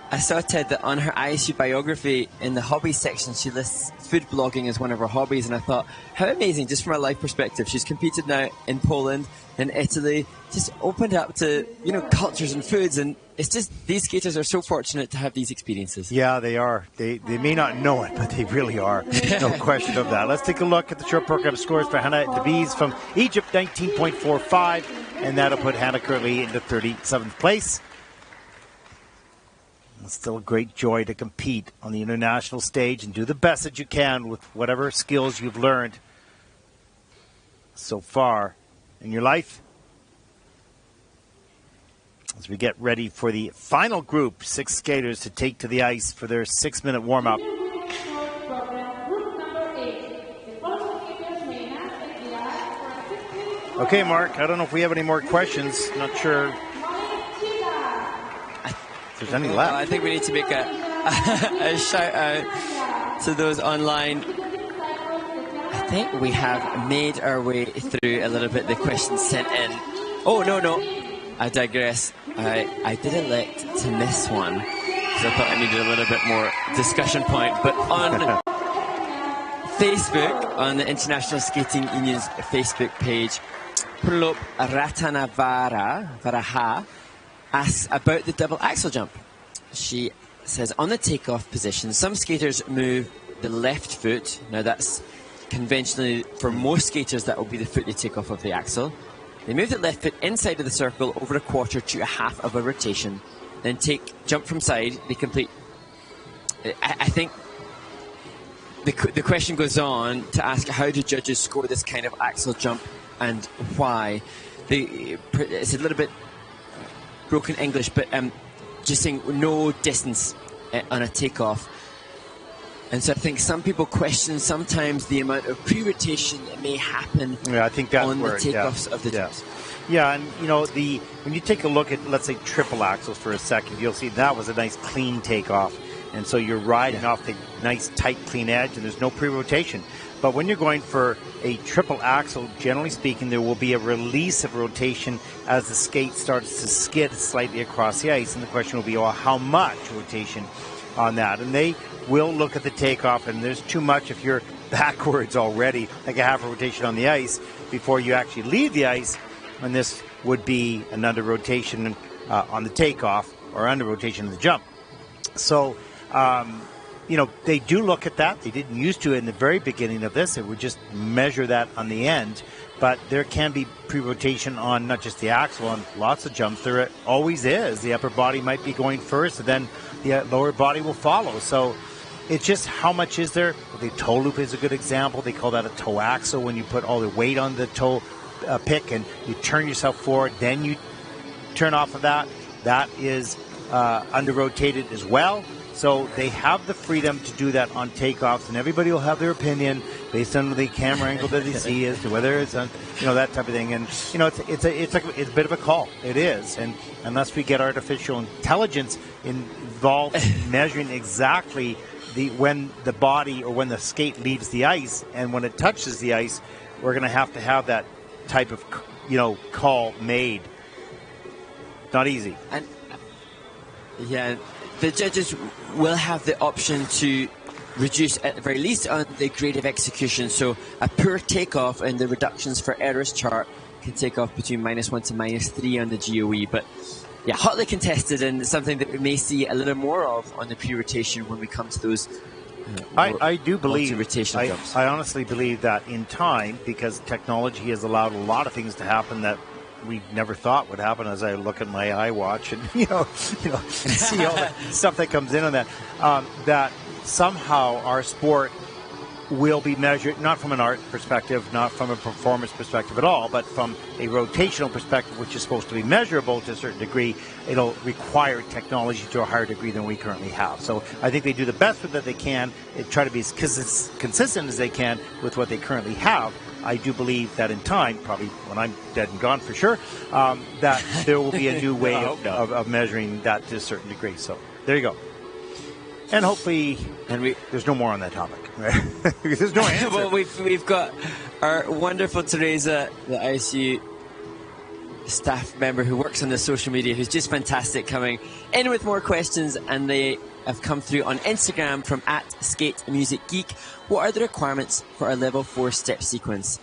I saw, Ted, that on her ISU biography in the hobbies section, she lists food blogging as one of her hobbies. And I thought, how amazing, just from a life perspective. She's competed now in Poland, in Italy, just opened up to, you know, cultures and foods. And it's just, these skaters are so fortunate to have these experiences. Yeah, they are. They may not know it, but they really are. No question of that. Let's take a look at the short program scores for Hannah DeVries from Egypt, 19.45. And that'll put Hannah currently into 37th place. It's still a great joy to compete on the international stage and do the best that you can with whatever skills you've learned so far in your life. As we get ready for the final group, 6 skaters to take to the ice for their 6-minute warm-up. Okay, Mark, I don't know if we have any more questions. Not sure if there's any left. I think we need to make a shout out to those online. I think we have made our way through a little bit the questions sent in. Oh, no, I digress. I did elect to miss one because I thought I needed a little bit more discussion point. But on Facebook, on the International Skating Union's Facebook page, Purlop Ratanavaraha asks about the double axel jump. She says, on the takeoff position, some skaters move the left foot. Now that's conventionally, for most skaters, that will be the foot they take off of the axle. They move the left foot inside of the circle over a quarter to a half of a rotation, then jump from side. They complete. I think the question goes on to ask, how do judges score this kind of axel jump and why? It's a little bit broken English, but just saying no distance on a takeoff. And so I think some people question sometimes the amount of pre-rotation that may happen I think that's on the where, takeoffs of the jumps. Yeah, and you know, when you take a look at, let's say, triple axles for a second, you'll see that was a nice clean takeoff. And so you're riding off the nice tight clean edge and there's no pre-rotation. But when you're going for a triple axle, generally speaking, there will be a release of rotation as the skate starts to skid slightly across the ice. And the question will be, well, how much rotation on that? And they will look at the takeoff, and there's too much if you're backwards already, like a half a rotation on the ice, before you actually leave the ice. And this would be an under rotation on the takeoff or under rotation in the jump. So, you know, they do look at that. They didn't used to in the very beginning of this. They would just measure that on the end. But there can be pre-rotation on not just the axle, on lots of jumps. There always is. The upper body might be going first, and then the lower body will follow. So it's just how much is there. The toe loop is a good example. They call that a toe axle when you put all the weight on the toe pick and you turn yourself forward, then you turn off of that. That is under-rotated as well. So they have the freedom to do that on takeoffs, and everybody will have their opinion based on the camera angle that they see as to whether it's on, that type of thing. And it's a bit of a call. It is, and unless we get artificial intelligence involved in measuring exactly when the body or when the skate leaves the ice and when it touches the ice, we're going to have that type of call made. Not easy. And the judges will have the option to reduce at the very least on the grade of execution. So a poor takeoff and the reductions for errors chart can take off between -1 to -3 on the GOE. But yeah, hotly contested, and something that we may see a little more of on the pre-rotation when we come to those. I do believe, jumps. I honestly believe that in time, because technology has allowed a lot of things to happen that we never thought would happen. As I look at my iWatch and see all the stuff that comes in on that, that somehow our sport will be measured not from an art perspective, not from a performance perspective at all, but from a rotational perspective, which is supposed to be measurable to a certain degree. It'll require technology to a higher degree than we currently have. So I think they do the best with that they can, try to be as consistent as they can with what they currently have. I do believe that in time, probably when I'm dead and gone for sure, that there will be a new way of measuring that to a certain degree. So there you go. And hopefully, there's no more on that topic. Right? There's no answer. Well, we've got our wonderful Teresa, the ISU staff member who works on the social media, who's just fantastic, coming in with more questions, and they have come through on Instagram from @SkateMusicGeek. What are the requirements for a level 4 step sequence?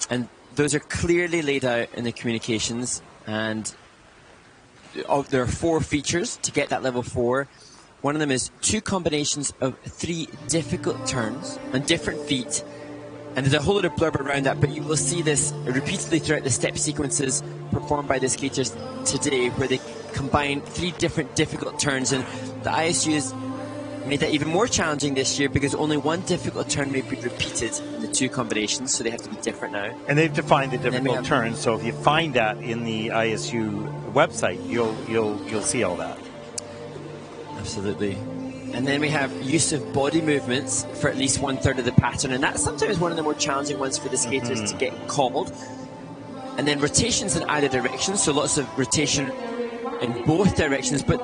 And those are clearly laid out in the communications, and there are 4 features to get that level 4. One of them is 2 combinations of 3 difficult turns on different feet. And there's a whole lot of blurb around that, but you will see this repeatedly throughout the step sequences performed by the skaters today, where they combine 3 different difficult turns. And the ISU has made that even more challenging this year, because only 1 difficult turn may be repeated in the 2 combinations, so they have to be different now. And they've defined the difficult turns, so if you find that in the ISU website, you'll see all that. Absolutely. And then we have use of body movements for at least 1/3 of the pattern, and that's sometimes one of the more challenging ones for the skaters to get called. And then rotations in either direction, so lots of rotation in both directions, but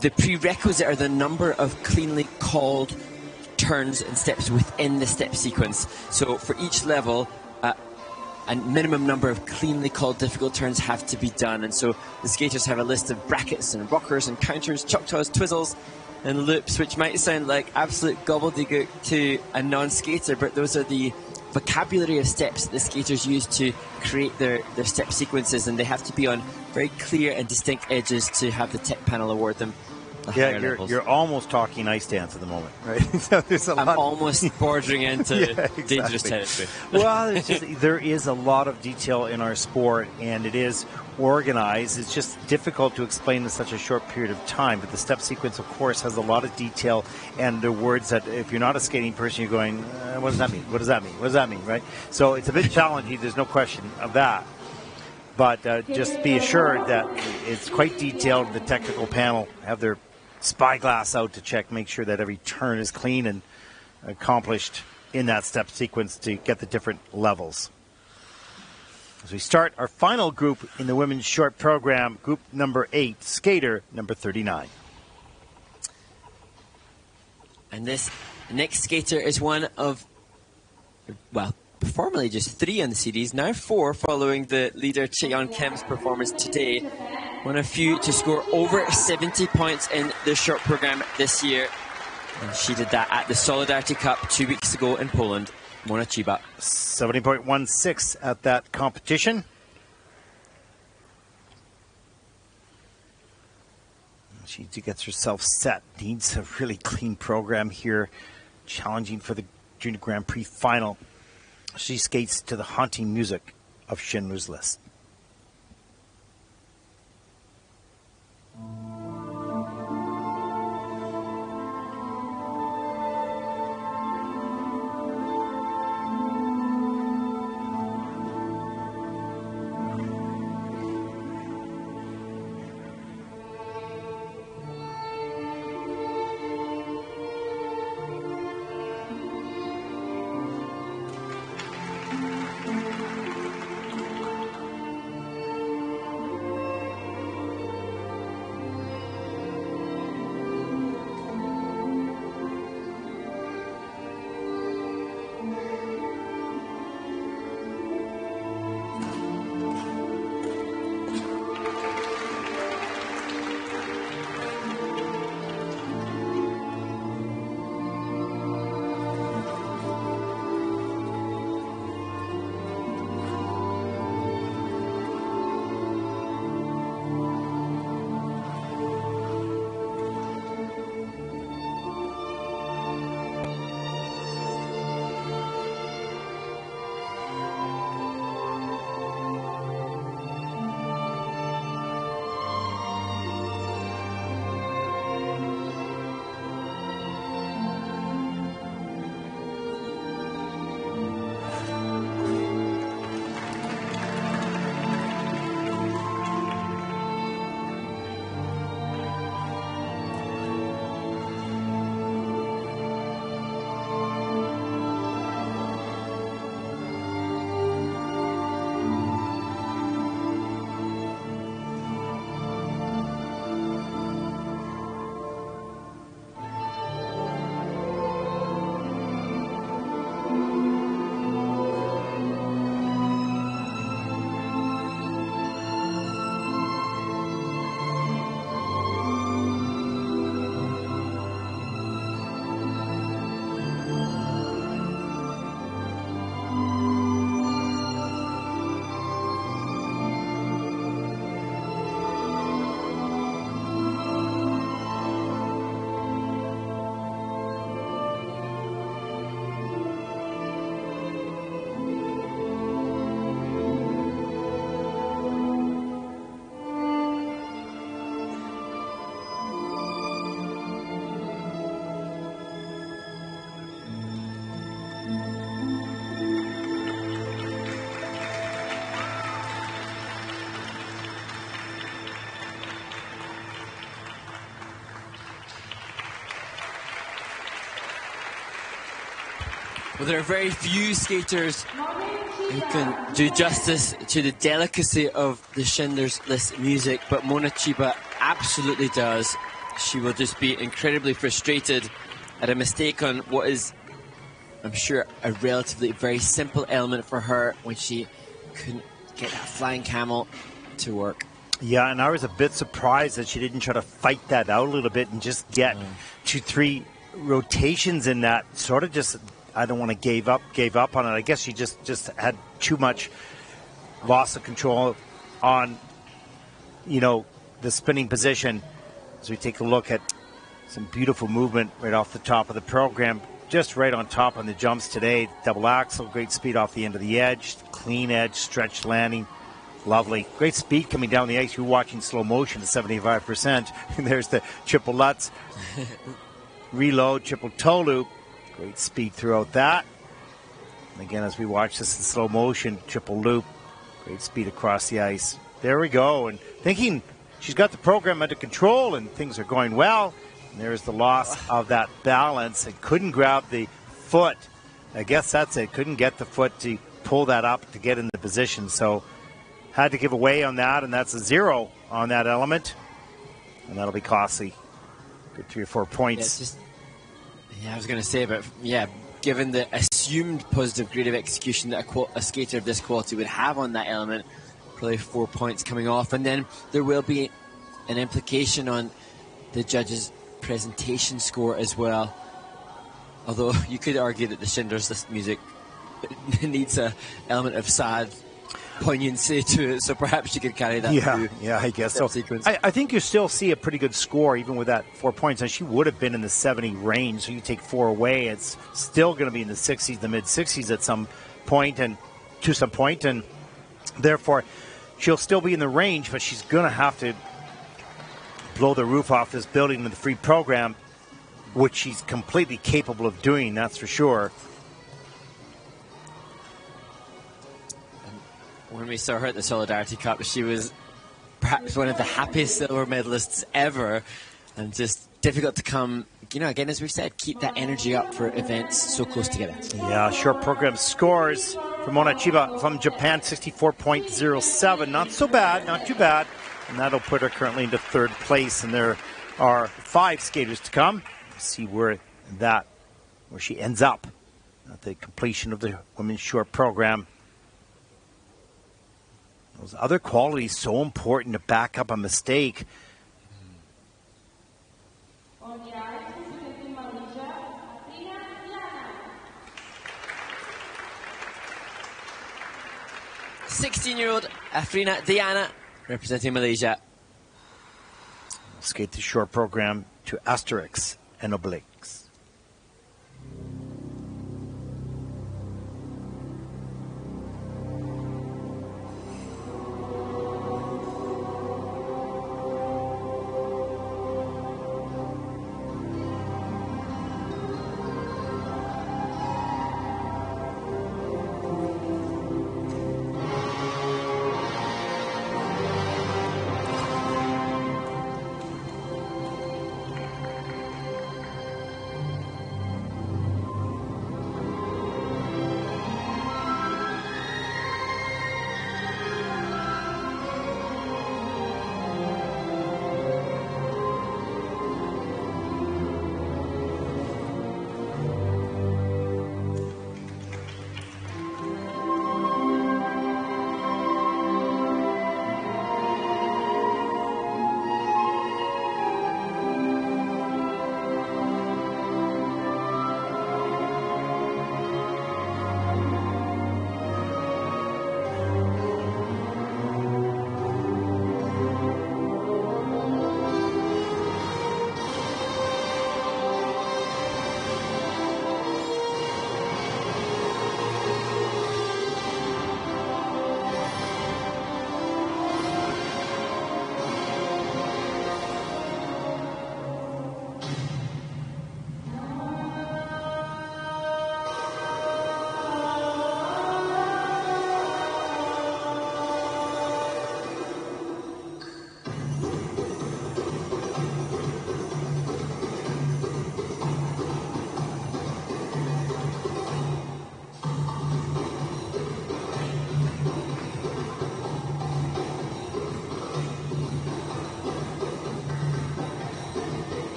the prerequisite are the number of cleanly called turns and steps within the step sequence. So for each level, a minimum number of cleanly called difficult turns have to be done. And so the skaters have a list of brackets and rockers and counters, choctaws, twizzles, and loops, which might sound like absolute gobbledygook to a non-skater, but those are the vocabulary of steps that the skaters use to create their step sequences, and they have to be on very clear and distinct edges to have the tech panel award them. Yeah, you're almost talking ice dance at the moment, right? So there's I'm almost bordering into dangerous territory. Well, there is a lot of detail in our sport, and it is organized. It's just difficult to explain in such a short period of time. But the step sequence, of course, has a lot of detail, and the words that if you're not a skating person, you're going, what does that mean? What does that mean? What does that mean, right? So it's a bit challenging. There's no question of that. But just be assured that it's quite detailed. The technical panel have their spyglass out to check, make sure that every turn is clean and accomplished in that step sequence to get the different levels. As we start our final group in the women's short program, group number 8, skater number 39. And this next skater is one of, well, formerly just 3 on the series, now 4 following the leader Cheon Kim's performance today. One of few to score over 70 points in the short program this year. And she did that at the Solidarity Cup 2 weeks ago in Poland. Mona Chiba. 70.16 at that competition. She gets herself set. Needs a really clean program here. Challenging for the Junior Grand Prix final. She skates to the haunting music of Schindler's List. Well, there are very few skaters who can do justice to the delicacy of the Schindler's music, but Mona Chiba absolutely does. She will just be incredibly frustrated at a mistake on what is, I'm sure, a relatively very simple element for her when she couldn't get that flying camel to work. Yeah, and I was a bit surprised that she didn't try to fight that out a little bit and just get 2-3 rotations in that. Sort of just, I don't want to gave up on it. I guess she just had too much loss of control on, you know, the spinning position. As we take a look at some beautiful movement right off the top of the program, just right on top on the jumps today. Double axel, great speed off the end of the edge, clean edge, stretched landing. Lovely. Great speed coming down the ice. You're watching slow motion at 75%. And there's the triple Lutz. Reload, triple toe loop. Great speed throughout that. And again, as we watch this in slow motion, triple loop. Great speed across the ice. There we go. And thinking she's got the program under control and things are going well. And there's the loss of that balance. And couldn't grab the foot. I guess that's it. Couldn't get the foot to pull that up to get in the position. So had to give away on that, and that's a 0 on that element. And that'll be costly. Good 3 or 4 points. Yeah, I was going to say, but yeah, given the assumed positive grade of execution that a skater of this quality would have on that element, probably 4 points coming off. And then there will be an implication on the judges' presentation score as well. Although you could argue that the Schindler's music needs an element of sad poignancy to it, so perhaps you could carry that through. Yeah, I guess so. Sequence. I think you still see a pretty good score even with that 4 points, and she would have been in the 70 range, so you take 4 away, it's still going to be in the 60s, the mid-60s at some point, and to some point, and therefore she'll still be in the range, but she's going to have to blow the roof off this building in the free program, which she's completely capable of doing, that's for sure. When we saw her at the Solidarity Cup, she was perhaps one of the happiest silver medalists ever, and just difficult to come, you know, again, as we've said, keep that energy up for events so close together. Yeah, short program scores for Mona Chiba from Japan, 64.07. Not so bad, not too bad. And that'll put her currently into 3rd place, and there are 5 skaters to come. We'll see where she ends up at the completion of the women's short program. Those other qualities so important to back up a mistake. On the ice, representing Malaysia, Diana. 16-year-old Afrina Diana representing Malaysia. We'll skate the short program to Asterix and Obelix.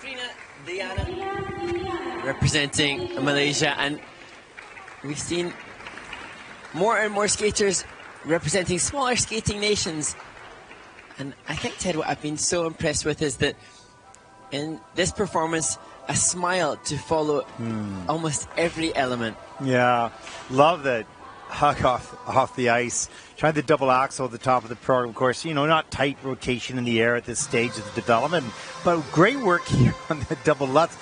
Afrina Diana representing Malaysia, and we've seen more and more skaters representing smaller skating nations. And I think, Ted, what I've been so impressed with is that in this performance, a smile to follow almost every element. Yeah, love that hug off the ice. Tried the double axel at the top of the program. Of course, you know, not tight rotation in the air at this stage of the development, but great work here on the double lutz.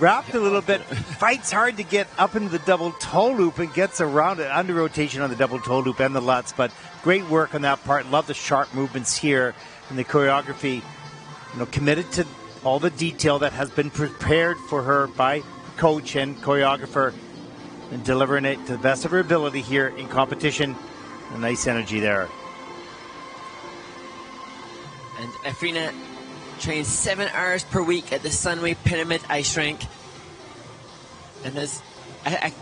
Wrapped a little bit, fights hard to get up into the double toe loop and gets around it, under rotation on the double toe loop and the lutz, but great work on that part. Love the sharp movements here and the choreography, you know, committed to all the detail that has been prepared for her by coach and choreographer, and delivering it to the best of her ability here in competition. A nice energy there. And Afrina trains 7 hours per week at the Sunway Pyramid Ice Rink. And as I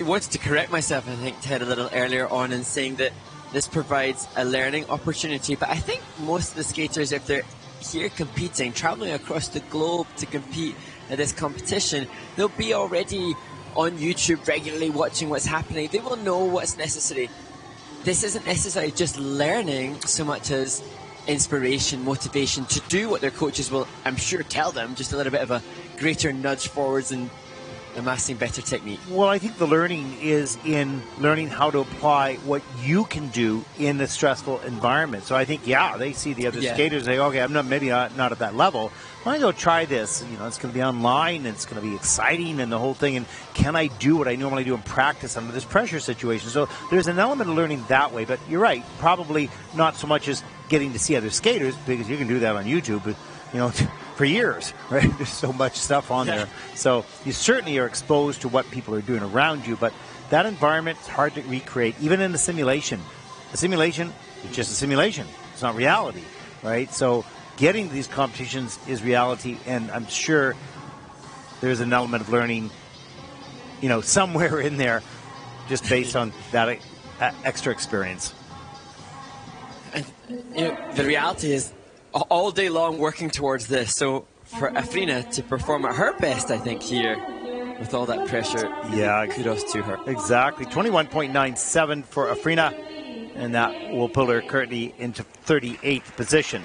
wanted to correct myself, I think, Ted, a little earlier on in saying that this provides a learning opportunity. But I think most of the skaters, if they're here competing, traveling across the globe to compete at this competition, they'll be already on YouTube regularly watching what's happening. They will know what's necessary. This isn't necessarily just learning so much as inspiration, motivation to do what their coaches will, I'm sure, tell them, just a little bit of a greater nudge forwards and amassing better technique. Well, I think the learning is in learning how to apply what you can do in a stressful environment. So I think, yeah, they see the other skaters, they go, okay, I'm not at that level. Why don't I go try this? You know, it's going to be online, and it's going to be exciting and the whole thing. And can I do what I normally do in practice under this pressure situation? So there's an element of learning that way. But you're right, probably not so much as getting to see other skaters, because you can do that on YouTube, but, you know, for years, right? There's so much stuff on there. So you certainly are exposed to what people are doing around you, but that environment is hard to recreate, even in a simulation. A simulation is just a simulation. It's not reality, right? So getting to these competitions is reality, and I'm sure there's an element of learning, you know, somewhere in there, just based on that extra experience. And, you know, the reality is all day long working towards this. So for Afrina to perform at her best, I think, here with all that pressure, kudos to her. Exactly. 21.97 for Afrina, and that will pull her currently into 38th position.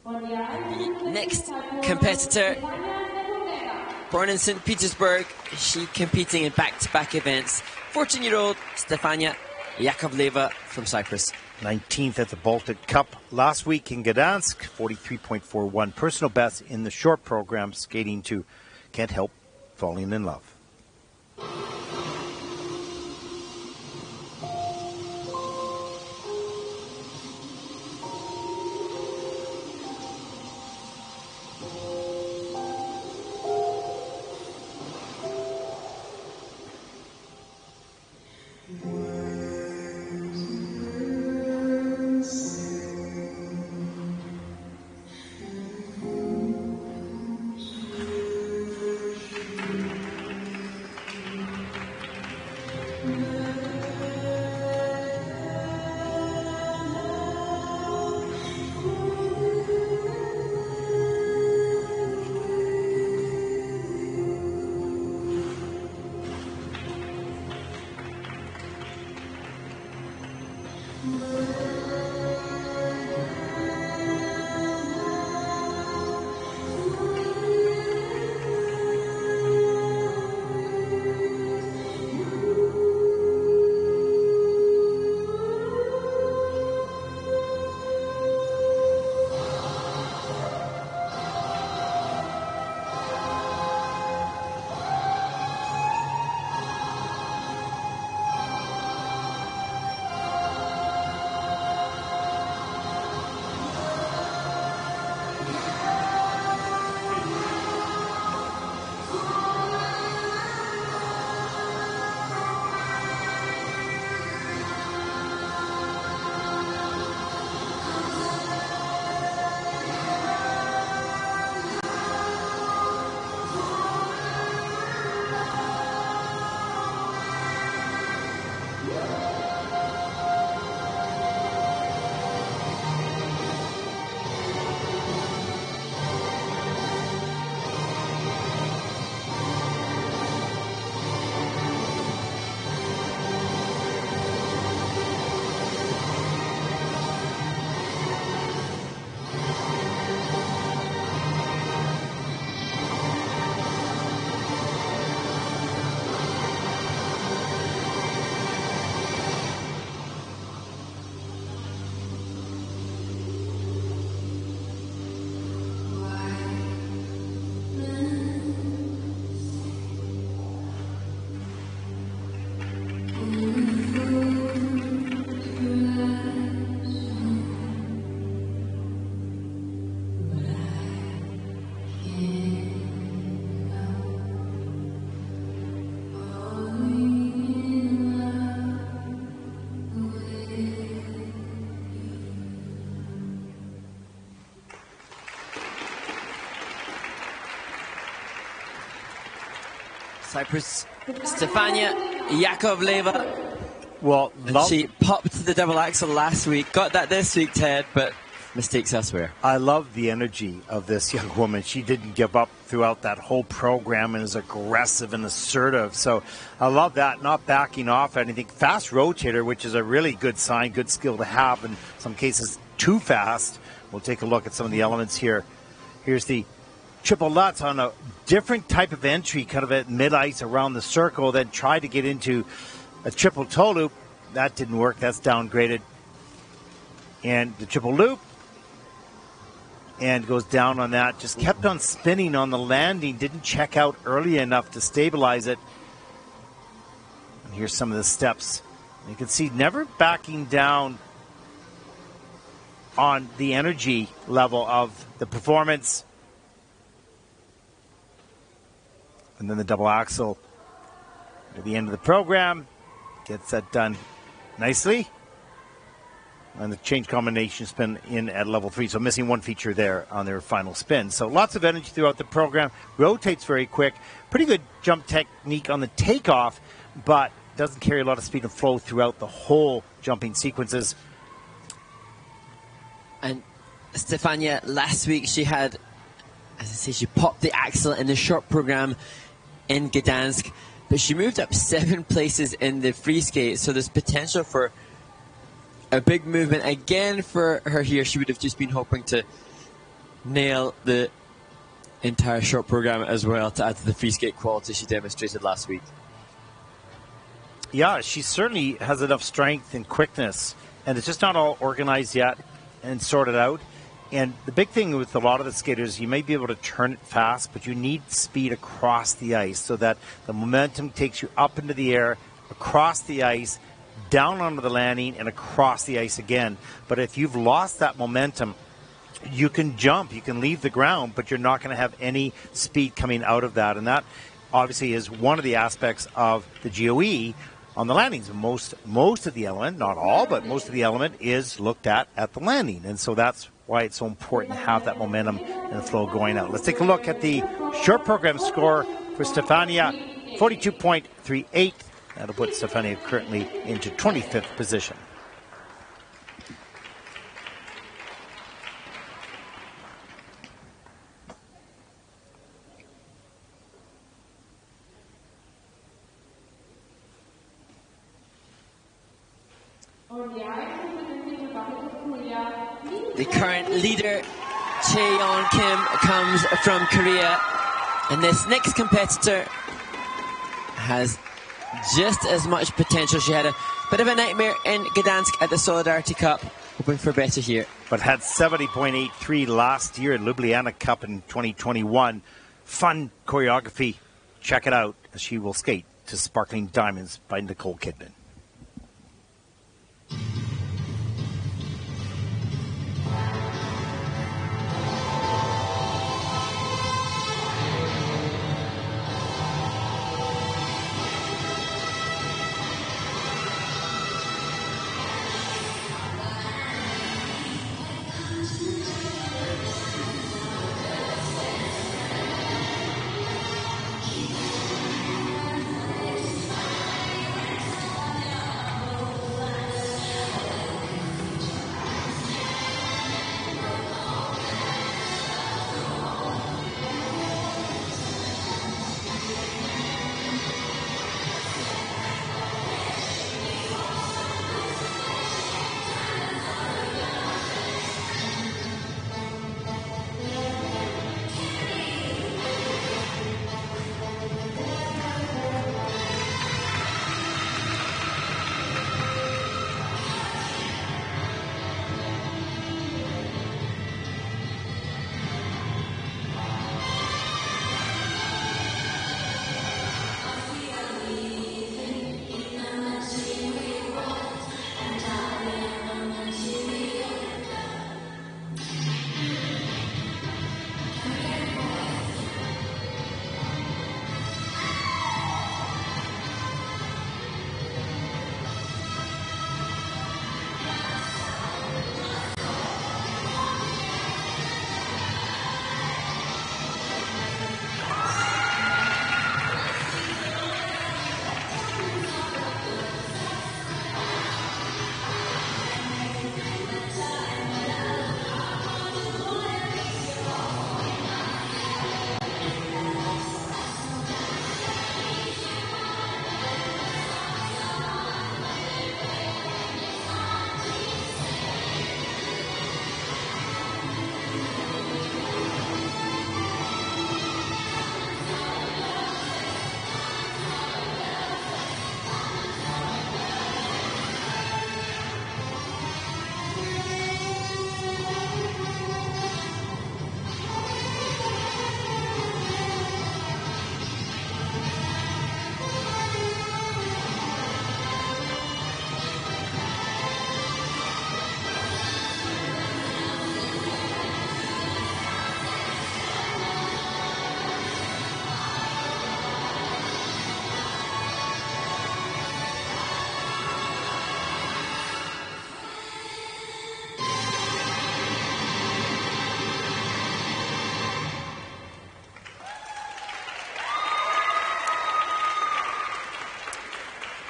The next competitor, born in St. Petersburg, she competing in back-to-back events. 14-year-old Stefania Yakovleva from Cyprus. 19th at the Baltic Cup last week in Gdansk. 43.41 personal best in the short program, skating to Can't Help Falling in Love. Cyprus, Stefania Yakovleva. Well, she popped the double axel last week, got that this week, Ted, but mistakes elsewhere. I love the energy of this young woman. She didn't give up throughout that whole program and is aggressive and assertive. So I love that, not backing off anything. Fast rotator, which is a really good sign, good skill to have. In some cases, too fast. We'll take a look at some of the elements here. Here's the triple Lutz on a different type of entry, kind of at mid-ice around the circle, then tried to get into a triple toe loop. That didn't work. That's downgraded. And the triple loop. And goes down on that. Just kept on spinning on the landing. Didn't check out early enough to stabilize it. And here's some of the steps. You can see never backing down on the energy level of the performance. And then the double axel at the end of the program. Gets that done nicely. And the change combination spin in at level 3. So missing one feature there on their final spin. So lots of energy throughout the program. Rotates very quick. Pretty good jump technique on the takeoff, but doesn't carry a lot of speed and flow throughout the whole jumping sequences. And Stefania, last week she had, as I say, she popped the axle in the short program in Gdansk, but she moved up 7 places in the free skate, so there's potential for a big movement again for her here. She would have just been hoping to nail the entire short program as well to add to the free skate quality she demonstrated last week. Yeah, she certainly has enough strength and quickness, and it's just not all organized yet and sorted out. And the big thing with a lot of the skaters, you may be able to turn it fast, but you need speed across the ice so that the momentum takes you up into the air, across the ice, down onto the landing, and across the ice again. But if you've lost that momentum, you can jump, you can leave the ground, but you're not going to have any speed coming out of that. And that obviously is one of the aspects of the GOE on the landings. Most of the element, not all, but most of the element is looked at the landing. And so that's why it's so important to have that momentum and the flow going out. Let's take a look at the short program score for Stefania, 42.38. That'll put Stefania currently into 25th position. The current leader, Chaeyeon Kim, comes from Korea, and this next competitor has just as much potential. She had a bit of a nightmare in Gdansk at the Solidarity Cup, hoping for better here. But had 70.83 last year at Ljubljana Cup in 2021. Fun choreography. Check it out as she will skate to Sparkling Diamonds by Nicole Kidman.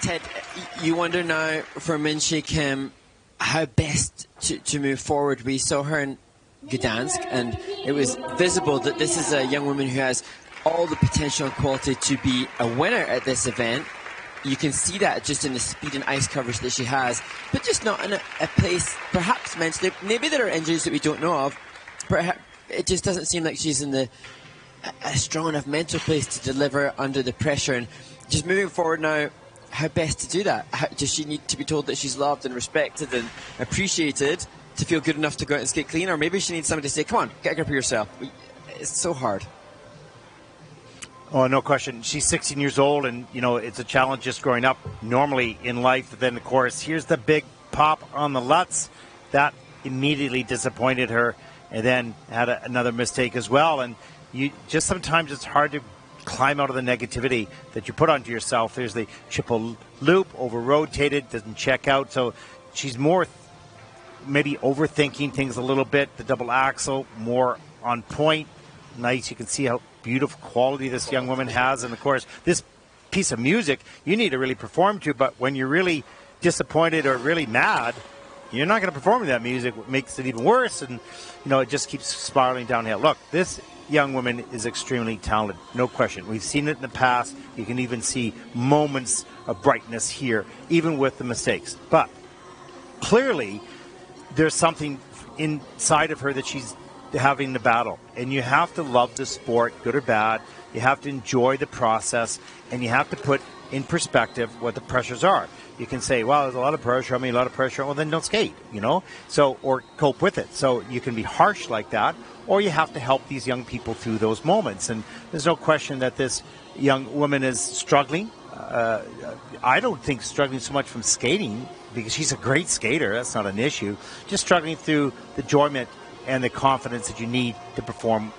Ted, you wonder now for Min-Chae Kim how best to move forward. We saw her in Gdansk, and it was visible that this is a young woman who has all the potential and quality to be a winner at this event. You can see that just in the speed and ice coverage that she has, but just not in a place, perhaps mentally. Maybe there are injuries that we don't know of. Perhaps it just doesn't seem like she's in a strong enough mental place to deliver under the pressure. And just moving forward now, how best to do that? Does she need to be told that she's loved and respected and appreciated to feel good enough to go out and skate clean? Or maybe she needs somebody to say, come on, get a grip of yourself. It's so hard. Oh, no question. She's 16 years old, and, you know, it's a challenge just growing up normally in life. But then, of course, here's the big pop on the Lutz. That immediately disappointed her, and then had another mistake as well. And you just sometimes it's hard to climb out of the negativity that you put onto yourself. There's the triple loop, over-rotated, doesn't check out. So she's more maybe overthinking things a little bit. The double axel, more on point. Nice. You can see how beautiful quality this young woman has. And, of course, this piece of music you need to really perform to. But when you're really disappointed or really mad, you're not going to perform that music. It makes it even worse. And, you know, it just keeps spiraling downhill. Look, this young woman is extremely talented, no question. We've seen it in the past. You can even see moments of brightness here, even with the mistakes. But clearly, there's something inside of her that she's having the battle. And you have to love the sport, good or bad. You have to enjoy the process, and you have to put in perspective what the pressures are. You can say, well, there's a lot of pressure. I mean, a lot of pressure. Well, then don't skate, you know, so, or cope with it. So you can be harsh like that, or you have to help these young people through those moments. And there's no question that this young woman is struggling. I don't think struggling so much from skating, because she's a great skater. That's not an issue. Just struggling through the enjoyment and the confidence that you need to perform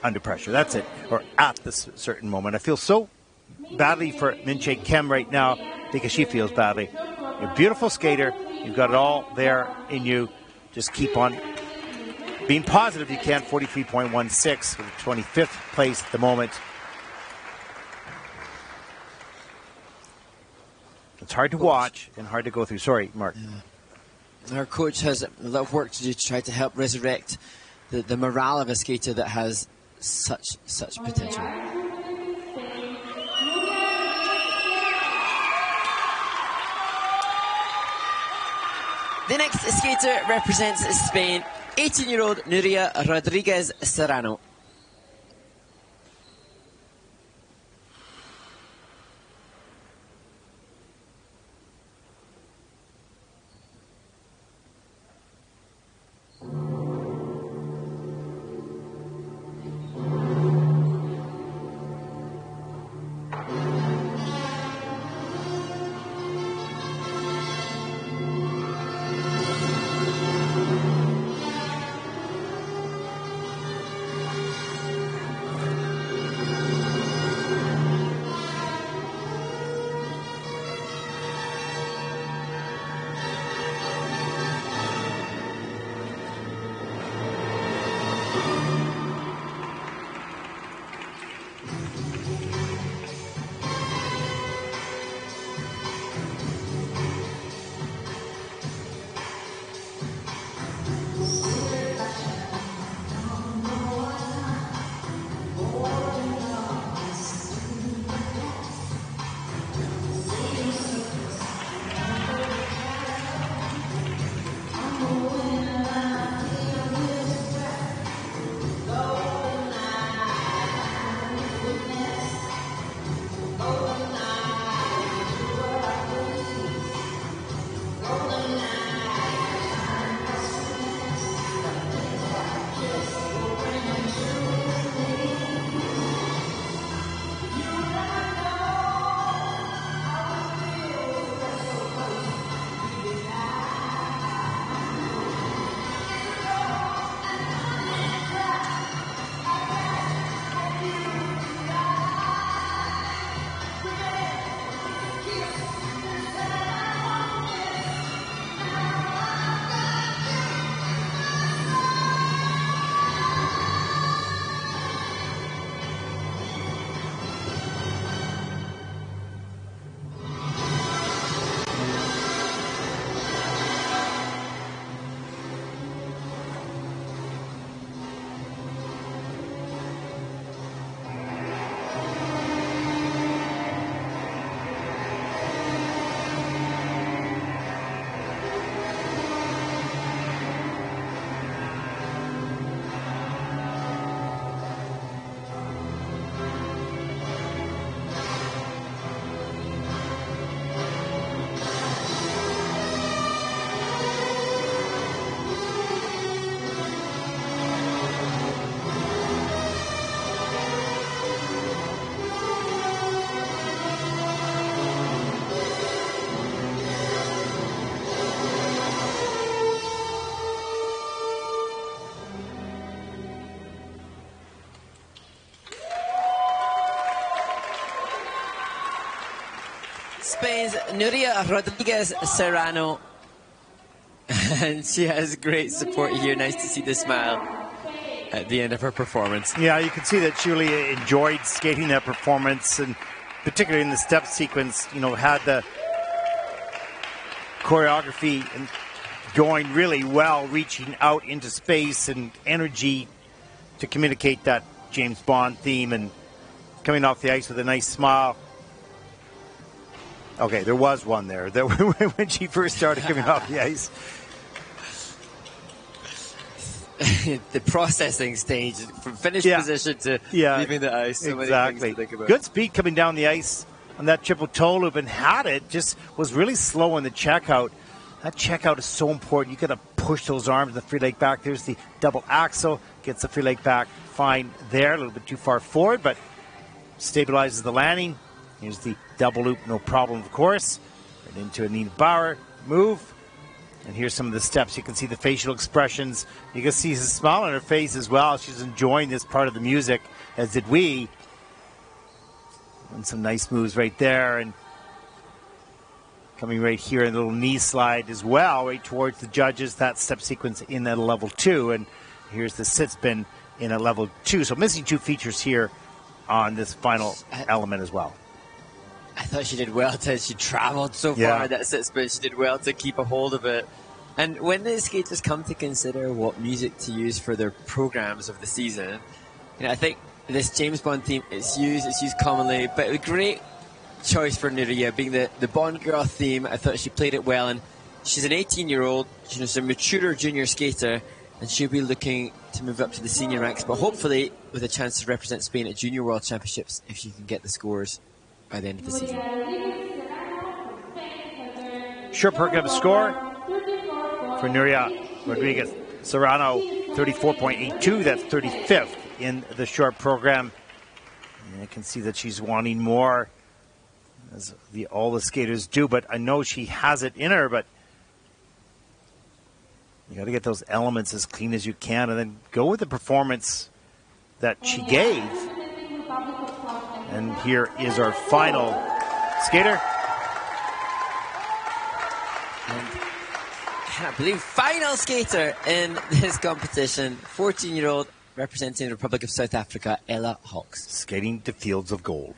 under pressure. That's it, or at this certain moment. I feel so badly for Min-Chae Kim right now, because she feels badly. You're a beautiful skater. You've got it all there in you. Just keep on being positive. You can. 43.16 for the 25th place at the moment. It's hard to watch and hard to go through. Sorry, Mark. Yeah. Our coach has a lot of work to do to try to help resurrect the morale of a skater that has such potential. The next skater represents Spain, 18-year-old Nuria Rodriguez Serrano. Spain's Nuria Rodriguez Serrano. And she has great support here. Nice to see the smile at the end of her performance. Yeah, you can see that she really enjoyed skating that performance, and particularly in the step sequence, you know, had the choreography and going really well, reaching out into space and energy to communicate that James Bond theme, and coming off the ice with a nice smile. Okay, there was one there that when she first started coming off the ice. The processing stage from finished position to leaving the ice. So exactly. many things to think about. Good speed coming down the ice on that triple toe loop, and had it, just was really slow in the checkout. That checkout is so important. You got to push those arms, the free leg back. There's the double axel, gets the free leg back fine there, a little bit too far forward, but stabilizes the landing. Here's the double loop, no problem, of course. Right into a Nina Bauer move. And here's some of the steps. You can see the facial expressions. You can see a smile on her face as well. She's enjoying this part of the music, as did we. And some nice moves right there. And coming right here in a little knee slide as well, right towards the judges. That step sequence in at a level 2. And here's the sit spin in a level 2. So missing 2 features here on this final element as well. I thought she did well she traveled so far that sit spin. She did well to keep a hold of it. And when the skaters come to consider what music to use for their programs of the season, you know, I think this James Bond theme is used commonly, but a great choice for Nuria, being the Bond girl theme. I thought she played it well, and she's an 18-year-old. She's a mature junior skater, and she'll be looking to move up to the senior ranks, but hopefully with a chance to represent Spain at Junior World Championships if she can get the scores by the end of the season. Short program score for Nuria Rodriguez Serrano, 34.82. That's 35th in the short program. And I can see that she's wanting more, as all the skaters do, but I know she has it in her, but you got to get those elements as clean as you can and then go with the performance that she gave. And here is our final skater. And I believe final skater in this competition, 14-year-old representing the Republic of South Africa, Ella Hawks. Skating to fields of gold.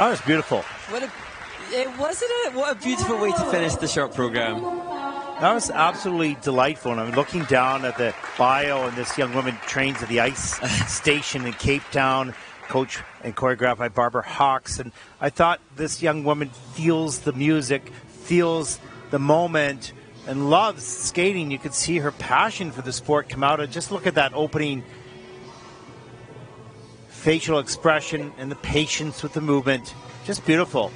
Oh, it's beautiful. What a beautiful way to finish the short program. That was absolutely delightful. And I'm looking down at the bio, and this young woman trains at the ice station in Cape Town, coached and choreographed by Barbara Hawks. And I thought this young woman feels the music, feels the moment, and loves skating. You could see her passion for the sport come out. And just look at that opening facial expression and the patience with the movement. Just beautiful.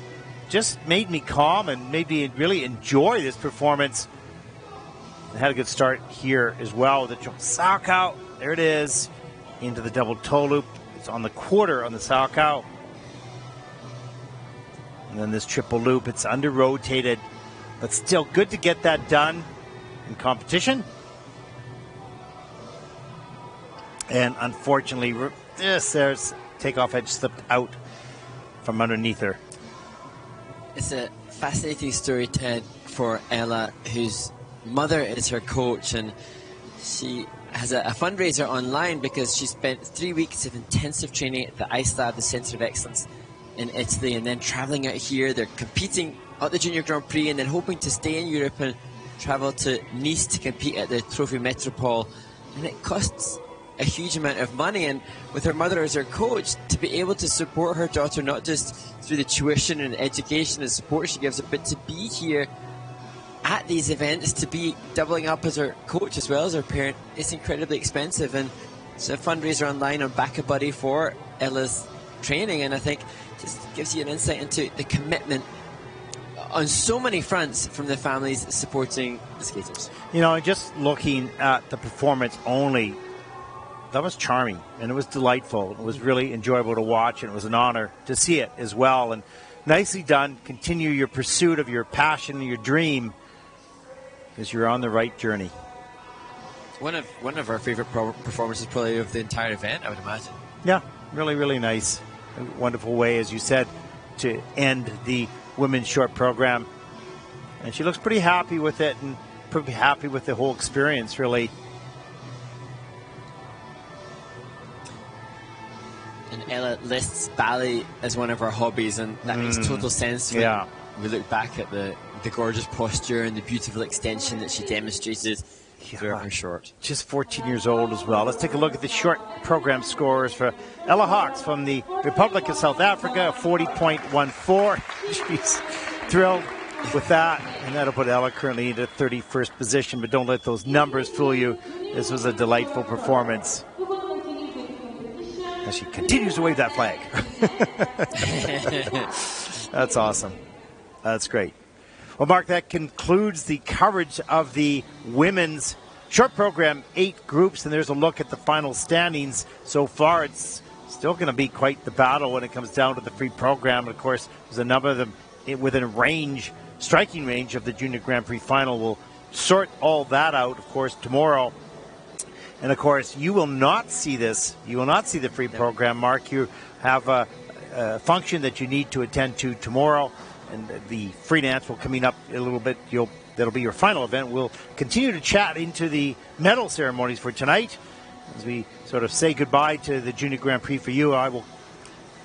Just made me calm and made me really enjoy this performance. And had a good start here as well. The Salchow, there it is, into the double toe loop. It's on the quarter on the Salchow. And then this triple loop, it's under rotated, but still good to get that done in competition. And unfortunately, there's takeoff edge slipped out from underneath her. It's a fascinating story, Ted, for Ella, whose mother is her coach, and she has a fundraiser online because she spent 3 weeks of intensive training at the Ice Lab, the Centre of Excellence in Italy, and then traveling out here. They're competing at the Junior Grand Prix and then hoping to stay in Europe and travel to Nice to compete at the Trophy Metropole. And it costs a huge amount of money, and with her mother as her coach, to be able to support her daughter not just through the tuition and education and support she gives her, but to be here at these events, to be doubling up as her coach as well as her parent, it's incredibly expensive. And it's a fundraiser online on BackaBuddy for Ella's training, and I think just gives you an insight into the commitment on so many fronts from the families supporting the skaters. You know, just looking at the performance only, that was charming and it was delightful. It was really enjoyable to watch, and it was an honor to see it as well. And nicely done. Continue your pursuit of your passion, your dream, because you're on the right journey. One of our favorite performances probably of the entire event, I would imagine. Yeah, really, really nice. A wonderful way, as you said, to end the women's short program. And she looks pretty happy with it and pretty happy with the whole experience, really. And Ella lists ballet as one of her hobbies, and that makes total sense when we look back at the gorgeous posture and the beautiful extension that she demonstrated throughout her short. Just 14 years old as well. Let's take a look at the short program scores for Ella Hawks from the Republic of South Africa, 40.14. She's thrilled with that, and that'll put Ella currently into 31st position, but don't let those numbers fool you. This was a delightful performance. As she continues to wave that flag. That's awesome. That's great. Well, Mark, that concludes the coverage of the women's short program, 8 groups, and there's a look at the final standings. So far, it's still going to be quite the battle when it comes down to the free program. And of course, there's a number of them within range, striking range of the Junior Grand Prix final. We'll sort all that out, of course, tomorrow. And of course, you will not see this. You will not see the free program, Mark. You have a function that you need to attend to tomorrow, and the free dance will coming up a little bit. That'll be your final event. We'll continue to chat into the medal ceremonies for tonight as we sort of say goodbye to the Junior Grand Prix for you. I will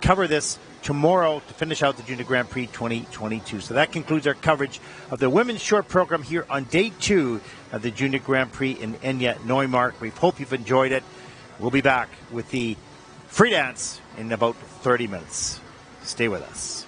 cover this tomorrow to finish out the Junior Grand Prix 2022. So that concludes our coverage of the women's short program here on day 2 of the Junior Grand Prix in Egna, Neumark. We hope you've enjoyed it. We'll be back with the free dance in about 30 minutes. Stay with us.